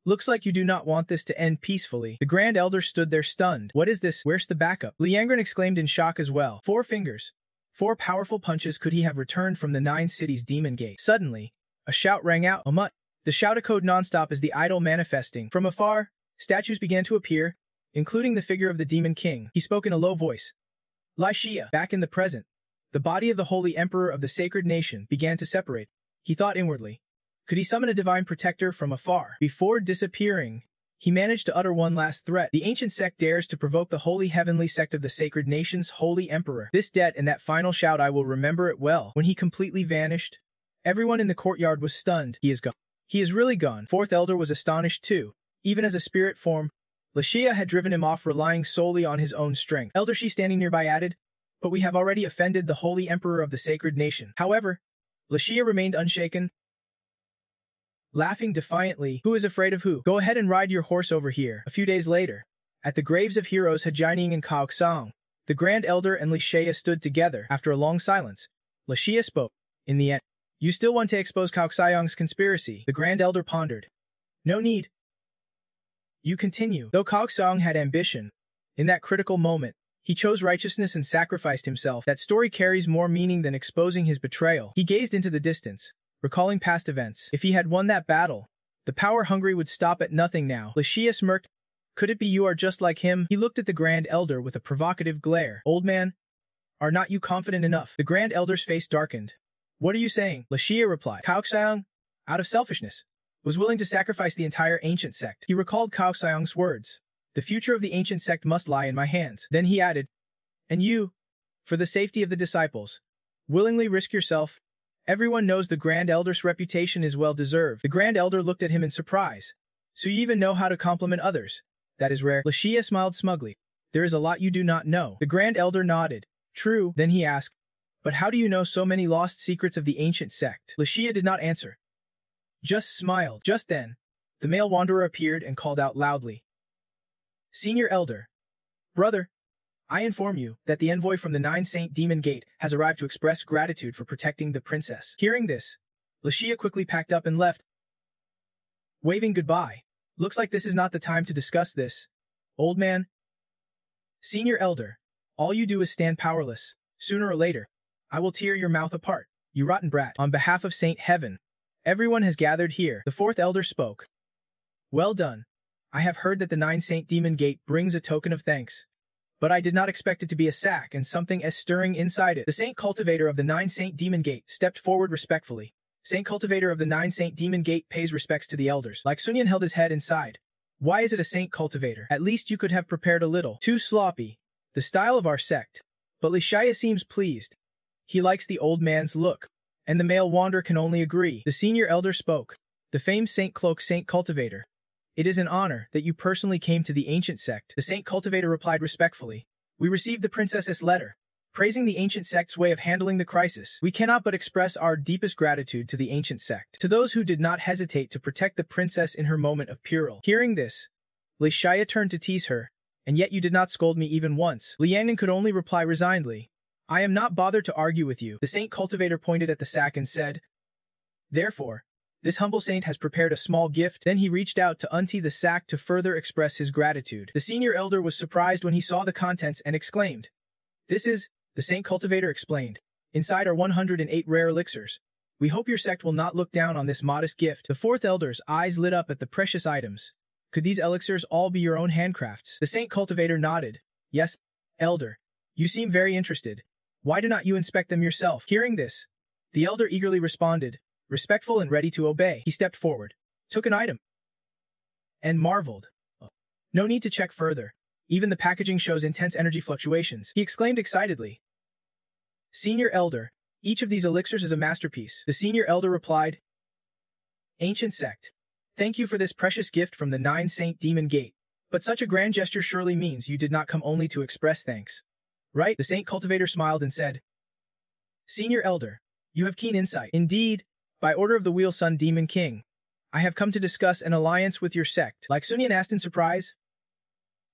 Looks like you do not want this to end peacefully. The Grand Elder stood there stunned. What is this? Where's the backup? Liangren exclaimed in shock as well. 4 fingers. 4 powerful punches could he have returned from the 9 cities' demon gate. Suddenly, a shout rang out. Amut. The shout echoed nonstop as the idol manifesting. From afar, statues began to appear, including the figure of the demon king. He spoke in a low voice. Lashia. Back in the present, the body of the holy emperor of the sacred nation began to separate. He thought inwardly. Could he summon a divine protector from afar? Before disappearing, he managed to utter one last threat. The ancient sect dares to provoke the holy heavenly sect of the sacred nation's holy emperor. This debt and that final shout, I will remember it well. When he completely vanished, everyone in the courtyard was stunned. He is gone. He is really gone. 4th Elder was astonished too. Even as a spirit form, Lashia had driven him off, relying solely on his own strength. Elder Shi standing nearby added, but we have already offended the holy emperor of the sacred nation. However, Lashia remained unshaken, laughing defiantly. Who is afraid of who? Go ahead and ride your horse over here. A few days later, at the graves of heroes Hajining and Kaoxiang, the Grand Elder and Lashia stood together. After a long silence, Lashia spoke. In the end, you still want to expose Kaoxiang's conspiracy? The Grand Elder pondered. No need. You continue. Though Kaoxiang had ambition, in that critical moment, he chose righteousness and sacrificed himself. That story carries more meaning than exposing his betrayal. He gazed into the distance, recalling past events. If he had won that battle, the power-hungry would stop at nothing now. Lashia smirked. Could it be you are just like him? He looked at the Grand Elder with a provocative glare. Old man, are not you confident enough? The Grand Elder's face darkened. What are you saying? Lashia replied. Kaoxiang, out of selfishness, was willing to sacrifice the entire ancient sect. He recalled Kaoxiang's words. The future of the ancient sect must lie in my hands. Then he added, and you, for the safety of the disciples, willingly risk yourself. Everyone knows the Grand Elder's reputation is well deserved. The Grand Elder looked at him in surprise. So you even know how to compliment others? That is rare. Lashia smiled smugly. There is a lot you do not know. The Grand Elder nodded. True. Then he asked, but how do you know so many lost secrets of the ancient sect? Lashia did not answer, just smiled. Just then, the male wanderer appeared and called out loudly. Senior Elder. Brother, I inform you that the envoy from the 9 Saint Demon Gate has arrived to express gratitude for protecting the princess. Hearing this, Lashia quickly packed up and left, waving goodbye. Looks like this is not the time to discuss this, old man. Senior Elder, all you do is stand powerless. Sooner or later, I will tear your mouth apart, you rotten brat. On behalf of Saint Heaven, everyone has gathered here. The 4th Elder spoke. Well done. I have heard that the 9 Saint Demon Gate brings a token of thanks, but I did not expect it to be a sack and something as stirring inside it. The Saint Cultivator of the 9 Saint Demon Gate stepped forward respectfully. Saint Cultivator of the 9 Saint Demon Gate pays respects to the elders. Like Sunyan held his head inside. Why is it a Saint Cultivator? At least you could have prepared a little. Too sloppy. The style of our sect. But Lashia seems pleased. He likes the old man's look. And the male wanderer can only agree. The senior elder spoke. The famed Saint Cloak Saint Cultivator. It is an honor that you personally came to the ancient sect. The Saint Cultivator replied respectfully. We received the princess's letter, praising the ancient sect's way of handling the crisis. We cannot but express our deepest gratitude to the ancient sect, to those who did not hesitate to protect the princess in her moment of peril. Hearing this, Lashia turned to tease her. And yet you did not scold me even once. Liangnan could only reply resignedly. I am not bothered to argue with you. The Saint Cultivator pointed at the sack and said, therefore, this humble saint has prepared a small gift. Then he reached out to untie the sack to further express his gratitude. The senior elder was surprised when he saw the contents and exclaimed, this is, the Saint Cultivator explained. Inside are 108 rare elixirs. We hope your sect will not look down on this modest gift. The 4th elder's eyes lit up at the precious items. Could these elixirs all be your own handcrafts? The saint cultivator nodded. Yes, elder. You seem very interested. Why do not you inspect them yourself? Hearing this, the elder eagerly responded, respectful and ready to obey. He stepped forward, took an item, and marveled. No need to check further. Even the packaging shows intense energy fluctuations. He exclaimed excitedly. Senior Elder, each of these elixirs is a masterpiece. The Senior Elder replied. Ancient Sect, thank you for this precious gift from the 9 Saint Demon Gate. But such a grand gesture surely means you did not come only to express thanks. Right? The Saint Cultivator smiled and said. Senior Elder, you have keen insight. Indeed, by order of the Wheel Sun Demon King, I have come to discuss an alliance with your sect. Like Sunyan asked in surprise.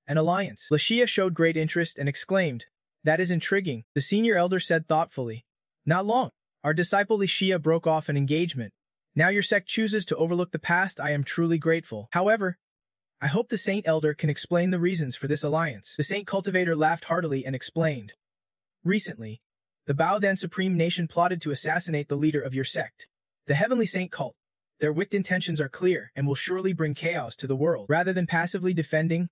An alliance. Lashia showed great interest and exclaimed, that is intriguing. The Senior Elder said thoughtfully. Not long. Our disciple Lashia broke off an engagement. Now your sect chooses to overlook the past. I am truly grateful. However, I hope the Saint Elder can explain the reasons for this alliance. The Saint Cultivator laughed heartily and explained. Recently, the Bao Then Supreme Nation plotted to assassinate the leader of your sect, the Heavenly Saint Cult. Their wicked intentions are clear and will surely bring chaos to the world. Rather than passively defending,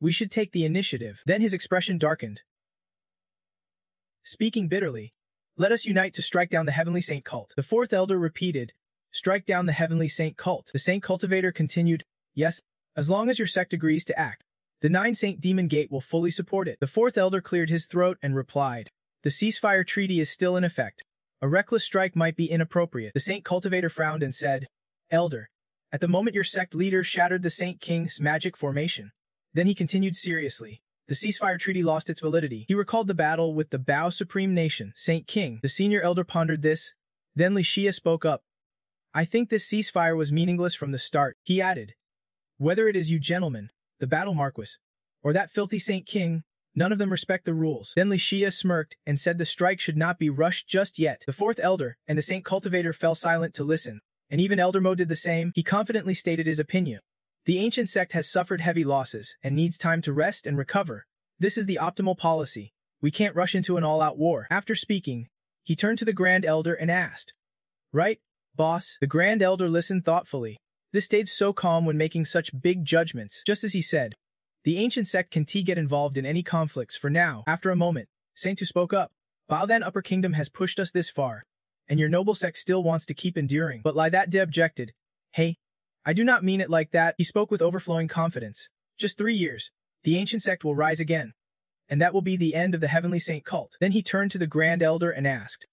we should take the initiative. Then his expression darkened. Speaking bitterly, let us unite to strike down the Heavenly Saint Cult. The 4th Elder repeated, strike down the Heavenly Saint Cult. The Saint Cultivator continued, yes, as long as your sect agrees to act, the 9 Saint Demon Gate will fully support it. The 4th Elder cleared his throat and replied, the ceasefire treaty is still in effect. A reckless strike might be inappropriate. The Saint Cultivator frowned and said, Elder, at the moment your sect leader shattered the Saint King's magic formation. Then he continued seriously. The ceasefire treaty lost its validity. He recalled the battle with the Bao Supreme Nation, Saint King. The Senior Elder pondered this. Then Lashia spoke up. I think this ceasefire was meaningless from the start. He added, whether it is you gentlemen, the Battle Marquis, or that filthy Saint King, none of them respect the rules. Then Lashia smirked and said the strike should not be rushed just yet. The 4th Elder and the Saint Cultivator fell silent to listen, and even Elder Mo did the same. He confidently stated his opinion. The ancient sect has suffered heavy losses and needs time to rest and recover. This is the optimal policy. We can't rush into an all-out war. After speaking, he turned to the Grand Elder and asked, right, boss? The Grand Elder listened thoughtfully. This stayed so calm when making such big judgments. Just as he said, the ancient sect can get involved in any conflicts for now. After a moment, Saint Tu spoke up. Bao Then Upper Kingdom has pushed us this far, and your noble sect still wants to keep enduring. But Lai That De objected. Hey, I do not mean it like that. He spoke with overflowing confidence. Just 3 years, the ancient sect will rise again, and that will be the end of the Heavenly Saint Cult. Then he turned to the Grand Elder and asked,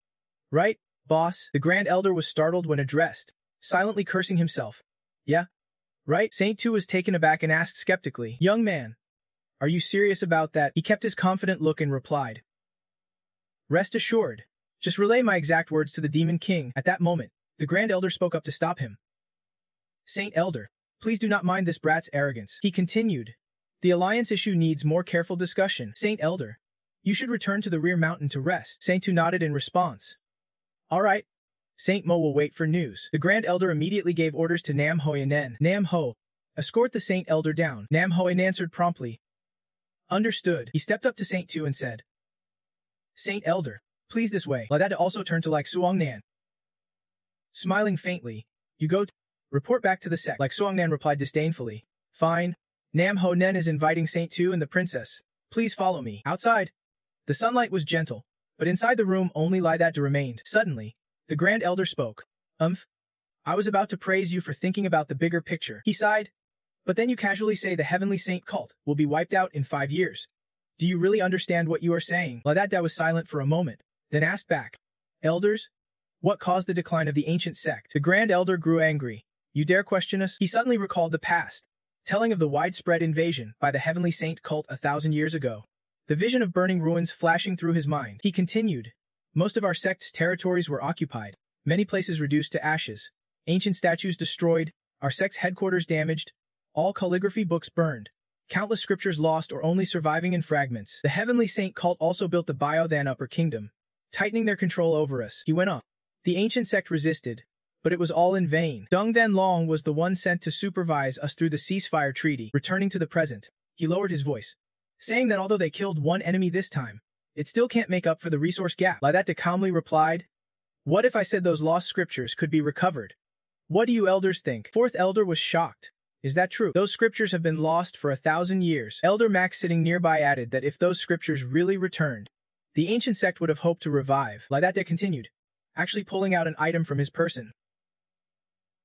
right, boss? The Grand Elder was startled when addressed, silently cursing himself. Yeah, right? Saint Tu was taken aback and asked skeptically, young man, are you serious about that? He kept his confident look and replied, rest assured. Just relay my exact words to the Demon King. At that moment, the Grand Elder spoke up to stop him. Saint Elder, please do not mind this brat's arrogance. He continued, the alliance issue needs more careful discussion. Saint Elder, you should return to the rear mountain to rest. Saint Tu nodded in response. All right. Saint Mo will wait for news. The Grand Elder immediately gave orders to Nam Ho and Nen. Nam Ho, escort the Saint Elder down. Nam Ho answered promptly. Understood. He stepped up to Saint Tu and said, Saint Elder, please this way. Lai That also turned to Like Suong Nan. Smiling faintly, you go report back to the sect. Like Suong Nan replied disdainfully. Fine. Nam Ho Nen is inviting Saint Tu and the princess. Please follow me. Outside, the sunlight was gentle, but inside the room only Lai That remained. Suddenly, the Grand Elder spoke. I was about to praise you for thinking about the bigger picture. He sighed. But then you casually say the Heavenly Saint Cult will be wiped out in 5 years. Do you really understand what you are saying? Lai That was silent for a moment, then asked back. Elders? What caused the decline of the ancient sect? The Grand Elder grew angry. You dare question us? He suddenly recalled the past, telling of the widespread invasion by the Heavenly Saint Cult 1,000 years ago. The vision of burning ruins flashing through his mind. He continued. Most of our sect's territories were occupied, many places reduced to ashes, ancient statues destroyed, our sect's headquarters damaged, all calligraphy books burned, countless scriptures lost or only surviving in fragments. The Heavenly Saint Cult also built the Bao Then Upper Kingdom, tightening their control over us. He went on. The ancient sect resisted, but it was all in vain. Dung Then Long was the one sent to supervise us through the ceasefire treaty. Returning to the present, he lowered his voice, saying that although they killed one enemy this time, it still can't make up for the resource gap. Lai That calmly replied, what if I said those lost scriptures could be recovered? What do you elders think? 4th Elder was shocked. Is that true? Those scriptures have been lost for 1,000 years. Elder Max sitting nearby added that if those scriptures really returned, the ancient sect would have hoped to revive. Laidate continued, actually pulling out an item from his person,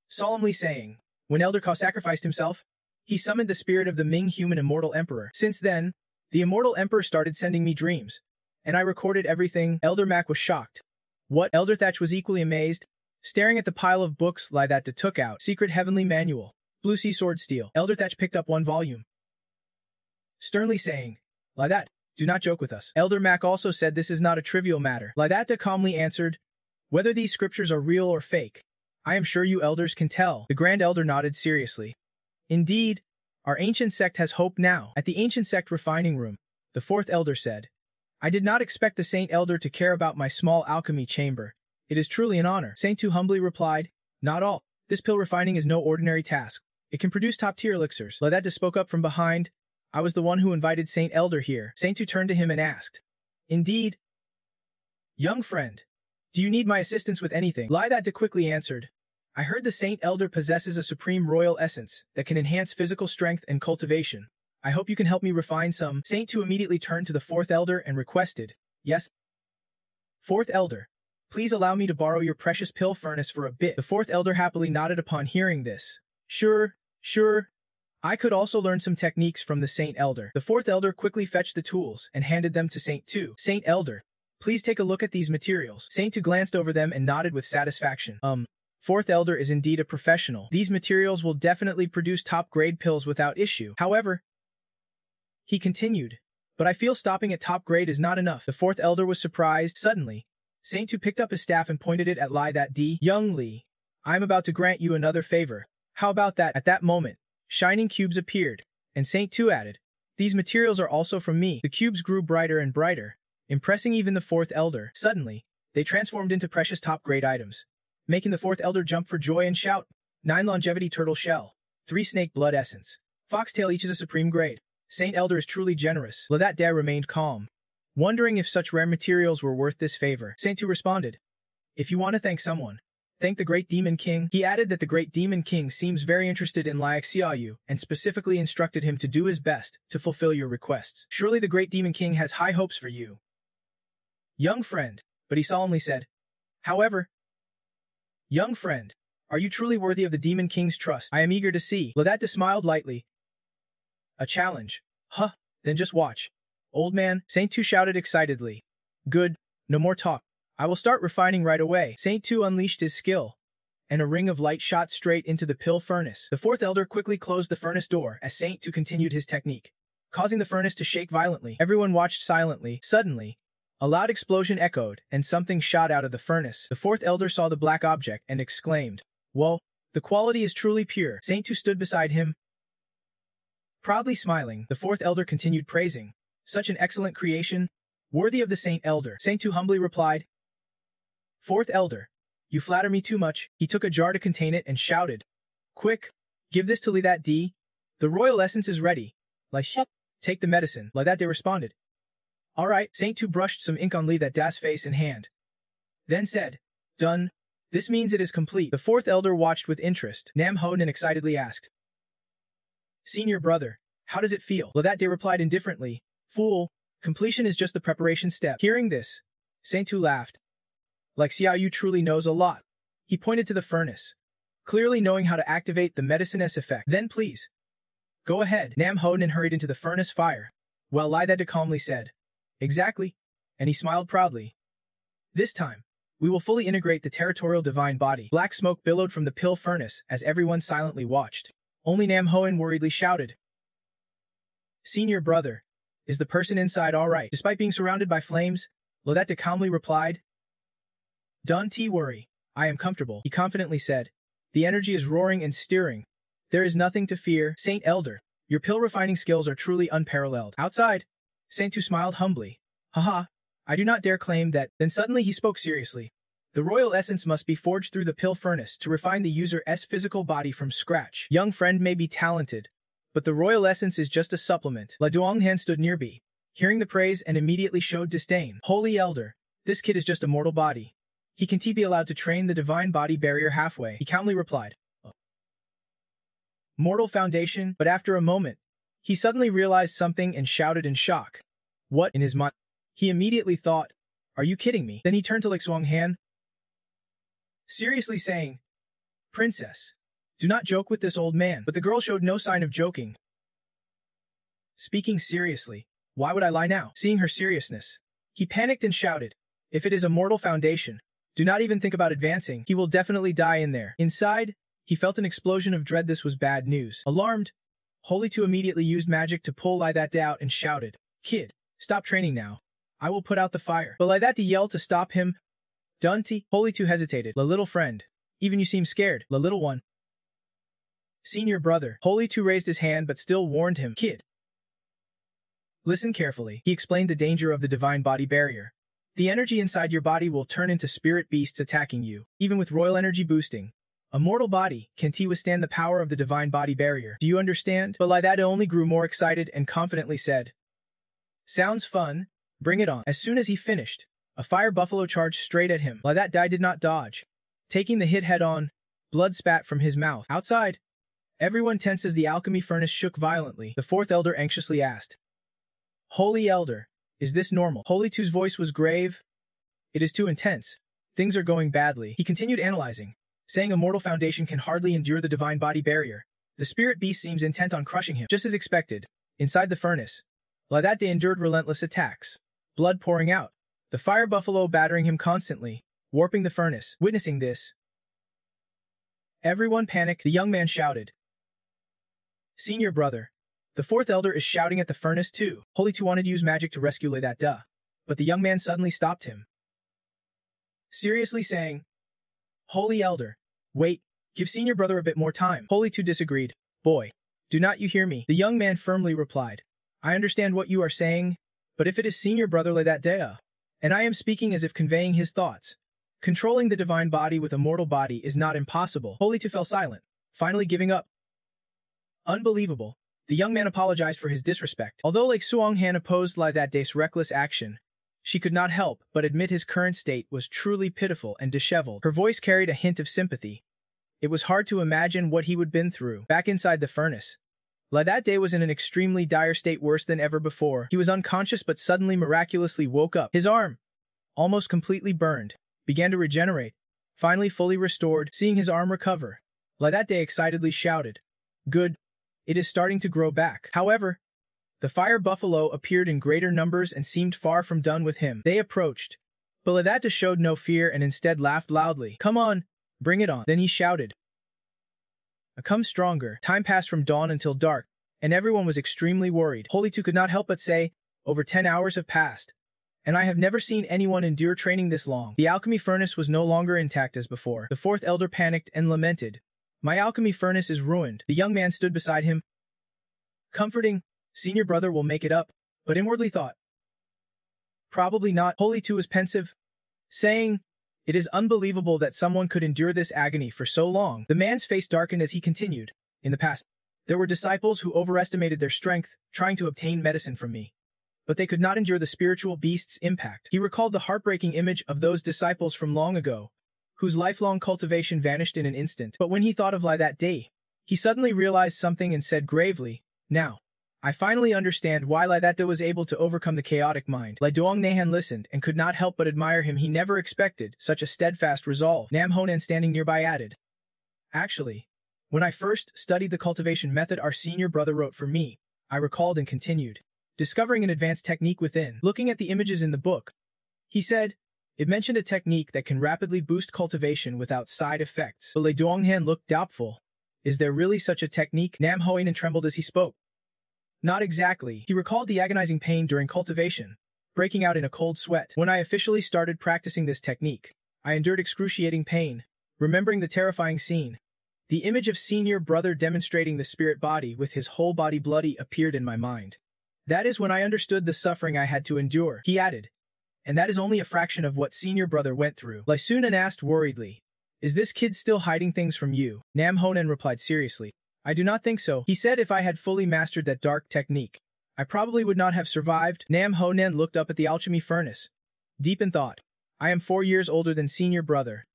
solemnly saying, when Elder Ka sacrificed himself, he summoned the spirit of the Ming human immortal emperor. Since then, the immortal emperor started sending me dreams, and I recorded everything. Elder Mac was shocked. What? Elder Thatch was equally amazed, staring at the pile of books Laidate took out. Secret Heavenly Manual, Blue Sea Sword Steel. Elder Thatch picked up one volume, sternly saying, Laidate, do not joke with us. Elder Mac also said this is not a trivial matter. Laidate calmly answered, whether these scriptures are real or fake, I am sure you elders can tell. The Grand Elder nodded seriously. Indeed, our ancient sect has hope now. At the ancient sect refining room, the fourth elder said, I did not expect the Saint Elder to care about my small alchemy chamber. It is truly an honor. Saint Tu humbly replied, not all. This pill refining is no ordinary task. It can produce top-tier elixirs. Laidate spoke up from behind, I was the one who invited Saint Elder here. Saint Tu turned to him and asked, indeed? Young friend, do you need my assistance with anything? Laidate quickly answered, I heard the Saint Elder possesses a supreme royal essence that can enhance physical strength and cultivation. I hope you can help me refine some. Saint Tu immediately turned to the fourth elder and requested, yes? Fourth elder, please allow me to borrow your precious pill furnace for a bit. The fourth elder happily nodded upon hearing this. Sure. I could also learn some techniques from the Saint Elder. The fourth elder quickly fetched the tools and handed them to Saint Tu. Saint Elder, please take a look at these materials. Saint Tu glanced over them and nodded with satisfaction. Fourth elder is indeed a professional. These materials will definitely produce top-grade pills without issue. However, he continued, but I feel stopping at top grade is not enough. The fourth elder was surprised. Suddenly, Saint Tu picked up his staff and pointed it at Laidate. Young Li, I am about to grant you another favor. How about that? At that moment, shining cubes appeared, and Saint Tu added, these materials are also from me. The cubes grew brighter and brighter, impressing even the fourth elder. Suddenly, they transformed into precious top-grade items, making the fourth elder jump for joy and shout, 9 longevity turtle shell, 3 snake blood essence, foxtail each is a supreme grade. Saint Elder is truly generous. Laidate remained calm, wondering if such rare materials were worth this favor. Saint Tu responded, if you want to thank someone, thank the Great Demon King. He added that the Great Demon King seems very interested in Liak Xiaoyu and specifically instructed him to do his best to fulfill your requests. Surely the Great Demon King has high hopes for you, young friend. But he solemnly said, however, young friend, are you truly worthy of the Demon King's trust? I am eager to see. Laidate smiled lightly. A challenge? Huh, then just watch. Old man, Saint Tu shouted excitedly. Good, no more talk. I will start refining right away. Saint Tu unleashed his skill, and a ring of light shot straight into the pill furnace. The fourth elder quickly closed the furnace door as Saint Tu continued his technique, causing the furnace to shake violently. Everyone watched silently. Suddenly, a loud explosion echoed, and something shot out of the furnace. The fourth elder saw the black object and exclaimed, whoa, the quality is truly pure. Saint Tu stood beside him, proudly smiling. The fourth elder continued praising, such an excellent creation, worthy of the Saint Elder. Saint Tu humbly replied, Fourth elder, you flatter me too much. He took a jar to contain it and shouted, quick, give this to Laidate. The royal essence is ready. Take the medicine. Laidate responded. All right. Saint Tu brushed some ink on Laidate's face and hand, then said, done. This means it is complete. The fourth elder watched with interest. Nam Hoden excitedly asked, Senior brother, how does it feel? Laidate replied indifferently, fool, completion is just the preparation step. Hearing this, Saint Tu laughed. Like Xiaoyu truly knows a lot. He pointed to the furnace, clearly knowing how to activate the medicine-S effect. Then please, go ahead. Nam Hoden hurried into the furnace fire, while Laidate calmly said, exactly, and he smiled proudly. This time, we will fully integrate the territorial divine body. Black smoke billowed from the pill furnace as everyone silently watched. Only Nam Hoen worriedly shouted, Senior brother, is the person inside all right? Despite being surrounded by flames, Laidate calmly replied, Don't worry, I am comfortable. He confidently said, the energy is roaring and stirring. There is nothing to fear. Saint Elder, your pill refining skills are truly unparalleled. Outside, Saint Tu smiled humbly. Haha, I do not dare claim that. Then suddenly he spoke seriously. The royal essence must be forged through the pill furnace to refine the user's physical body from scratch. Young friend may be talented, but the royal essence is just a supplement. La Duonghan stood nearby, hearing the praise and immediately showed disdain. Holy Elder, this kid is just a mortal body. He can be allowed to train the divine body barrier halfway. He calmly replied, Mortal foundation, but after a moment, he suddenly realized something and shouted in shock. What? In his mind, he immediately thought, are you kidding me? Then he turned to Han, seriously saying, Princess, do not joke with this old man. But the girl showed no sign of joking. Speaking seriously, why would I lie now? Seeing her seriousness, he panicked and shouted, if it is a mortal foundation, do not even think about advancing. He will definitely die in there. Inside, he felt an explosion of dread. This was bad news. Alarmed, Holy Two immediately used magic to pull Lai out and shouted, Kid, stop training now. I will put out the fire. But Lai yelled to stop him. Dunty, Holy Two hesitated. La little friend, even you seem scared. La little one. Senior brother, Holy Two raised his hand but still warned him, Kid, listen carefully. He explained the danger of the divine body barrier. The energy inside your body will turn into spirit beasts attacking you. Even with royal energy boosting, a mortal body can't withstand the power of the divine body barrier. Do you understand? But Lai only grew more excited and confidently said, sounds fun, bring it on. As soon as he finished, a fire buffalo charged straight at him. Lai did not dodge. Taking the hit head-on, blood spat from his mouth. Outside, everyone tensed as the alchemy furnace shook violently. The fourth elder anxiously asked, Holy Elder, is this normal? Holy Two's voice was grave. It is too intense. Things are going badly. He continued analyzing, saying a mortal foundation can hardly endure the divine body barrier. The spirit beast seems intent on crushing him. Just as expected, inside the furnace, Lai endured relentless attacks, blood pouring out, the fire buffalo battering him constantly, warping the furnace. Witnessing this, everyone panicked. The young man shouted, Senior brother, the fourth elder is shouting at the furnace too. Holy Two wanted to use magic to rescue Lai but the young man suddenly stopped him, seriously saying, Holy Elder, wait, give senior brother a bit more time. Holy Two disagreed. Boy, do not you hear me? The young man firmly replied, I understand what you are saying, but if it is senior brother Lai and I am speaking as if conveying his thoughts, controlling the divine body with a mortal body is not impossible. Holy Two fell silent, finally giving up. Unbelievable. The young man apologized for his disrespect. Although Han opposed Lai's reckless action, she could not help but admit his current state was truly pitiful and disheveled. Her voice carried a hint of sympathy. It was hard to imagine what he would been through. Back inside the furnace, Lai was in an extremely dire state, worse than ever before. He was unconscious but suddenly miraculously woke up. His arm, almost completely burned, began to regenerate, finally fully restored. Seeing his arm recover, Lai excitedly shouted, Good. It is starting to grow back. However, the fire buffalo appeared in greater numbers and seemed far from done with him. They approached, but Lai showed no fear and instead laughed loudly. Come on, bring it on. Then he shouted, come stronger. Time passed from dawn until dark, and everyone was extremely worried. Holy Two could not help but say, over 10 hours have passed, and I have never seen anyone endure training this long. The alchemy furnace was no longer intact as before. The fourth elder panicked and lamented, my alchemy furnace is ruined. The young man stood beside him, comforting, senior brother will make it up, but inwardly thought, probably not. Holy Two was pensive, saying, it is unbelievable that someone could endure this agony for so long. The man's face darkened as he continued, in the past, there were disciples who overestimated their strength, trying to obtain medicine from me, but they could not endure the spiritual beast's impact. He recalled the heartbreaking image of those disciples from long ago, whose lifelong cultivation vanished in an instant. But when he thought of Lai that day, he suddenly realized something and said gravely, now, I finally understand why Lai was able to overcome the chaotic mind. Lai Nahan listened and could not help but admire him. He never expected such a steadfast resolve. Nam Honan standing nearby added, actually, when I first studied the cultivation method our senior brother wrote for me, I recalled and continued, discovering an advanced technique within. Looking at the images in the book, he said, it mentioned a technique that can rapidly boost cultivation without side effects. But Lai Duonghan looked doubtful. Is there really such a technique? Nam Honan trembled as he spoke. Not exactly. He recalled the agonizing pain during cultivation, breaking out in a cold sweat. When I officially started practicing this technique, I endured excruciating pain, remembering the terrifying scene. The image of senior brother demonstrating the spirit body with his whole body bloody appeared in my mind. That is when I understood the suffering I had to endure, he added. And that is only a fraction of what senior brother went through. Lai Sunan asked worriedly, is this kid still hiding things from you? Nam Honan replied seriously, I do not think so. He said if I had fully mastered that dark technique, I probably would not have survived. Nam Honan looked up at the alchemy furnace, deep in thought. I am 4 years older than senior brother.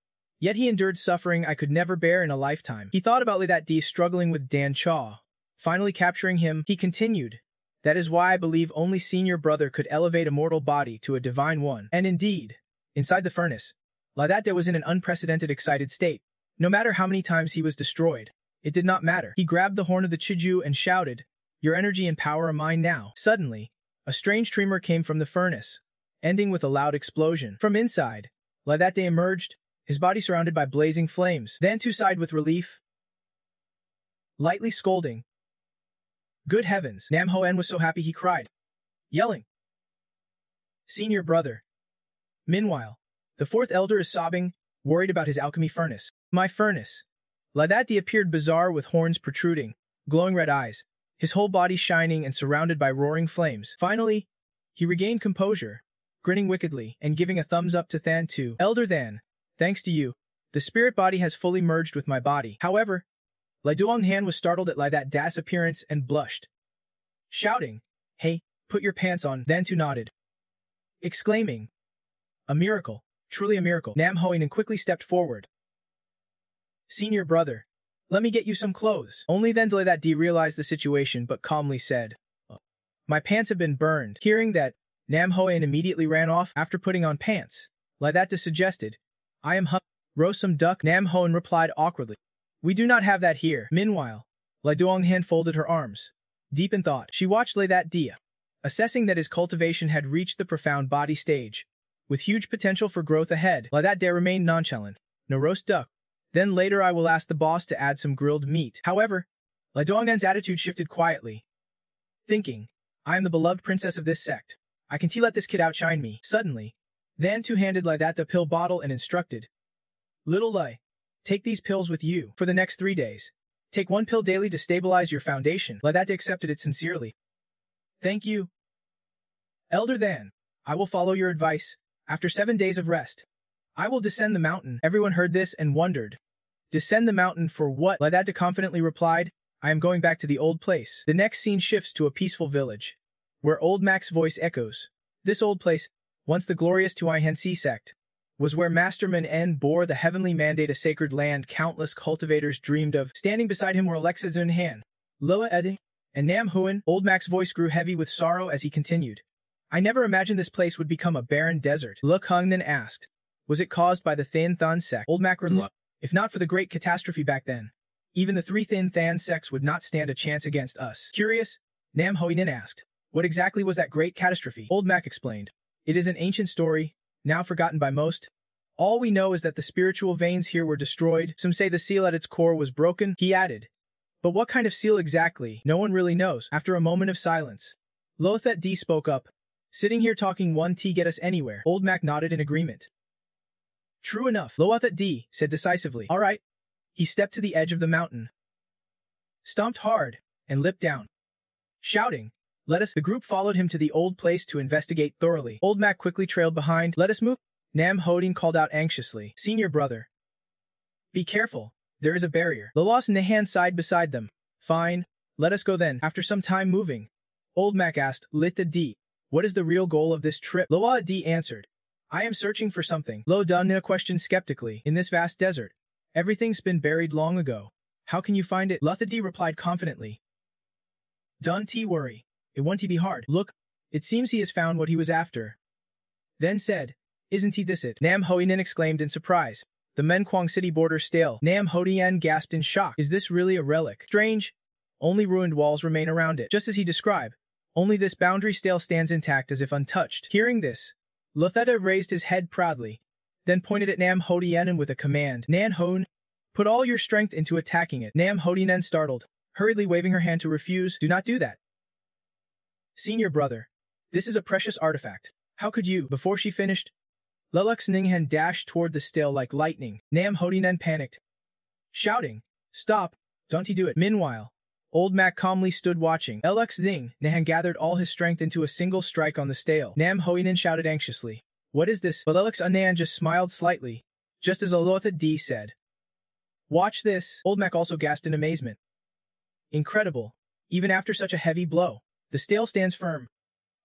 Yet he endured suffering I could never bear in a lifetime. He thought about that D struggling with Dan Chaw. Finally capturing him, he continued, "That is why I believe only senior brother could elevate a mortal body to a divine one." And indeed, inside the furnace, Laudate was in an unprecedented excited state. No matter how many times he was destroyed, it did not matter. He grabbed the horn of the Chiju and shouted, "Your energy and power are mine now." Suddenly, a strange tremor came from the furnace, ending with a loud explosion. From inside, Laudate emerged, his body surrounded by blazing flames. Then Two sighed with relief, lightly scolding. Good heavens, Nam Hoen was so happy he cried, yelling, "Senior brother." Meanwhile, the fourth elder is sobbing, worried about his alchemy furnace. My furnace. Laudate appeared bizarre with horns protruding, glowing red eyes, his whole body shining and surrounded by roaring flames. Finally, he regained composure, grinning wickedly and giving a thumbs up to Than Tu. Elder Than, thanks to you, the spirit body has fully merged with my body. However, Lai Duonghan was startled at Laudate appearance and blushed, shouting, "Hey, put your pants on." Than Tu nodded, exclaiming, "A miracle, truly a miracle." Nam Hoen quickly stepped forward. "Senior brother, let me get you some clothes." Only then did Laudate realize the situation but calmly said, "My pants have been burned." Hearing that, Nam Hoen immediately ran off. After putting on pants, Laudate suggested, "I am roast some duck." Nam Hoen replied awkwardly, "We do not have that here." Meanwhile, Lai Duonghan folded her arms. Deep in thought, she watched Laudate, assessing that his cultivation had reached the profound body stage. With huge potential for growth ahead, Laudate remained nonchalant. "No roast duck. Then later I will ask the boss to add some grilled meat." However, Lai Duonghan's attitude shifted quietly, thinking, "I am the beloved princess of this sect. I can let this kid outshine me." Suddenly, Than Tu handed Laudate a pill bottle and instructed, "Little Lai, take these pills with you for the next 3 days. Take 1 pill daily to stabilize your foundation." Laudate accepted it sincerely. "Thank you, Elder Than. I will follow your advice. After 7 days of rest, I will descend the mountain." Everyone heard this and wondered, "Descend the mountain for what?" Laudate confidently replied, "I am going back to the old place." The next scene shifts to a peaceful village, where old Mac's voice echoes. This old place, once the glorious Tuihansi sect, was where Master Man En bore the heavenly mandate, a sacred land countless cultivators dreamed of. Standing beside him were Alexa Zunhan, Loa Ede, and Nam Huan. Old Mac's voice grew heavy with sorrow as he continued, "I never imagined this place would become a barren desert." Luk Hung then asked, "Was it caused by the Thin Than sect?" Old Mac replied, "If not for the great catastrophe back then, even the 3 Thin Than sects would not stand a chance against us." Curious, Nam Hoi then asked, "What exactly was that great catastrophe?" Old Mac explained, "It is an ancient story, now forgotten by most. All we know is that the spiritual veins here were destroyed. Some say the seal at its core was broken." He added, "But what kind of seal exactly? No one really knows." After a moment of silence, Lothet D spoke up, "Sitting here talking 1T get us anywhere." Old Mac nodded in agreement. "True enough," Lothet D said decisively. "All right." He stepped to the edge of the mountain, stomped hard, and leapt down, shouting, "Let us." The group followed him to the old place to investigate thoroughly. Old Mac quickly trailed behind. "Let us move." Nam Hodin called out anxiously, "Senior brother, be careful, there is a barrier." Lalas Nahan sighed beside them. "Fine, let us go then." After some time moving, Old Mac asked, "Litha D, what is the real goal of this trip?" Loa D answered, "I am searching for something." Lo Dun questioned skeptically, "In this vast desert, everything's been buried long ago. How can you find it?" Lutha D replied confidently, "Don't worry, it won't be hard. Look, it seems he has found what he was after." Then said, "Isn't he this it?" Nam Hoinen exclaimed in surprise. "The Menquang city border stale." Nam Hodien gasped in shock. "Is this really a relic?" "Strange. Only ruined walls remain around it, just as he described. Only this boundary stale stands intact as if untouched." Hearing this, Lotheta raised his head proudly, then pointed at Nam Hodien with a command. "Nan Hone, put all your strength into attacking it." Nam Hodien startled, hurriedly waving her hand to refuse. "Do not do that, senior brother. This is a precious artifact. How could you?" Before she finished, Lelux Ninghan dashed toward the stele like lightning. Nam Hodinen panicked, shouting, "Stop, don't do it." Meanwhile, Old Mac calmly stood watching. Lux Zing Nahan gathered all his strength into a single strike on the stele. Nam Hoinen shouted anxiously, "What is this?" But Lelux Anan just smiled slightly, just as Alotha D said, "Watch this." Old Mac also gasped in amazement. Incredible. Even after such a heavy blow, the stele stands firm,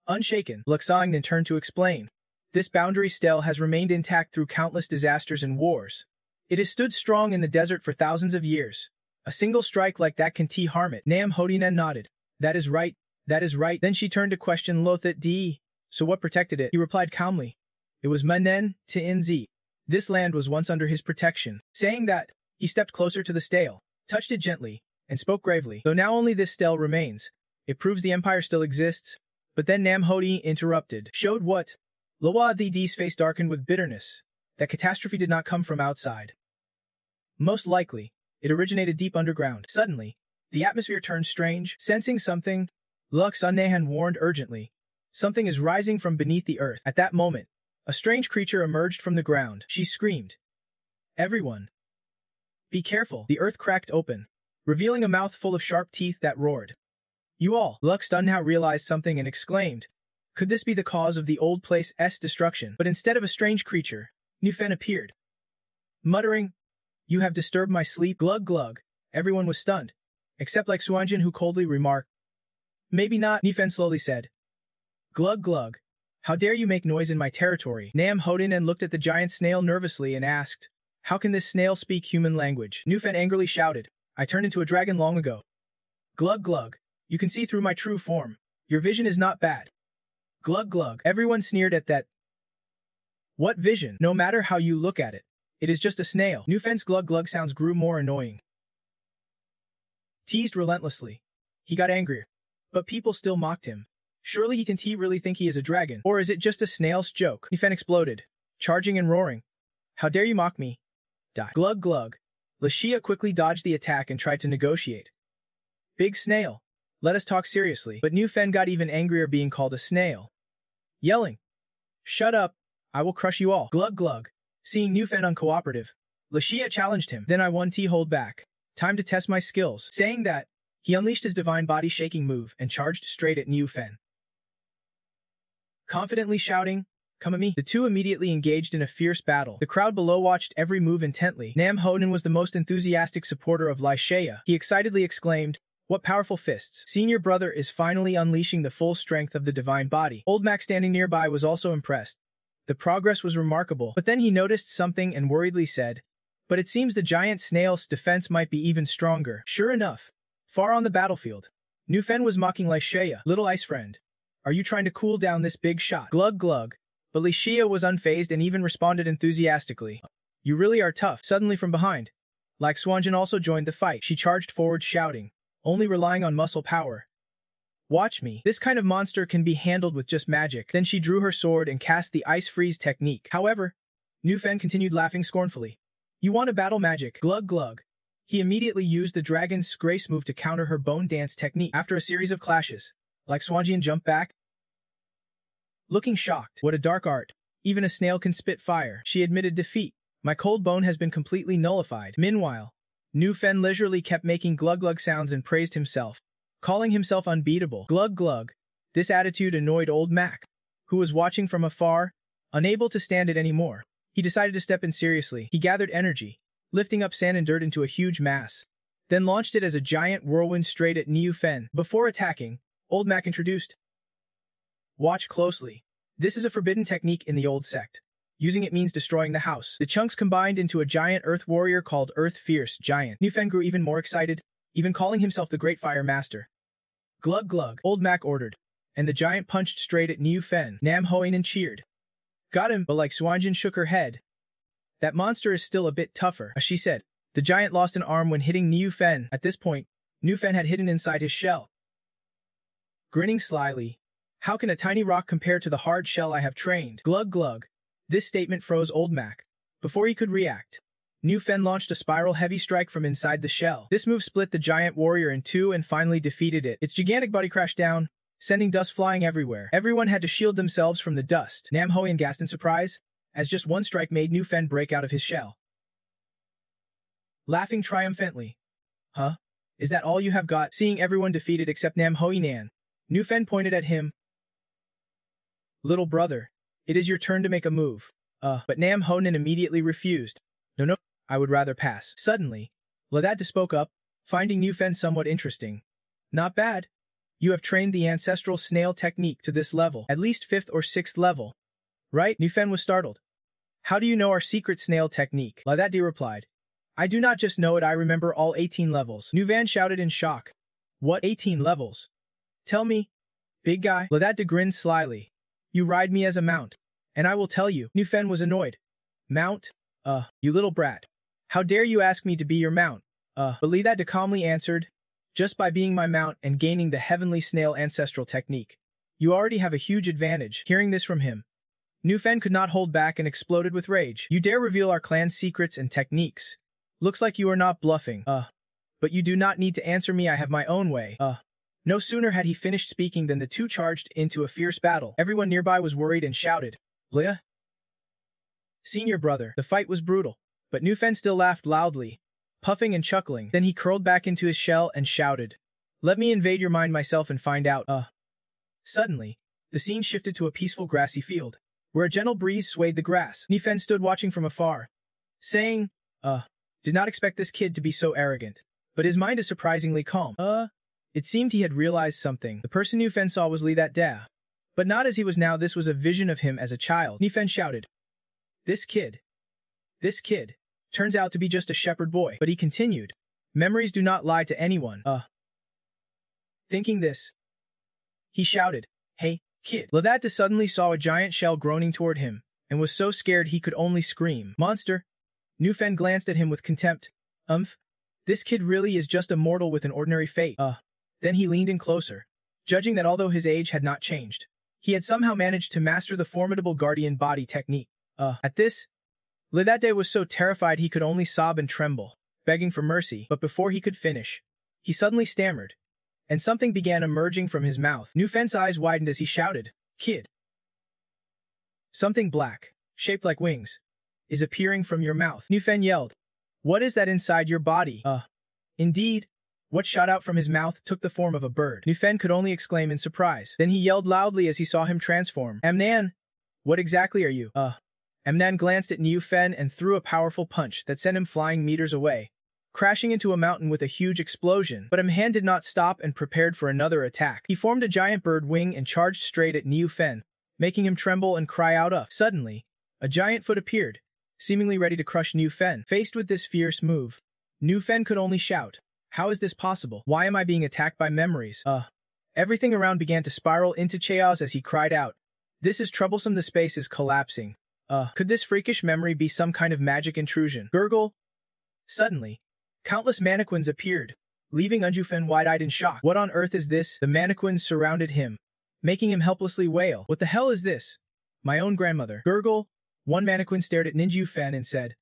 unshaken. Luxang then turned to explain, "This boundary stele has remained intact through countless disasters and wars. It has stood strong in the desert for thousands of years. A single strike like that can harm it. Nam Hodinan nodded. That is right. That is right. Then she turned to question Lothit D. So what protected it? He replied calmly. It was Manen to Nz. This land was once under his protection. Saying that, he stepped closer to the stele, touched it gently, and spoke gravely. Though now only this stele remains, it proves the empire still exists. But then Nam Hodi interrupted. Showed what? Lawa the D's face darkened with bitterness. That catastrophe did not come from outside. Most likely, it originated deep underground. Suddenly, the atmosphere turned strange. Sensing something, Lux Unnahan warned urgently. Something is rising from beneath the earth. At that moment, a strange creature emerged from the ground. She screamed. Everyone. Be careful. The earth cracked open, revealing a mouth full of sharp teeth that roared. You all. Lux Dunhow realized something and exclaimed. Could this be the cause of the old place's destruction? But instead of a strange creature, Nufen appeared. Muttering, You have disturbed my sleep. Glug glug. Everyone was stunned, except like Suanjin, who coldly remarked. Maybe not, Nufen slowly said. Glug glug. How dare you make noise in my territory? Nam Hodinan looked at the giant snail nervously and asked, How can this snail speak human language? Nufen angrily shouted, I turned into a dragon long ago. Glug glug. You can see through my true form. Your vision is not bad. Glug glug. Everyone sneered at that. What vision? No matter how you look at it, it is just a snail. Nufen's glug glug sounds grew more annoying. Teased relentlessly. He got angrier. But people still mocked him. Surely he can really think he is a dragon? Or is it just a snail's joke? Nufen exploded, charging and roaring. How dare you mock me? Die. Glug glug. Lashia quickly dodged the attack and tried to negotiate. Big snail. Let us talk seriously. But Nufen got even angrier being called a snail. Yelling. Shut up. I will crush you all. Glug glug. Seeing Nufen uncooperative, Lashia challenged him. Then I won hold back. Time to test my skills. Saying that, he unleashed his divine body shaking move and charged straight at Nufen. Confidently shouting, Come at me. The two immediately engaged in a fierce battle. The crowd below watched every move intently. Nam Honan was the most enthusiastic supporter of Lashia. He excitedly exclaimed, What powerful fists. Senior brother is finally unleashing the full strength of the divine body. Old Mac standing nearby was also impressed. The progress was remarkable, but then he noticed something and worriedly said, But it seems the giant snail's defense might be even stronger. Sure enough, far on the battlefield, Nufen was mocking Lashia. Little ice friend. Are you trying to cool down this big shot? Glug glug. But Lashia was unfazed and even responded enthusiastically. You really are tough. Suddenly from behind, like Swanjin also joined the fight. She charged forward shouting, only relying on muscle power. Watch me. This kind of monster can be handled with just magic. Then she drew her sword and cast the ice freeze technique. However, Nufen continued laughing scornfully. You want a battle magic? Glug glug. He immediately used the dragon's grace move to counter her bone dance technique. After a series of clashes, like Swanjian jumped back, looking shocked. What a dark art. Even a snail can spit fire. She admitted defeat. My cold bone has been completely nullified. Meanwhile, Nufen leisurely kept making glug glug sounds and praised himself, calling himself unbeatable. Glug glug. This attitude annoyed old Mac, who was watching from afar, unable to stand it anymore. He decided to step in seriously. He gathered energy, lifting up sand and dirt into a huge mass, then launched it as a giant whirlwind straight at Nufen. Before attacking, old Mac introduced, Watch closely. This is a forbidden technique in the old sect. Using it means destroying the house. The chunks combined into a giant earth warrior called Earth Fierce Giant. Nufen grew even more excited, even calling himself the Great Fire Master. Glug glug, old Mac ordered, and the giant punched straight at Nufen. Nam Hoinen cheered. Got him, but like Swanjin shook her head. That monster is still a bit tougher, as she said. The giant lost an arm when hitting Nufen. At this point, Nufen had hidden inside his shell. Grinning slyly, how can a tiny rock compare to the hard shell I have trained? Glug glug. This statement froze old Mac. Before he could react, Nufen launched a spiral heavy strike from inside the shell. This move split the giant warrior in two and finally defeated it. Its gigantic body crashed down, sending dust flying everywhere. Everyone had to shield themselves from the dust. Nam Hoyan gasped in surprise, as just one strike made Nufen break out of his shell. Laughing triumphantly. Huh? Is that all you have got? Seeing everyone defeated except Nam Hoinan, Nufen pointed at him. Little brother, it is your turn to make a move. But Nam Honan immediately refused. No, I would rather pass. Suddenly, Ladad spoke up, finding Nufen somewhat interesting. Not bad. You have trained the ancestral snail technique to this level, at least 5th or 6th level. Right? Nufen was startled. How do you know our secret snail technique? La that D replied. I do not just know it, I remember all 18 levels. Nu Van shouted in shock. What 18 levels? Tell me. Big guy. La that D grinned slyly. You ride me as a mount. And I will tell you. Nu Fen was annoyed. Mount? You little brat. How dare you ask me to be your mount? But Li that D calmly answered. Just by being my mount and gaining the heavenly snail ancestral technique. You already have a huge advantage. Hearing this from him, Nu Fen could not hold back and exploded with rage. You dare reveal our clan's secrets and techniques. Looks like you are not bluffing. But you do not need to answer me, I have my own way. No sooner had he finished speaking than the two charged into a fierce battle. Everyone nearby was worried and shouted, Leah? Senior brother. The fight was brutal. But Nu Fen still laughed loudly, puffing and chuckling. Then he curled back into his shell and shouted, Let me invade your mind myself and find out. Suddenly, the scene shifted to a peaceful grassy field, where a gentle breeze swayed the grass. Nu Fen stood watching from afar, saying, did not expect this kid to be so arrogant. But his mind is surprisingly calm. It seemed he had realized something. The person Nu Fen saw was Li that Da. But not as he was now, this was a vision of him as a child. Nu Fen shouted, This kid. Turns out to be just a shepherd boy. But he continued, Memories do not lie to anyone. Thinking this, he shouted, Hey, kid. La that Da suddenly saw a giant shell groaning toward him, and was so scared he could only scream. Monster. Nu Fen glanced at him with contempt. This kid really is just a mortal with an ordinary fate. Then he leaned in closer, judging that although his age had not changed, he had somehow managed to master the formidable guardian body technique. At this, Li that day was so terrified he could only sob and tremble, begging for mercy. But before he could finish, he suddenly stammered, and something began emerging from his mouth. Nu Fen's eyes widened as he shouted, Kid. Something black, shaped like wings, is appearing from your mouth. Nu Fen yelled, What is that inside your body? Indeed, what shot out from his mouth took the form of a bird. Nu Fen could only exclaim in surprise. Then he yelled loudly as he saw him transform. Amnan! What exactly are you? Amnan glanced at Nu Fen and threw a powerful punch that sent him flying meters away, crashing into a mountain with a huge explosion. But Amhan did not stop and prepared for another attack. He formed a giant bird wing and charged straight at Nu Fen, making him tremble and cry out. Suddenly, a giant foot appeared, seemingly ready to crush Nu Fen. Faced with this fierce move, Nu Fen could only shout, How is this possible? Why am I being attacked by memories? Everything around began to spiral into chaos as he cried out, This is troublesome, the space is collapsing. Could this freakish memory be some kind of magic intrusion? Gurgle. Suddenly, countless mannequins appeared, leaving Unju Fen wide-eyed in shock. What on earth is this? The mannequins surrounded him, making him helplessly wail. What the hell is this? My own grandmother. Gurgle. One mannequin stared at Ninju Fen and said,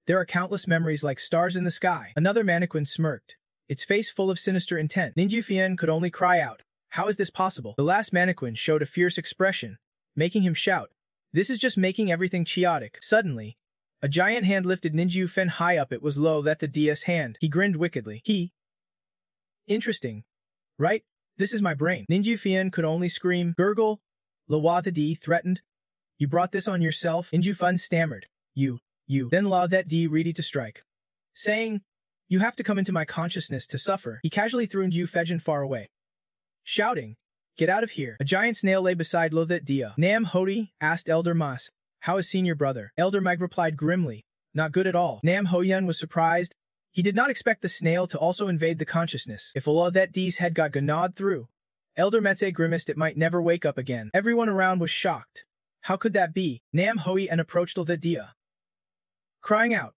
There are countless memories like stars in the sky. Another mannequin smirked, its face full of sinister intent. Ninju Fen could only cry out, How is this possible? The last mannequin showed a fierce expression, making him shout, This is just making everything chaotic. Suddenly, a giant hand lifted Ninju Fen high up. It was Lo that the DS hand. He grinned wickedly. Interesting. Right? This is my brain. Ninju Fen could only scream. Gurgle. Lawa the D threatened. You brought this on yourself? Ninju Fen stammered. You. Then La that D ready to strike, saying, You have to come into my consciousness to suffer. He casually threw Ninju Fejin far away, shouting, Get out of here. A giant snail lay beside Lo that Dia. Nam Hodi? Asked Elder Mas. How is senior brother? Elder Mag replied grimly, Not good at all. Nam Hoyun was surprised. He did not expect the snail to also invade the consciousness. If Lo that D's head got gnawed through, Elder Metse grimaced it might never wake up again. Everyone around was shocked. How could that be? Nam Hoyun approached Lo that Dia, crying out,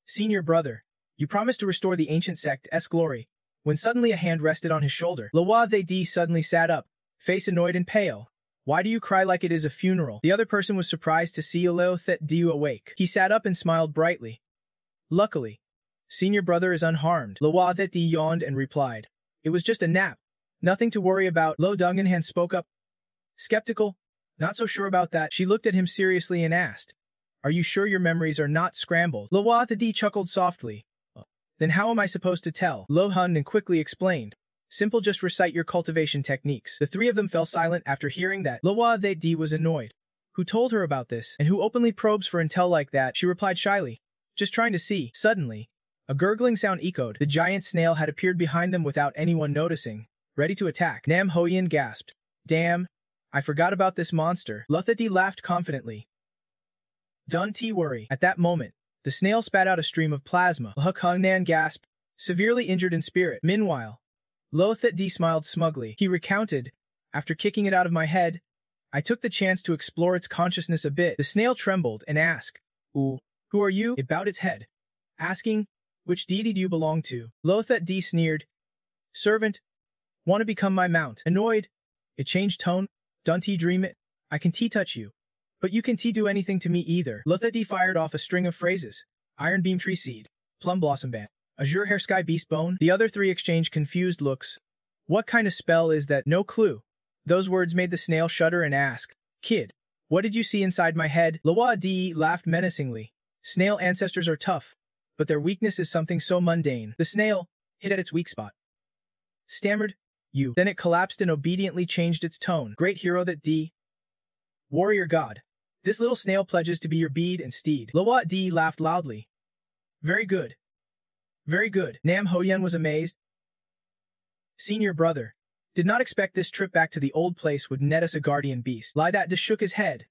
Senior brother, you promised to restore the ancient sect's glory. When suddenly a hand rested on his shoulder, Lawa the D suddenly sat up, face annoyed and pale. Why do you cry like it is a funeral? The other person was surprised to see Leo Thet Diu awake. He sat up and smiled brightly. Luckily, senior brother is unharmed. Lawa Thet Di yawned and replied, It was just a nap. Nothing to worry about. Lo Dunganhan spoke up, skeptical. Not so sure about that. She looked at him seriously and asked, Are you sure your memories are not scrambled? Lawa the D chuckled softly. Then how am I supposed to tell? Lo Hun and quickly explained. Simple, just recite your cultivation techniques. The three of them fell silent after hearing that. Lawa the D was annoyed. Who told her about this? And who openly probes for intel like that? She replied shyly. Just trying to see. Suddenly, a gurgling sound echoed. The giant snail had appeared behind them without anyone noticing, ready to attack. Nam Hoyin gasped. Damn, I forgot about this monster. Luthadi laughed confidently. Don't worry. At that moment, the snail spat out a stream of plasma. Nan gasped, severely injured in spirit. Meanwhile, Lo That D smiled smugly. He recounted, after kicking it out of my head, I took the chance to explore its consciousness a bit. The snail trembled and asked, Ooh, who are you? It bowed its head, asking, which deity do you belong to? Lo That D sneered, servant, want to become my mount? Annoyed, it changed tone, don't dream it, I can touch you. But you can do anything to me either. Lo That D fired off a string of phrases, iron beam tree seed, plum blossom band, azure hair sky beast bone. The other three exchanged confused looks. What kind of spell is that? No clue. Those words made the snail shudder and ask, Kid, what did you see inside my head? Lo D laughed menacingly. Snail ancestors are tough, but their weakness is something so mundane. The snail hit at its weak spot. Stammered, you. Then it collapsed and obediently changed its tone. Great hero That D. Warrior god. This little snail pledges to be your bead and steed. Lo D laughed loudly. Very good. Very good. Nam Hoyen was amazed. Senior brother. Did not expect this trip back to the old place would net us a guardian beast. That just shook his head.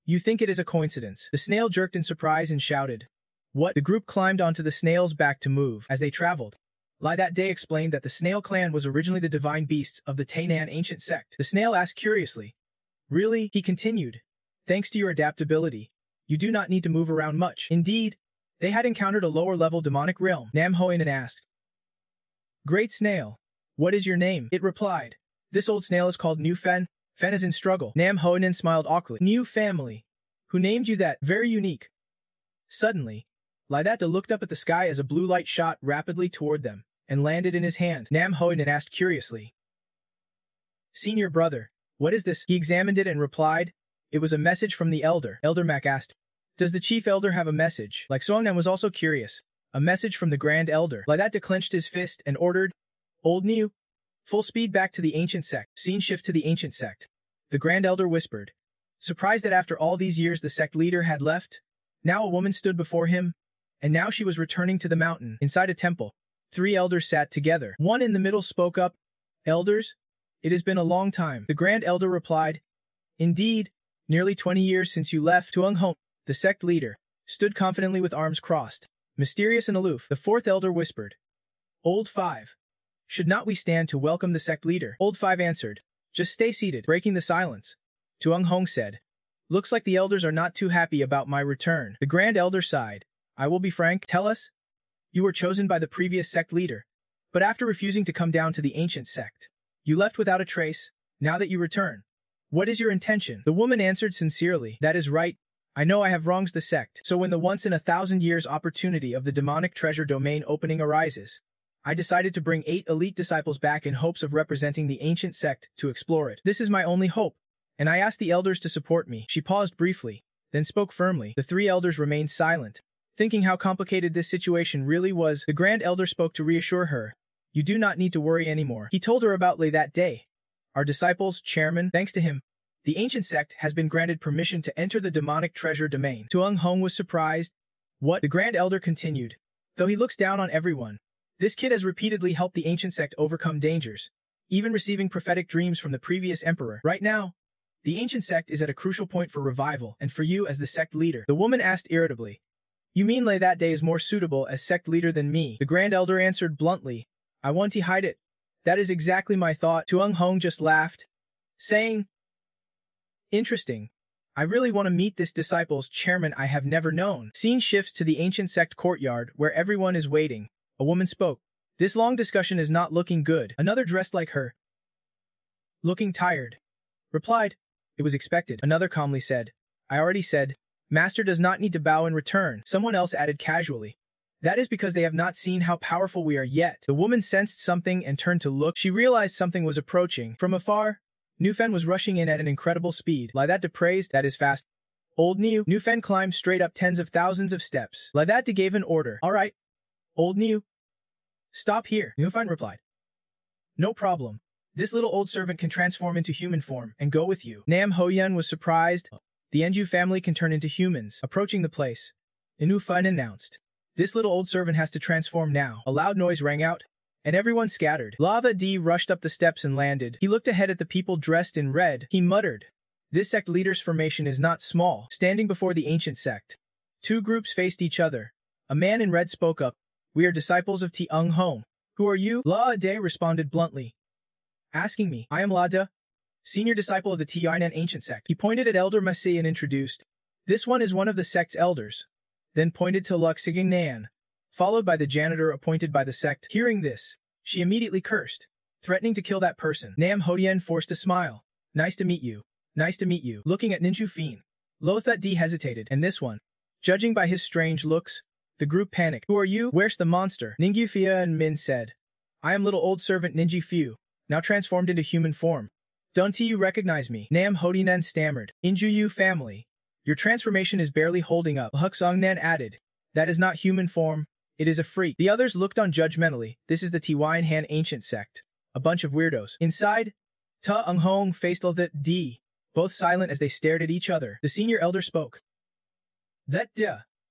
You think it is a coincidence. The snail jerked in surprise and shouted. What? The group climbed onto the snail's back to move. As they traveled, That Day explained that the snail clan was originally the divine beasts of the Tainan ancient sect. The snail asked curiously. Really? He continued. Thanks to your adaptability, you do not need to move around much. Indeed, they had encountered a lower-level demonic realm. Nam Hoinen asked. Great snail. What is your name? It replied. This old snail is called New Fen. Fen is in struggle. Nam Hoinen smiled awkwardly. New family. Who named you that? Very unique. Suddenly, That looked up at the sky as a blue light shot rapidly toward them and landed in his hand. Nam Hoinen asked curiously. Senior brother, what is this? He examined it and replied, it was a message from the elder. Elder Mac asked, does the chief elder have a message? Songnam was also curious. A message from the grand elder. That clenched his fist and ordered, Old New, full speed back to the ancient sect. Scene shift to the ancient sect. The grand elder whispered, surprised that after all these years the sect leader had left. Now a woman stood before him, and now she was returning to the mountain. Inside a temple, three elders sat together. One in the middle spoke up, Elders, it has been a long time. The grand elder replied, Indeed, nearly 20 years since you left. Tuong Hong, the sect leader, stood confidently with arms crossed, mysterious and aloof. The fourth elder whispered, Old Five, should not we stand to welcome the sect leader? Old Five answered, just stay seated. Breaking the silence, Tuong Hong said, looks like the elders are not too happy about my return. The grand elder sighed. I will be frank. Tell us. You were chosen by the previous sect leader, but after refusing to come down to the ancient sect, you left without a trace. Now that you return, what is your intention? The woman answered sincerely. That is right. I know I have wronged the sect. So when the once-in-a-thousand-years opportunity of the demonic treasure domain opening arises, I decided to bring 8 elite disciples back in hopes of representing the ancient sect to explore it. This is my only hope, and I ask the elders to support me. She paused briefly, then spoke firmly. The 3 elders remained silent, thinking how complicated this situation really was. The grand elder spoke to reassure her. You do not need to worry anymore. He told her about That Day. Our disciples, chairman, thanks to him, the ancient sect has been granted permission to enter the demonic treasure domain. Tuong Hong was surprised. What? The grand elder continued. Though he looks down on everyone, this kid has repeatedly helped the ancient sect overcome dangers, even receiving prophetic dreams from the previous emperor. Right now, the ancient sect is at a crucial point for revival, and for you as the sect leader. The woman asked irritably. You mean That Day is more suitable as sect leader than me? The grand elder answered bluntly. I want to hide it. That is exactly my thought. Tuong Hong just laughed, saying, Interesting. I really want to meet this disciple's chairman I have never known. Scene shifts to the ancient sect courtyard where everyone is waiting. A woman spoke. This long discussion is not looking good. Another dressed like her, looking tired, replied. It was expected. Another calmly said. I already said. Master does not need to bow in return. Someone else added casually. That is because they have not seen how powerful we are yet. The woman sensed something and turned to look. She realized something was approaching. From afar, Nufen was rushing in at an incredible speed. That depraised, that is fast. Old Nufen climbed straight up tens of thousands of steps. That gave an order. All right. Old New. Stop here, Nufen replied. No problem. This little old servant can transform into human form and go with you. Nam Hoyen was surprised. The Enju family can turn into humans. Approaching the place, Nufen announced. This little old servant has to transform now. A loud noise rang out, and everyone scattered. Lava D rushed up the steps and landed. He looked ahead at the people dressed in red. He muttered. This sect leader's formation is not small. Standing before the ancient sect, Two groups faced each other. A man in red spoke up. We are disciples of Ti-Ung Hong. Who are you? La De responded bluntly. Asking me. I am La De, senior disciple of the Tiarnan ancient sect. He pointed at Elder Messi and introduced. This one is one of the sect's elders. Then pointed to Luk Siging Nan, followed by the janitor appointed by the sect. Hearing this, she immediately cursed, threatening to kill that person. Nam Hodien forced a smile. Nice to meet you. Nice to meet you. Looking at Ninju Fiend, Lothat D hesitated, and this one. Judging by his strange looks, the group panicked. Who are you? Where's the monster? Ningyu Fia and Min said. I am little old servant Ninji Fu, now transformed into human form. Don't you recognize me? Nam Hodinan stammered. Injuyu family. Your transformation is barely holding up. Huxongnan added. That is not human form. It is a freak. The others looked on judgmentally. This is the Tiwaian ancient sect. A bunch of weirdos. Inside, Ta Ung Hong faced Lothat D, both silent as they stared at each other. The senior elder spoke. That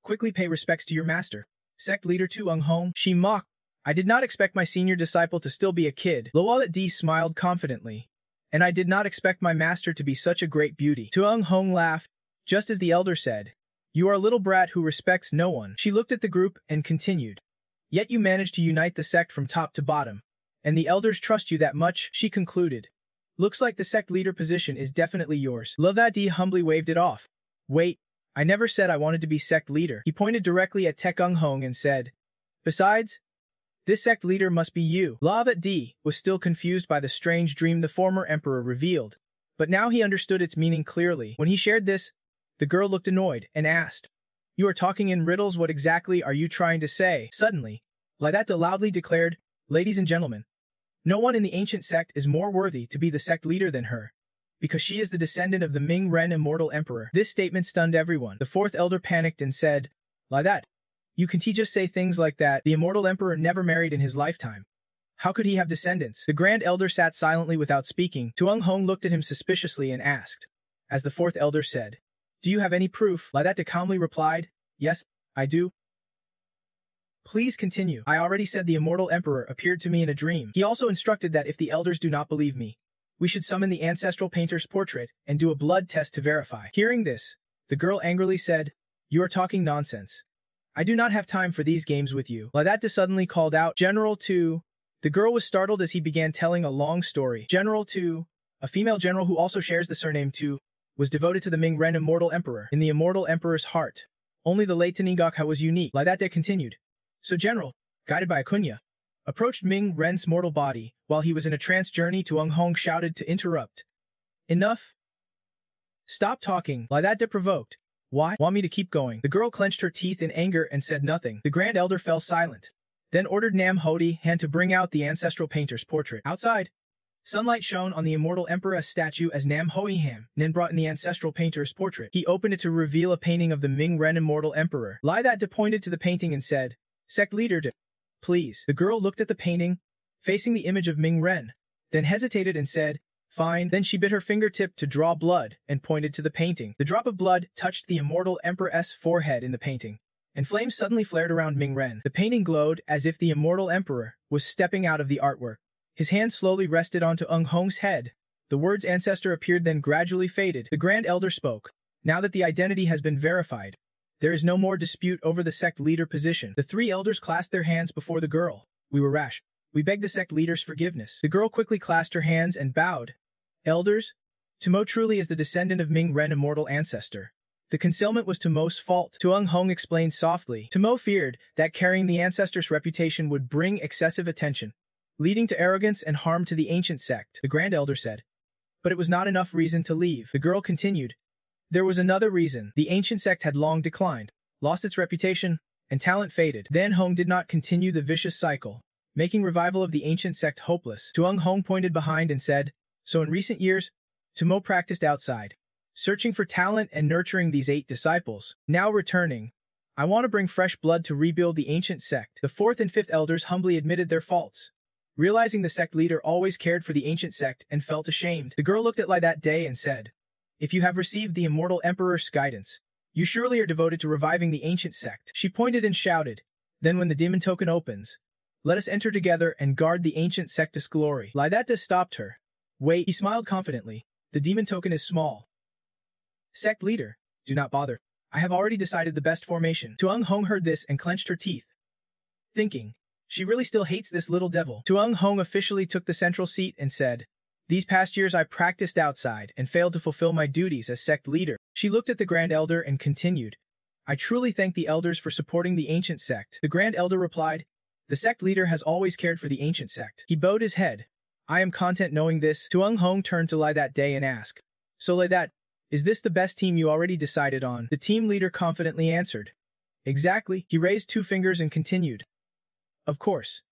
quickly pay respects to your master. Sect leader Tu Ung Hong. She mocked. I did not expect my senior disciple to still be a kid. Loalat D smiled confidently. And I did not expect my master to be such a great beauty. Tu Ung Hong laughed, just as the elder said. You are a little brat who respects no one. She looked at the group and continued. Yet you managed to unite the sect from top to bottom. And the elders trust you that much, she concluded. Looks like the sect leader position is definitely yours. Loalat humbly waved it off. Wait, I never said I wanted to be sect leader. He pointed directly at Tek Ung Hong and said. Besides, this sect leader must be you. Loalat D was still confused by the strange dream the former emperor revealed. But now he understood its meaning clearly. When he shared this, the girl looked annoyed and asked, You are talking in riddles, what exactly are you trying to say? Suddenly, Laidata loudly declared, Ladies and gentlemen, no one in the ancient sect is more worthy to be the sect leader than her, because she is the descendant of the Ming Ren immortal emperor. This statement stunned everyone. The fourth elder panicked and said, Laidat, you can just say things like that? The immortal emperor never married in his lifetime. How could he have descendants? The grand elder sat silently without speaking. Tuung Hong looked at him suspiciously and asked, as the fourth elder said, Do you have any proof? Laidata calmly replied, Yes, I do. Please continue. I already said the immortal emperor appeared to me in a dream. He also instructed that if the elders do not believe me, we should summon the ancestral painter's portrait and do a blood test to verify. Hearing this, the girl angrily said, You are talking nonsense. I do not have time for these games with you. Laidata suddenly called out, General Tu. The girl was startled as he began telling a long story. General Tu, a female general who also shares the surname Tu, was devoted to the Ming Ren immortal emperor. In the immortal emperor's heart, only the late Tanigakha was unique. Laidata continued. So General, guided by Akunya, approached Ming Ren's mortal body. While he was in a trance journey, Tuung Hong shouted to interrupt. Enough. Stop talking. Laidata provoked. Why? Want me to keep going? The girl clenched her teeth in anger and said nothing. The grand elder fell silent, then ordered Nam Hodi Han to bring out the ancestral painter's portrait. Outside, sunlight shone on the immortal emperor's statue as Nam Hoi Ham then brought in the ancestral painter's portrait. He opened it to reveal a painting of the Ming Ren immortal emperor. Laidata pointed to the painting and said, Sect leader, please. The girl looked at the painting, facing the image of Ming Ren, then hesitated and said, Fine. Then she bit her fingertip to draw blood and pointed to the painting. The drop of blood touched the immortal emperor's forehead in the painting, and flames suddenly flared around Ming Ren. The painting glowed as if the immortal emperor was stepping out of the artwork. His hand slowly rested onto Ung Hong's head. The words ancestor appeared then gradually faded. The grand elder spoke. Now that the identity has been verified, there is no more dispute over the sect leader position. The three elders clasped their hands before the girl. We were rash. We beg the sect leader's forgiveness. The girl quickly clasped her hands and bowed. Elders, Tumo truly is the descendant of Ming Ren immortal ancestor. The concealment was Tumo's fault. Tuung Hong explained softly. Tumo feared that carrying the ancestor's reputation would bring excessive attention, leading to arrogance and harm to the ancient sect, the grand elder said. But it was not enough reason to leave. The girl continued. There was another reason. The ancient sect had long declined, lost its reputation, and talent faded. Then Hong did not continue the vicious cycle, making revival of the ancient sect hopeless. Tuung Hong pointed behind and said, So in recent years, Tumo practiced outside, searching for talent and nurturing these 8 disciples. Now returning, I want to bring fresh blood to rebuild the ancient sect. The 4th and 5th elders humbly admitted their faults, realizing the sect leader always cared for the ancient sect and felt ashamed. The girl looked at Lai that day and said, If you have received the immortal emperor's guidance, you surely are devoted to reviving the ancient sect. She pointed and shouted, Then when the demon token opens, let us enter together and guard the ancient sect's glory. Laidata stopped her. Wait, he smiled confidently. The demon token is small. Sect leader, do not bother. I have already decided the best formation. Tuang Hong heard this and clenched her teeth, thinking, she really still hates this little devil. Tuang Hong officially took the central seat and said, these past years I practiced outside and failed to fulfill my duties as sect leader. She looked at the Grand Elder and continued, I truly thank the elders for supporting the ancient sect. The Grand Elder replied, the sect leader has always cared for the ancient sect. He bowed his head. I am content knowing this. Tuang Hong turned to Lai that day and asked, so Lai that, is this the best team you already decided on? The team leader confidently answered, exactly. He raised 2 fingers and continued, of course.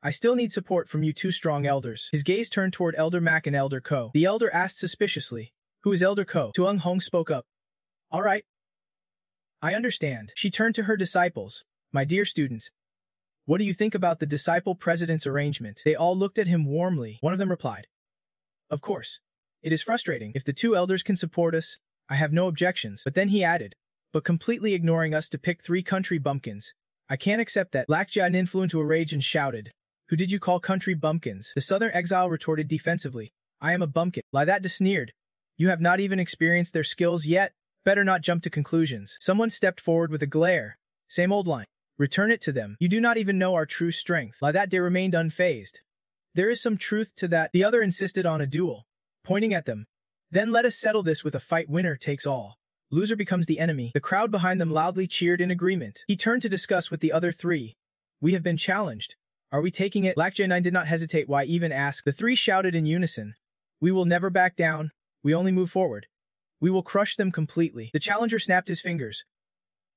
I still need support from you 2 strong elders. His gaze turned toward Elder Mac and Elder Ko. The elder asked suspiciously, who is Elder Ko? Tuang Hong spoke up, all right. I understand. She turned to her disciples, my dear students, what do you think about the disciple president's arrangement? They all looked at him warmly. One of them replied, of course. It is frustrating. If the 2 elders can support us, I have no objections. But then he added, but completely ignoring us to pick 3 country bumpkins. I can't accept that. Lakjia flew into a rage and shouted, who did you call country bumpkins? The southern exile retorted defensively, I am a bumpkin. Lai that sneered, you have not even experienced their skills yet. Better not jump to conclusions. Someone stepped forward with a glare. Same old line. Return it to them. You do not even know our true strength. Lai that remained unfazed. There is some truth to that. The other insisted on a duel, pointing at them. Then let us settle this with a fight. Winner takes all. Loser becomes the enemy. The crowd behind them loudly cheered in agreement. He turned to discuss with the other 3. We have been challenged. Are we taking it? Lakjia did not hesitate. Why even ask? The 3 shouted in unison. We will never back down. We only move forward. We will crush them completely. The challenger snapped his fingers,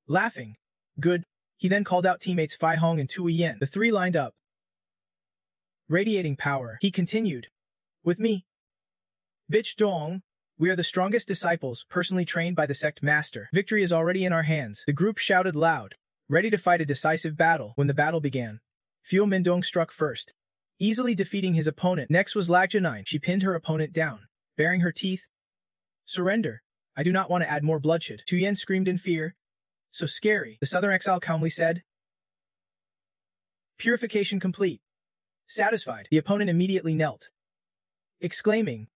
laughing. Good. He then called out teammates Fai Hong and Tui Yen. The 3 lined up, radiating power. He continued, with me, Bitch Dong, we are the strongest disciples, personally trained by the sect master. Victory is already in our hands. The group shouted loud, ready to fight a decisive battle. When the battle began, Fu Mindong struck first, easily defeating his opponent. Next was Lakjia. She pinned her opponent down, baring her teeth. Surrender. I do not want to add more bloodshed. Tu Yen screamed in fear. So scary. The southern exile calmly said, purification complete. Satisfied, the opponent immediately knelt, exclaiming,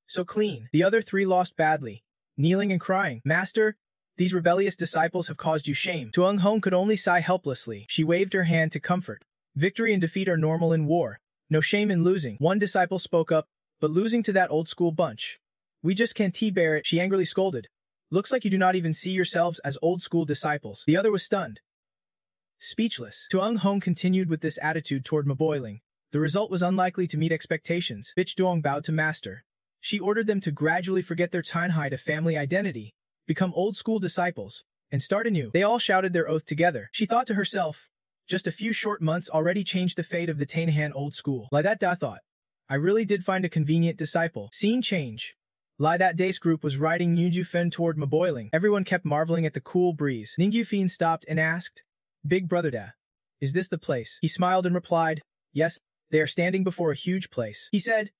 so clean. The other 3 lost badly, kneeling and crying, Master, these rebellious disciples have caused you shame. Tuang Hong could only sigh helplessly. She waved her hand to comfort. Victory and defeat are normal in war. No shame in losing. One disciple spoke up, but losing to that old school bunch. We just can't bear it. She angrily scolded. Looks like you do not even see yourselves as old school disciples. The other was stunned, speechless. Tuang Hong continued with this attitude toward Maboiling. The result was unlikely to meet expectations. Bitch Duong bowed to Master. She ordered them to gradually forget their Tianhai family identity, become old school disciples, and start anew. They all shouted their oath together. She thought to herself, just a few short months already changed the fate of the Tainahan old school. Lai that da thought, I really did find a convenient disciple. Scene change. Lai that day's group was riding Ningyu toward Maboiling. Everyone kept marveling at the cool breeze. Ningyu stopped and asked, Big brother da, is this the place? He smiled and replied, yes, they are standing before a huge place. He said,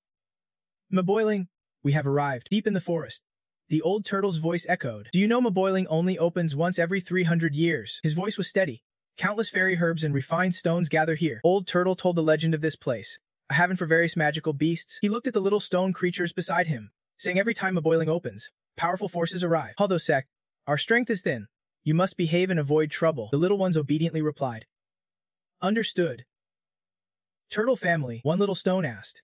Maboiling, we have arrived. Deep in the forest, the old turtle's voice echoed. Do you know Maboiling only opens once every 300 years? His voice was steady. Countless fairy herbs and refined stones gather here. Old Turtle told the legend of this place, a haven for various magical beasts. He looked at the little stone creatures beside him, saying every time Maboiling opens, powerful forces arrive. Although sect, our strength is thin. You must behave and avoid trouble. The little ones obediently replied. Understood. Turtle family, one little stone asked.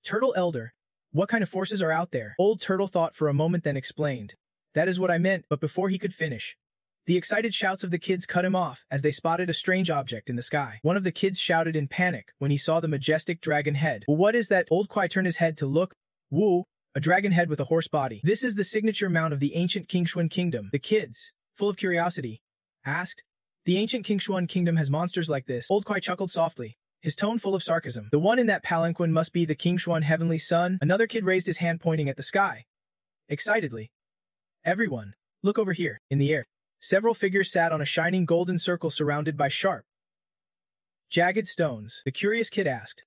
Turtle elder, what kind of forces are out there? Old Turtle thought for a moment then explained. That is what I meant, but before he could finish, the excited shouts of the kids cut him off as they spotted a strange object in the sky. One of the kids shouted in panic when he saw the majestic dragon head. Well, what is that? Old Kwai turned his head to look. Woo, a dragon head with a horse body. This is the signature mount of the ancient Kingshuan kingdom. The kids, full of curiosity, asked. The ancient Kingshuan kingdom has monsters like this. Old Kwai chuckled softly, his tone full of sarcasm. The one in that palanquin must be the Kingshuan heavenly sun. Another kid raised his hand pointing at the sky, excitedly. Everyone, look over here. In the air, several figures sat on a shining golden circle surrounded by sharp, jagged stones. The curious kid asked,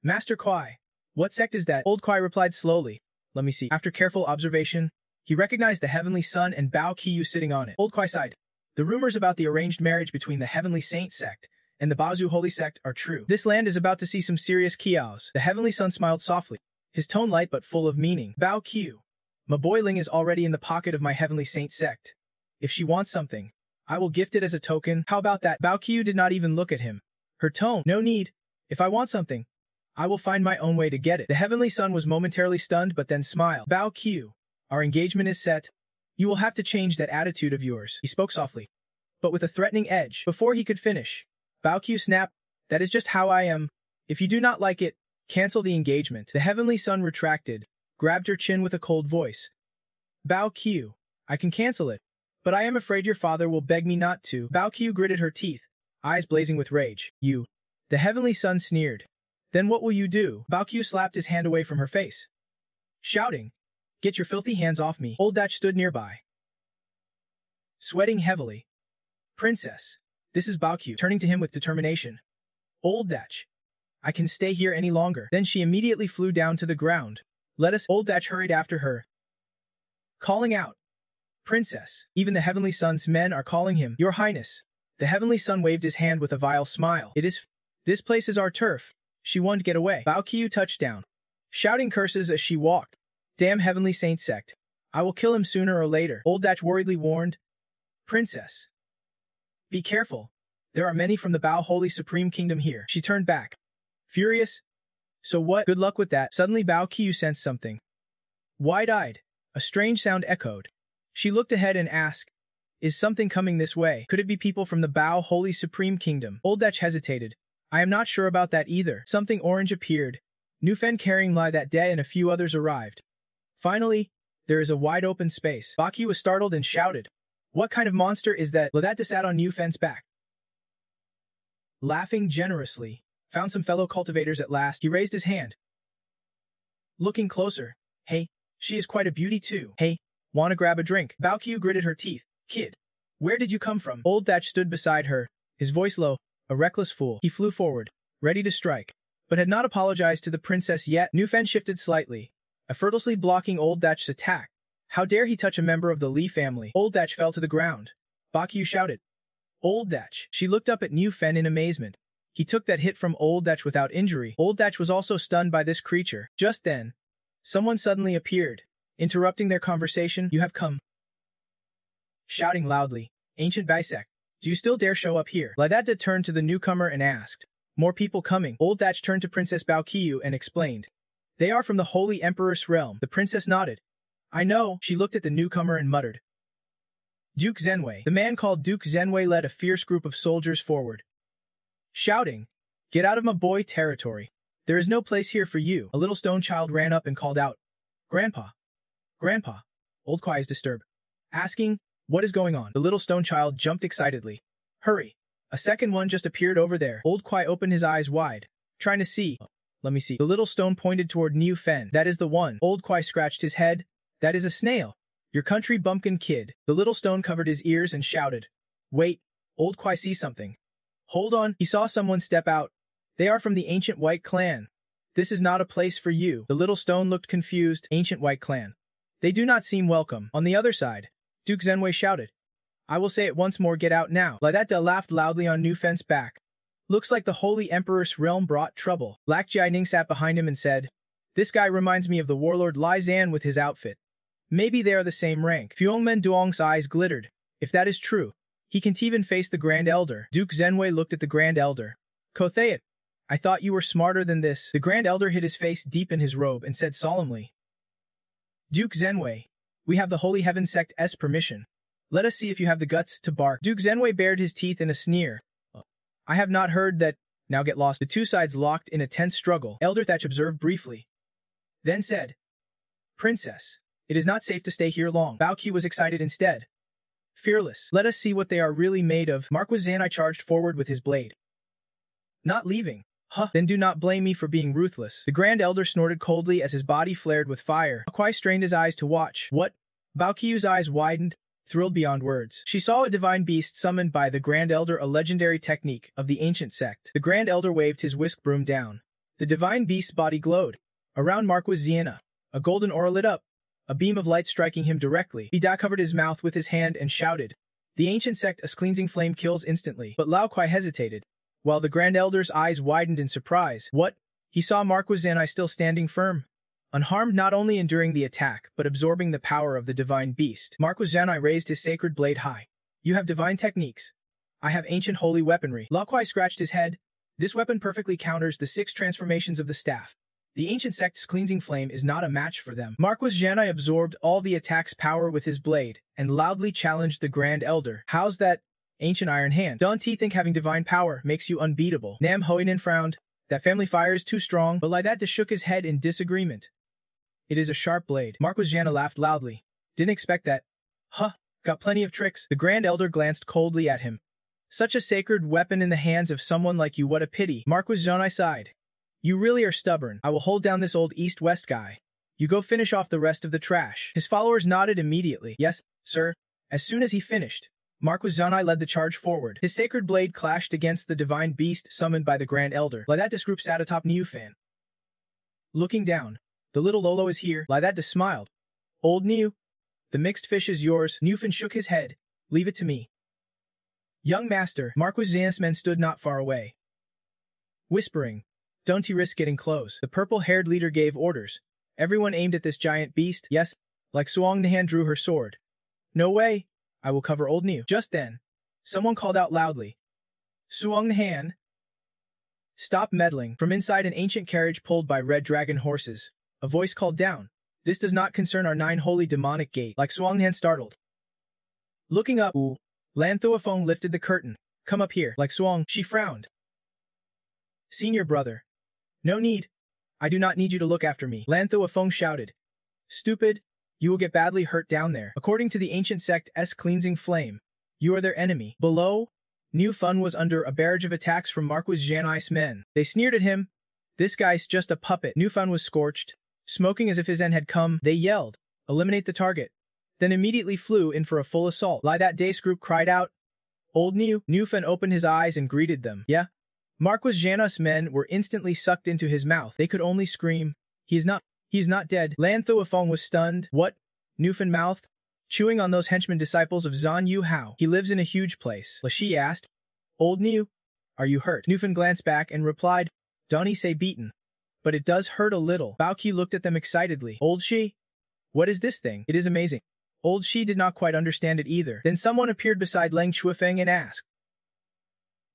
Master Kwai, what sect is that? Old Kwai replied slowly, let me see. After careful observation, he recognized the heavenly sun and Bao Qiyu sitting on it. Old Kwai sighed. The rumors about the arranged marriage between the heavenly saint sect and the Baozu holy sect are true. This land is about to see some serious kiaos. The heavenly sun smiled softly, his tone light but full of meaning. Bao Qiyu, Maboiling is already in the pocket of my heavenly saint sect. If she wants something, I will gift it as a token. How about that? Bao Qiu did not even look at him. Her tone, no need. If I want something, I will find my own way to get it. The Heavenly Sun was momentarily stunned but then smiled. Bao Qiu, our engagement is set. You will have to change that attitude of yours. He spoke softly, but with a threatening edge. Before he could finish, Bao Qiu snapped, that is just how I am. If you do not like it, cancel the engagement. The Heavenly Sun retracted, grabbed her chin with a cold voice. Bao Qiu, I can cancel it, but I am afraid your father will beg me not to. Bao Qiu gritted her teeth, eyes blazing with rage. You. The Heavenly Sun sneered. Then what will you do? Bao Qiu slapped his hand away from her face, shouting, get your filthy hands off me. Old Dach stood nearby, sweating heavily. Princess, this is Bao Qiu, turning to him with determination. Old Dach, I can stay here any longer. Then she immediately flew down to the ground. Let us. Old Dach hurried after her, calling out, Princess, even the Heavenly Sun's men are calling him. Your Highness. The Heavenly Sun waved his hand with a vile smile. This place is our turf. She won't get away. Bao Qiu touched down, shouting curses as she walked. Damn Heavenly Saint sect. I will kill him sooner or later. Old Dach worriedly warned. Princess, be careful. There are many from the Bao Holy Supreme Kingdom here. She turned back, furious. So what? Good luck with that. Suddenly Bao Qiu sensed something. Wide-eyed, a strange sound echoed. She looked ahead and asked, is something coming this way? Could it be people from the Bao Holy Supreme Kingdom? Old Dach hesitated. I am not sure about that either. Something orange appeared. Nufen carrying Lai that day and a few others arrived. Finally, there is a wide open space. Bao Qiu was startled and shouted, what kind of monster is that? Ladata sat on Nufen's back, laughing generously. Found some fellow cultivators at last. He raised his hand, looking closer. Hey, she is quite a beauty too. Hey, wanna grab a drink? Bao Qiu gritted her teeth. Kid, where did you come from? Old Dach stood beside her, his voice low. A reckless fool. He flew forward, ready to strike, but had not apologized to the princess yet. Nufen shifted slightly, effortlessly blocking Old Dach's attack. How dare he touch a member of the Li family? Old Dach fell to the ground. Bao Qiu shouted, Old Dach. She looked up at Nufen in amazement. He took that hit from Old Dach without injury. Old Dach was also stunned by this creature. Just then, someone suddenly appeared, interrupting their conversation. You have come. Shouting loudly, Ancient Bisect, do you still dare show up here? Ladata turned to the newcomer and asked, more people coming. Old Dach turned to Princess Bao Qiu and explained, they are from the Holy Emperor's realm. The princess nodded. I know. She looked at the newcomer and muttered. Duke Zhenwei. The man called Duke Zhenwei led a fierce group of soldiers forward, shouting, get out of my boy territory. There is no place here for you. A little stone child ran up and called out, Grandpa. Grandpa. Old Kwai is disturbed, asking, what is going on? The little stone child jumped excitedly. Hurry. A second one just appeared over there. Old Kwai opened his eyes wide, trying to see. Let me see. The little stone pointed toward Niu Fen. That is the one. Old Kwai scratched his head. That is a snail. Your country bumpkin kid. The little stone covered his ears and shouted. Wait. Old Kwai see something. Hold on. He saw someone step out. They are from the Ancient White Clan. This is not a place for you. The little stone looked confused. Ancient White Clan. They do not seem welcome. On the other side, Duke Zhenwei shouted. I will say it once more, get out now. Ladata laughed loudly on Nufen's back. Looks like the Holy Emperor's realm brought trouble. Lac Jianing sat behind him and said, this guy reminds me of the warlord Lai Zan with his outfit. Maybe they are the same rank. Fuongmen Duong's eyes glittered. If that is true, he can't even face the Grand Elder. Duke Zhenwei looked at the Grand Elder. Kotheat, I thought you were smarter than this. The Grand Elder hid his face deep in his robe and said solemnly, Duke Zhenwei, we have the Holy Heaven Sect's permission. Let us see if you have the guts to bark. Duke Zhenwei bared his teeth in a sneer. I have not heard that. Now get lost. The two sides locked in a tense struggle. Elder Thatch observed briefly, then said, Princess, it is not safe to stay here long. Bao Qiu was excited instead. Fearless. Let us see what they are really made of. Marquis Zanai charged forward with his blade. Not leaving. Huh. Then do not blame me for being ruthless. The Grand Elder snorted coldly as his body flared with fire. Kwai strained his eyes to watch. What? Bao Qiu's eyes widened, thrilled beyond words. She saw a divine beast summoned by the Grand Elder, a legendary technique of the ancient sect. The Grand Elder waved his whisk broom down. The divine beast's body glowed. Around Marquis Ziena, a golden aura lit up, a beam of light striking him directly. Bida covered his mouth with his hand and shouted. The ancient sect, a cleansing flame kills instantly. But Lao Kuai hesitated, while the Grand Elder's eyes widened in surprise. What? He saw Marquis Zanai still standing firm. Unharmed, not only enduring the attack, but absorbing the power of the divine beast. Marquis Janai raised his sacred blade high. You have divine techniques. I have ancient holy weaponry. Lao Kuai scratched his head. This weapon perfectly counters the 6 transformations of the staff. The ancient sect's cleansing flame is not a match for them. Marquis Janai absorbed all the attack's power with his blade, and loudly challenged the Grand Elder. How's that, ancient iron hand? Don't you think having divine power makes you unbeatable? Nam Hoinen frowned. That family fire is too strong, but Laidata shook his head in disagreement. It is a sharp blade. Marquis Janai laughed loudly. Didn't expect that. Huh, got plenty of tricks. The Grand Elder glanced coldly at him. Such a sacred weapon in the hands of someone like you, what a pity. Marquis Janai sighed. You really are stubborn. I will hold down this old east-west guy. You go finish off the rest of the trash. His followers nodded immediately. Yes, sir. As soon as he finished, Marquis Janai led the charge forward. His sacred blade clashed against the divine beast summoned by the Grand Elder. Laidatis group sat atop Niufan. Looking down, the little Lolo is here. Laidatis smiled. Old Niu, the mixed fish is yours. Niufan shook his head. Leave it to me. Young master, Marquis Zan's men stood not far away. Whispering, don't you risk getting close. The purple-haired leader gave orders. Everyone aimed at this giant beast. Yes, like Suong Nahan drew her sword. No way. I will cover old Niu. Just then, someone called out loudly. Suong Nahan. Stop meddling. From inside an ancient carriage pulled by red dragon horses, a voice called down. This does not concern our 9 holy demonic gate. Like Suong Nahan startled. Looking up, Lan Thuafeng lifted the curtain. Come up here. Like Suong, she frowned. Senior brother. No need. I do not need you to look after me. Lan Thuafeng shouted. Stupid. You will get badly hurt down there. According to the ancient sect's cleansing flame, you are their enemy. Below, Niu Fun was under a barrage of attacks from Marquis Janai's men. They sneered at him. This guy's just a puppet. Niu Fun was scorched. Smoking as if his end had come, they yelled, eliminate the target. Then immediately flew in for a full assault. That Dace group cried out. Old Niu. Niu Fun opened his eyes and greeted them. Yeah? Marquis Janai's men were instantly sucked into his mouth. They could only scream. He is not dead. Lan Thuafeng was stunned. What? Niu Fun mouthed. Chewing on those henchmen disciples of Zan Yu Hao. He lives in a huge place. Lashi asked. Old Niu, are you hurt? Niu Fun glanced back and replied. Don't he say beaten? But it does hurt a little. Bao Qi looked at them excitedly. Old Shi? What is this thing? It is amazing. Old Shi did not quite understand it either. Then someone appeared beside Leng Chuefeng and asked.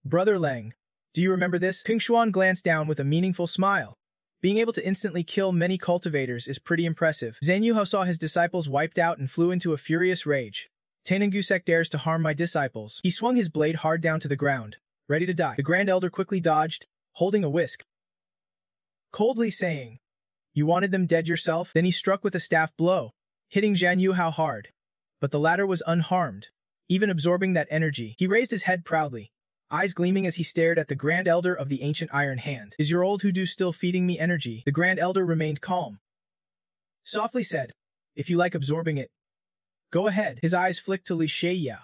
Brother Leng, do you remember this? Kung Xuan glanced down with a meaningful smile. Being able to instantly kill many cultivators is pretty impressive. Zhang Yuhao saw his disciples wiped out and flew into a furious rage. Tainengusek dares to harm my disciples. He swung his blade hard down to the ground, ready to die. The Grand Elder quickly dodged, holding a whisk. Coldly saying, you wanted them dead yourself? Then he struck with a staff blow, hitting Zhang Yuhao hard. But the latter was unharmed, even absorbing that energy. He raised his head proudly, eyes gleaming as he stared at the Grand Elder of the ancient iron hand. Is your old hoodoo still feeding me energy? The Grand Elder remained calm. Softly said, if you like absorbing it, go ahead. His eyes flicked to Li Shaya,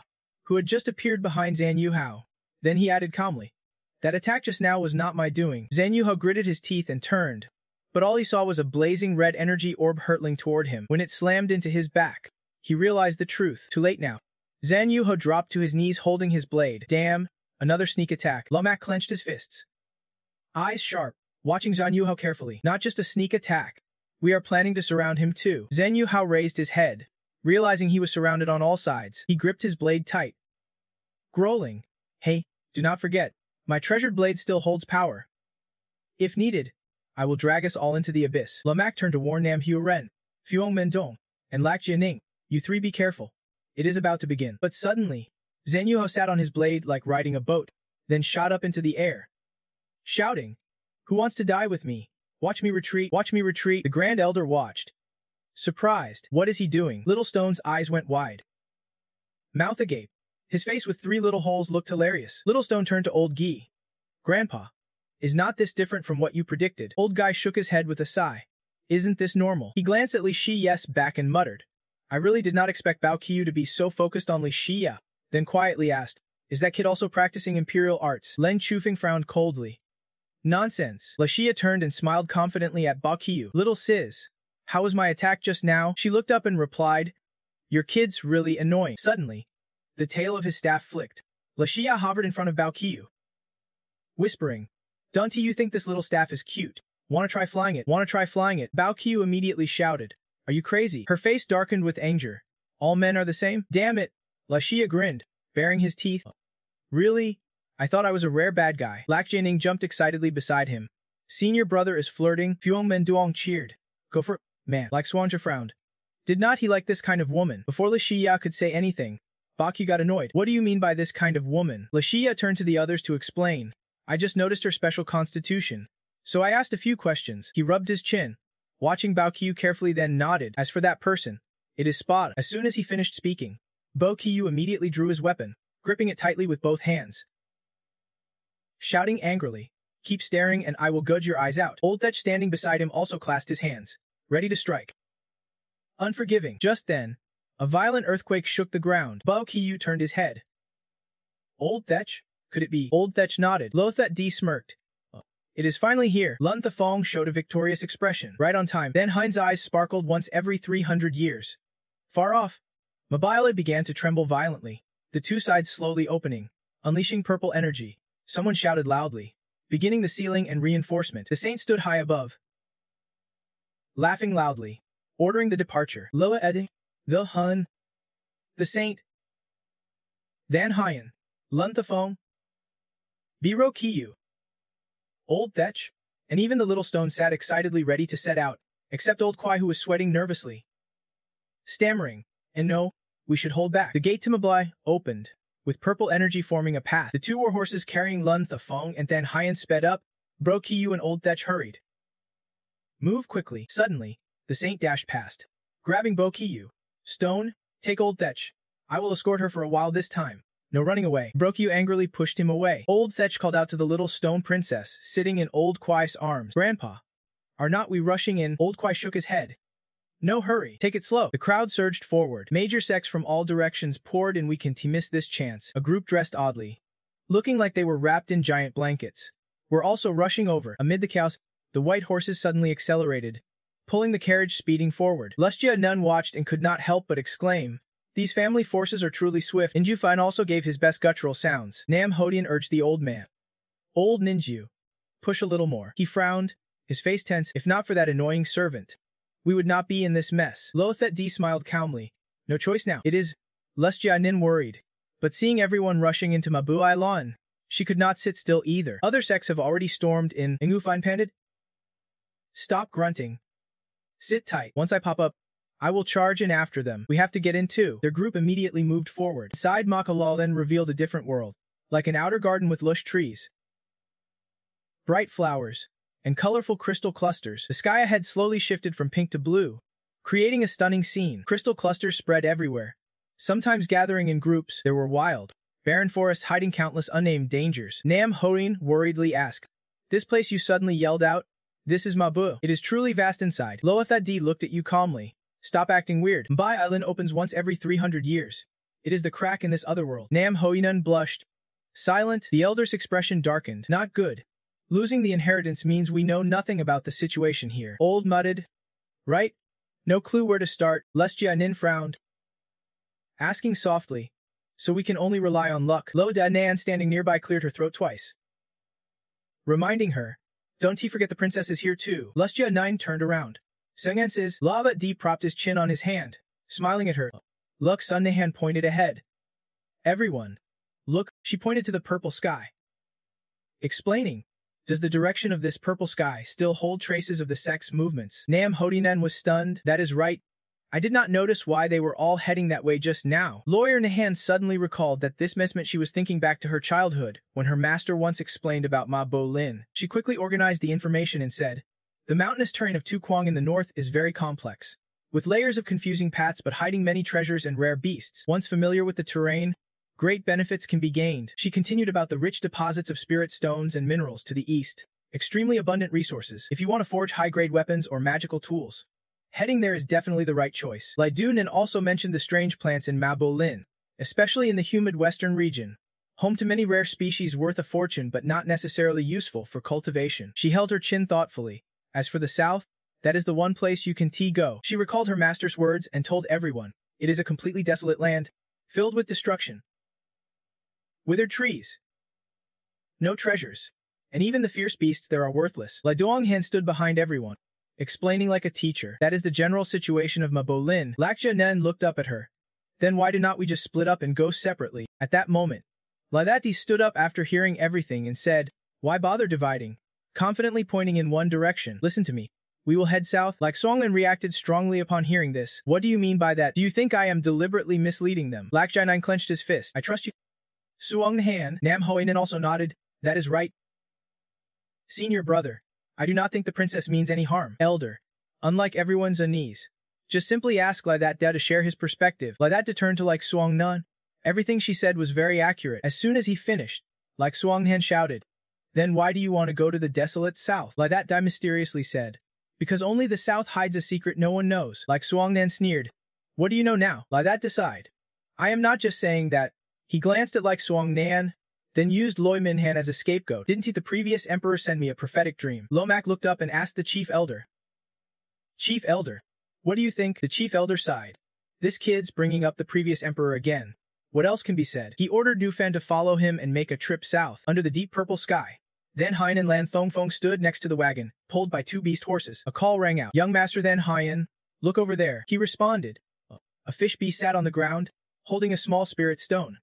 who had just appeared behind Zhang Yuhao. Then he added calmly, that attack just now was not my doing. Zhang Yuhao gritted his teeth and turned, but all he saw was a blazing red energy orb hurtling toward him. When it slammed into his back, he realized the truth. Too late now. Zhang Yuhao dropped to his knees holding his blade. Damn, another sneak attack. Lamak clenched his fists, eyes sharp, watching Zhang Yuhao carefully. Not just a sneak attack. We are planning to surround him too. Zhang Yuhao raised his head, realizing he was surrounded on all sides. He gripped his blade tight, growling, hey, do not forget, my treasured blade still holds power. If needed, I will drag us all into the abyss. Lamak turned to warn Nam Huaren, Fuong Mendong, and Lak Jianing. You 3 be careful. It is about to begin. But suddenly, Zhang Yuhao sat on his blade like riding a boat, then shot up into the air, shouting, who wants to die with me? Watch me retreat, watch me retreat. The Grand Elder watched, surprised. What is he doing? Little Stone's eyes went wide, mouth agape. His face with 3 little holes looked hilarious. Little Stone turned to Old Guy. Grandpa, is not this different from what you predicted? Old Guy shook his head with a sigh. Isn't this normal? He glanced at Li Shiya's back and muttered, I really did not expect Bao Qiu to be so focused on Li Shiya. Then quietly asked, is that kid also practicing imperial arts? Leng Chufeng frowned coldly. Nonsense. Li Shia turned and smiled confidently at Bao Qiu. Little sis, how was my attack just now? She looked up and replied, your kid's really annoying. Suddenly, the tail of his staff flicked. Li Shia hovered in front of Bao Qiu, whispering, don't you think this little staff is cute? Wanna try flying it? Wanna try flying it? Bao Qiu immediately shouted. Are you crazy? Her face darkened with anger. All men are the same? Damn it! La Xia grinned, baring his teeth. Really? I thought I was a rare bad guy. Lak Jianing jumped excitedly beside him. Senior brother is flirting. Fuong Menduong cheered. Go for it, man. Like Xuanja frowned. Did not he like this kind of woman? Before La Xia could say anything, Bao Qiu got annoyed. What do you mean by this kind of woman? La Xia turned to the others to explain. I just noticed her special constitution. So I asked a few questions. He rubbed his chin, watching Bao Qiu carefully, then nodded. As for that person, it is spot. As soon as he finished speaking, Bao Qiu immediately drew his weapon, gripping it tightly with both hands. Shouting angrily, keep staring and I will gouge your eyes out. Old Thech standing beside him also clasped his hands, ready to strike. Unforgiving. Just then, a violent earthquake shook the ground. Bao Qiu turned his head. Old Thech? Could it be? Old Thech nodded. Lo Thet D smirked. It is finally here. Lun Thefong showed a victorious expression. Right on time. Then Hein's eyes sparkled once every 300 years. Far off, Mabile began to tremble violently, the two sides slowly opening, unleashing purple energy. Someone shouted loudly, beginning the sealing and reinforcement. The saint stood high above, laughing loudly, ordering the departure. Loa Edi, the Hun, the saint, Than Hyen, Lun Thefong, Biro Qiu, Old Thech, and even the little stone sat excitedly ready to set out, except Old Kwai who was sweating nervously, stammering, and no, we should hold back. The gate to Mablai opened, with purple energy forming a path. The two war horses carrying Lun Thefong and Than Hyen sped up. Bro Qiu and Old Thech hurried. Move quickly. Suddenly, the saint dashed past, grabbing Bo Qiu. Stone, take Old Thech. I will escort her for a while this time. No running away. Bro Qiu angrily pushed him away. Old Thech called out to the little stone princess, sitting in Old Kwai's arms. Grandpa, are not we rushing in? Old Kwai shook his head. No hurry. Take it slow. The crowd surged forward. Major sects from all directions poured in. We can't miss this chance. A group dressed oddly, looking like they were wrapped in giant blankets, were also rushing over. Amid the chaos, the white horses suddenly accelerated, pulling the carriage speeding forward. Lustia Nun watched and could not help but exclaim, these family forces are truly swift. Ninju Fan also gave his best guttural sounds. Nam Hodian urged the old man. Old Ninju, push a little more. He frowned, his face tense. If not for that annoying servant, we would not be in this mess. Lo Thet D smiled calmly. No choice now. It is. Lustia Nin worried. But seeing everyone rushing into Mabu Ailan, she could not sit still either. Other sects have already stormed in. Ingu Fine panted. Stop grunting. Sit tight. Once I pop up, I will charge in after them. We have to get in too. Their group immediately moved forward. Inside, Makalal then revealed a different world, like an outer garden with lush trees, bright flowers, and colorful crystal clusters. The sky ahead slowly shifted from pink to blue, creating a stunning scene. Crystal clusters spread everywhere, sometimes gathering in groups. There were wild, barren forests hiding countless unnamed dangers. Nam Horin worriedly asked, this place you suddenly yelled out? This is Mabu. It is truly vast inside. Loathad looked at you calmly. Stop acting weird. Mbai Island opens once every 300 years. It is the crack in this other world. Nam Hoinan blushed. Silent, the elder's expression darkened. Not good. Losing the inheritance means we know nothing about the situation here. Old mudded. Right? No clue where to start. Lestia Nin frowned, asking softly, so we can only rely on luck. Lo Da Nan standing nearby cleared her throat twice, reminding her, don't he forget the princess is here too. Lustia 9 turned around. Sengan says, Lava D propped his chin on his hand, smiling at her. Lux Sunnehan pointed ahead. Everyone. Look, she pointed to the purple sky, explaining, does the direction of this purple sky still hold traces of the sex movements? Nam Hodinan was stunned. That is right. I did not notice why they were all heading that way just now. Lawyer Nahan suddenly recalled that this meant she was thinking back to her childhood, when her master once explained about Ma Bo Lin. She quickly organized the information and said, the mountainous terrain of Tu Quang in the north is very complex, with layers of confusing paths but hiding many treasures and rare beasts. Once familiar with the terrain, great benefits can be gained. She continued about the rich deposits of spirit stones and minerals to the east, extremely abundant resources. If you want to forge high-grade weapons or magical tools, heading there is definitely the right choice. Lai Dunan also mentioned the strange plants in Ma Bo Lin, especially in the humid western region, home to many rare species worth a fortune but not necessarily useful for cultivation. She held her chin thoughtfully. As for the south, that is the one place you can go. She recalled her master's words and told everyone, it is a completely desolate land, filled with destruction, withered trees, no treasures, And even the fierce beasts there are worthless. Lai Duonghan stood behind everyone, explaining like a teacher. That is the general situation of Mabolin. Lakja Nen looked up at her. Then why do not we just split up and go separately? At that moment, Lai Dati stood up after hearing everything and said, why bother dividing? Confidently pointing in one direction. Listen to me. We will head south. Like Songlan reacted strongly upon hearing this. What do you mean by that? Do you think I am deliberately misleading them? Lak Jianan clenched his fist. I trust you. Suong Han, Nam Hoinen also nodded. That is right. Senior brother, I do not think the princess means any harm. Elder, unlike everyone's unease, just simply ask Lai Dat to share his perspective. Lai Dat turned to like Suong Nan. Everything she said was very accurate. As soon as he finished, like Suong Han shouted, then why do you want to go to the desolate south? Lai Dat mysteriously said, because only the south hides a secret no one knows. Like Suong Nan sneered, what do you know now? Lai Dat decide. I am not just saying that. He glanced at like Suong Nan, then used Loi Minhan as a scapegoat. Didn't he the previous emperor send me a prophetic dream? Lomak looked up and asked the chief elder. Chief elder, what do you think? The chief elder sighed. This kid's bringing up the previous emperor again. What else can be said? He ordered Nu Fan to follow him and make a trip south, under the deep purple sky. Then Haiyan and Lan Thongfeng stood next to the wagon, pulled by 2 beast horses. A call rang out. Young master then Haiyan, look over there. He responded. A fish beast sat on the ground, holding a small spirit stone.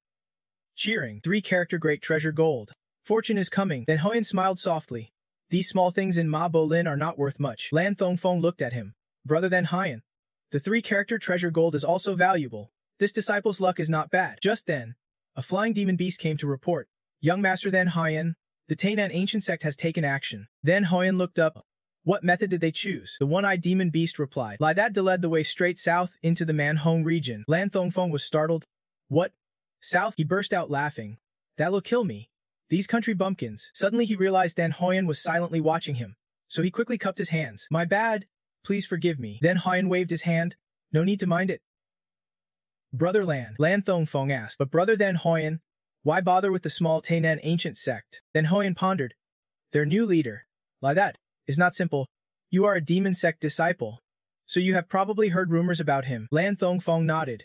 Cheering. 3 character great treasure gold. Fortune is coming. Then Haiyan smiled softly. These small things in Ma Bolin are not worth much. Lan Thongfeng looked at him. Brother then Haiyan. The 3 character treasure gold is also valuable. This disciple's luck is not bad. Just then, a flying demon beast came to report. Young master then Haiyan. The Tainan ancient sect has taken action. Then Haiyan looked up. What method did they choose? The one-eyed demon beast replied. Lai that led the way straight south into the Manhong region. Lan Thongfeng was startled. What? South? He burst out laughing. That'll kill me. These country bumpkins. Suddenly he realized then Haiyan was silently watching him. So he quickly cupped his hands. My bad. Please forgive me. Then Haiyan waved his hand. No need to mind it. Brother Lan Thongfeng asked. But brother then Haiyan, why bother with the small Tainan ancient sect? Then Haiyan pondered. Their new leader, Lai that, is not simple. You are a demon sect disciple. So you have probably heard rumors about him. Lan Thongfeng nodded.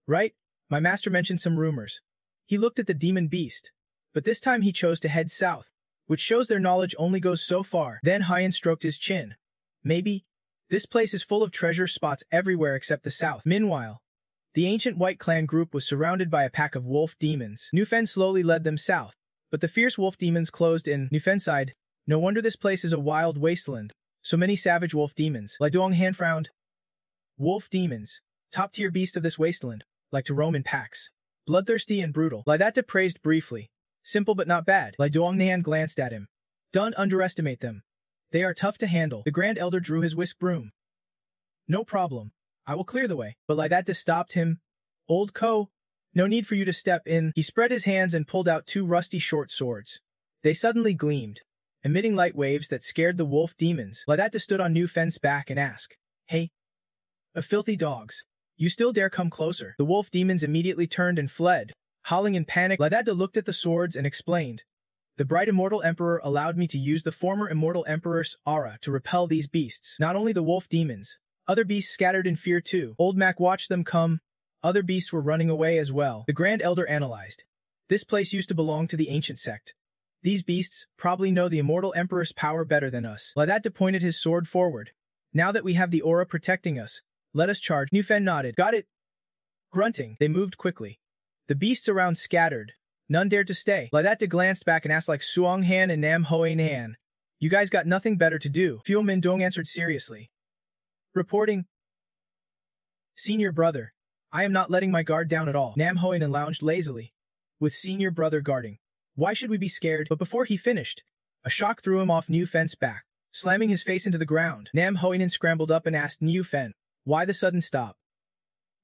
Right? My master mentioned some rumors. He looked at the demon beast. But this time he chose to head south, which shows their knowledge only goes so far. Then Haiyan stroked his chin. Maybe. This place is full of treasure spots everywhere except the south. Meanwhile, the ancient white clan group was surrounded by a pack of wolf demons. Nu Fen slowly led them south, but the fierce wolf demons closed in. Nu Fen sighed. No wonder this place is a wild wasteland. So many savage wolf demons. Lai Duonghan frowned. Wolf demons, top-tier beasts of this wasteland, like to roam in packs. Bloodthirsty and brutal. Lai that praised briefly. Simple but not bad. Lai Duonghan glanced at him. Don't underestimate them. They are tough to handle. The Grand Elder drew his whisk broom. No problem. I will clear the way. But Lai that stopped him. Old Ko, no need for you to step in. He spread his hands and pulled out 2 rusty short swords. They suddenly gleamed, emitting light waves that scared the wolf demons. Lai that stood on Nu Fen's back and asked, Hey, filthy dogs. You still dare come closer? The wolf demons immediately turned and fled, howling in panic. Lai that looked at the swords and explained. The bright immortal emperor allowed me to use the former immortal emperor's aura to repel these beasts. Not only the wolf demons, other beasts scattered in fear too. Old Mac watched them come. Other beasts were running away as well. The Grand Elder analyzed. This place used to belong to the ancient sect. These beasts probably know the immortal emperor's power better than us. Lai that pointed his sword forward. Now that we have the aura protecting us, let us charge. Nu Fen nodded. Got it. Grunting, they moved quickly. The beasts around scattered. None dared to stay. Lai that glanced back and asked like Suong Han and Nam Hoe Nan. You guys got nothing better to do. Fuel Min Dong answered seriously. Reporting. Senior brother, I am not letting my guard down at all. Nam Hoinen lounged lazily, with senior brother guarding. Why should we be scared? But before he finished, a shock threw him off Nu Fen's back, slamming his face into the ground. Nam Hoinen scrambled up and asked Nu Fen, why the sudden stop?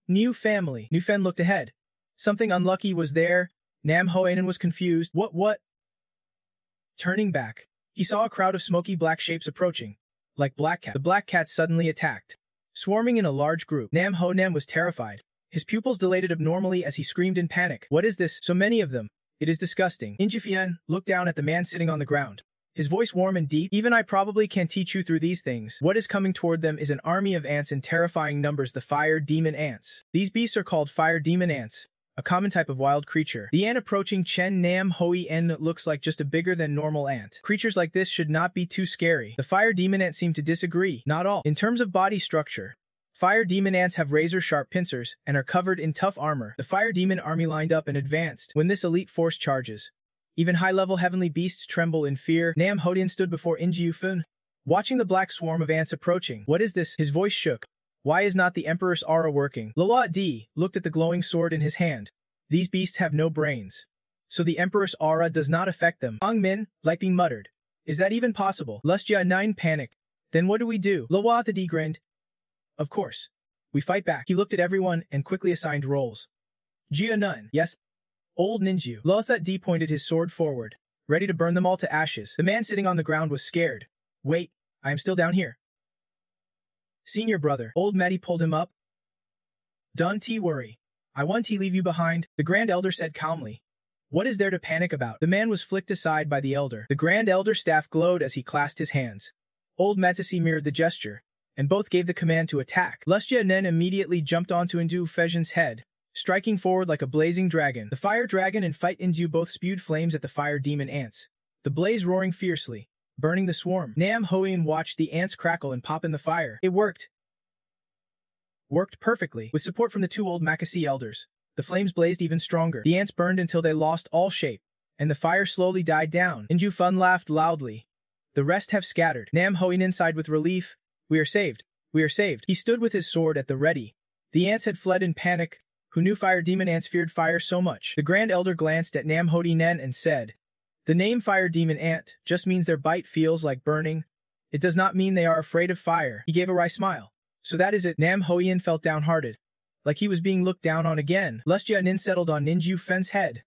New family. Nu Fen looked ahead. Something unlucky was there. Nam Hoinen was confused. What? Turning back, he saw a crowd of smoky black shapes approaching. Like black cat. The black cats suddenly attacked, swarming in a large group. Nam Ho Nam was terrified. His pupils dilated abnormally as he screamed in panic. What is this? So many of them. It is disgusting. Injifian looked down at the man sitting on the ground. His voice warm and deep. Even I probably can teach you through these things. What is coming toward them is an army of ants in terrifying numbers, the fire demon ants. These beasts are called fire demon ants, a common type of wild creature. The ant approaching Chen Nam Hoi N looks like just a bigger than normal ant. Creatures like this should not be too scary. The fire demon ant seemed to disagree. Not all. In terms of body structure, fire demon ants have razor-sharp pincers and are covered in tough armor. The fire demon army lined up and advanced when this elite force charges. Even high-level heavenly beasts tremble in fear. Nam Hodian stood before Injiufun, watching the black swarm of ants approaching. What is this? His voice shook. Why is not the Emperor's aura working? Lawa Di looked at the glowing sword in his hand. These beasts have no brains, so the Emperor's aura does not affect them. Ang Min, Lightbeam muttered. Is that even possible? Lustia 9 panicked. Then what do we do? Lawa Di grinned. Of course. We fight back. He looked at everyone and quickly assigned roles. Jia Nun. Yes. Old Ninju. Lotha D pointed his sword forward, ready to burn them all to ashes. The man sitting on the ground was scared. Wait, I am still down here. Senior brother. Old Matty pulled him up. Don't worry. I won't leave you behind, the Grand Elder said calmly. What is there to panic about? The man was flicked aside by the Elder. The Grand Elder's staff glowed as he clasped his hands. Old Matsasi mirrored the gesture, and both gave the command to attack. Lustia Nen immediately jumped onto Indu Fejin's head, striking forward like a blazing dragon. The fire dragon and fight Indu both spewed flames at the fire demon ants, the blaze roaring fiercely, burning the swarm. Nam Hoin watched the ants crackle and pop in the fire. It worked. Worked perfectly. With support from the two old Makasi elders, the flames blazed even stronger. The ants burned until they lost all shape, and the fire slowly died down. Inju Fun laughed loudly. The rest have scattered. Nam Hoin sighed with relief. We are saved. We are saved. He stood with his sword at the ready. The ants had fled in panic. Who knew fire demon ants feared fire so much? The Grand Elder glanced at Nam Hodinen and said, the name fire demon ant just means their bite feels like burning. It does not mean they are afraid of fire. He gave a wry smile. So that is it. Nam Hoien felt downhearted, like he was being looked down on again. Lustia Nin settled on Ninju Fen's head.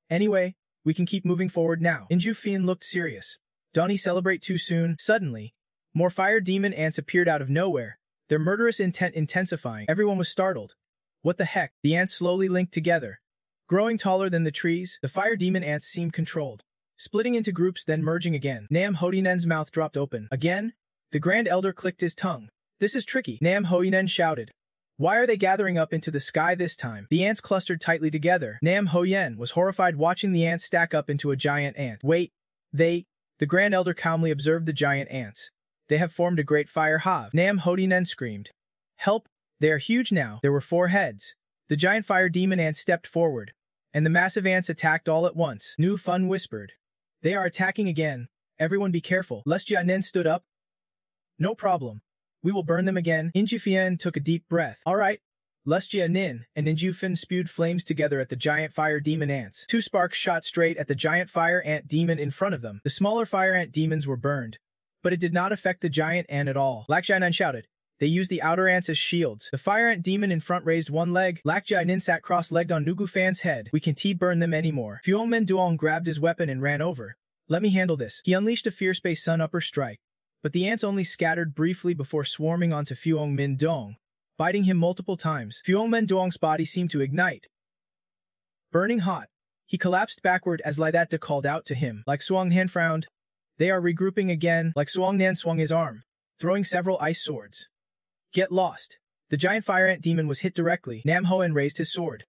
Anyway, we can keep moving forward now. Ninju Fen looked serious. Don't he celebrate too soon? Suddenly, more fire demon ants appeared out of nowhere, their murderous intent intensifying. Everyone was startled. What the heck? The ants slowly linked together. Growing taller than the trees, the fire demon ants seemed controlled, splitting into groups then merging again. Nam Hodinen's mouth dropped open. Again? The Grand Elder clicked his tongue. This is tricky, Nam Hoinen shouted. Why are they gathering up into the sky this time? The ants clustered tightly together. Nam Hoyen was horrified watching the ants stack up into a giant ant. Wait, the Grand Elder calmly observed the giant ants. They have formed a great fire hive. Nam Hodinen screamed. Help, they are huge now. There were 4 heads. The giant fire demon ants stepped forward, and the massive ants attacked all at once. Nu Fun whispered. They are attacking again. Everyone be careful. Lustia Nen stood up. No problem. We will burn them again. Injufien took a deep breath. All right. Lustia Nin and Injufin spewed flames together at the giant fire demon ants. 2 sparks shot straight at the giant fire ant demon in front of them. The smaller fire ant demons were burned, but it did not affect the giant ant at all. Lakjainan shouted. They used the outer ants as shields. The fire ant demon in front raised one leg. Lakjainan sat cross-legged on Nugufan's head. We can't burn them anymore. Fuongmen Duong grabbed his weapon and ran over. Let me handle this. He unleashed a fierce base sun upper strike, but the ants only scattered briefly before swarming onto Fuongmen Dong, biting him multiple times. Fuongmen Dong's body seemed to ignite. Burning hot, he collapsed backward as Lidata called out to him. Like Suongnan frowned. They are regrouping again. Like Suongnan swung his arm, throwing several ice swords. Get lost. The giant fire ant demon was hit directly. Nam Hoen raised his sword,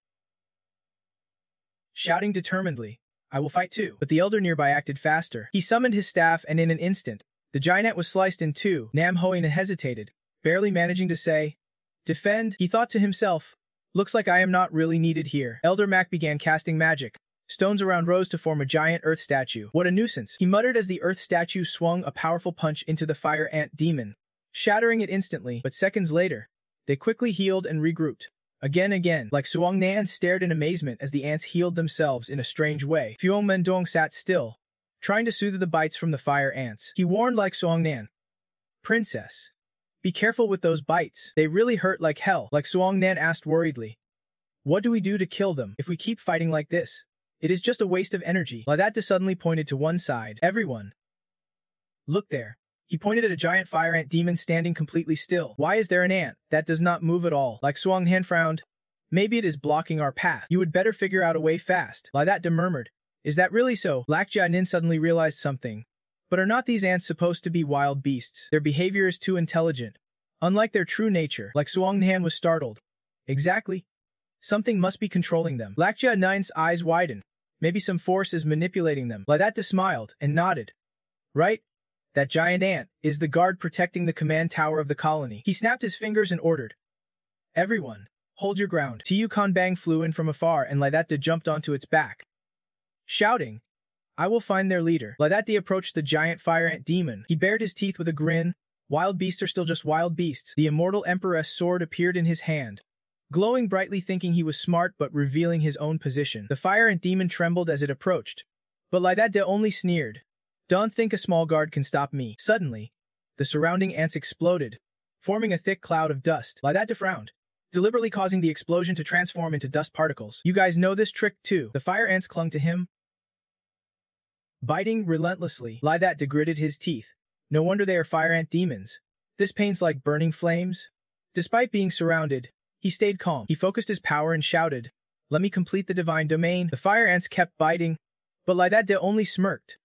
shouting determinedly, I will fight too. But the elder nearby acted faster. He summoned his staff and in an instant, the giant ant was sliced in 2. Nam Hoen hesitated, barely managing to say, defend. He thought to himself, looks like I am not really needed here. Elder Mac began casting magic. Stones around rose to form a giant earth statue. What a nuisance, he muttered as the earth statue swung a powerful punch into the fire ant demon, shattering it instantly. But seconds later, they quickly healed and regrouped. Again, like Suong Nan stared in amazement as the ants healed themselves in a strange way. Fuong Mendong sat still, trying to soothe the bites from the fire ants. He warned like Suong Nan. Princess, be careful with those bites. They really hurt like hell. Like Suong Nan asked worriedly. What do we do to kill them if we keep fighting like this? It is just a waste of energy. Ladata suddenly pointed to one side. Everyone, look there. He pointed at a giant fire ant demon standing completely still. Why is there an ant that does not move at all? Like Suong Han frowned. Maybe it is blocking our path. You would better figure out a way fast. Ladata murmured. Is that really so? Lakjia Nin suddenly realized something. But are not these ants supposed to be wild beasts? Their behavior is too intelligent, unlike their true nature. Like Suong Han was startled. Exactly. Something must be controlling them. Lakja Nine's eyes widened. Maybe some force is manipulating them. Lydata smiled and nodded. Right? That giant ant is the guard protecting the command tower of the colony. He snapped his fingers and ordered. Everyone, hold your ground. Tu Kanbang flew in from afar and Lydata jumped onto its back. Shouting, I will find their leader. Lydata approached the giant fire ant demon. He bared his teeth with a grin. Wild beasts are still just wild beasts. The immortal Emperor's sword appeared in his hand. Glowing brightly, thinking he was smart but revealing his own position. The fire ant demon trembled as it approached. But Lydata only sneered. Don't think a small guard can stop me. Suddenly, the surrounding ants exploded, forming a thick cloud of dust. Lydata frowned, deliberately causing the explosion to transform into dust particles. You guys know this trick too. The fire ants clung to him, biting relentlessly. Lydata gritted his teeth. No wonder they are fire ant demons. This pain's like burning flames. Despite being surrounded, he stayed calm. He focused his power and shouted, let me complete the divine domain. The fire ants kept biting, but Lydata only smirked.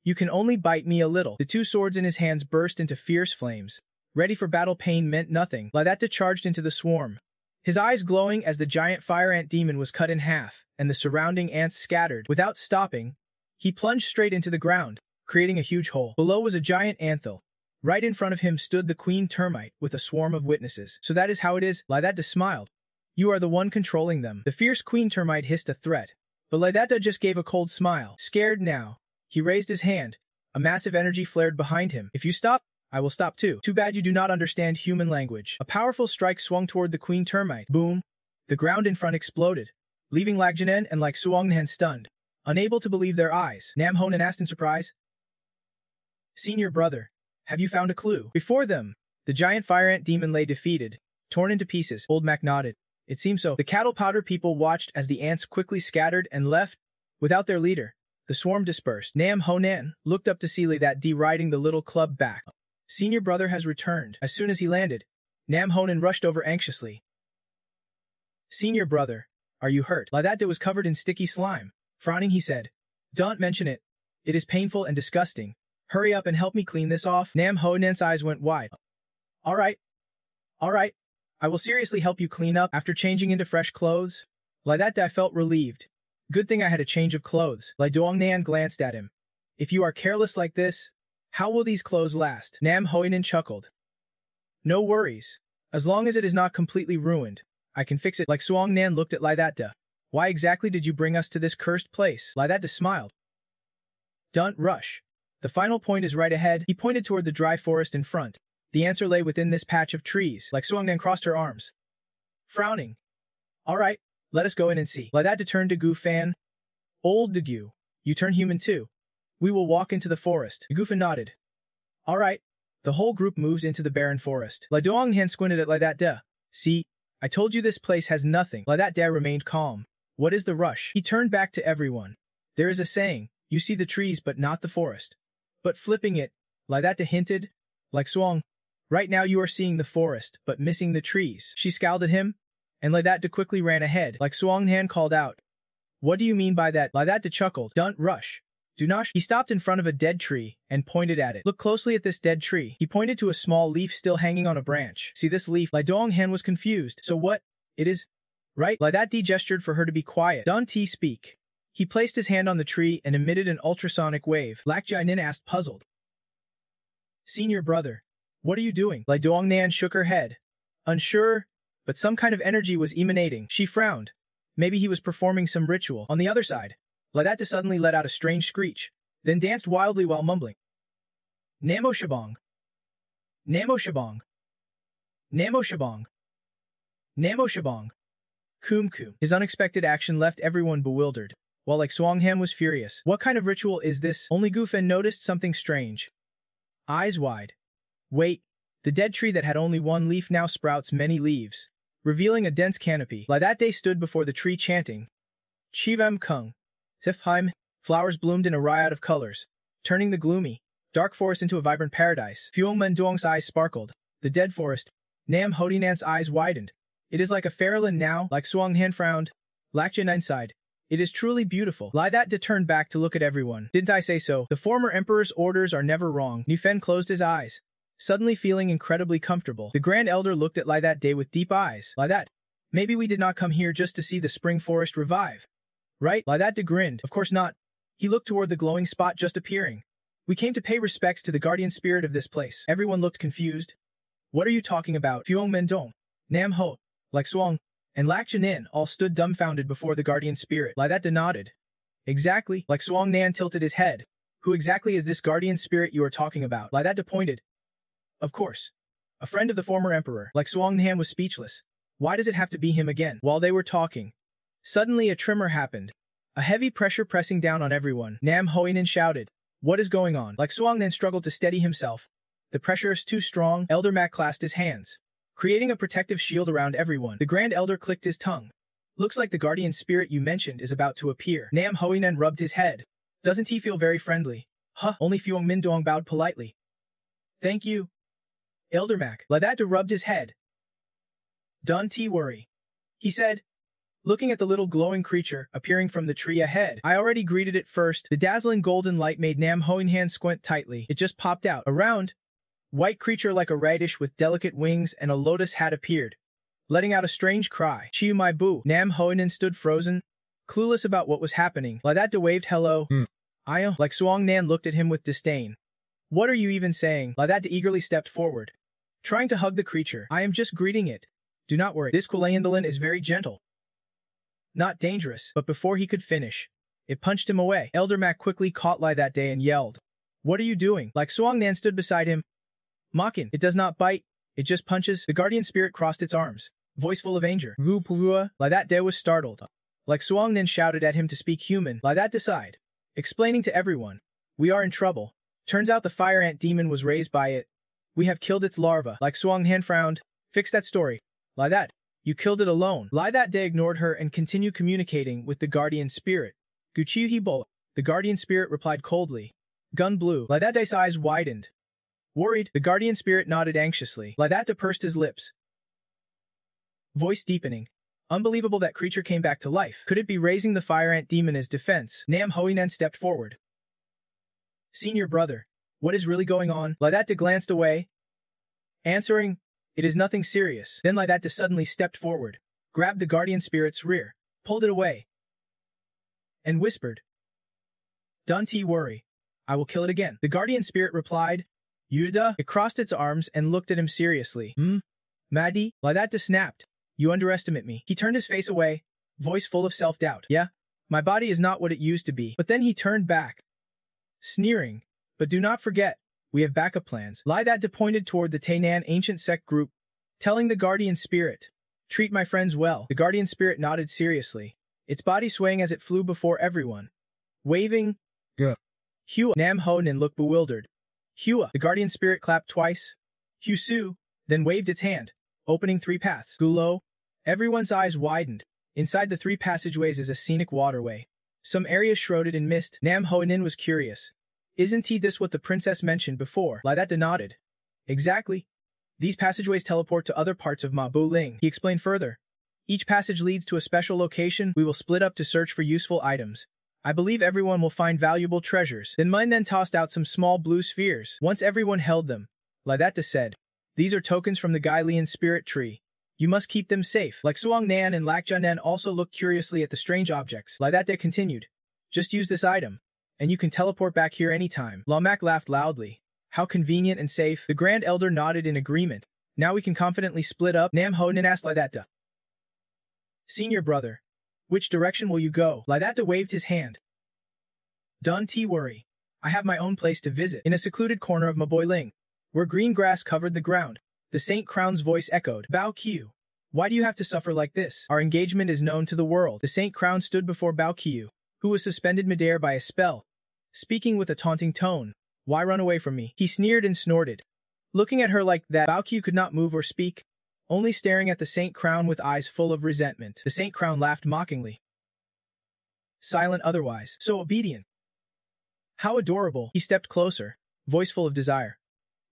You can only bite me a little. The two swords in his hands burst into fierce flames. Ready for battle, pain meant nothing. Lydata charged into the swarm, his eyes glowing as the giant fire ant demon was cut in half, and the surrounding ants scattered. Without stopping, he plunged straight into the ground, creating a huge hole. Below was a giant anthill. Right in front of him stood the queen termite with a swarm of witnesses. So that is how it is? Lydata smiled. You are the one controlling them. The fierce queen termite hissed a threat, but Lydata just gave a cold smile. Scared now, he raised his hand. A massive energy flared behind him. If you stop, I will stop too. Too bad you do not understand human language. A powerful strike swung toward the queen termite. Boom! The ground in front exploded, leaving Lakjanen and Suongnan stunned, unable to believe their eyes. Nam Honan asked in surprise. Senior brother, have you found a clue? Before them, the giant fire ant demon lay defeated, torn into pieces. Old Mac nodded. It seemed so. The cattle powder people watched as the ants quickly scattered and left, without their leader. The swarm dispersed. Nam Honan looked up to see Lydata riding the little club back. Senior brother has returned. As soon as he landed, Nam Honan rushed over anxiously. Senior brother, are you hurt? Lydata was covered in sticky slime. Frowning, he said, don't mention it. It is painful and disgusting. Hurry up and help me clean this off. Nam Honan's eyes went wide. All right. I will seriously help you clean up. After changing into fresh clothes, Lydata felt relieved. Good thing I had a change of clothes. Lai Duongnan glanced at him. If you are careless like this, how will these clothes last? Nam Hoinan chuckled. No worries. As long as it is not completely ruined, I can fix it. Like Suongnan looked at Lydata. Why exactly did you bring us to this cursed place? Lydata smiled. Don't rush. The final point is right ahead. He pointed toward the dry forest in front. The answer lay within this patch of trees. Like Suongnan crossed her arms, frowning. All right. Let us go in and see. Lydata turned to Gu Fan. Old Gu, you turn human too. We will walk into the forest. Gu Fan nodded. All right. The whole group moves into the barren forest. Lai Duonghan squinted at Lydata. See, I told you this place has nothing. Lydata remained calm. What is the rush? He turned back to everyone. There is a saying, you see the trees but not the forest. But flipping it, Lydata hinted. Like Suong, right now you are seeing the forest but missing the trees. She scowled at him, and Lydata quickly ran ahead. Like Suonghan called out. What do you mean by that? Lydata chuckled. Don't rush. Do not. He stopped in front of a dead tree and pointed at it. Look closely at this dead tree. He pointed to a small leaf still hanging on a branch. See this leaf? Lai Duonghan was confused. So what? It is, right? Lydata gestured for her to be quiet. Don't speak. He placed his hand on the tree and emitted an ultrasonic wave. Lakjainin asked, puzzled. Senior brother, what are you doing? Lai Duongnan shook her head. Unsure, but some kind of energy was emanating. She frowned. Maybe he was performing some ritual. On the other side, Lydata suddenly let out a strange screech, then danced wildly while mumbling. Namo Shabong. Namo Shabong. Namo Shabong. Namo Shabong. Kum Kum. His unexpected action left everyone bewildered, while Like Suongham was furious. What kind of ritual is this? Only Gufen noticed something strange. Eyes wide. Wait, the dead tree that had only one leaf now sprouts many leaves, revealing a dense canopy. Lydata stood before the tree chanting, Chivam Kung. Tifheim, flowers bloomed in a riot of colors, turning the gloomy, dark forest into a vibrant paradise. Fuongmen Duong's eyes sparkled. The dead forest. Nam Hodinan's eyes widened. It is like a fairyland now. Like Suonghan frowned. Lakjanin sighed. It is truly beautiful. Lydata turned back to look at everyone. Didn't I say so? The former emperor's orders are never wrong. Nifen closed his eyes, suddenly feeling incredibly comfortable. The Grand Elder looked at Lydata with deep eyes. Lydata, Maybe we did not come here just to see the spring forest revive. Right? Laidata grinned. Of course not. He looked toward the glowing spot just appearing. We came to pay respects to the guardian spirit of this place. Everyone looked confused. What are you talking about? Fuong Mendong, Nam Ho, Like Suang, and Lak Janin all stood dumbfounded before the guardian spirit. Laidata nodded. Exactly. Like Suang Nan tilted his head. Who exactly is this guardian spirit you are talking about? Laidata pointed. Of course. A friend of the former emperor. Like Suang Nan was speechless. Why does it have to be him again? While they were talking, suddenly a tremor happened. A heavy pressure pressing down on everyone. Nam Hoinen shouted. What is going on? Like Suang Nan struggled to steady himself. The pressure is too strong. Elder Mac clasped his hands, creating a protective shield around everyone. The Grand Elder clicked his tongue. Looks like the guardian spirit you mentioned is about to appear. Nam Hoinen rubbed his head. Doesn't he feel very friendly? Huh, only Fuong Mindong bowed politely. Thank you. Elder Mac. Laidata rubbed his head. Don't worry, he said, looking at the little glowing creature appearing from the tree ahead. I already greeted it first. The dazzling golden light made Nam Hoinhan squint tightly. It just popped out. A round, white creature like a radish with delicate wings and a lotus hat appeared, letting out a strange cry. Chiu my boo. Nam Hoinen stood frozen, clueless about what was happening. Laidata waved hello. Like Suang Nan looked at him with disdain. What are you even saying? Laidata eagerly stepped forward, trying to hug the creature. I am just greeting it. Do not worry. This Kulayandalin is very gentle. Not dangerous. But before he could finish, it punched him away. Elder Mac quickly caught Lai that day and yelled. What are you doing? Like Suang Nan stood beside him. Mocking. It does not bite. It just punches. The guardian spirit crossed its arms, voice full of anger. Ru Purua. Lai that day was startled. Like Suang Nan shouted at him to speak human. Lai that decide, explaining to everyone. We are in trouble. Turns out the fire ant demon was raised by it. We have killed its larva. Like Suang Nan frowned. Fix that story. Lai that. You killed it alone. Lai that day ignored her and continued communicating with the guardian spirit. Guchiu Hibola. The guardian spirit replied coldly. Gun blew. Lai that day's eyes widened. Worried, the guardian spirit nodded anxiously. Lai that day pursed his lips, voice deepening. Unbelievable that creature came back to life. Could it be raising the fire ant demon as defense? Nam Hoinan stepped forward. Senior brother, what is really going on? Lai that day glanced away, answering, it is nothing serious. Then Lai that day suddenly stepped forward, grabbed the guardian spirit's rear, pulled it away, and whispered, Don't worry. I will kill it again. The guardian spirit replied, Yuda. It crossed its arms and looked at him seriously. Madi? Lai that day snapped. You underestimate me. He turned his face away, voice full of self-doubt. Yeah, my body is not what it used to be. But then he turned back, sneering. But do not forget, we have backup plans. Lai that day pointed toward the Tainan ancient sect group, telling the guardian spirit, treat my friends well. The guardian spirit nodded seriously, its body swaying as it flew before everyone, waving. Hua. Nam Honan looked bewildered. Hua. The guardian spirit clapped twice. Husu, then waved its hand, opening 3 paths. Gulo. Everyone's eyes widened. Inside the 3 passageways is a scenic waterway, some areas shrouded in mist. Nam Honan was curious. Isn't this what the princess mentioned before? Lai that day nodded. Exactly. These passageways teleport to other parts of Ma Bu Ling. He explained further. Each passage leads to a special location. We will split up to search for useful items. I believe everyone will find valuable treasures. Then Mun then tossed out some small blue spheres. Once everyone held them, Lai that day said, these are tokens from the Gailian spirit tree. You must keep them safe. Like Suang Nan and Lak Janen also looked curiously at the strange objects. Lai that day continued. Just use this item, and you can teleport back here anytime. Lamak laughed loudly. How convenient and safe. The Grand Elder nodded in agreement. Now we can confidently split up. Nam Honan asked Lai that day. Senior brother, which direction will you go? Lai that day waved his hand. Don't worry. I have my own place to visit. In a secluded corner of Maboy Ling, where green grass covered the ground, the Saint Crown's voice echoed. Bao Qiu. Why do you have to suffer like this? Our engagement is known to the world. The Saint Crown stood before Bao Qiu, who was suspended midair by a spell, speaking with a taunting tone. Why run away from me? He sneered and snorted. Looking at her like that, Bao Qiu could not move or speak, only staring at the Saint Crown with eyes full of resentment. The Saint Crown laughed mockingly. Silent otherwise, so obedient. How adorable. He stepped closer, voice full of desire.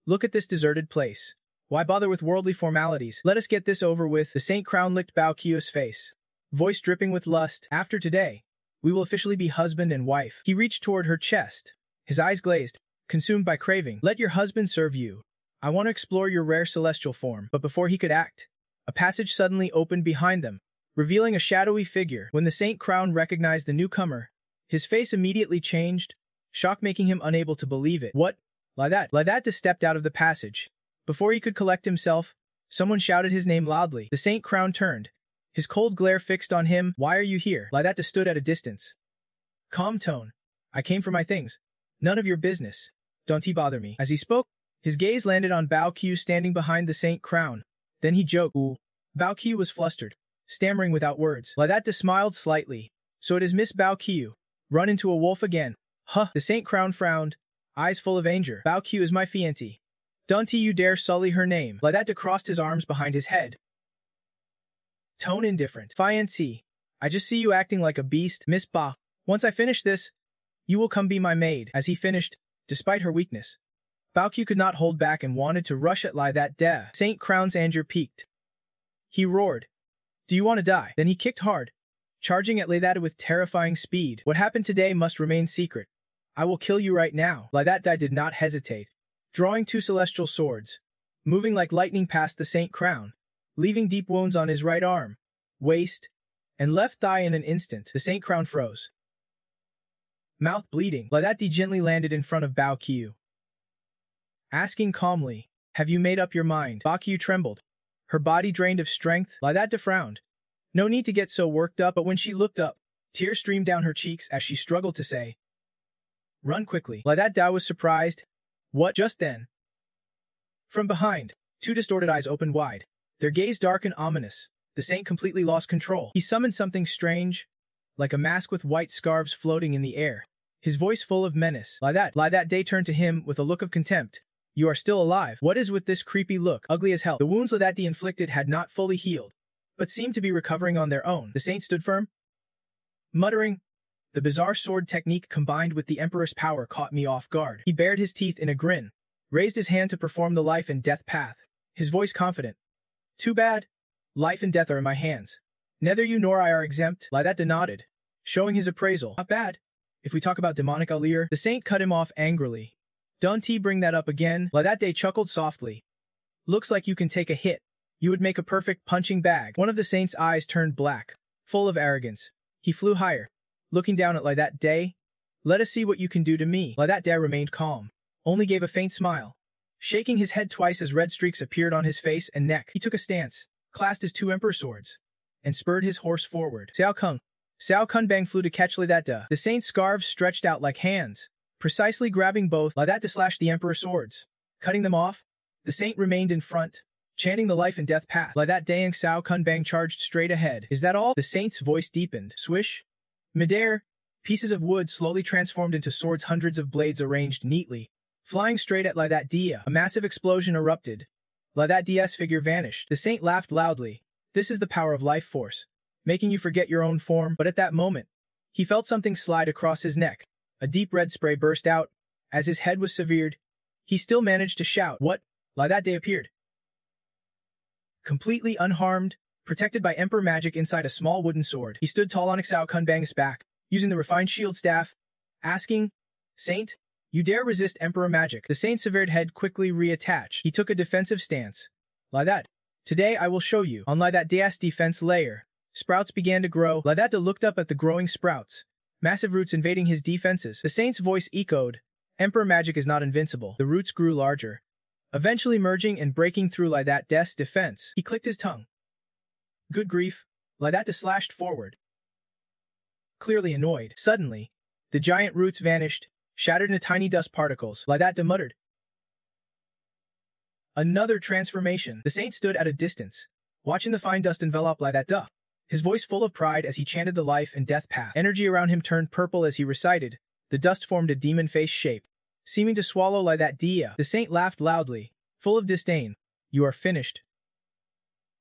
Look at this deserted place. Why bother with worldly formalities? Let us get this over with. The Saint Crown licked Bao Qiu's face, voice dripping with lust. After today, we will officially be husband and wife. He reached toward her chest, his eyes glazed, consumed by craving. Let your husband serve you. I want to explore your rare celestial form. But before he could act, A passage suddenly opened behind them, revealing a shadowy figure. When the Saint Crown recognized the newcomer, his face immediately changed, shock making him unable to believe it. What? Lydata stepped out of the passage. Before he could collect himself, someone shouted his name loudly. The Saint Crown turned, his cold glare fixed on him. Why are you here? Lydata stood at a distance. Calm tone. I came for my things. None of your business. Don't bother me. As he spoke, his gaze landed on Bao Qiu standing behind the Saint Crown. Then he joked. Ooh. Bao Qiu was flustered, stammering without words. Lydata smiled slightly. So it is Miss Bao Qiu. Run into a wolf again. Huh. The Saint Crown frowned, eyes full of anger. Bao Qiu is my fiancée. Don't you dare sully her name. Lydata crossed his arms behind his head. Tone indifferent. Fiancée. I just see you acting like a beast, Miss Ba. Once I finish this, you will come be my maid. As he finished, despite her weakness, Bao Qiu could not hold back and wanted to rush at Lydata. Saint Crown's anger peaked. He roared. Do you want to die? Then he kicked hard, charging at Lydata with terrifying speed. What happened today must remain secret. I will kill you right now. Lydata did not hesitate, drawing two celestial swords, moving like lightning past the Saint Crown, leaving deep wounds on his right arm, waist, and left thigh in an instant. The Saint Crown froze, mouth bleeding. Lydata gently landed in front of Bao Qiu, asking calmly, have you made up your mind? Bao Qiu trembled, her body drained of strength. Lydata frowned. No need to get so worked up, but when she looked up, tears streamed down her cheeks as she struggled to say, run quickly. Lydata was surprised. What? Just then, from behind, two distorted eyes opened wide, their gaze dark and ominous. The Saint completely lost control. He summoned something strange, like a mask with white scarves floating in the air, his voice full of menace. Lydata turned to him with a look of contempt. You are still alive. What is with this creepy look? Ugly as hell. The wounds Lydata inflicted had not fully healed, but seemed to be recovering on their own. The Saint stood firm, muttering, the bizarre sword technique combined with the Emperor's power caught me off guard. He bared his teeth in a grin, raised his hand to perform the life and death path, his voice confident. Too bad. Life and death are in my hands. Neither you nor I are exempt. Lydata nodded, showing his appraisal. Not bad. If we talk about demonic allure, the Saint cut him off angrily. Don't bring that up again. Lydata chuckled softly. Looks like you can take a hit. You would make a perfect punching bag. One of the Saint's eyes turned black, full of arrogance. He flew higher, looking down at Lydata. Let us see what you can do to me. Lydata remained calm, only gave a faint smile, shaking his head twice as red streaks appeared on his face and neck. He took a stance, clasped his two emperor swords, and spurred his horse forward. Xiao Kunbang flew to catch Lydata. The Saint's scarves stretched out like hands, precisely grabbing both. Lydata slashed the emperor swords, cutting them off. The Saint remained in front, chanting the life and death path. Lydata and Xiao Kunbang charged straight ahead. Is that all? The Saint's voice deepened. Swish. Midair, pieces of wood slowly transformed into swords, hundreds of blades arranged neatly, flying straight at Lydata. A massive explosion erupted. Lydata's figure vanished. The Saint laughed loudly. This is the power of life force, making you forget your own form. But at that moment, he felt something slide across his neck. A deep red spray burst out. As his head was severed, he still managed to shout, What? Lydata appeared, completely unharmed, protected by Emperor magic inside a small wooden sword. He stood tall on Xiao Kunbang's back, using the refined shield staff, asking, Saint, you dare resist Emperor magic? The Saint's severed head quickly reattached. He took a defensive stance. Lydata, today I will show you. On Lydata's defense layer, sprouts began to grow. Lydata looked up at the growing sprouts, massive roots invading his defenses. The Saint's voice echoed, Emperor magic is not invincible. The roots grew larger, eventually merging and breaking through Lydata's defense. He clicked his tongue. Good grief. Lydata slashed forward, clearly annoyed. Suddenly, the giant roots vanished, shattered into tiny dust particles. Lydata muttered. Another transformation. The Saint stood at a distance, watching the fine dust envelop Lydata, his voice full of pride as he chanted the life and death path. Energy around him turned purple as he recited. The dust formed a demon face shape, seeming to swallow Lydata. The Saint laughed loudly, full of disdain. You are finished.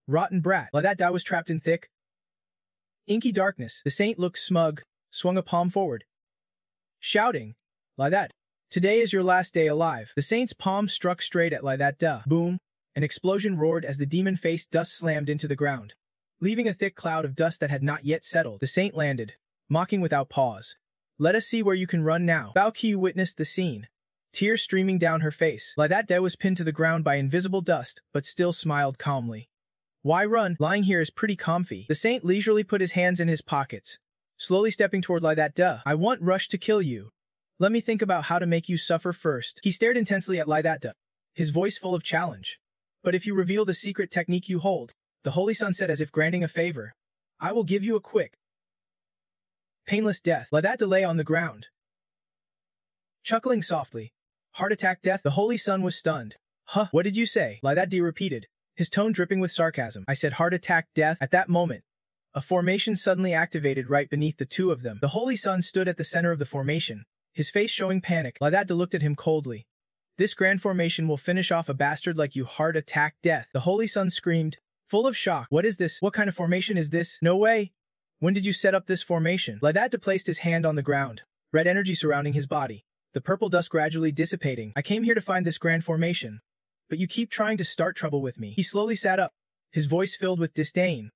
Rotten brat. Lydata was trapped in thick, inky darkness. The Saint looked smug, swung a palm forward, shouting, Lydata, today is your last day alive. The Saint's palm struck straight at Lydata. Boom! An explosion roared as the demon-faced dust slammed into the ground, leaving a thick cloud of dust that had not yet settled. The Saint landed, mocking without pause. Let us see where you can run now. Bao Qiu witnessed the scene, tears streaming down her face. Lydata was pinned to the ground by invisible dust, but still smiled calmly. Why run? Lying here is pretty comfy. The saint leisurely put his hands in his pockets, slowly stepping toward Lie That Duh. I want Rush to kill you. Let me think about how to make you suffer first. He stared intensely at Lie That Duh, his voice full of challenge. But if you reveal the secret technique you hold, the Holy Sun said as if granting a favor, I will give you a quick, painless death. Lie That Duh lay on the ground, chuckling softly. Heart attack death? The Holy Sun was stunned. Huh, what did you say? Lie That Duh repeated, his tone dripping with sarcasm. I said heart attack death. At that moment, a formation suddenly activated right beneath the two of them. The Holy Sun stood at the center of the formation, his face showing panic. Lie That Duh looked at him coldly. This grand formation will finish off a bastard like you. Heart attack death. The Holy Sun screamed, full of shock. What is this? What kind of formation is this? No way. When did you set up this formation? Lie That Duh placed his hand on the ground, red energy surrounding his body, the purple dust gradually dissipating. I came here to find this grand formation, but you keep trying to start trouble with me. He slowly sat up, his voice filled with disdain.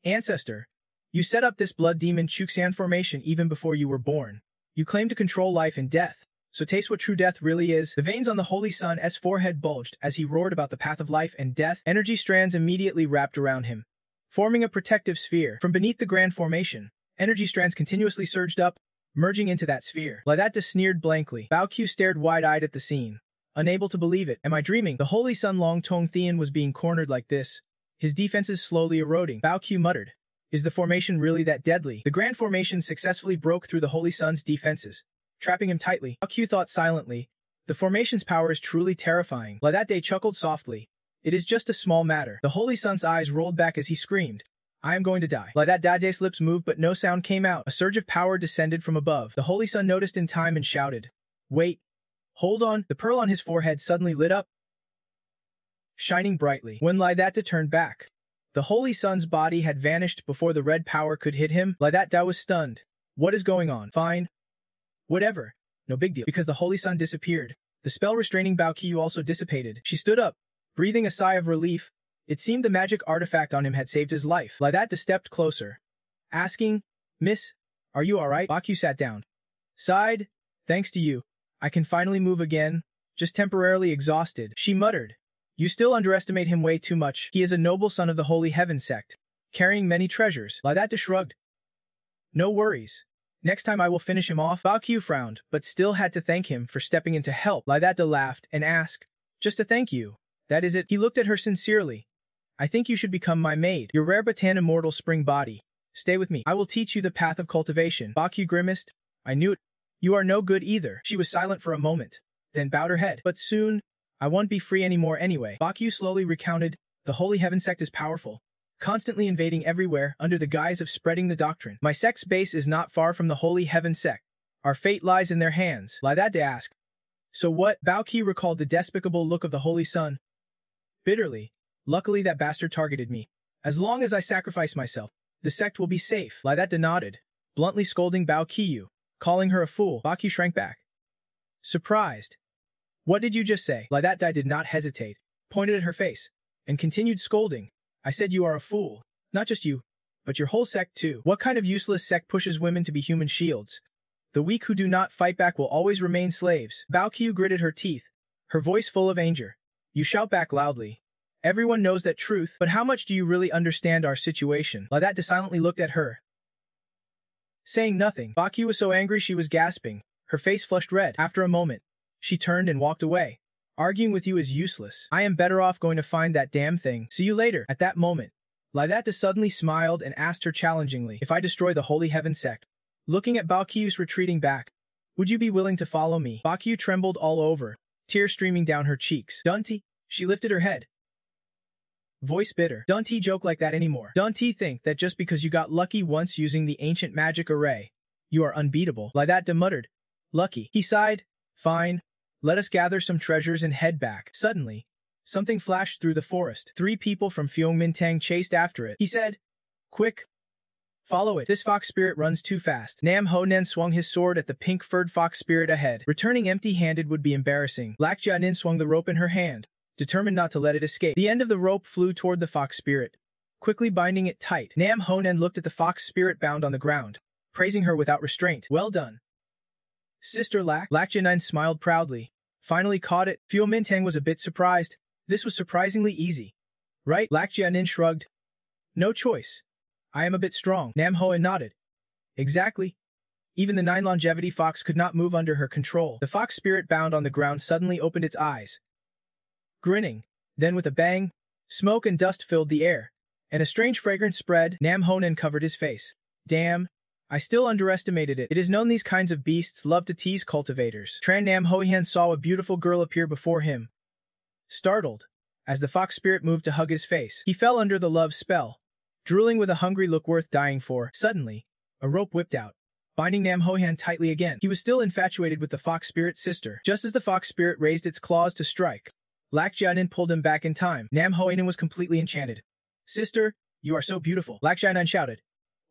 Ancestor, you set up this blood demon Chuxian formation even before you were born. You claim to control life and death, so taste what true death really is. The veins on the Holy Sun's forehead bulged as he roared about the path of life and death. Energy strands immediately wrapped around him, forming a protective sphere. From beneath the grand formation, energy strands continuously surged up, merging into that sphere. Lie That Duh sneered blankly. Bao Qiu stared wide-eyed at the scene, unable to believe it. Am I dreaming? The Holy Sun Long Tong Thean was being cornered like this, his defenses slowly eroding. Bao Qiu muttered, is the formation really that deadly? The grand formation successfully broke through the Holy Sun's defenses, trapping him tightly. Bao Qiu thought silently, the formation's power is truly terrifying. Lie That Duh chuckled softly. It is just a small matter. The Holy Sun's eyes rolled back as he screamed, I am going to die. Lie That Duh's lips moved but no sound came out. A surge of power descended from above. The Holy Sun noticed in time and shouted, wait. Hold on. The pearl on his forehead suddenly lit up, shining brightly. When Lie That Duh turned back, the Holy Sun's body had vanished before the red power could hit him. Lie That Duh was stunned. What is going on? Fine. Whatever. No big deal. Because the Holy Sun disappeared, the spell restraining Bao Qiu also dissipated. She stood up, breathing a sigh of relief. It seemed the magic artifact on him had saved his life. Lie That Duh stepped closer, asking, Miss, are you alright? Bao Qiu sat down, sighed, thanks to you, I can finally move again, just temporarily exhausted. She muttered, you still underestimate him way too much. He is a noble son of the Holy Heaven sect, carrying many treasures. Lie That Duh shrugged. No worries. Next time I will finish him off. Bao Qiu frowned, but still had to thank him for stepping in to help. Lie That Duh laughed and asked, just to thank you? That is it? He looked at her sincerely. I think you should become my maid. Your rare but immortal spring body. Stay with me. I will teach you the path of cultivation. Bao Qiu grimaced. I knew it. You are no good either. She was silent for a moment, then bowed her head. But soon, I won't be free anymore anyway. Bao Qiu slowly recounted, the Holy Heaven sect is powerful, constantly invading everywhere under the guise of spreading the doctrine. My sect's base is not far from the Holy Heaven sect. Our fate lies in their hands. Lie That Duh asked. So what? Bao Qiu recalled the despicable look of the Holy Sun. Bitterly. Luckily that bastard targeted me. As long as I sacrifice myself, the sect will be safe. Lie That Duh nodded, bluntly scolding Bao Qiu, calling her a fool. Bao Qiu shrank back, surprised. What did you just say? Lie That Duh did not hesitate, pointed at her face, and continued scolding. I said you are a fool. Not just you, but your whole sect too. What kind of useless sect pushes women to be human shields? The weak who do not fight back will always remain slaves. Bao Qiu gritted her teeth, her voice full of anger. You shout back loudly. Everyone knows that truth, but how much do you really understand our situation? Lie That Duh silently looked at her, saying nothing. Bao Qiu was so angry she was gasping, her face flushed red. After a moment, she turned and walked away. Arguing with you is useless. I am better off going to find that damn thing. See you later. At that moment, Lie That Duh suddenly smiled and asked her challengingly, if I destroy the Holy Heaven sect, looking at Bao Qiu's retreating back, would you be willing to follow me? Bao Qiu trembled all over, tears streaming down her cheeks. Don't she lifted her head, voice bitter. Don't joke like that anymore. Don't think that just because you got lucky once using the ancient magic array, you are unbeatable. Lie That Duh muttered. Lucky. He sighed. Fine. Let us gather some treasures and head back. Suddenly, something flashed through the forest. 3 people from Mintang chased after it. He said, quick. Follow it. This fox spirit runs too fast. Nam Ho Nen swung his sword at the pink-furred fox spirit ahead. Returning empty-handed would be embarrassing. Lak Jia Nin swung the rope in her hand, determined not to let it escape. The end of the rope flew toward the fox spirit, quickly binding it tight. Nam Ho Nen looked at the fox spirit bound on the ground, praising her without restraint. Well done, Sister Lak. Lak Jia Nin smiled proudly. Finally caught it. Mintang was a bit surprised. This was surprisingly easy. Right? Lak Jianin shrugged. No choice. I am a bit strong. Nam Hoen nodded. Exactly. Even the 9 longevity fox could not move under her control. The fox spirit bound on the ground suddenly opened its eyes, grinning. Then with a bang, smoke and dust filled the air, and a strange fragrance spread. Nam Honen covered his face. Damn. I still underestimated it. It is known these kinds of beasts love to tease cultivators. Tran Nam Hoihan saw a beautiful girl appear before him. Startled, as the fox spirit moved to hug his face, he fell under the love spell, drooling with a hungry look worth dying for. Suddenly, a rope whipped out, binding Nam Hoihan tightly again. He was still infatuated with the fox spirit's sister. Just as the fox spirit raised its claws to strike, Lak Jianin pulled him back in time. Nam Hoihan was completely enchanted. Sister, you are so beautiful, Lak Jianin shouted.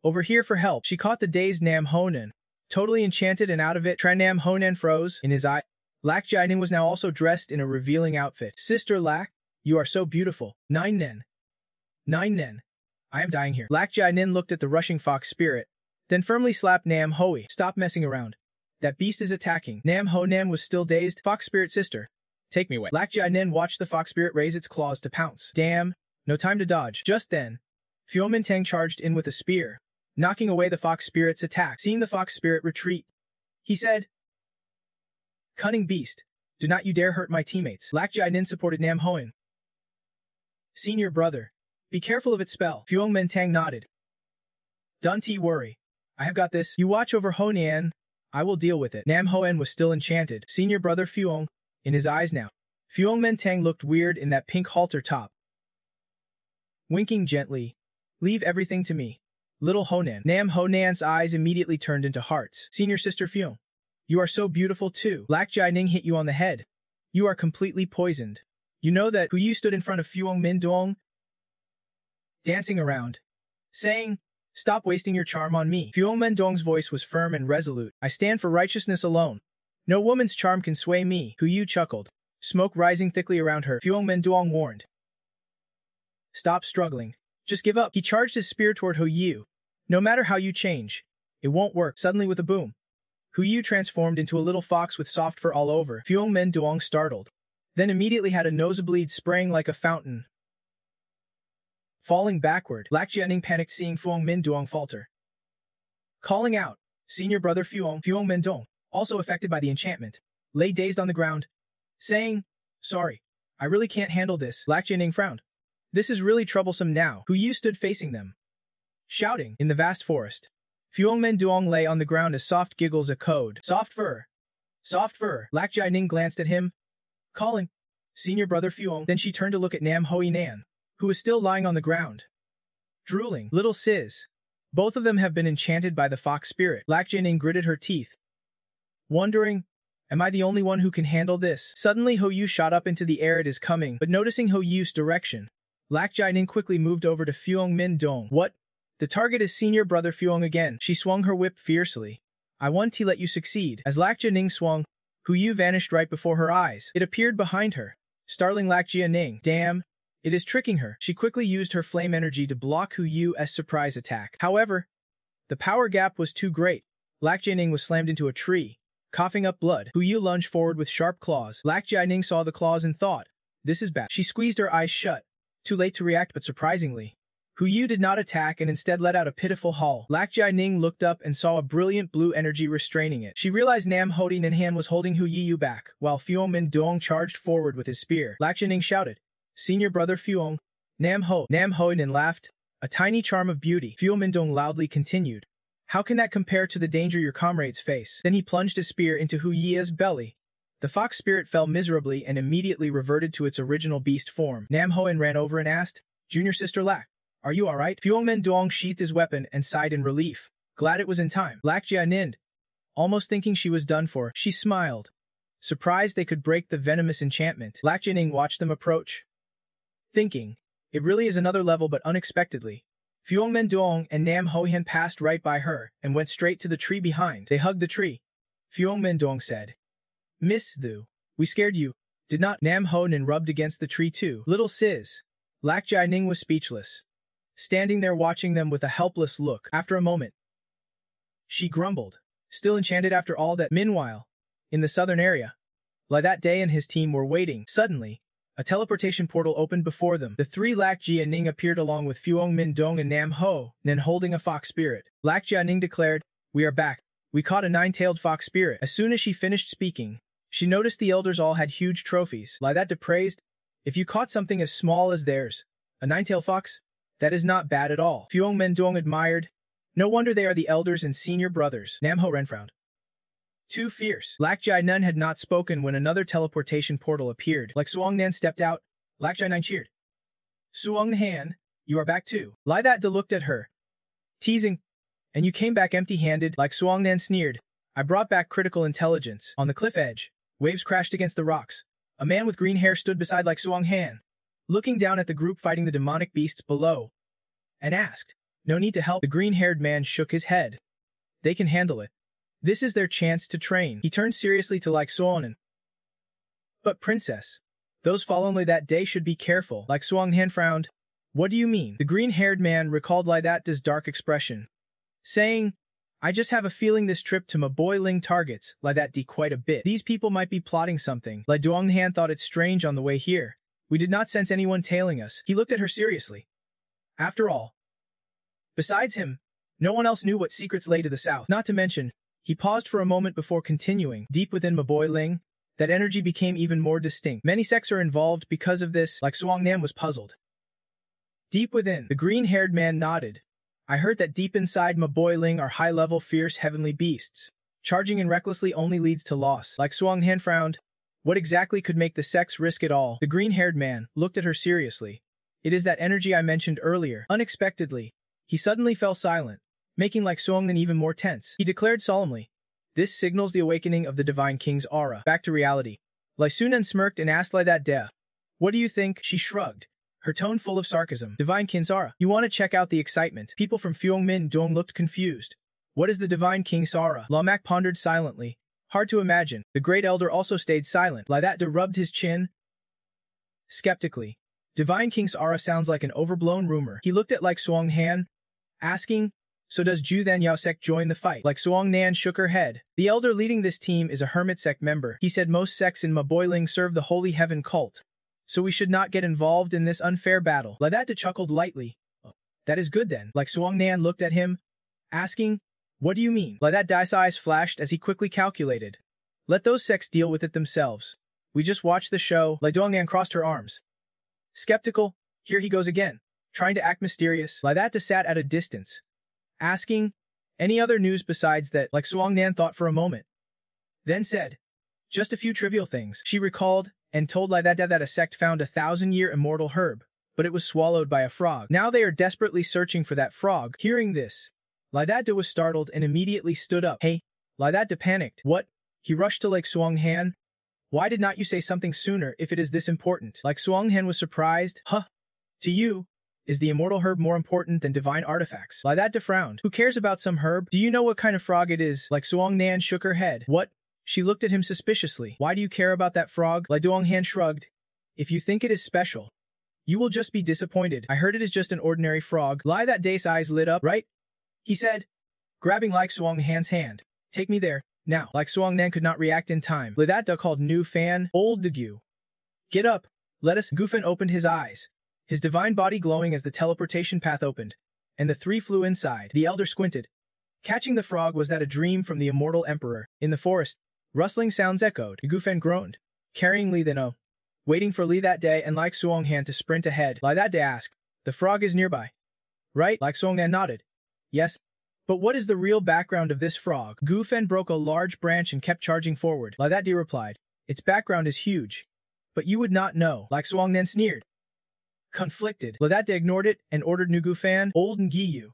Over here for help. She caught the dazed Nam Honen, totally enchanted and out of it. Tran Nam Honen froze in his eye. Lak Jianin was now also dressed in a revealing outfit. Sister Lak, you are so beautiful. Nine Nen. I am dying here. Lak Jianin looked at the rushing fox spirit, then firmly slapped Nam Hoi. Stop messing around. That beast is attacking. Nam Honen was still dazed. Fox spirit sister, take me away. Lak Jianin watched the fox spirit raise its claws to pounce. Damn, no time to dodge. Just then, Fu Mintang charged in with a spear, knocking away the fox spirit's attack. Seeing the fox spirit retreat, he said, Cunning beast, do not you dare hurt my teammates. Lak Jianin supported Nam Hoen. Senior brother, be careful of its spell. Fu Mintang nodded. Don't worry. I have got this. You watch over Ho Nian. I will deal with it. Nam Hoen was still enchanted. Senior brother Fuong, in his eyes now. Fuong Mentang looked weird in that pink halter top. Winking gently, leave everything to me. Little Honan. Nam Honan's eyes immediately turned into hearts. Senior sister Fuong, you are so beautiful too. Lak Jianing hit you on the head. You are completely poisoned. You know that Hu Yu stood in front of Fuong Min Dong, dancing around, saying, Stop wasting your charm on me. Fuong Min Dong's voice was firm and resolute. I stand for righteousness alone. No woman's charm can sway me. Hu Yu chuckled, smoke rising thickly around her. Fuong Min Dong warned. Stop struggling. Just give up. He charged his spear toward Hu Yu. No matter how you change, it won't work. Suddenly with a boom, Hu Yu transformed into a little fox with soft fur all over. Fuong Min Dong startled, then immediately had a nosebleed spraying like a fountain. Falling backward, Lak Jianing panicked seeing Fuong Min Dong falter. Calling out, Senior brother Fuong Min Dong, also affected by the enchantment, lay dazed on the ground, saying, Sorry, I really can't handle this. Lak Jianing frowned. This is really troublesome now. Hu Yu stood facing them, shouting. In the vast forest, Fuong Min Dong lay on the ground as soft giggles echoed. Soft fur. Soft fur. Lak Jianing glanced at him, calling, Senior brother Fuong. Then she turned to look at Nam Hoi Nan, who was still lying on the ground, drooling. Little sis. Both of them have been enchanted by the fox spirit. Lak Jianing gritted her teeth, wondering, am I the only one who can handle this? Suddenly Ho Yu shot up into the air. It is coming. But noticing Ho Yu's direction, Lak Jianing quickly moved over to Fuong Min Dong. What? The target is Senior brother Fuong again. She swung her whip fiercely. I want to let you succeed. As Lak Jianing swung, Hu Yu vanished right before her eyes. It appeared behind her, startling Lak Jianing. Damn. It is tricking her. She quickly used her flame energy to block Hu Yu's surprise attack. However, the power gap was too great. Lak Jianing was slammed into a tree, coughing up blood. Hu Yu lunged forward with sharp claws. Lak Jianing saw the claws and thought, this is bad. She squeezed her eyes shut, too late to react, but surprisingly, Hu Yu did not attack and instead let out a pitiful howl. Lak Jianing looked up and saw a brilliant blue energy restraining it. She realized Nam Hodi Nanhan was holding Hu Yu back, while Fuong Min Dong charged forward with his spear. Lak Jianing shouted, Senior brother Fuong, Nam Hoinan laughed, a tiny charm of beauty. Fuong Min Dong loudly continued, how can that compare to the danger your comrades face? Then he plunged his spear into Hu Yu's belly. The fox spirit fell miserably and immediately reverted to its original beast form. Nam Hoen ran over and asked, Junior sister Lak, are you alright? Fuong Min Dong sheathed his weapon and sighed in relief. Glad it was in time. Lak Jianin, almost thinking she was done for, she smiled, surprised they could break the venomous enchantment. Lak Jianing watched them approach, thinking, it really is another level, but unexpectedly, Fuong Min Dong and Nam Hoihan passed right by her and went straight to the tree behind. They hugged the tree. Fuong Min Dong said, Miss Thu, we scared you, did not? Nam Honan rubbed against the tree too. Little sis. Lak Jianing was speechless, standing there watching them with a helpless look. After a moment, she grumbled, still enchanted after all that. Meanwhile, in the southern area, Lai that day and his team were waiting. Suddenly, A teleportation portal opened before them. The three Lak Jia Ning appeared along with Fuong Min Dong and Nam Ho, Nen holding a fox spirit. Lak Jia Ning declared, "We are back. We caught a nine-tailed fox spirit." As soon as she finished speaking, she noticed the elders all had huge trophies. Like that depraised, if you caught something as small as theirs, a nine-tailed fox, that is not bad at all. Fuong Min Dong admired. No wonder they are the elders and senior brothers. Nam Ho Ren frowned. Too fierce. Lak Jai Nun had not spoken when another teleportation portal appeared. Like Suong Nan stepped out, Lak Jai Nun cheered. "Suong Han, you are back too." Lai That De looked at her, teasing. "And you came back empty-handed?" Like Suong Nan sneered. "I brought back critical intelligence." On the cliff edge, waves crashed against the rocks. A man with green hair stood beside Like Suong Han, looking down at the group fighting the demonic beasts below, and asked, "No need to help." The green-haired man shook his head. "They can handle it. This is their chance to train." He turned seriously to Like Suong. "But princess, those following that day should be careful." Like Suong Han frowned. "What do you mean?" The green-haired man recalled Lai That De's dark expression, saying, "I just have a feeling this trip to Maboy Ling targets Lai That De quite a bit. These people might be plotting something." Lai Duong Han thought it strange on the way here. "We did not sense anyone tailing us." He looked at her seriously. After all, besides him, no one else knew what secrets lay to the south. Not to mention, he paused for a moment before continuing. Deep within Maboy Ling, that energy became even more distinct. Many sects are involved because of this. Like Suong Nam was puzzled. Deep within, the green-haired man nodded. "I heard that deep inside Maboy Ling are high-level fierce heavenly beasts. Charging in recklessly only leads to loss." Like Suong Han frowned. "What exactly could make the sects risk it all?" The green-haired man looked at her seriously. "It is that energy I mentioned earlier." Unexpectedly, he suddenly fell silent, making Like Suong Nan even more tense. He declared solemnly, "This signals the awakening of the Divine King's aura." Back to reality. Lai Sunan smirked and asked Lai That De, "What do you think?" She shrugged, her tone full of sarcasm. "Divine King's aura. You want to check out the excitement?" People from Fuong Min Dong looked confused. "What is the Divine King's aura?" Lamak pondered silently. "Hard to imagine." The great elder also stayed silent. Lai That De rubbed his chin skeptically. "Divine King's aura sounds like an overblown rumor." He looked at Like Suong Han, asking, "So does Ju Than Yao sect join the fight?" Like Suong Nan shook her head. "The elder leading this team is a hermit sect member." He said, "Most sects in Maboy Ling serve the Holy Heaven cult, so we should not get involved in this unfair battle." Lai That De chuckled lightly. "That is good then." Like Suong Nan looked at him, asking, "What do you mean?" Lai That De's eyes flashed as he quickly calculated. "Let those sects deal with it themselves. We just watch the show." Lai Duongnan crossed her arms. Skeptical, here he goes again, trying to act mysterious. Lai That De sat at a distance, asking, "Any other news besides that?" Like Suong Nan thought for a moment, then said, "Just a few trivial things." She recalled and told Lai That De that a sect found a 1,000-year immortal herb, but it was swallowed by a frog. Now they are desperately searching for that frog. Hearing this, Lai That De was startled and immediately stood up. "Hey!" Lai That De panicked. "What?" He rushed to Like Suong Han. "Why did not you say something sooner if it is this important?" Like Suong Han was surprised. "Huh? To you, is the immortal herb more important than divine artifacts?" Lai That De frowned. "Who cares about some herb? Do you know what kind of frog it is?" Like Suong Nan shook her head. "What?" She looked at him suspiciously. "Why do you care about that frog?" Lai Duong Han shrugged. "If you think it is special, you will just be disappointed. I heard it is just an ordinary frog." Lai That De's eyes lit up. "Right?" he said, grabbing Like Suong Han's hand. "Take me there, now." Like Suong Nan could not react in time. Lai That De called Nu Fan, "Old Degu. Get up, let us." Gu Fan opened his eyes, his divine body glowing as the teleportation path opened, and the three flew inside. The elder squinted. Catching the frog was that a dream from the immortal emperor. In the forest, rustling sounds echoed. Gu Fan groaned, carrying Li Then-o, waiting for Li That De and Like Suong Han to sprint ahead. Lai That De asked, "The frog is nearby, right?" Like Suong Nan nodded. "Yes. But what is the real background of this frog?" Gu Fan broke a large branch and kept charging forward. Lai That De replied, "Its background is huge, but you would not know." Like Suong Nan sneered. Conflicted, Lai That De ignored it and ordered Nu Gu Fan, "Old Ngiyu.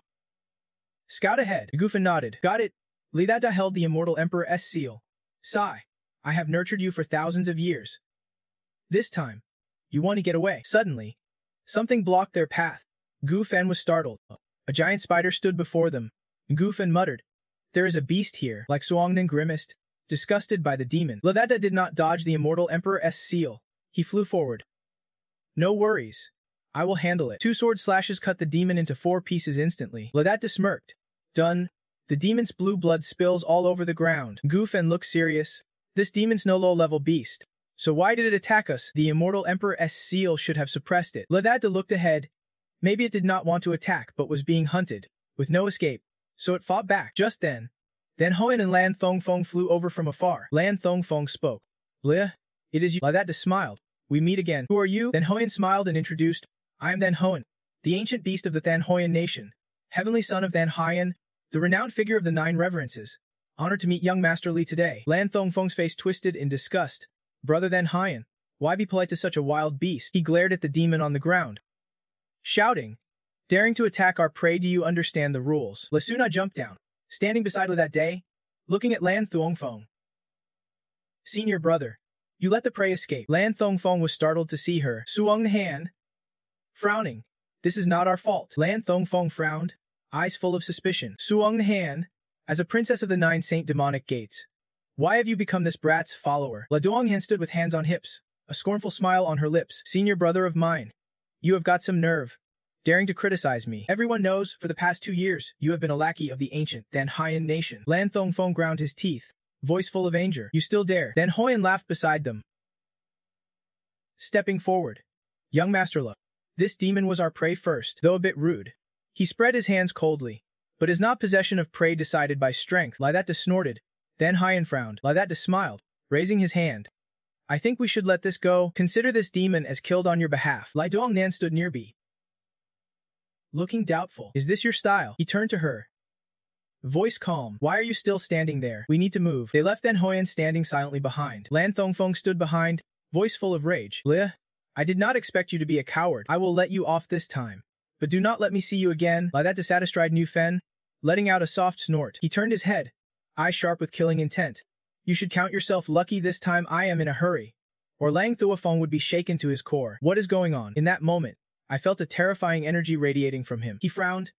Scout ahead." Gu Fan nodded. "Got it." Li That De held the immortal emperor's seal. "Sigh. I have nurtured you for thousands of years. This time, you want to get away." Suddenly, something blocked their path. Gu Fan was startled. A giant spider stood before them. Gu Fan muttered, "There is a beast here." Like Suong Nan grimaced, disgusted by the demon. Lai That De did not dodge the immortal emperor's seal. He flew forward. "No worries. I will handle it." Two sword slashes cut the demon into 4 pieces instantly. Lai That De smirked. "Done." The demon's blue blood spills all over the ground. Gu Fan looked serious. "This demon's no low-level beast, So why did it attack us? The immortal Emperor's seal should have suppressed it. Ladada looked ahead. Maybe it did not want to attack but was being hunted, with no escape. So it fought back. Just then Hoen and Lan Thongfeng flew over from afar. Lan Thongfeng spoke. Bleh, it is you. Ladada smiled. We meet again. Who are you? Then Hoen smiled and introduced. I am Than Hoen, the ancient beast of the Than Hoen nation, heavenly son of Than Hien, the renowned figure of the 9 reverences. Honored to meet young Master Li today. Lan Thongfeng's face twisted in disgust. Brother Than Hien, why be polite to such a wild beast? He glared at the demon on the ground, shouting, daring to attack our prey. Do you understand the rules? Lasuna jumped down, standing beside Li that day, looking at Lan Thongfeng. Senior brother, you let the prey escape. Lan Thongfeng was startled to see her. Suong Han, frowning. This is not our fault. Lan Thongfeng frowned, eyes full of suspicion. Suong Han, as a princess of the 9 Saint Demonic Gates, why have you become this brat's follower? La Donghan stood with hands on hips, a scornful smile on her lips. Senior brother of mine, you have got some nerve, daring to criticize me. Everyone knows, for the past 2 years, you have been a lackey of the ancient Than Hien nation. Lan Thongfeng ground his teeth, voice full of anger. You still dare? Than Hoen laughed beside them, stepping forward. Young Master La, this demon was our prey first, though a bit rude. He spread his hands coldly. But is not possession of prey decided by strength? Ladata snorted. Then Hien frowned. Ladata smiled, raising his hand. I think we should let this go. Consider this demon as killed on your behalf. Lai Dongnan stood nearby, looking doubtful. Is this your style? He turned to her, voice calm. Why are you still standing there? We need to move. They left Than Hoen standing silently behind. Lan Thongfeng stood behind, voice full of rage. Lea, I did not expect you to be a coward. I will let you off this time, but do not let me see you again. Ladata sat astride Nu Fen, letting out a soft snort. He turned his head, eyes sharp with killing intent. You should count yourself lucky this time I am in a hurry, or Lang Thuafeng would be shaken to his core. What is going on? In that moment, I felt a terrifying energy radiating from him. He frowned,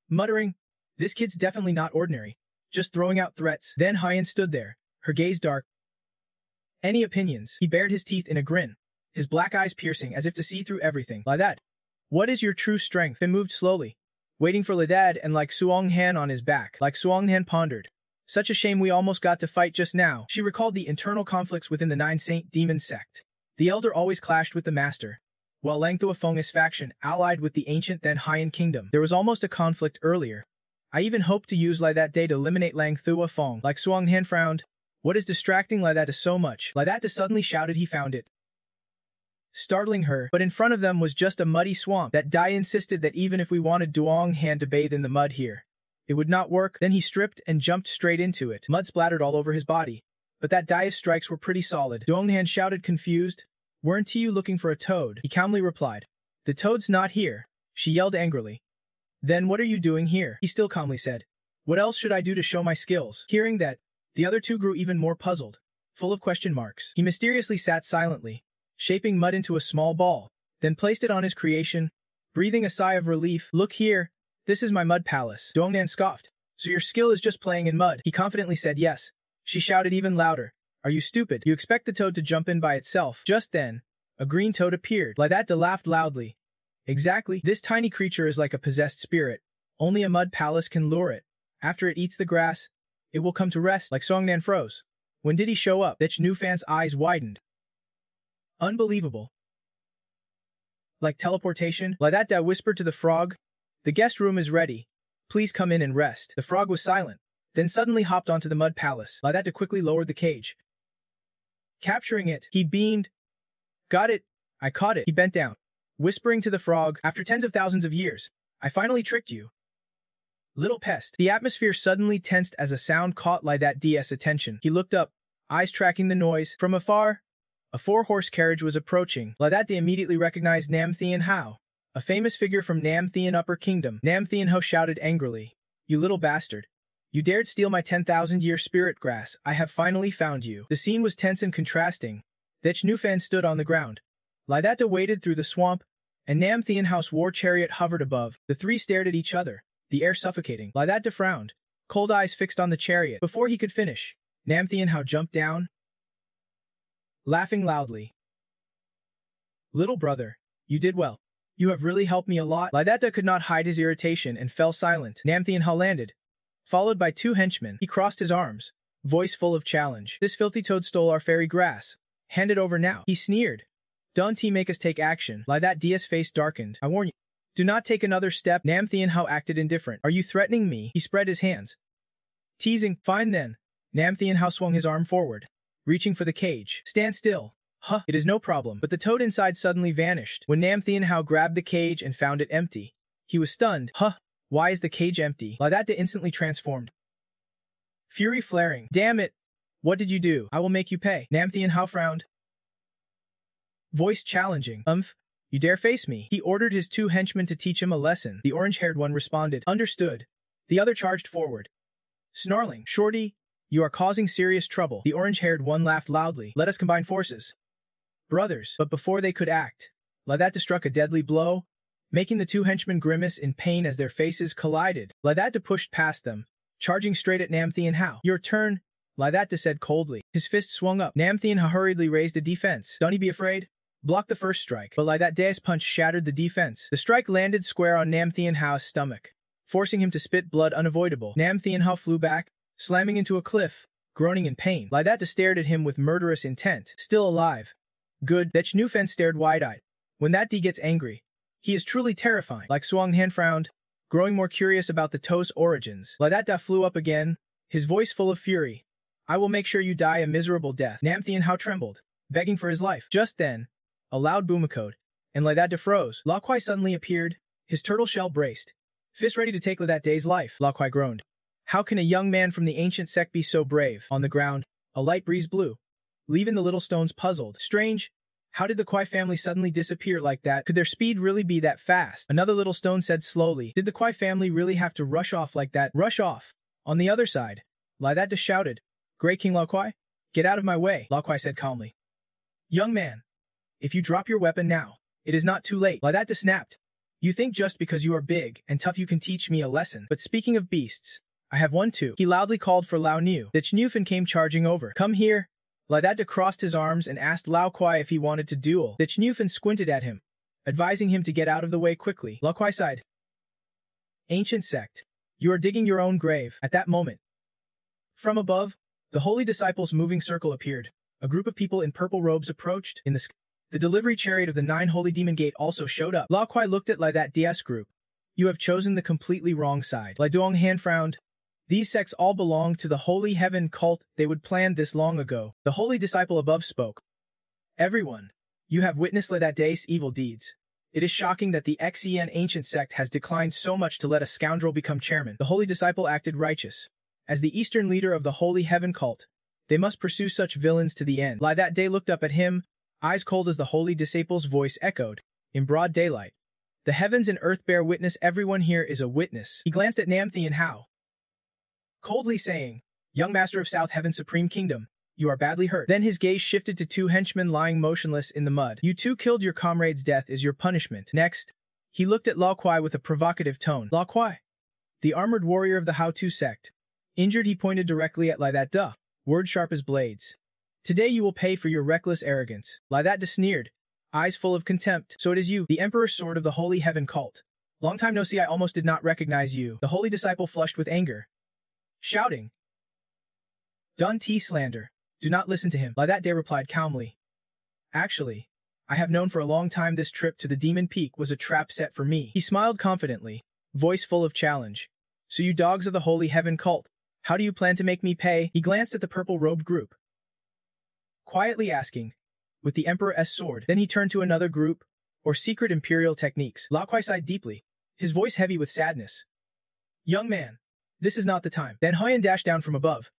muttering, this kid's definitely not ordinary, just throwing out threats. Then Hien stood there, her gaze dark. Any opinions? He bared his teeth in a grin, his black eyes piercing as if to see through everything. Like that. What is your true strength? Finn moved slowly, waiting for Lidad and like Suong Han on his back. Like Suong Han pondered. Such a shame we almost got to fight just now. She recalled the internal conflicts within the 9 Saint Demon sect. The elder always clashed with the master, while Lang Thuafeng's faction allied with the ancient Than Hien kingdom. There was almost a conflict earlier. I even hoped to use Lai that day to eliminate Lang Thuafeng. Like Suong Han frowned. What is distracting Lai that so much? Lai that suddenly shouted he found it, startling her, but in front of them was just a muddy swamp. That Dai insisted that even if we wanted Duong Han to bathe in the mud here, it would not work. Then he stripped and jumped straight into it. Mud splattered all over his body, but that Dai's strikes were pretty solid. Duong Han shouted confused. Weren't you looking for a toad? He calmly replied. The toad's not here. She yelled angrily. Then what are you doing here? He still calmly said. What else should I do to show my skills? Hearing that, the other two grew even more puzzled, full of question marks. He mysteriously sat silently, shaping mud into a small ball, then placed it on his creation, breathing a sigh of relief. Look here, this is my mud palace. Dongnan scoffed. So your skill is just playing in mud? He confidently said yes. She shouted even louder. Are you stupid? You expect the toad to jump in by itself? Just then, a green toad appeared. Ladata laughed loudly. Exactly. This tiny creature is like a possessed spirit. Only a mud palace can lure it. After it eats the grass, it will come to rest. Like Songnan froze. When did he show up? Bitch Nu Fan's eyes widened. Unbelievable. Like teleportation? Ladata whispered to the frog. The guest room is ready. Please come in and rest. The frog was silent, then suddenly hopped onto the mud palace. Ladata quickly lowered the cage. Capturing it, he beamed. Got it. I caught it. He bent down, whispering to the frog, after tens of thousands of years, I finally tricked you. Little pest. The atmosphere suddenly tensed as a sound caught Ladata's attention. He looked up, eyes tracking the noise. From afar, a 4-horse carriage was approaching. Ladata immediately recognized Nam Thien Hao, a famous figure from Nam Thien Upper Kingdom. Nam Thien Hao shouted angrily. You little bastard. You dared steal my 10,000-year spirit grass. I have finally found you. The scene was tense and contrasting. Thich Nufan stood on the ground. Ladata waded through the swamp, and Nam Thien Hao's war chariot hovered above. The three stared at each other, the air suffocating. Ladata frowned, cold eyes fixed on the chariot. Before he could finish, Nam Thien Hao jumped down, laughing loudly. Little brother, you did well. You have really helped me a lot. Ladata could not hide his irritation and fell silent. Nam Thien Hao landed, followed by 2 henchmen. He crossed his arms, voice full of challenge. This filthy toad stole our fairy grass. Hand it over now. He sneered. Don't make us take action. Like that Dia's face darkened. I warn you. Do not take another step. Nam Thian Hao acted indifferent. Are you threatening me? He spread his hands. Teasing. Fine then. Nam Thian Hao swung his arm forward, reaching for the cage. Stand still. Huh, it is no problem. But the toad inside suddenly vanished. When Nam Thian Hao grabbed the cage and found it empty, he was stunned. Huh, why is the cage empty? Like that instantly transformed. Fury flaring. Damn it. What did you do? I will make you pay. Nam Thian Hao frowned. Voice challenging. You dare face me? He ordered his 2 henchmen to teach him a lesson. The orange-haired one responded. Understood. The other charged forward, snarling. Shorty, you are causing serious trouble. The orange-haired one laughed loudly. Let us combine forces. Brothers. But before they could act, Ladata struck a deadly blow, making the 2 henchmen grimace in pain as their faces collided. Ladata pushed past them, charging straight at Nam Thian Hao. Your turn, Ladata said coldly. His fist swung up. Nam Thian Hao hurriedly raised a defense. Don't be afraid. Blocked the first strike, but Ladata's punch shattered the defense. The strike landed square on Nam Thian Hao's stomach, forcing him to spit blood unavoidable. Nam Thian Hao flew back, slamming into a cliff, groaning in pain. Ladata stared at him with murderous intent. Still alive. Good. That Nufen stared wide-eyed. When that D gets angry, he is truly terrifying. Like Suang Han frowned, growing more curious about the toe's origins. Ladata flew up again, his voice full of fury. I will make sure you die a miserable death. Nam Thian Hao trembled, begging for his life. Just then, a loud boom echoed, and Ladata froze. Lao Kuai suddenly appeared, his turtle shell braced, fist ready to take Ladata's life. Lao Kuai groaned. How can a young man from the ancient sect be so brave? On the ground, a light breeze blew, leaving the little stones puzzled. Strange. How did the Kuai family suddenly disappear like that? Could their speed really be that fast? Another little stone said slowly. Did the Kuai family really have to rush off like that? Rush off. On the other side, Ladata shouted. Great King Lao Kuai, get out of my way, Lao Kuai said calmly. Young man, if you drop your weapon now, it is not too late. Ladata snapped. You think just because you are big and tough you can teach me a lesson. But speaking of beasts, I have one too. He loudly called for Lao Nu. The Chnufin came charging over. Come here. Ladata crossed his arms and asked Lao Kuai if he wanted to duel. The Chnufin squinted at him, advising him to get out of the way quickly. Lao Kuai sighed. Ancient sect, you are digging your own grave. At that moment, from above, the holy disciples' moving circle appeared. A group of people in purple robes approached. In the delivery chariot of the 9 Holy Demon Gate also showed up. Lao Kuai looked at that DS group. You have chosen the completely wrong side. Lai Duong Han frowned. These sects all belong to the Holy Heaven cult. They would plan this long ago. The holy disciple above spoke. Everyone, you have witnessed that day's evil deeds. It is shocking that the XEN ancient sect has declined so much to let a scoundrel become chairman. The holy disciple acted righteous. As the eastern leader of the Holy Heaven cult, they must pursue such villains to the end. Lai that day looked up at him, eyes cold as the holy disciple's voice echoed, in broad daylight. The heavens and earth bear witness. Everyone here is a witness. He glanced at Nam Thian Hao, coldly saying, Young Master of South Heaven Supreme Kingdom, you are badly hurt. Then his gaze shifted to 2 henchmen lying motionless in the mud. You 2 killed your comrade's death is your punishment. Next, he looked at Lao Kuai with a provocative tone. Lao Kuai, the armored warrior of the Hao Tu sect. Injured, he pointed directly at Lai That Da, word sharp as blades. Today you will pay for your reckless arrogance. Lai That Da sneered, eyes full of contempt. So it is you, the Emperor's sword of the Holy Heaven cult. Long time no see, I almost did not recognize you. The holy disciple flushed with anger, shouting, Dun T slander. Do not listen to him. Lai That Day replied calmly. Actually, I have known for a long time this trip to the Demon Peak was a trap set for me. He smiled confidently, voice full of challenge. So you dogs of the Holy Heaven cult, how do you plan to make me pay? He glanced at the purple-robed group, quietly asking, with the Emperor's sword. Then he turned to another group, or secret imperial techniques. Lao Kuai sighed deeply, his voice heavy with sadness. Young man, this is not the time. Then Huyan dashed down from above,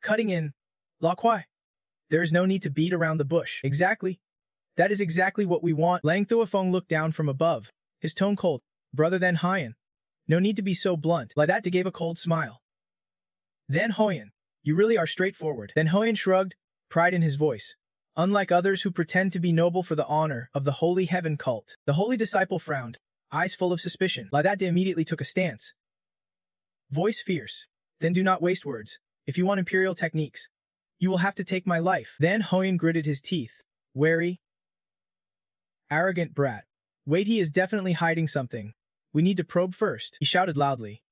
cutting in. Lao Kuai, there is no need to beat around the bush. Exactly. That is exactly what we want. Lang Thuafeng looked down from above, his tone cold. Brother then Huyan, no need to be so blunt. Lai That gave a cold smile. Then Huyan, you really are straightforward. Then Huyan shrugged, pride in his voice. Unlike others who pretend to be noble for the honor of the Holy Heaven cult. The holy disciple frowned, eyes full of suspicion. Lai That immediately took a stance, voice fierce. Then do not waste words. If you want imperial techniques, you will have to take my life. Then Huyan gritted his teeth, wary, arrogant brat. Wait, he is definitely hiding something. We need to probe first. He shouted loudly.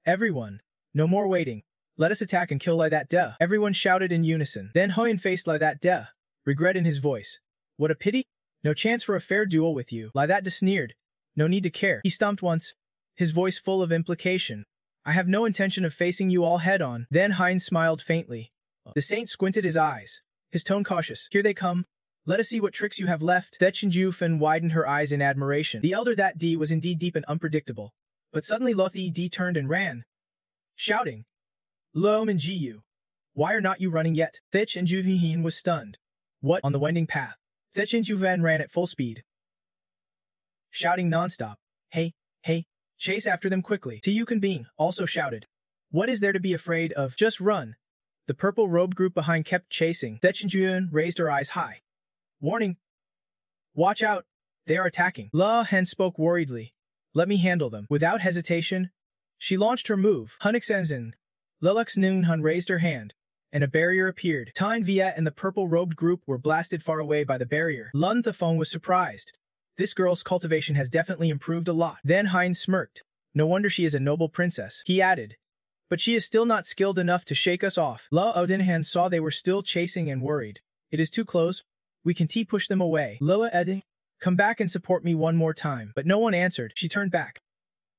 Everyone, no more waiting. Let us attack and kill Lai That Da. Everyone shouted in unison. Then Huyan faced Lai That Da, regret in his voice. What a pity. No chance for a fair duel with you. Lai that sneered. No need to care. He stomped once, his voice full of implication. I have no intention of facing you all head-on. Then Hein smiled faintly. The saint squinted his eyes, his tone cautious. Here they come. Let us see what tricks you have left. Thechin Jufen widened her eyes in admiration. The elder that D was indeed deep and unpredictable. But suddenly Lothi D turned and ran, shouting, Lo and Jiu. Why are not you running yet? Thechin Juven was stunned. What? On the winding path. Thechin Juven ran at full speed, shouting nonstop. Hey, hey, chase after them quickly. Tiyukan Bing also shouted. What is there to be afraid of? Just run. The purple-robed group behind kept chasing. Thechin Juven raised her eyes high. Warning. Watch out. They are attacking. La Hen spoke worriedly. Let me handle them. Without hesitation, she launched her move. Hunixenzen. Lilux Nunghun raised her hand, and a barrier appeared. Tyne Viet and the purple-robed group were blasted far away by the barrier. Lun Thafeng was surprised. This girl's cultivation has definitely improved a lot. Then Hein smirked. No wonder she is a noble princess. He added. But she is still not skilled enough to shake us off. La Odinhan saw they were still chasing and worried. It is too close. We can push them away. Loa Eding, come back and support me one more time. But no one answered. She turned back,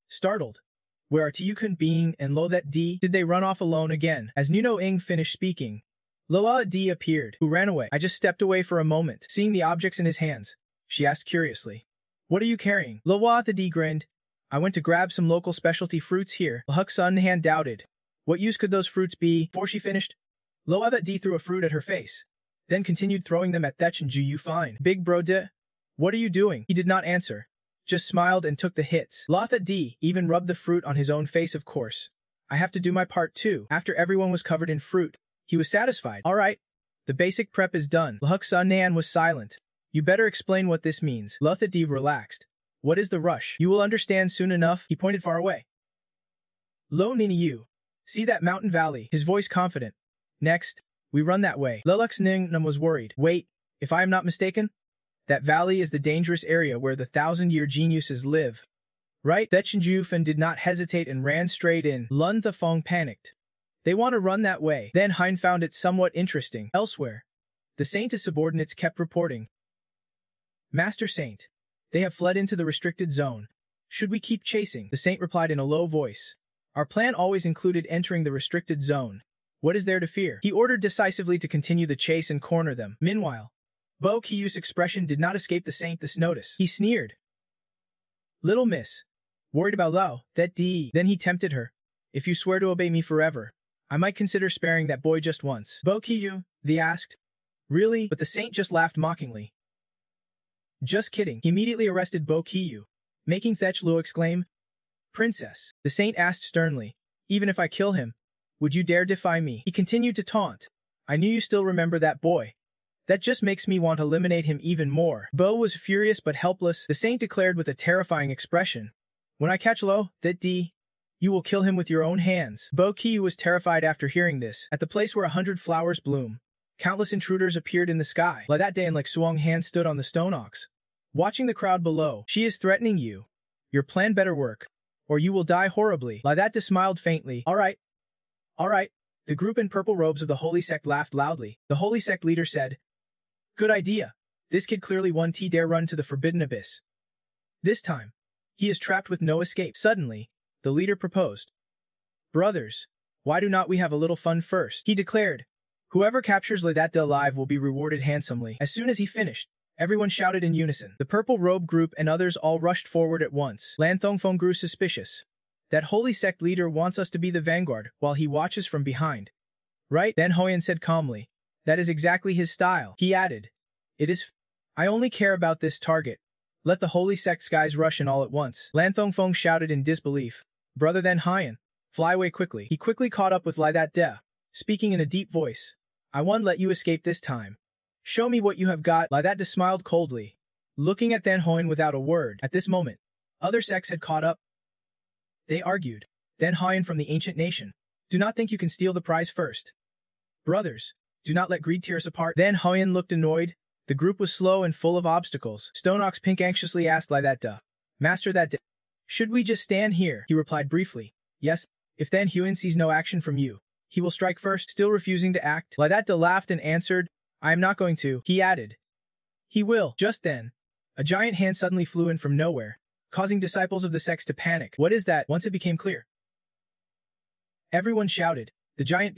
startled. Where are Tiyukun Bing and Lo That D? Did they run off alone again? As Nuno Ing finished speaking, Loa D appeared, who ran away. I just stepped away for a moment. Seeing the objects in his hands, she asked curiously. What are you carrying? Loa the D grinned. I went to grab some local specialty fruits here. Lahuk Sun Hand doubted. What use could those fruits be? Before she finished, Loa that D threw a fruit at her face, then continued throwing them at Thech and Ju Fine. Big bro de, what are you doing? He did not answer, just smiled and took the hits. Lotha D even rubbed the fruit on his own face, of course. I have to do my part too. After everyone was covered in fruit, he was satisfied. All right, the basic prep is done. Lahuk Sun Nan was silent. You better explain what this means. Lotha D relaxed. What is the rush? You will understand soon enough. He pointed far away. Lo Nini you. See that mountain valley? His voice confident. Next, we run that way. Lelux Ningnam was worried. Wait, if I am not mistaken, that valley is the dangerous area where the 1,000-year geniuses live. Right? Thechin Jufen did not hesitate and ran straight in. Lun Thafeng panicked. They want to run that way. Then Hein found it somewhat interesting. Elsewhere, the Saint's subordinates kept reporting. Master Saint, they have fled into the restricted zone. Should we keep chasing? The Saint replied in a low voice. Our plan always included entering the restricted zone. What is there to fear? He ordered decisively to continue the chase and corner them. Meanwhile, Bo Kiyu's expression did not escape the Saint this notice. He sneered. Little miss. Worried about Lao, that D. Then he tempted her. If you swear to obey me forever, I might consider sparing that boy just once. Bo Kiyu, they asked. Really? But the Saint just laughed mockingly. Just kidding. He immediately arrested Bo Kiyu, making Thech Luo exclaim, Princess. The Saint asked sternly, even if I kill him, would you dare defy me? He continued to taunt. I knew you still remember that boy. That just makes me want to eliminate him even more. Bo was furious but helpless. The Saint declared with a terrifying expression. When I catch Lo, that D, you will kill him with your own hands. Bo Kiyu was terrified after hearing this. At the place where 100 flowers bloom, countless intruders appeared in the sky. Like that day and like Suong Han stood on the stone ox, watching the crowd below. She is threatening you. Your plan better work, or you will die horribly. Like that smiled faintly. All right. The group in purple robes of the Holy Sect laughed loudly. The Holy Sect leader said, Good idea. This kid clearly won dare run to the forbidden abyss. This time, he is trapped with no escape. Suddenly, the leader proposed. Brothers, why do not we have a little fun first? He declared. Whoever captures Ledata alive will be rewarded handsomely. As soon as he finished, everyone shouted in unison. The purple robe group and others all rushed forward at once. Lan Thongfeng grew suspicious. That holy sect leader wants us to be the vanguard while he watches from behind. Right? Then Hoyan said calmly. That is exactly his style. He added. It is. I only care about this target. Let the holy sect's guys rush in all at once. Lan Thongfeng shouted in disbelief. Brother then Hyan, fly away quickly. He quickly caught up with Lai That De, speaking in a deep voice. I won't let you escape this time. Show me what you have got. Lai That De smiled coldly, looking at Then Hoyan without a word. At this moment, other sects had caught up. They argued. Then Hyan from the ancient nation. Do not think you can steal the prize first. Brothers, do not let greed tear us apart. Then Hyan looked annoyed. The group was slow and full of obstacles. Stone Ox Pink anxiously asked Lai That De. Master That De. Should we just stand here? He replied briefly. Yes, if then Huan sees no action from you, he will strike first. Still refusing to act, Lai That De laughed and answered, I am not going to, he added. He will. Just then, a giant hand suddenly flew in from nowhere, causing disciples of the sects to panic. What is that? Once it became clear, everyone shouted. The giant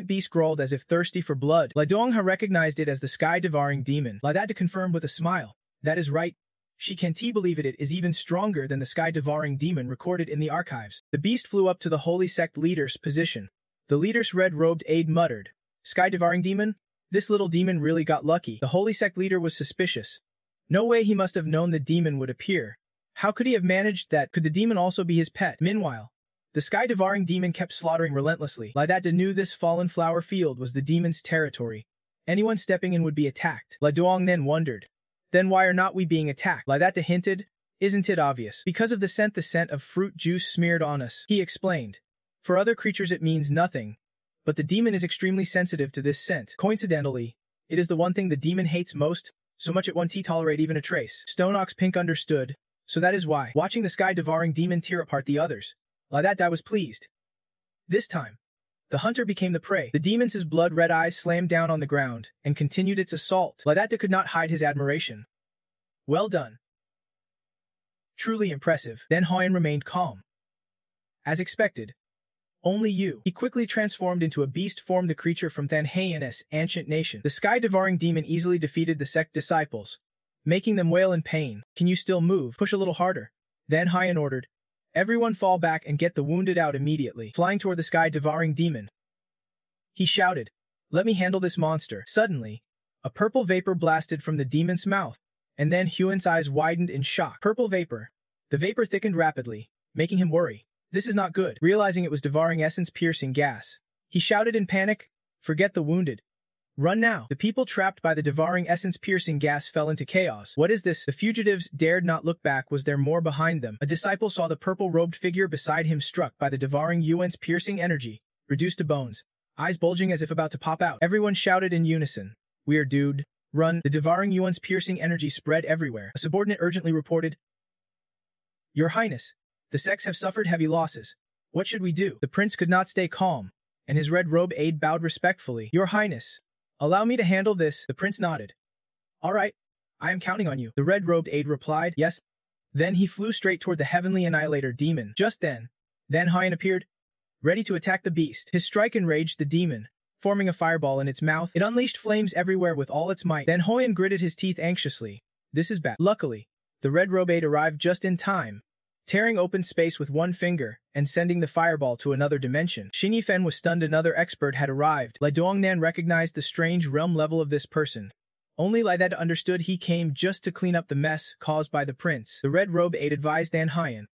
beast growled as if thirsty for blood. La Dongha recognized it as the sky-devouring demon. La That confirmed with a smile. That is right. She can't believe it is even stronger than the sky-devouring demon recorded in the archives. The beast flew up to the holy sect leader's position. The leader's red-robed aide muttered, "Sky-devouring demon? This little demon really got lucky." The holy sect leader was suspicious. No way, he must have known the demon would appear. How could he have managed that? Could the demon also be his pet? Meanwhile, the sky-devouring demon kept slaughtering relentlessly. La That knew this fallen flower field was the demon's territory. Anyone stepping in would be attacked. La Duong then wondered, then why are not we being attacked? La That hinted, isn't it obvious? Because of the scent of fruit juice smeared on us, he explained. For other creatures it means nothing, but the demon is extremely sensitive to this scent. Coincidentally, it is the one thing the demon hates most, so much it won't tolerate even a trace. Stone Ox Pink understood, so that is why. Watching the sky-devouring demon tear apart the others, La That was pleased. This time, the hunter became the prey. The demon's blood-red eyes slammed down on the ground and continued its assault. La That could not hide his admiration. Well done. Truly impressive. Then Hoyan remained calm. As expected. Only you. He quickly transformed into a beast form, the creature from Thanhayan's ancient nation. The sky-devouring demon easily defeated the sect disciples, making them wail in pain. Can you still move? Push a little harder. Then Hoyan ordered, everyone fall back and get the wounded out immediately. Flying toward the sky-devouring demon, he shouted, let me handle this monster. Suddenly, a purple vapor blasted from the demon's mouth, and then Huan's eyes widened in shock. Purple vapor. The vapor thickened rapidly, making him worry. This is not good. Realizing it was devouring essence-piercing gas, he shouted in panic, forget the wounded. Run now. The people trapped by the devouring essence-piercing gas fell into chaos. What is this? The fugitives dared not look back. Was there more behind them? A disciple saw the purple-robed figure beside him struck by the devouring Yuan's piercing energy, reduced to bones, eyes bulging as if about to pop out. Everyone shouted in unison, weird dude. Run. The devouring Yuan's piercing energy spread everywhere. A subordinate urgently reported, Your Highness, the sects have suffered heavy losses. What should we do? The prince could not stay calm, and his red-robe aide bowed respectfully. Your Highness, allow me to handle this. The prince nodded. All right, I am counting on you. The red-robed aide replied, yes. Then he flew straight toward the heavenly annihilator demon. Just then Hoyan appeared, ready to attack the beast. His strike enraged the demon, forming a fireball in its mouth. It unleashed flames everywhere with all its might. Then Hoyan gritted his teeth anxiously. This is bad. Luckily, the red-robe aide arrived just in time, tearing open space with one finger and sending the fireball to another dimension. Xing Yifen was stunned. Another expert had arrived. Lai Dongnan recognized the strange realm level of this person. Only Lai That understood he came just to clean up the mess caused by the prince. The red-robe aide advised Dan Hyan,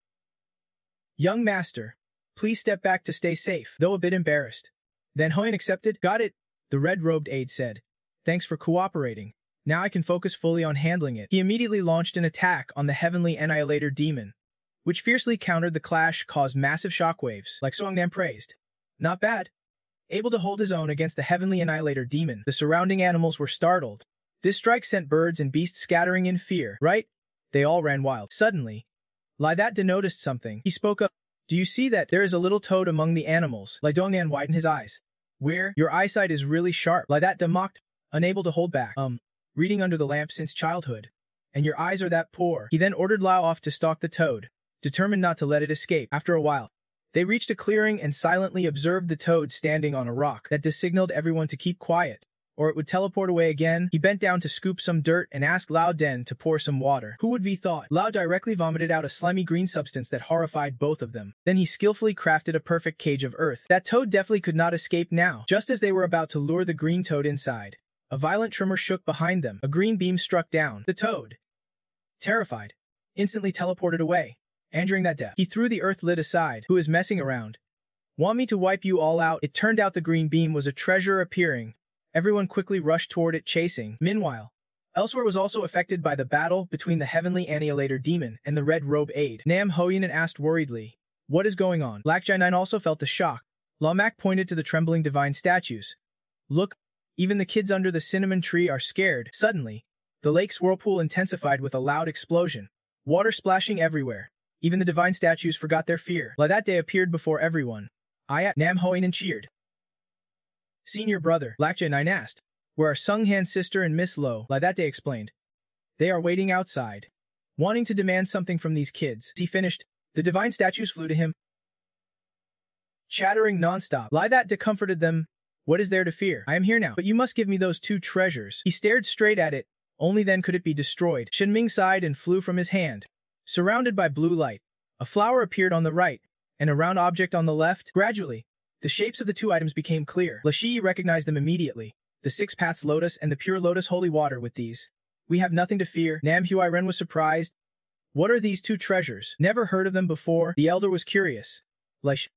young master, please step back to stay safe, though a bit embarrassed. Then Hoyan accepted. Got it, the red-robed aide said. Thanks for cooperating. Now I can focus fully on handling it. He immediately launched an attack on the heavenly annihilator demon, which fiercely countered. The clash caused massive shockwaves, like Songnan praised. Not bad. Able to hold his own against the heavenly annihilator demon. The surrounding animals were startled. This strike sent birds and beasts scattering in fear. Right? They all ran wild. Suddenly, Lai That noticed something. He spoke up. Do you see that? There is a little toad among the animals. Lai Dongnan widened his eyes. Where? Your eyesight is really sharp. Lai That mocked, unable to hold back. Reading under the lamp since childhood. And your eyes are that poor. He then ordered Lao off to stalk the toad, determined not to let it escape. After a while, they reached a clearing and silently observed the toad standing on a rock. That signaled everyone to keep quiet, or it would teleport away again. He bent down to scoop some dirt and asked Lao Den to pour some water. Who would be thought? Lao directly vomited out a slimy green substance that horrified both of them. Then he skillfully crafted a perfect cage of earth. That toad definitely could not escape now. Just as they were about to lure the green toad inside, a violent tremor shook behind them. A green beam struck down. The toad, terrified, instantly teleported away. Entering that depth, he threw the earth lid aside. Who is messing around? Want me to wipe you all out? It turned out the green beam was a treasure appearing. Everyone quickly rushed toward it, chasing. Meanwhile, elsewhere was also affected by the battle between the heavenly annihilator demon and the red-robe aide. Nam Hoyan asked worriedly, what is going on? Black Jai-9 also felt the shock. Lamak pointed to the trembling divine statues. Look, even the kids under the cinnamon tree are scared. Suddenly, the lake's whirlpool intensified with a loud explosion. Water splashing everywhere. Even the divine statues forgot their fear. La That appeared before everyone. Nam Hoyan cheered. Senior brother, Black Jai-9 asked, Where are Sung-Han's sister and Miss Lo? Lai that day explained. They are waiting outside, wanting to demand something from these kids. He finished. The divine statues flew to him, chattering nonstop. Lai that day comforted them. What is there to fear? I am here now, but you must give me those 2 treasures. He stared straight at it. Only then could it be destroyed. Shenming sighed and flew from his hand. Surrounded by blue light, a flower appeared on the right, and a round object on the left. Gradually, the shapes of the 2 items became clear. Lashii recognized them immediately. The 6 paths lotus and the pure lotus holy water. With these, we have nothing to fear. Nam Huiren was surprised. What are these 2 treasures? Never heard of them before. The elder was curious. Lashii,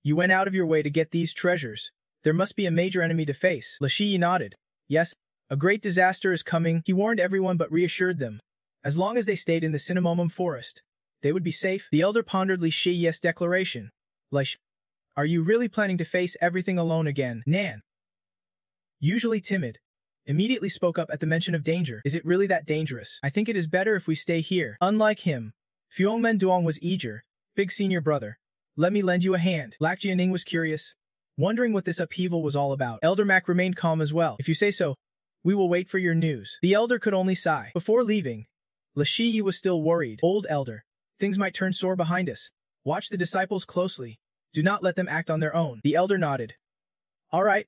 you went out of your way to get these treasures. There must be a major enemy to face. Lashii nodded. Yes, a great disaster is coming. He warned everyone but reassured them. As long as they stayed in the Cinnamomum forest, they would be safe. The elder pondered Lashii's declaration. Lashii, are you really planning to face everything alone again? Nan, usually timid, immediately spoke up at the mention of danger. Is it really that dangerous? I think it is better if we stay here. Unlike him, Fuongmen Duong was eager. Big senior brother, let me lend you a hand. Lak Jianing was curious, wondering what this upheaval was all about. Elder Mac remained calm as well. If you say so, we will wait for your news. The elder could only sigh. Before leaving, Lashii was still worried. Old elder, things might turn sore behind us. Watch the disciples closely. Do not let them act on their own. The elder nodded. All right.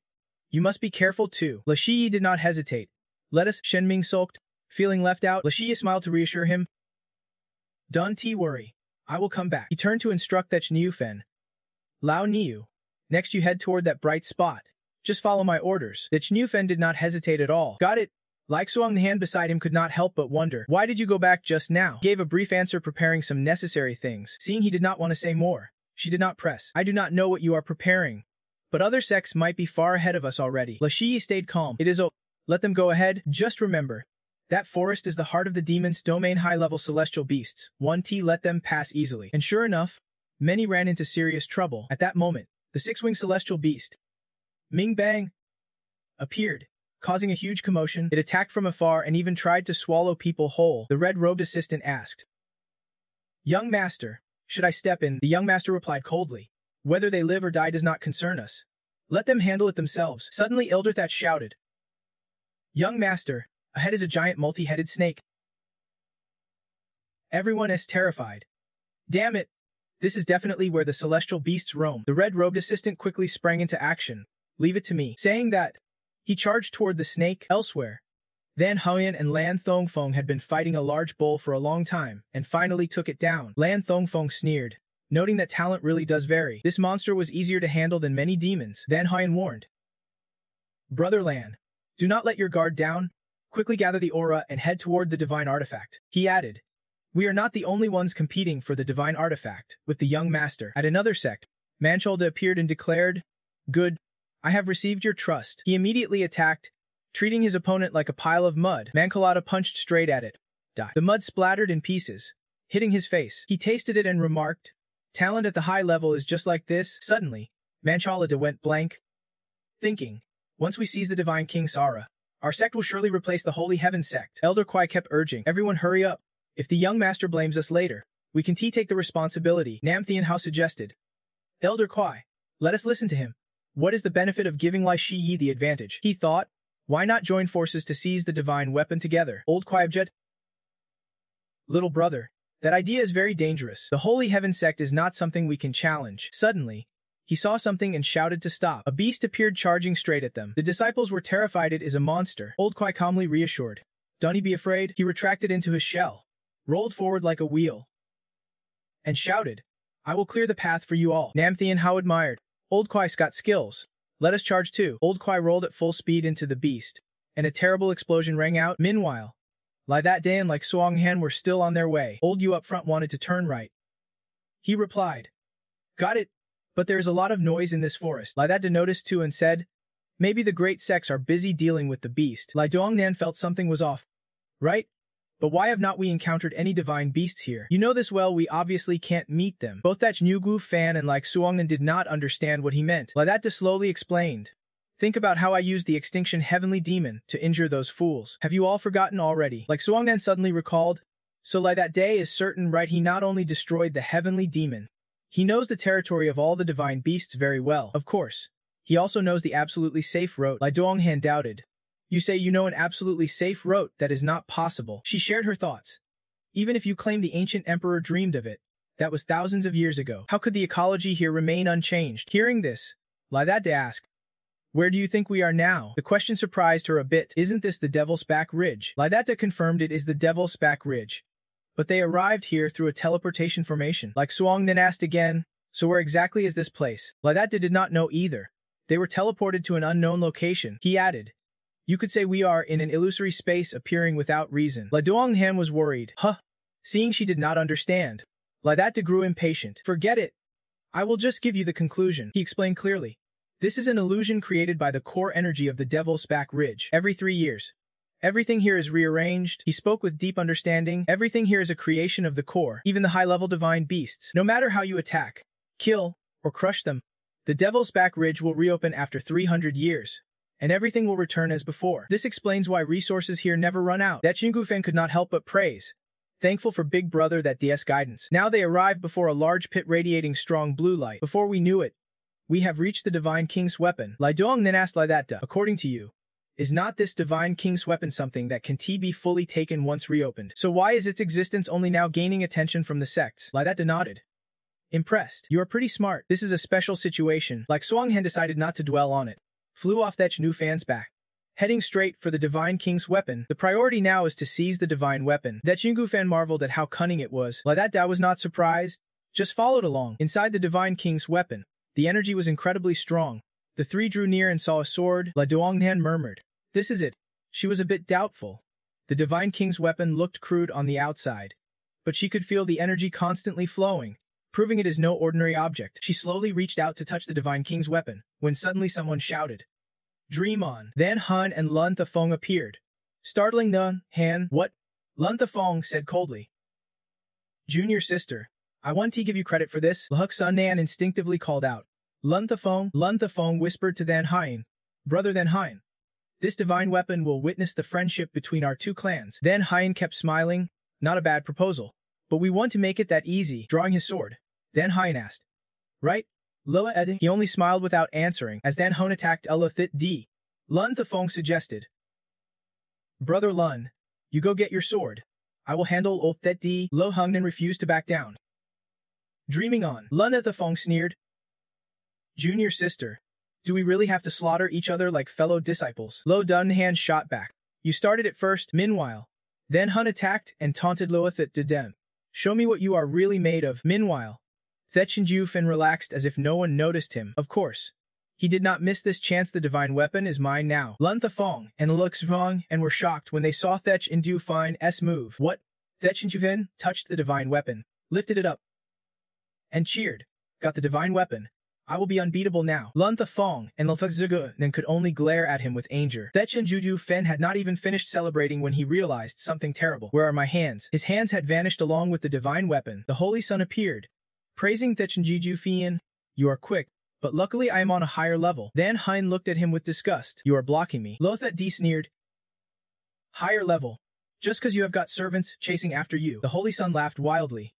You must be careful too. Lashii did not hesitate. Let us. Shenming sulked, feeling left out. Lashii smiled to reassure him. Don't worry. I will come back. He turned to instruct that Niu Fen. Lao Niu. Next you head toward that bright spot. Just follow my orders. That Niu Fen did not hesitate at all. Got it. Like Suang, the hand beside him could not help but wonder. Why did you go back just now? He gave a brief answer, preparing some necessary things. Seeing he did not want to say more, she did not press. I do not know what you are preparing, but other sects might be far ahead of us already. Lashii stayed calm. It is let them go ahead. Just remember, that forest is the heart of the demon's domain, high-level celestial beasts. 1T let them pass easily. And sure enough, many ran into serious trouble. At that moment, the 6-winged celestial beast, Ming Bang, appeared, causing a huge commotion. It attacked from afar and even tried to swallow people whole. The red-robed assistant asked, Young master, should I step in? The young master replied coldly. Whether they live or die does not concern us. Let them handle it themselves. Suddenly Ilderthat shouted. Young master, ahead is a giant multi-headed snake. Everyone is terrified. Damn it! This is definitely where the celestial beasts roam. The red-robed assistant quickly sprang into action. Leave it to me. Saying that, he charged toward the snake. Elsewhere, Van Huyen and Lan Thongfeng had been fighting a large bull for a long time, and finally took it down. Lan Thongfeng sneered, noting that talent really does vary. This monster was easier to handle than many demons. Van Huyen warned. Brother Lan, do not let your guard down. Quickly gather the aura and head toward the divine artifact. He added, we are not the only ones competing for the divine artifact with the young master. At another sect, Mancholda appeared and declared, Good, I have received your trust. He immediately attacked, treating his opponent like a pile of mud. Mancolada punched straight at it. Die. The mud splattered in pieces, hitting his face. He tasted it and remarked, Talent at the high level is just like this. Suddenly, Mancholada went blank, thinking, once we seize the divine King Sara, our sect will surely replace the Holy Heaven sect. Elder Kwai kept urging, everyone hurry up. If the young master blames us later, we can take the responsibility. Namthian Hao suggested. Elder Kwai, let us listen to him. What is the benefit of giving Lai Shi the advantage? He thought, why not join forces to seize the divine weapon together? Old Kwai objected. Little brother, that idea is very dangerous. The Holy Heaven sect is not something we can challenge. Suddenly, he saw something and shouted to stop. A beast appeared charging straight at them. The disciples were terrified. It is a monster. Old Kwai calmly reassured. Don't be afraid. He retracted into his shell, rolled forward like a wheel, and shouted, I will clear the path for you all. Namthian Hao admired. Old Kwai's got skills. Let us charge too. Old Kwai rolled at full speed into the beast, and a terrible explosion rang out. Meanwhile, Lai that day and like Suang Han were still on their way. Old Yu up front wanted to turn right. He replied, Got it, but there is a lot of noise in this forest. Lai that noticed too and said, Maybe the great sects are busy dealing with the beast. Lai Dongnan felt something was off. Right? But why have not we encountered any divine beasts here? You know this well, we obviously can't meet them. Both that Nugu Fan and like Suongnan did not understand what he meant. Lai that slowly explained. Think about how I used the extinction heavenly demon to injure those fools. Have you all forgotten already? Like Suongnan suddenly recalled. So Lai that day is certain, right? He not only destroyed the heavenly demon, he knows the territory of all the divine beasts very well. Of course, he also knows the absolutely safe road. Lai Donghan doubted. You say you know an absolutely safe route that is not possible. She shared her thoughts. Even if you claim the ancient emperor dreamed of it, that was thousands of years ago. How could the ecology here remain unchanged? Hearing this, Laidata asked, where do you think we are now? The question surprised her a bit. Isn't this the Devil's Back Ridge? Laidata confirmed it is the Devil's Back Ridge. But they arrived here through a teleportation formation. Like Suongnan asked again, so where exactly is this place? Laidata did not know either. They were teleported to an unknown location. He added, you could say we are in an illusory space appearing without reason. La Duonghan was worried. Seeing she did not understand, Laidata grew impatient. Forget it. I will just give you the conclusion, he explained clearly. This is an illusion created by the core energy of the Devil's Back Ridge. Every 3 years, everything here is rearranged. He spoke with deep understanding. Everything here is a creation of the core, even the high-level divine beasts. No matter how you attack, kill, or crush them, the Devil's Back Ridge will reopen after 300 years, and everything will return as before. This explains why resources here never run out. That Xingufan could not help but praise, thankful for Big Brother that DS guidance. Now they arrived before a large pit radiating strong blue light. Before we knew it, we have reached the Divine King's weapon. Lai Dong then asked Laidata, according to you, is not this Divine King's weapon something that can be fully taken once reopened? So why is its existence only now gaining attention from the sects? Laidata nodded. Impressed. You are pretty smart. This is a special situation. Like Suonghan decided not to dwell on it. Flew off Thech Nu Fan's back. Heading straight for the Divine King's weapon, the priority now is to seize the divine weapon. That Jingu Fan marveled at how cunning it was. Laidata was not surprised, just followed along. Inside the Divine King's weapon, the energy was incredibly strong. The three drew near and saw a sword. La Duonghan murmured, this is it. She was a bit doubtful. The Divine King's weapon looked crude on the outside, but she could feel the energy constantly flowing, proving it is no ordinary object. She slowly reached out to touch the Divine King's weapon, when suddenly someone shouted, dream on. Then Han and Lun Thafong appeared. Startling the Han, what? Lun Thafong said coldly, junior sister, I want to give you credit for this. Lahuk Sun Nan instinctively called out. Lun Thafong whispered to Than Hein, brother Than Hein. This divine weapon will witness the friendship between our two clans. Than Hein kept smiling, not a bad proposal. But we want to make it that easy, drawing his sword. Than Hein asked. Right? Loa Ed. He only smiled without answering as Than Hon attacked Ella Thit D. Lun Thafong suggested. Brother Lun, you go get your sword. I will handle Ol Thet D. Lo Hungnan refused to back down. Dreaming on, Lun Thafong sneered. Junior sister, do we really have to slaughter each other like fellow disciples? Lo Dunhan shot back. You started it first. Meanwhile, then Hun attacked and taunted Loathit Dedem. Show me what you are really made of. Meanwhile, Thechinju relaxed as if no one noticed him. Of course, he did not miss this chance. The divine weapon is mine now. Lun Thafong and Luxvong and were shocked when they saw Thechinju Fine's move. What? Thechinju touched the divine weapon, lifted it up, and cheered. Got the divine weapon. I will be unbeatable now. Lun Thafong and Lfzugu then could only glare at him with anger. Thechinjuju Fen had not even finished celebrating when he realized something terrible. Where are my hands? His hands had vanished along with the divine weapon. The Holy Sun appeared, praising Thechinjuju Fen. You are quick, but luckily I am on a higher level. Then Hein looked at him with disgust. You are blocking me. Lothat D sneered. Higher level? Just because you have got servants chasing after you. The Holy Sun laughed wildly,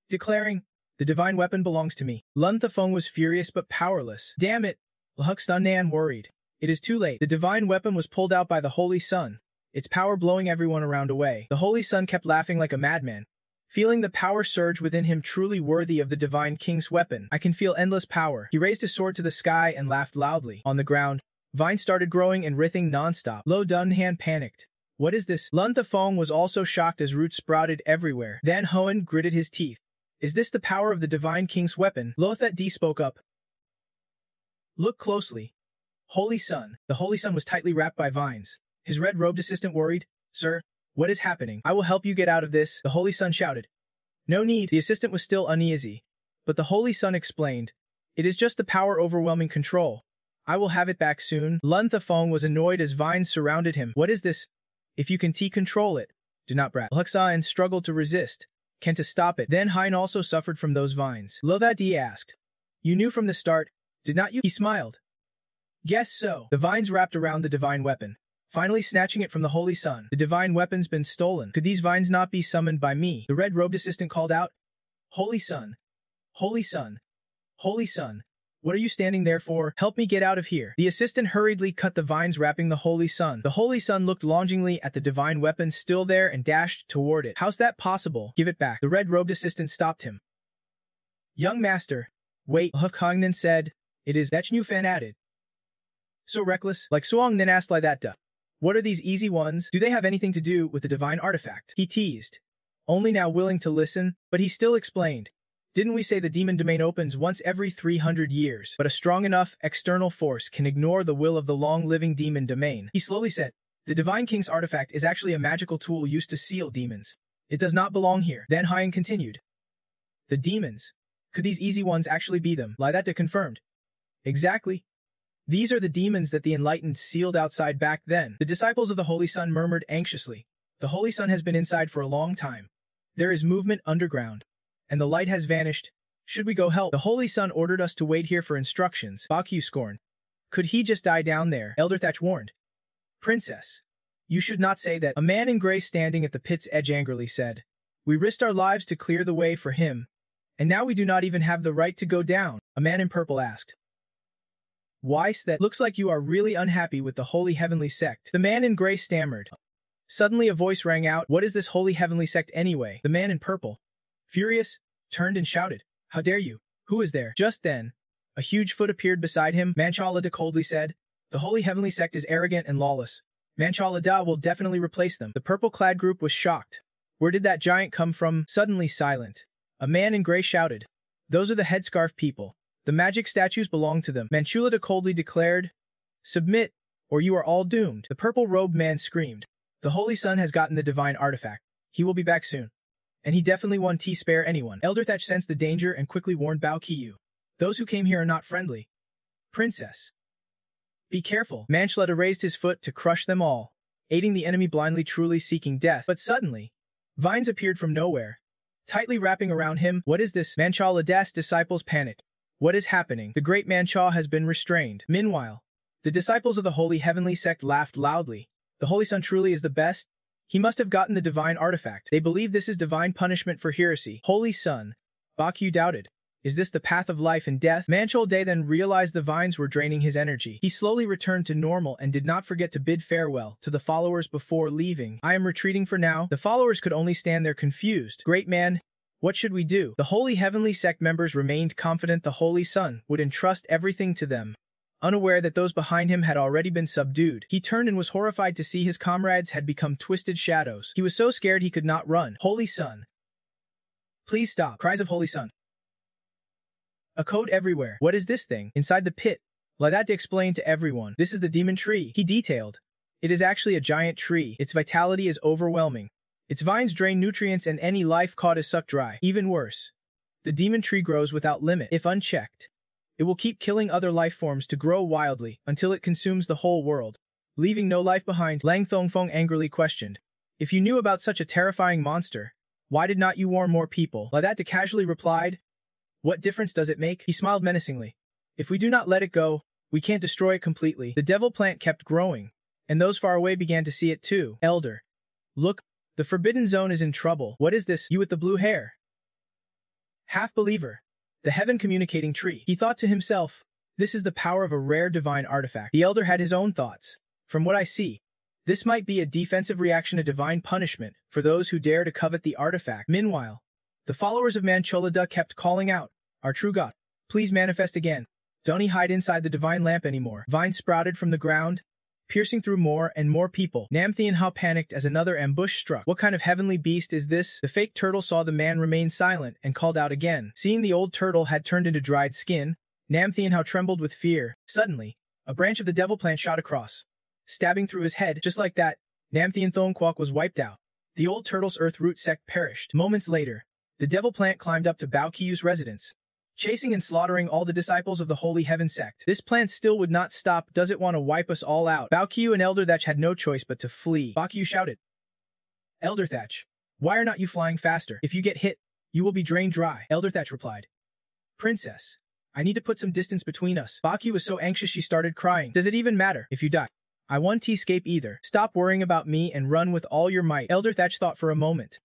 declaring, the divine weapon belongs to me. Lun Thafong was furious but powerless. Damn it! Lahuk worried. It is too late. The divine weapon was pulled out by the Holy Sun, its power blowing everyone around away. The Holy Sun kept laughing like a madman, feeling the power surge within him truly worthy of the Divine King's weapon. I can feel endless power. He raised his sword to the sky and laughed loudly. On the ground, vines started growing and writhing non-stop. Lo Dunhan panicked. What is this? Lun Thafong was also shocked as roots sprouted everywhere. Then Hoen gritted his teeth. Is this the power of the Divine King's weapon? Lothat D spoke up. Look closely. Holy Sun. The Holy Sun was tightly wrapped by vines. His red-robed assistant worried. Sir, what is happening? I will help you get out of this, the Holy Sun shouted. No need. The assistant was still uneasy, but the Holy Sun explained. It is just the power overwhelming control. I will have it back soon. Lun Thafong was annoyed as vines surrounded him. What is this? If you can control it, do not brat. Luxan struggled to resist. Can to stop it. Then Hein also suffered from those vines. Lothadi asked. You knew from the start, did not you? He smiled. Guess so. The vines wrapped around the divine weapon, finally snatching it from the Holy Sun. The divine weapon's been stolen. Could these vines not be summoned by me? The red-robed assistant called out. Holy Sun. Holy Sun. Holy Sun. What are you standing there for? Help me get out of here. The assistant hurriedly cut the vines wrapping the Holy Sun. The Holy Sun looked longingly at the divine weapon still there and dashed toward it. How's that possible? Give it back. The red-robed assistant stopped him. Young master. Wait, Hukongnan said. It is that new fan added. So reckless, like Suong Nin asked like that duh. What are these easy ones? Do they have anything to do with the divine artifact? He teased. Only now willing to listen, but he still explained. Didn't we say the demon domain opens once every 300 years, but a strong enough external force can ignore the will of the long-living demon domain? He slowly said, the Divine King's artifact is actually a magical tool used to seal demons. It does not belong here. Then Hyen continued. The demons. Could these easy ones actually be them? Lydata confirmed. Exactly. These are the demons that the enlightened sealed outside back then. The disciples of the Holy Sun murmured anxiously. The Holy Sun has been inside for a long time. There is movement underground. And the light has vanished. Should we go help? The Holy Sun ordered us to wait here for instructions. Bakyu scorned. Could he just die down there? Elder Thatch warned. Princess. You should not say that. A man in gray standing at the pit's edge angrily said. We risked our lives to clear the way for him. And now we do not even have the right to go down. A man in purple asked. Why, that looks like you are really unhappy with the Holy Heavenly Sect. The man in gray stammered. Suddenly a voice rang out. What is this Holy Heavenly Sect anyway? The man in purple, furious, turned and shouted, how dare you? Who is there? Just then, a huge foot appeared beside him. Manchalada coldly said, the Holy Heavenly Sect is arrogant and lawless. Manchalada will definitely replace them. The purple-clad group was shocked. Where did that giant come from? Suddenly silent. A man in gray shouted, those are the headscarf people. The magic statues belong to them. Manchulada coldly declared, submit, or you are all doomed. The purple-robed man screamed, the Holy Sun has gotten the divine artifact. He will be back soon. And he definitely won't spare anyone. Elder Thatch sensed the danger and quickly warned Bao Qiyu. Those who came here are not friendly. Princess. Be careful. Manchalada raised his foot to crush them all, aiding the enemy blindly truly seeking death. But suddenly, vines appeared from nowhere, tightly wrapping around him. What is this? Manchalada's disciples panicked. What is happening? The great Mancha has been restrained. Meanwhile, the disciples of the Holy Heavenly Sect laughed loudly. The Holy Sun truly is the best. He must have gotten the divine artifact. They believe this is divine punishment for heresy. Holy Sun. Bakyu doubted. Is this the path of life and death? Manchalada then realized the vines were draining his energy. He slowly returned to normal and did not forget to bid farewell to the followers before leaving. I am retreating for now. The followers could only stand there confused. Great man, what should we do? The Holy Heavenly Sect members remained confident the Holy Sun would entrust everything to them, unaware that those behind him had already been subdued. He turned and was horrified to see his comrades had become twisted shadows. He was so scared he could not run. Holy Sun. Please stop. Cries of Holy Sun. A code everywhere. What is this thing? Inside the pit. Lydata explained to everyone. This is the demon tree. He detailed. It is actually a giant tree. Its vitality is overwhelming. Its vines drain nutrients and any life caught is sucked dry. Even worse, the demon tree grows without limit. If unchecked, it will keep killing other life forms to grow wildly until it consumes the whole world, leaving no life behind. Lang Thongfeng angrily questioned. If you knew about such a terrifying monster, why did not you warn more people? Lydata casually replied. What difference does it make? He smiled menacingly. If we do not let it go, we can't destroy it completely. The devil plant kept growing, and those far away began to see it too. Elder. Look, the forbidden zone is in trouble. What is this? You with the blue hair. Half-believer. The heaven communicating tree. He thought to himself, this is the power of a rare divine artifact. The elder had his own thoughts. From what I see, this might be a defensive reaction to divine punishment for those who dare to covet the artifact. Meanwhile, the followers of Manchalada kept calling out, our true God, please manifest again. Don't he hide inside the divine lamp anymore. Vines sprouted from the ground, piercing through more and more people. Namtheon Ha panicked as another ambush struck. What kind of heavenly beast is this? The fake turtle saw the man remain silent and called out again. Seeing the old turtle had turned into dried skin, Namtheon Ha trembled with fear. Suddenly, a branch of the devil plant shot across, stabbing through his head. Just like that, Namtheon Thongquak was wiped out. The old turtle's earth root sect perished. Moments later, the devil plant climbed up to Bao Qiyu's residence, chasing and slaughtering all the disciples of the Holy Heaven sect. This plant still would not stop. Does it want to wipe us all out? Bao Qiyu and Elder Thatch had no choice but to flee. Bao Qiyu shouted. Elder Thatch, why are not you flying faster? If you get hit, you will be drained dry. Elder Thatch replied. Princess, I need to put some distance between us. Bao Qiyu was so anxious she started crying. Does it even matter if you die? I won't escape either. Stop worrying about me and run with all your might. Elder Thatch thought for a moment,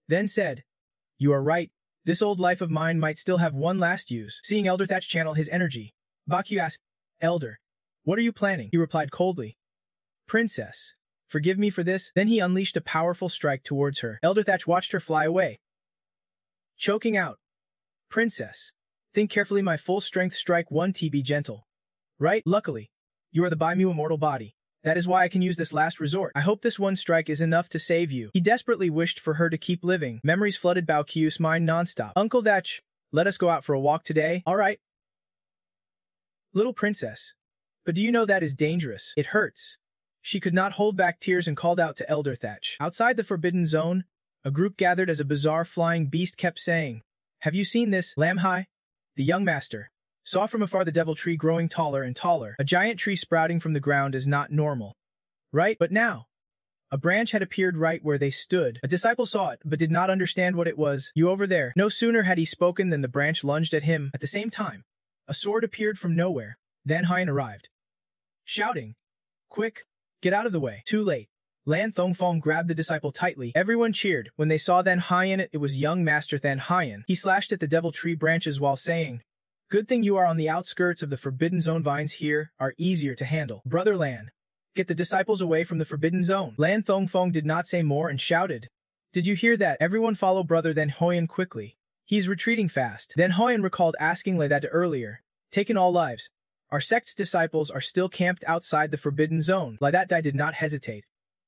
then said, you are right. This old life of mine might still have one last use. Seeing Elder Thatch channel his energy, Bakyu asked, Elder, what are you planning? He replied coldly, Princess, forgive me for this. Then he unleashed a powerful strike towards her. Elder Thatch watched her fly away, choking out, Princess, think carefully, my full strength strike 1T, be gentle. Right? Luckily, you are the Baimu immortal body. That is why I can use this last resort. I hope this one strike is enough to save you. He desperately wished for her to keep living. Memories flooded Baoqiu's mind nonstop. Uncle Thatch, let us go out for a walk today. All right. Little princess. But do you know that is dangerous? It hurts. She could not hold back tears and called out to Elder Thatch. Outside the forbidden zone, a group gathered as a bizarre flying beast kept saying, Have you seen this, Lamhai? The young master saw from afar the devil tree growing taller and taller. A giant tree sprouting from the ground is not normal. Right? But now, a branch had appeared right where they stood. A disciple saw it, but did not understand what it was. You over there. No sooner had he spoken than the branch lunged at him. At the same time, a sword appeared from nowhere. Then Hyan arrived, shouting, Quick, get out of the way. Too late. Lan Thongfong grabbed the disciple tightly. Everyone cheered. When they saw Than Hyan, it was young Master Than Hyan. He slashed at the devil tree branches while saying, Good thing you are on the outskirts of the Forbidden Zone. Vines here are easier to handle. Brother Lan, get the disciples away from the Forbidden Zone. Lan Thongfong did not say more and shouted, Did you hear that? Everyone follow Brother Than Hoyan quickly. He is retreating fast. Then Hoyan recalled asking Lei that earlier. Taken all lives. Our sect's disciples are still camped outside the Forbidden Zone. Lai that Dai did not hesitate,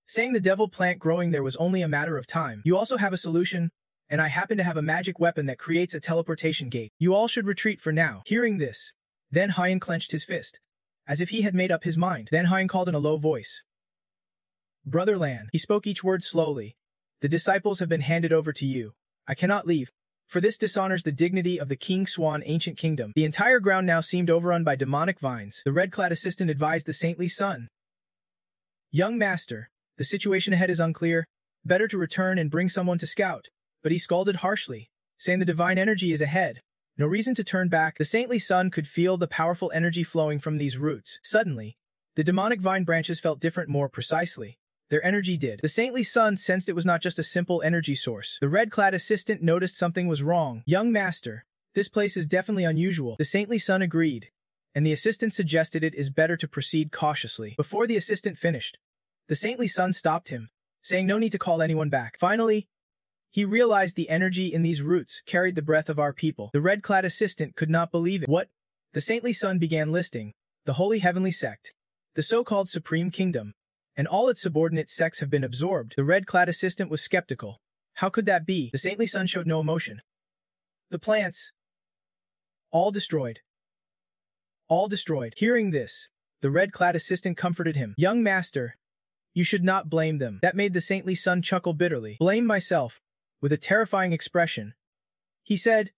saying the devil plant growing there was only a matter of time. You also have a solution, and I happen to have a magic weapon that creates a teleportation gate. You all should retreat for now. Hearing this, then Hyan clenched his fist, as if he had made up his mind. Then Hyan called in a low voice, Brother Lan. He spoke each word slowly. The disciples have been handed over to you. I cannot leave, for this dishonors the dignity of the King Swan ancient kingdom. The entire ground now seemed overrun by demonic vines. The red-clad assistant advised the saintly son, Young master, the situation ahead is unclear. Better to return and bring someone to scout. But he scolded harshly, saying the divine energy is ahead. No reason to turn back. The saintly son could feel the powerful energy flowing from these roots. Suddenly, the demonic vine branches felt different more precisely. Their energy did. The saintly son sensed it was not just a simple energy source. The red-clad assistant noticed something was wrong. Young master, this place is definitely unusual. The saintly son agreed, and the assistant suggested it is better to proceed cautiously. Before the assistant finished, the saintly son stopped him, saying no need to call anyone back. Finally, he realized the energy in these roots carried the breath of our people. The red-clad assistant could not believe it. What? The saintly son began listing the Holy Heavenly Sect, the so-called Supreme Kingdom, and all its subordinate sects have been absorbed. The red-clad assistant was skeptical. How could that be? The saintly son showed no emotion. The plants, all destroyed. All destroyed. Hearing this, the red-clad assistant comforted him. Young master, you should not blame them. That made the saintly son chuckle bitterly. Blame myself, with a terrifying expression. He said,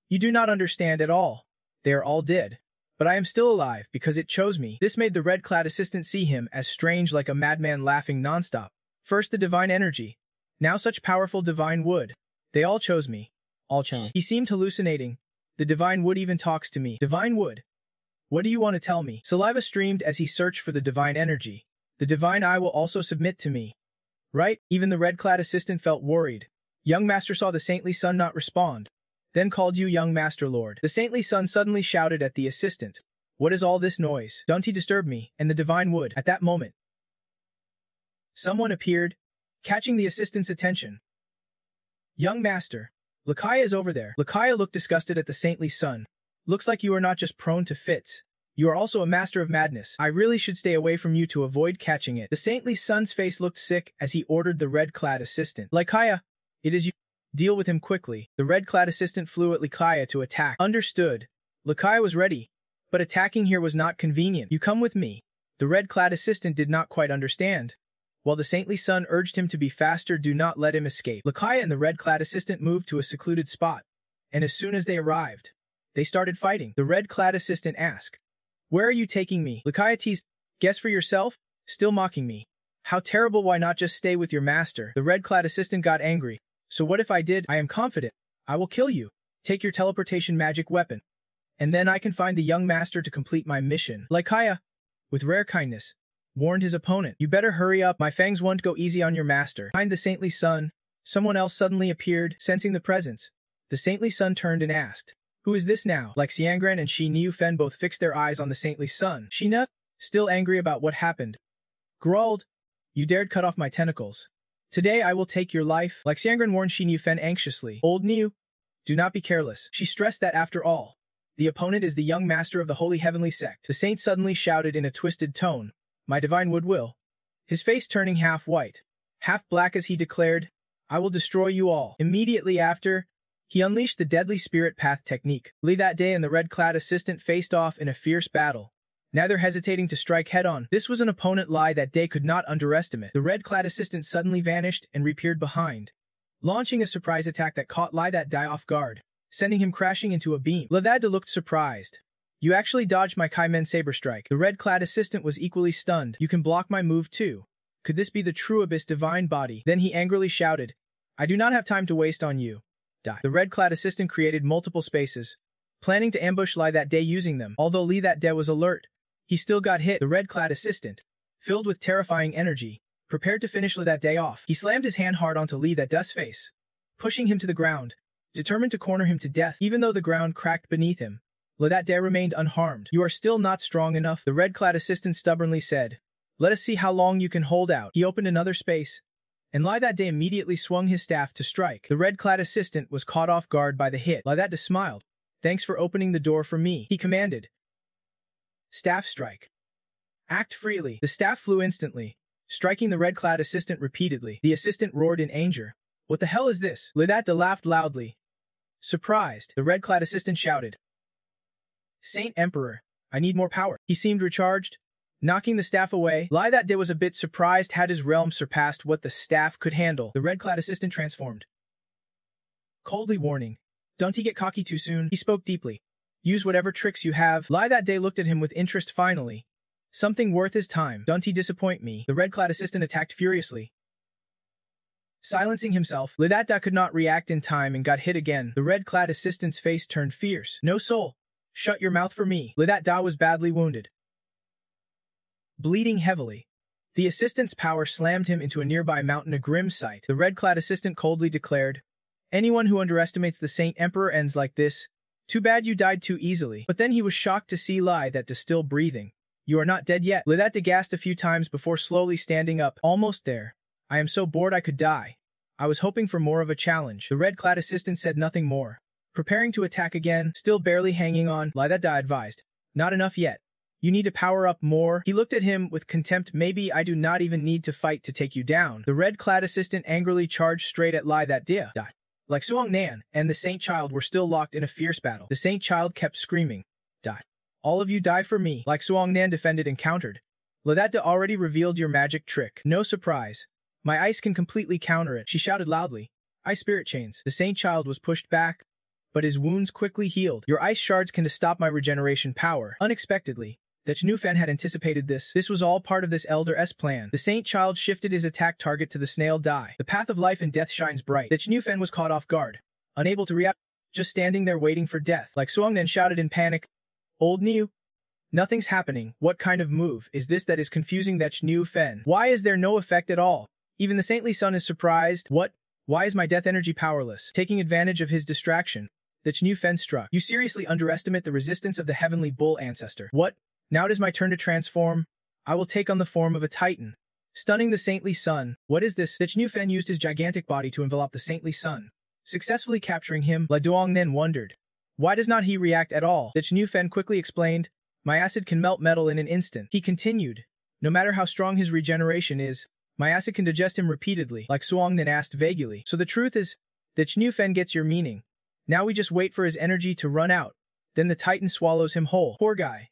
You do not understand at all. They are all dead. But I am still alive because it chose me. This made the red-clad assistant see him as strange, like a madman laughing nonstop. First the divine energy, now such powerful divine wood. They all chose me. All chose. He seemed hallucinating. The divine wood even talks to me. Divine wood. What do you want to tell me? Saliva streamed as he searched for the divine energy. The divine eye will also submit to me. Right? Even the red-clad assistant felt worried. Young master saw the saintly son not respond, then called you young master lord. The saintly son suddenly shouted at the assistant, What is all this noise? Don't he disturb me, and the divine wood. At that moment, someone appeared, catching the assistant's attention. Young master, Lakaya is over there. Lakaya looked disgusted at the saintly son. Looks like you are not just prone to fits. You are also a master of madness. I really should stay away from you to avoid catching it. The saintly son's face looked sick as he ordered the red-clad assistant. Lakaya, it is you. Deal with him quickly. The red-clad assistant flew at Lakaya to attack. Understood. Lakaya was ready, but attacking here was not convenient. You come with me. The red-clad assistant did not quite understand. While the saintly son urged him to be faster, do not let him escape. Lakaya and the red-clad assistant moved to a secluded spot, and as soon as they arrived, they started fighting. The red-clad assistant asked, Where are you taking me? Lakaya teased, Guess for yourself? Still mocking me. How terrible, why not just stay with your master? The red-clad assistant got angry. So what if I did? I am confident. I will kill you. Take your teleportation magic weapon. And then I can find the young master to complete my mission. Lakaya, with rare kindness, warned his opponent. You better hurry up. My fangs won't go easy on your master. Behind the saintly son, someone else suddenly appeared, sensing the presence. The saintly son turned and asked, "Who is this now?" Like Xiangran and Shi Niufen both fixed their eyes on the saintly son. Shina, still angry about what happened, growled, "You dared cut off my tentacles. Today I will take your life." Like Xiangran warned Shi Niufen anxiously, "Old Niu, do not be careless." She stressed that after all, the opponent is the young master of the Holy Heavenly Sect. The saint suddenly shouted in a twisted tone, "My divine wood will." His face turning half white, half black as he declared, "I will destroy you all." Immediately after, he unleashed the deadly spirit path technique. Li that day and the red-clad assistant faced off in a fierce battle, neither hesitating to strike head-on. This was an opponent Li that day could not underestimate. The red-clad assistant suddenly vanished and reappeared behind, launching a surprise attack that caught Li that day off guard, sending him crashing into a beam. Li that day looked surprised. "You actually dodged my Kaimen saber strike." The red-clad assistant was equally stunned. "You can block my move too. Could this be the true Abyss divine body?" Then he angrily shouted, "I do not have time to waste on you." The red-clad assistant created multiple spaces, planning to ambush Li that day using them. Although Li that day was alert, he still got hit. The red-clad assistant, filled with terrifying energy, prepared to finish Li that day off. He slammed his hand hard onto Li that day's face, pushing him to the ground, determined to corner him to death. Even though the ground cracked beneath him, Li that day remained unharmed. "You are still not strong enough," the red-clad assistant stubbornly said. "Let us see how long you can hold out." He opened another space, and Li that day immediately swung his staff to strike. The red-clad assistant was caught off guard by the hit. Li that day smiled. "Thanks for opening the door for me," he commanded. "Staff strike. Act freely." The staff flew instantly, striking the red-clad assistant repeatedly. The assistant roared in anger. "What the hell is this?" Li that day laughed loudly. Surprised, the red-clad assistant shouted, "Saint Emperor, I need more power." He seemed recharged, knocking the staff away. Li that day was a bit surprised. Had his realm surpassed what the staff could handle? The red-clad assistant transformed, coldly warning, "Don't get cocky too soon." He spoke deeply. "Use whatever tricks you have." Li that day looked at him with interest finally. "Something worth his time. Don't disappoint me." The red-clad assistant attacked furiously. Silencing himself, Li that day could not react in time and got hit again. The red-clad assistant's face turned fierce. "No soul. Shut your mouth for me." Li that day was badly wounded, bleeding heavily. The assistant's power slammed him into a nearby mountain, a grim sight. The red-clad assistant coldly declared, "Anyone who underestimates the Saint Emperor ends like this. Too bad you died too easily." But then he was shocked to see Li that day still breathing. "You are not dead yet." Li that day gasped a few times before slowly standing up. "Almost there. I am so bored I could die. I was hoping for more of a challenge." The red-clad assistant said nothing more, preparing to attack again, still barely hanging on. Li that day advised, "Not enough yet. You need to power up more." He looked at him with contempt. "Maybe I do not even need to fight to take you down." The red-clad assistant angrily charged straight at Li that day. Like Suong Nan and the Saint Child were still locked in a fierce battle. The Saint Child kept screaming, "Die. All of you die for me." Like Suong Nan defended and countered, "Li that day already revealed your magic trick. No surprise. My ice can completely counter it." She shouted loudly, "Ice spirit chains." The Saint Child was pushed back, but his wounds quickly healed. "Your ice shards can stop my regeneration power." Unexpectedly, the Chnufan had anticipated this. This was all part of this Elder's plan. The Saint Child shifted his attack target to the snail die. The path of life and death shines bright. The Chnufan was caught off guard, unable to react, just standing there waiting for death. Like Suongnan shouted in panic, "Old Niu, nothing's happening. What kind of move is this that is confusing that Chnufan? Why is there no effect at all?" Even the saintly son is surprised. "What? Why is my death energy powerless?" Taking advantage of his distraction, the Chnufan struck. "You seriously underestimate the resistance of the heavenly bull ancestor." "What? Now it is my turn to transform. I will take on the form of a titan." Stunning the saintly son. "What is this?" The Chnufan used his gigantic body to envelop the saintly son, successfully capturing him. La Duongnen wondered, why does not he react at all? The Chnufan quickly explained, "My acid can melt metal in an instant." He continued, "No matter how strong his regeneration is, my acid can digest him repeatedly." Like Suongnen asked vaguely, "So the truth is, the Chnufan gets your meaning. Now we just wait for his energy to run out. Then the titan swallows him whole." Poor guy.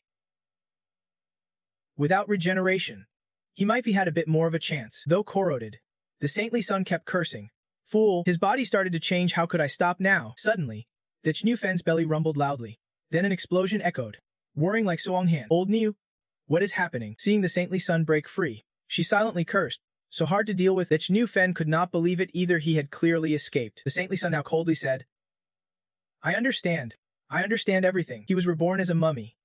Without regeneration, he might have had a bit more of a chance. Though corroded, the saintly son kept cursing, "Fool." His body started to change. "How could I stop now?" Suddenly, the Chnufen's belly rumbled loudly. Then an explosion echoed, whirring like Suonghan. "Old Niu, what is happening?" Seeing the saintly son break free, she silently cursed, "So hard to deal with." The Chnufan could not believe it either. He had clearly escaped. The saintly son now coldly said, I understand everything." He was reborn as a mummy.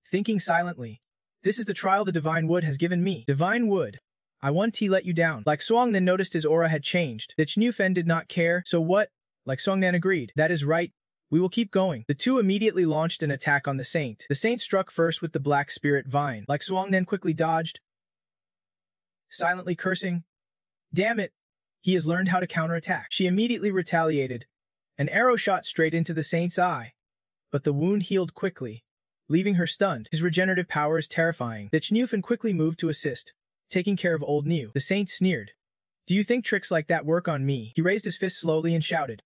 Thinking silently, "This is the trial the Divine Wood has given me." Divine Wood, I want to let you down. Like Suongnan noticed his aura had changed. The Chnufan did not care. "So what? Like Songnan agreed. That is right. We will keep going. The two immediately launched an attack on the saint. The saint struck first with the black spirit vine. Like Songnan quickly dodged, silently cursing. Damn it! He has learned how to counterattack. She immediately retaliated. An arrow shot straight into the saint's eye. But the wound healed quickly, leaving her stunned. His regenerative power is terrifying. The Chnufan quickly moved to assist, taking care of old Niu. The saint sneered. Do you think tricks like that work on me? He raised his fist slowly and shouted.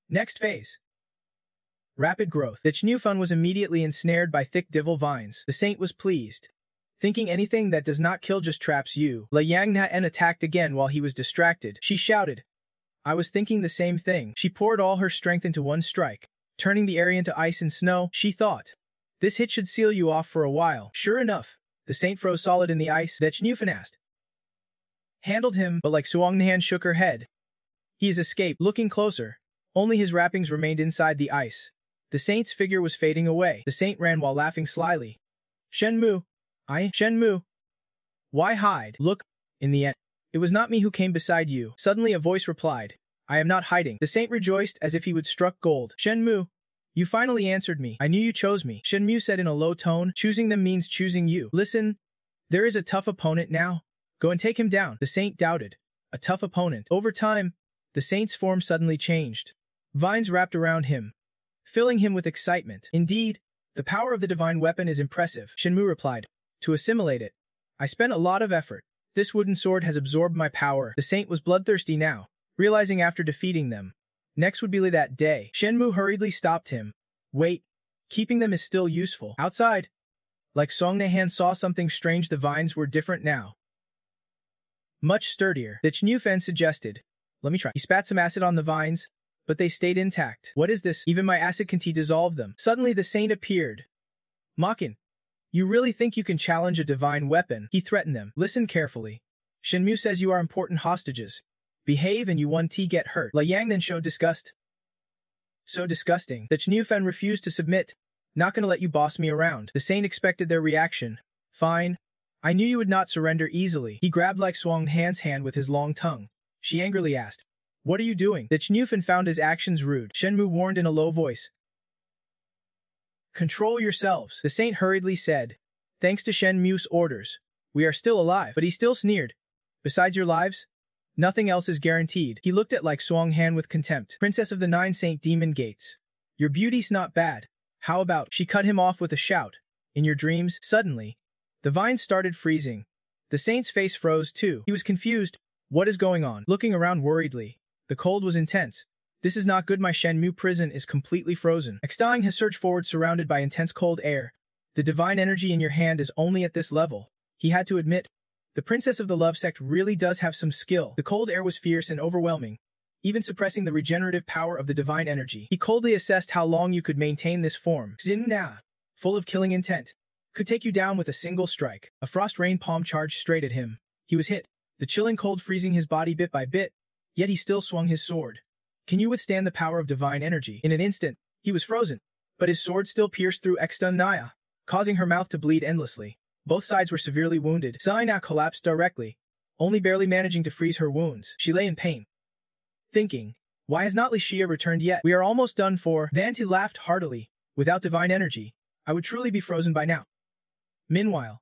Next phase. Rapid growth. The Chnufan was immediately ensnared by thick divil vines. The saint was pleased, thinking anything that does not kill just traps you. La Yangna attacked again while he was distracted. She shouted. I was thinking the same thing. She poured all her strength into one strike, turning the area into ice and snow. She thought, this hit should seal you off for a while. Sure enough, the saint froze solid in the ice. The Chnufan asked. Handled him, but like Suongnan shook her head. He has escaped. Looking closer, only his wrappings remained inside the ice. The saint's figure was fading away. The saint ran while laughing slyly. Shenmue. Shenmue. Why hide? Look, in the end, it was not me who came beside you. Suddenly a voice replied. I am not hiding. The saint rejoiced as if he would struck gold. Shenmue. You finally answered me. I knew you chose me. Shenmue said in a low tone. Choosing them means choosing you. Listen, there is a tough opponent now. Go and take him down. The saint doubted. A tough opponent. Over time, the saint's form suddenly changed. Vines wrapped around him, filling him with excitement. Indeed, the power of the divine weapon is impressive. Shenmue replied. To assimilate it, I spent a lot of effort. This wooden sword has absorbed my power. The saint was bloodthirsty now, realizing after defeating them, next would be that day. Shenmue hurriedly stopped him. Wait, keeping them is still useful. Outside, like Songnahan saw something strange. The vines were different now, much sturdier. The Chnufan suggested, let me try. He spat some acid on the vines, but they stayed intact. What is this? Even my acid can dissolve them. Suddenly the saint appeared. Mocking. You really think you can challenge a divine weapon? He threatened them. Listen carefully. Shenmue says you are important hostages. Behave and you won't get hurt. La Yangnan showed disgust. So disgusting. The Chnufan refused to submit. Not gonna let you boss me around. The saint expected their reaction. Fine. I knew you would not surrender easily. He grabbed like Swanghan's hand with his long tongue. She angrily asked, what are you doing? The Chnufan found his actions rude. Shenmue warned in a low voice. Control yourselves. The saint hurriedly said. Thanks to Shenmue's orders, we are still alive. But he still sneered. Besides your lives, nothing else is guaranteed. He looked at like Swanghan with contempt. Princess of the 9 Saint Demon Gates. Your beauty's not bad. How about? She cut him off with a shout. In your dreams? Suddenly, the vines started freezing. The saint's face froze too. He was confused. What is going on? Looking around worriedly. The cold was intense. This is not good. My Shenmue prison is completely frozen. Extang has surged forward surrounded by intense cold air. The divine energy in your hand is only at this level. He had to admit, the princess of the love sect really does have some skill. The cold air was fierce and overwhelming, even suppressing the regenerative power of the divine energy. He coldly assessed how long you could maintain this form. Xin-na, full of killing intent, could take you down with a single strike. A frost rain palm charged straight at him. He was hit, the chilling cold freezing his body bit by bit, yet he still swung his sword. Can you withstand the power of divine energy? In an instant, he was frozen, but his sword still pierced through Naya, causing her mouth to bleed endlessly. Both sides were severely wounded. Zaina collapsed directly, only barely managing to freeze her wounds. She lay in pain, thinking, why has not Li Xia returned yet? We are almost done for. Vanti laughed heartily. Without divine energy, I would truly be frozen by now. Meanwhile,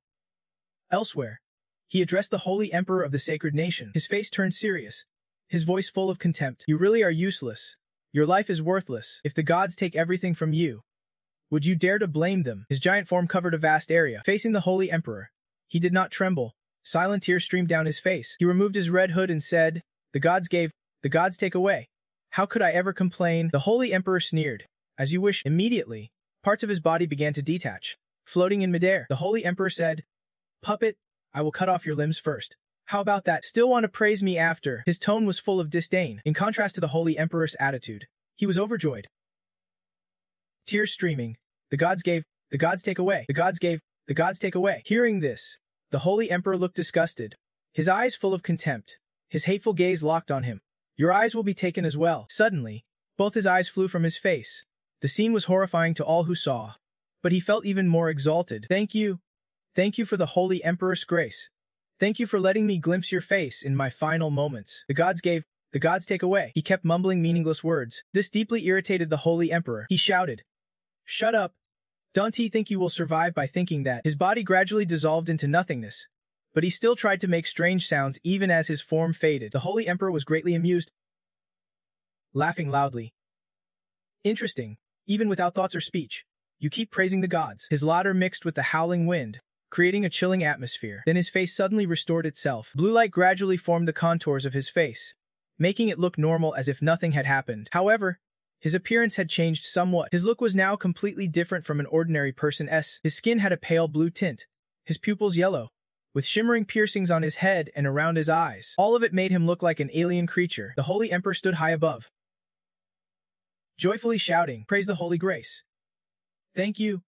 elsewhere, he addressed the holy emperor of the sacred nation. His face turned serious, his voice full of contempt. You really are useless. Your life is worthless. If the gods take everything from you, would you dare to blame them? His giant form covered a vast area. Facing the holy emperor, he did not tremble. Silent tears streamed down his face. He removed his red hood and said, the gods gave, the gods take away. How could I ever complain? The holy emperor sneered. As you wish. Immediately, parts of his body began to detach, floating in midair. The holy emperor said, puppet, I will cut off your limbs first. How about that? Still want to praise me after? His tone was full of disdain. In contrast to the holy emperor's attitude, he was overjoyed. Tears streaming. The gods gave, the gods take away. The gods gave, the gods take away. Hearing this, the holy emperor looked disgusted, his eyes full of contempt, his hateful gaze locked on him. Your eyes will be taken as well. Suddenly, both his eyes flew from his face. The scene was horrifying to all who saw, but he felt even more exalted. Thank you. Thank you for the holy emperor's grace. Thank you for letting me glimpse your face in my final moments. The gods gave, The gods take away. He kept mumbling meaningless words. This deeply irritated the Holy Emperor. He shouted, "Shut up! Don't you think you will survive by thinking that?" His body gradually dissolved into nothingness, but he still tried to make strange sounds even as his form faded. The Holy Emperor was greatly amused, laughing loudly. "Interesting. Even without thoughts or speech, you keep praising the gods." His laughter mixed with the howling wind, creating a chilling atmosphere. Then his face suddenly restored itself. Blue light gradually formed the contours of his face, making it look normal as if nothing had happened. However, his appearance had changed somewhat. His look was now completely different from an ordinary person's. His skin had a pale blue tint, his pupils yellow, with shimmering piercings on his head and around his eyes. All of it made him look like an alien creature. The Holy Emperor stood high above, joyfully shouting, "Praise the Holy Grace! Thank you,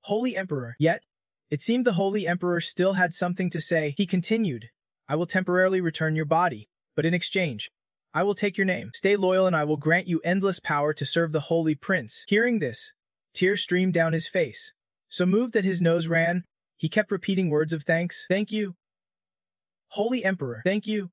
Holy Emperor." Yet, it seemed the Holy Emperor still had something to say. He continued, "I will temporarily return your body, but in exchange, I will take your name. Stay loyal and I will grant you endless power to serve the Holy Prince." Hearing this, tears streamed down his face. So moved that his nose ran, he kept repeating words of thanks. "Thank you, Holy Emperor. Thank you,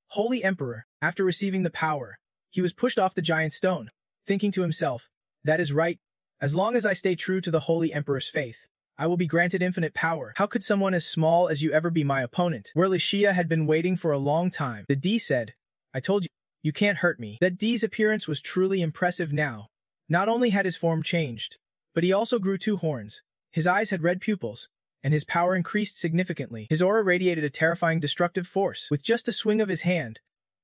Holy Emperor." After receiving the power, he was pushed off the giant stone, thinking to himself, "That is right. As long as I stay true to the Holy Emperor's faith, I will be granted infinite power. How could someone as small as you ever be my opponent?" Where Lucia had been waiting for a long time, the D said, "I told you, you can't hurt me." That D's appearance was truly impressive now. Not only had his form changed, but he also grew 2 horns. His eyes had red pupils, and his power increased significantly. His aura radiated a terrifying destructive force. With just a swing of his hand,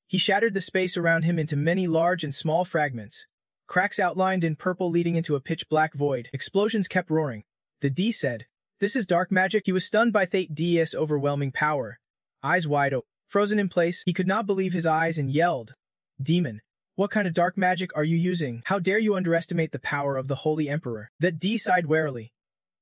he shattered the space around him into many large and small fragments. Cracks outlined in purple leading into a pitch-black void. Explosions kept roaring. The D said, "This is dark magic." He was stunned by Thate D's overwhelming power. Eyes wide open, frozen in place, he could not believe his eyes and yelled, "Demon, what kind of dark magic are you using? How dare you underestimate the power of the Holy Emperor?" That D sighed warily.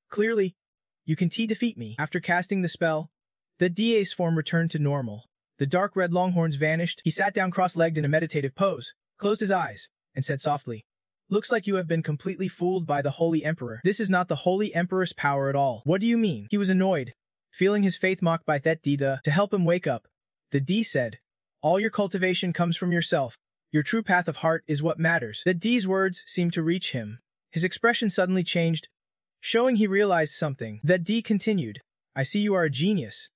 "Clearly, you can defeat me." After casting the spell, the Da's form returned to normal. The dark red longhorns vanished. He sat down cross-legged in a meditative pose, closed his eyes, and said softly, "Looks like you have been completely fooled by the Holy Emperor. This is not the Holy Emperor's power at all." "What do you mean?" He was annoyed, feeling his faith mocked by Thet D. To help him wake up, the D said, "All your cultivation comes from yourself. Your true path of heart is what matters." The D's words seemed to reach him. His expression suddenly changed, showing he realized something. The D continued, "I see you are a genius,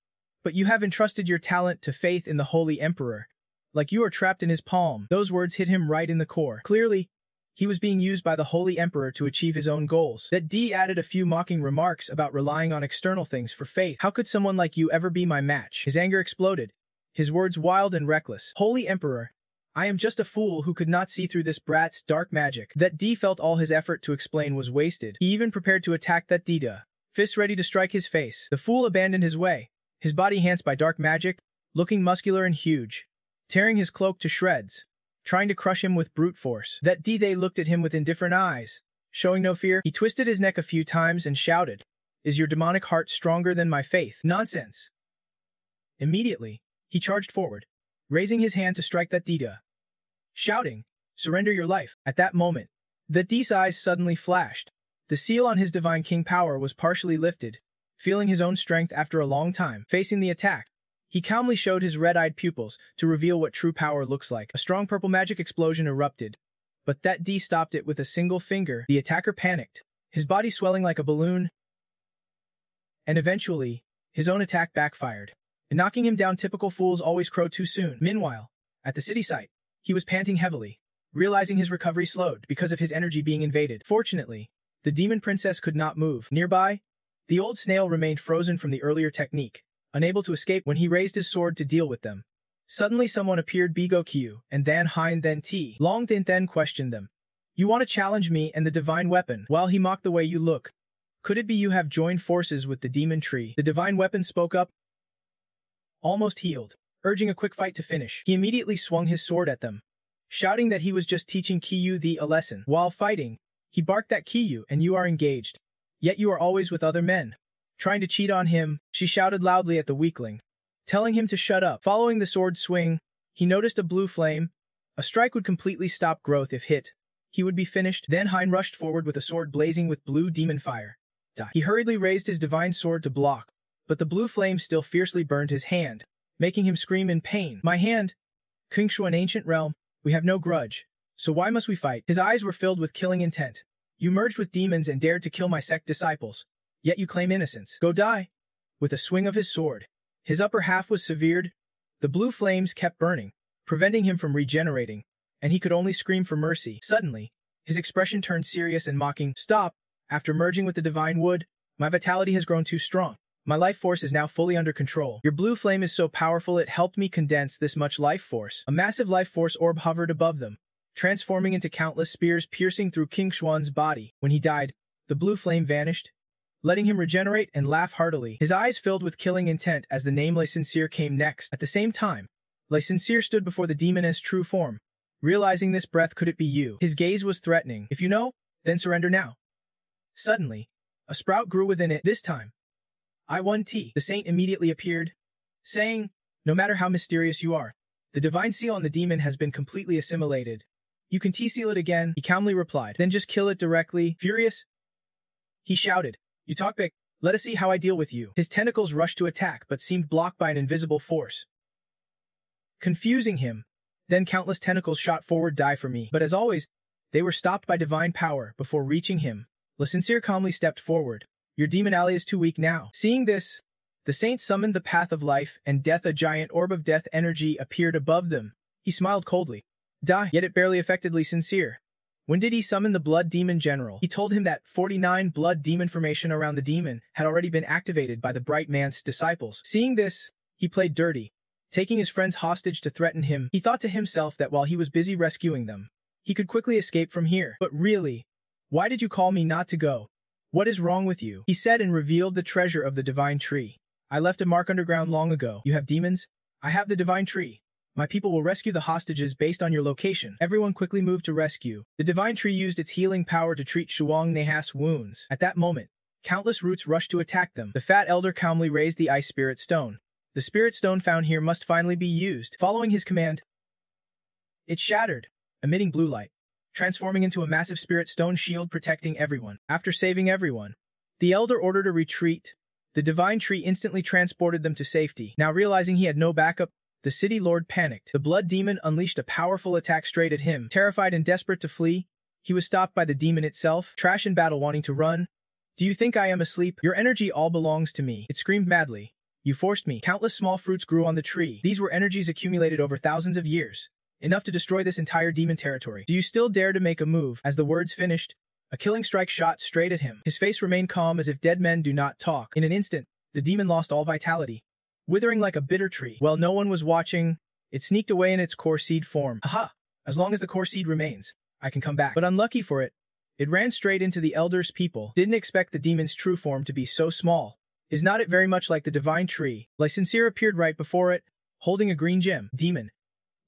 but you have entrusted your talent to faith in the Holy Emperor, like you are trapped in his palm." Those words hit him right in the core. Clearly, he was being used by the Holy Emperor to achieve his own goals. That D added a few mocking remarks about relying on external things for faith. "How could someone like you ever be my match?" His anger exploded, his words wild and reckless. "Holy Emperor, I am just a fool who could not see through this brat's dark magic." That D felt all his effort to explain was wasted. He even prepared to attack that D, fists ready to strike his face. The fool abandoned his way, his body enhanced by dark magic, looking muscular and huge, tearing his cloak to shreds, trying to crush him with brute force. That D looked at him with indifferent eyes, showing no fear. He twisted his neck a few times and shouted, "Is your demonic heart stronger than my faith?" "Nonsense." Immediately, he charged forward, raising his hand to strike that D, shouting, "Surrender your life." At that moment, the D's eyes suddenly flashed. The seal on his divine king power was partially lifted. Feeling his own strength after a long time facing the attack, he calmly showed his red-eyed pupils to reveal what true power looks like. A strong purple magic explosion erupted, but that D stopped it with a single finger. The attacker panicked, his body swelling like a balloon, and eventually, his own attack backfired, knocking him down. Typical fools always crow too soon. Meanwhile, at the city site, he was panting heavily, realizing his recovery slowed because of his energy being invaded. Fortunately, the demon princess could not move. Nearby, the old snail remained frozen from the earlier technique, unable to escape. When he raised his sword to deal with them, suddenly someone appeared. Bigo Q, and then Hein then T. Long then questioned them. "You want to challenge me and the divine weapon while he mocked the way you look? Could it be you have joined forces with the demon tree?" The divine weapon spoke up, almost healed, urging a quick fight to finish. He immediately swung his sword at them, shouting that he was just teaching Kiyu a lesson. While fighting, he barked at Kiyu, "And you are engaged. Yet you are always with other men, trying to cheat on him." She shouted loudly at the weakling, telling him to shut up. Following the sword swing, he noticed a blue flame. A strike would completely stop growth if hit. He would be finished. Then Hein rushed forward with a sword blazing with blue demon fire. He hurriedly raised his divine sword to block, but the blue flame still fiercely burned his hand, making him scream in pain. "My hand! Qingshu, an ancient realm, we have no grudge. So why must we fight? His eyes were filled with killing intent. You merged with demons and dared to kill my sect disciples. Yet you claim innocence. Go die. With a swing of his sword, his upper half was severed. The blue flames kept burning, preventing him from regenerating, and he could only scream for mercy. Suddenly, his expression turned serious and mocking. Stop. After merging with the divine wood, my vitality has grown too strong. My life force is now fully under control. Your blue flame is so powerful it helped me condense this much life force. A massive life force orb hovered above them, transforming into countless spears piercing through King Xuan's body. When he died, the blue flame vanished, letting him regenerate and laugh heartily. His eyes filled with killing intent as the name Le Sincere came next. At the same time, Le Sincere stood before the demon as true form. Realizing this breath, could it be you? His gaze was threatening. If you know, then surrender now. Suddenly, a sprout grew within it. This time, I1T. The saint immediately appeared, saying, no matter how mysterious you are, the divine seal on the demon has been completely assimilated. You can T-seal it again, he calmly replied. Then just kill it directly. Furious, he shouted, you talk big. Let us see how I deal with you. His tentacles rushed to attack but seemed blocked by an invisible force, confusing him. Then countless tentacles shot forward. Die for me. But as always, they were stopped by divine power before reaching him. Le Sincere calmly stepped forward. Your demon ally is too weak now. Seeing this, the saint summoned the path of life and death. A giant orb of death energy appeared above them. He smiled coldly. Die. Yet it barely affected Le Sincere. When did he summon the blood demon general? He told him that 49 blood demon formation around the demon had already been activated by the bright man's disciples. Seeing this, he played dirty. Taking his friends hostage to threaten him, he thought to himself that while he was busy rescuing them, he could quickly escape from here. But really, why did you call me not to go? What is wrong with you? He said and revealed the treasure of the divine tree. I left a mark underground long ago. You have demons? I have the divine tree. My people will rescue the hostages based on your location. Everyone quickly moved to rescue. The divine tree used its healing power to treat Shuang Nehas wounds. At that moment, countless roots rushed to attack them. The fat elder calmly raised the ice spirit stone. The spirit stone found here must finally be used. Following his command, it shattered, emitting blue light, transforming into a massive spirit stone shield protecting everyone. After saving everyone, the elder ordered a retreat. The divine tree instantly transported them to safety. Now realizing he had no backup, the city lord panicked. The blood demon unleashed a powerful attack straight at him. Terrified and desperate to flee, he was stopped by the demon itself. Trash in battle, wanting to run. Do you think I am asleep? Your energy all belongs to me. It screamed madly. You forced me. Countless small fruits grew on the tree. These were energies accumulated over thousands of years, enough to destroy this entire demon territory. Do you still dare to make a move? As the words finished, a killing strike shot straight at him. His face remained calm as if dead men do not talk. In an instant, the demon lost all vitality, withering like a bitter tree. While no one was watching, it sneaked away in its core seed form. Aha! As long as the core seed remains, I can come back. But unlucky for it, it ran straight into the elder's people. Didn't expect the demon's true form to be so small. Is not it very much like the divine tree? Le Sincere appeared right before it, holding a green gem. Demon,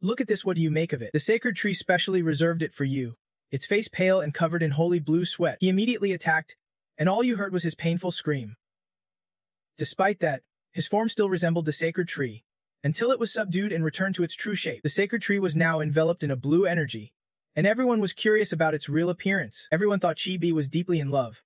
look at this, what do you make of it? The sacred tree specially reserved it for you. Its face pale and covered in holy blue sweat. He immediately attacked, and all you heard was his painful scream. Despite that, his form still resembled the sacred tree, until it was subdued and returned to its true shape. The sacred tree was now enveloped in a blue energy, and everyone was curious about its real appearance. Everyone thought Chibi was deeply in love.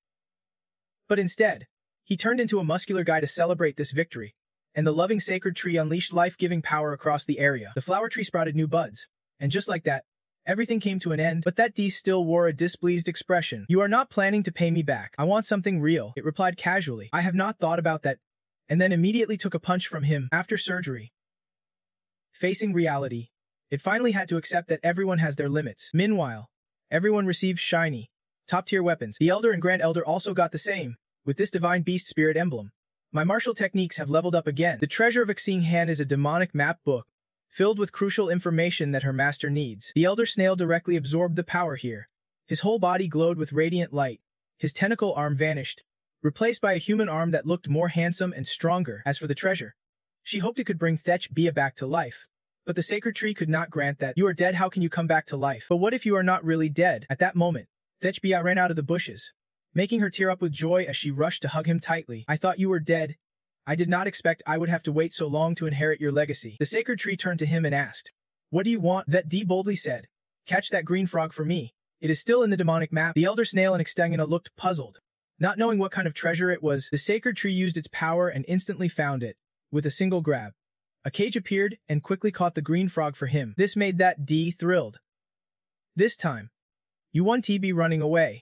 But instead, he turned into a muscular guy to celebrate this victory, and the loving sacred tree unleashed life-giving power across the area. The flower tree sprouted new buds, and just like that, everything came to an end. But that D still wore a displeased expression. You are not planning to pay me back. I want something real, it replied casually. I have not thought about that, and then immediately took a punch from him. After surgery, facing reality, it finally had to accept that everyone has their limits. Meanwhile, everyone received shiny, top-tier weapons. The elder and grand elder also got the same, with this divine beast spirit emblem. My martial techniques have leveled up again. The treasure of Xing Han is a demonic map book, filled with crucial information that her master needs. The elder snail directly absorbed the power here. His whole body glowed with radiant light. His tentacle arm vanished, replaced by a human arm that looked more handsome and stronger. As for the treasure, she hoped it could bring Thech Bia back to life. But the sacred tree could not grant that. You are dead, how can you come back to life? But what if you are not really dead? At that moment, Thech Bia ran out of the bushes, making her tear up with joy as she rushed to hug him tightly. I thought you were dead. I did not expect I would have to wait so long to inherit your legacy. The sacred tree turned to him and asked, what do you want? That D boldly said, catch that green frog for me. It is still in the demonic map. The elder snail and Xtangana looked puzzled. Not knowing what kind of treasure it was, the sacred tree used its power and instantly found it, with a single grab. A cage appeared and quickly caught the green frog for him. This made that D thrilled. This time, you want TB running away.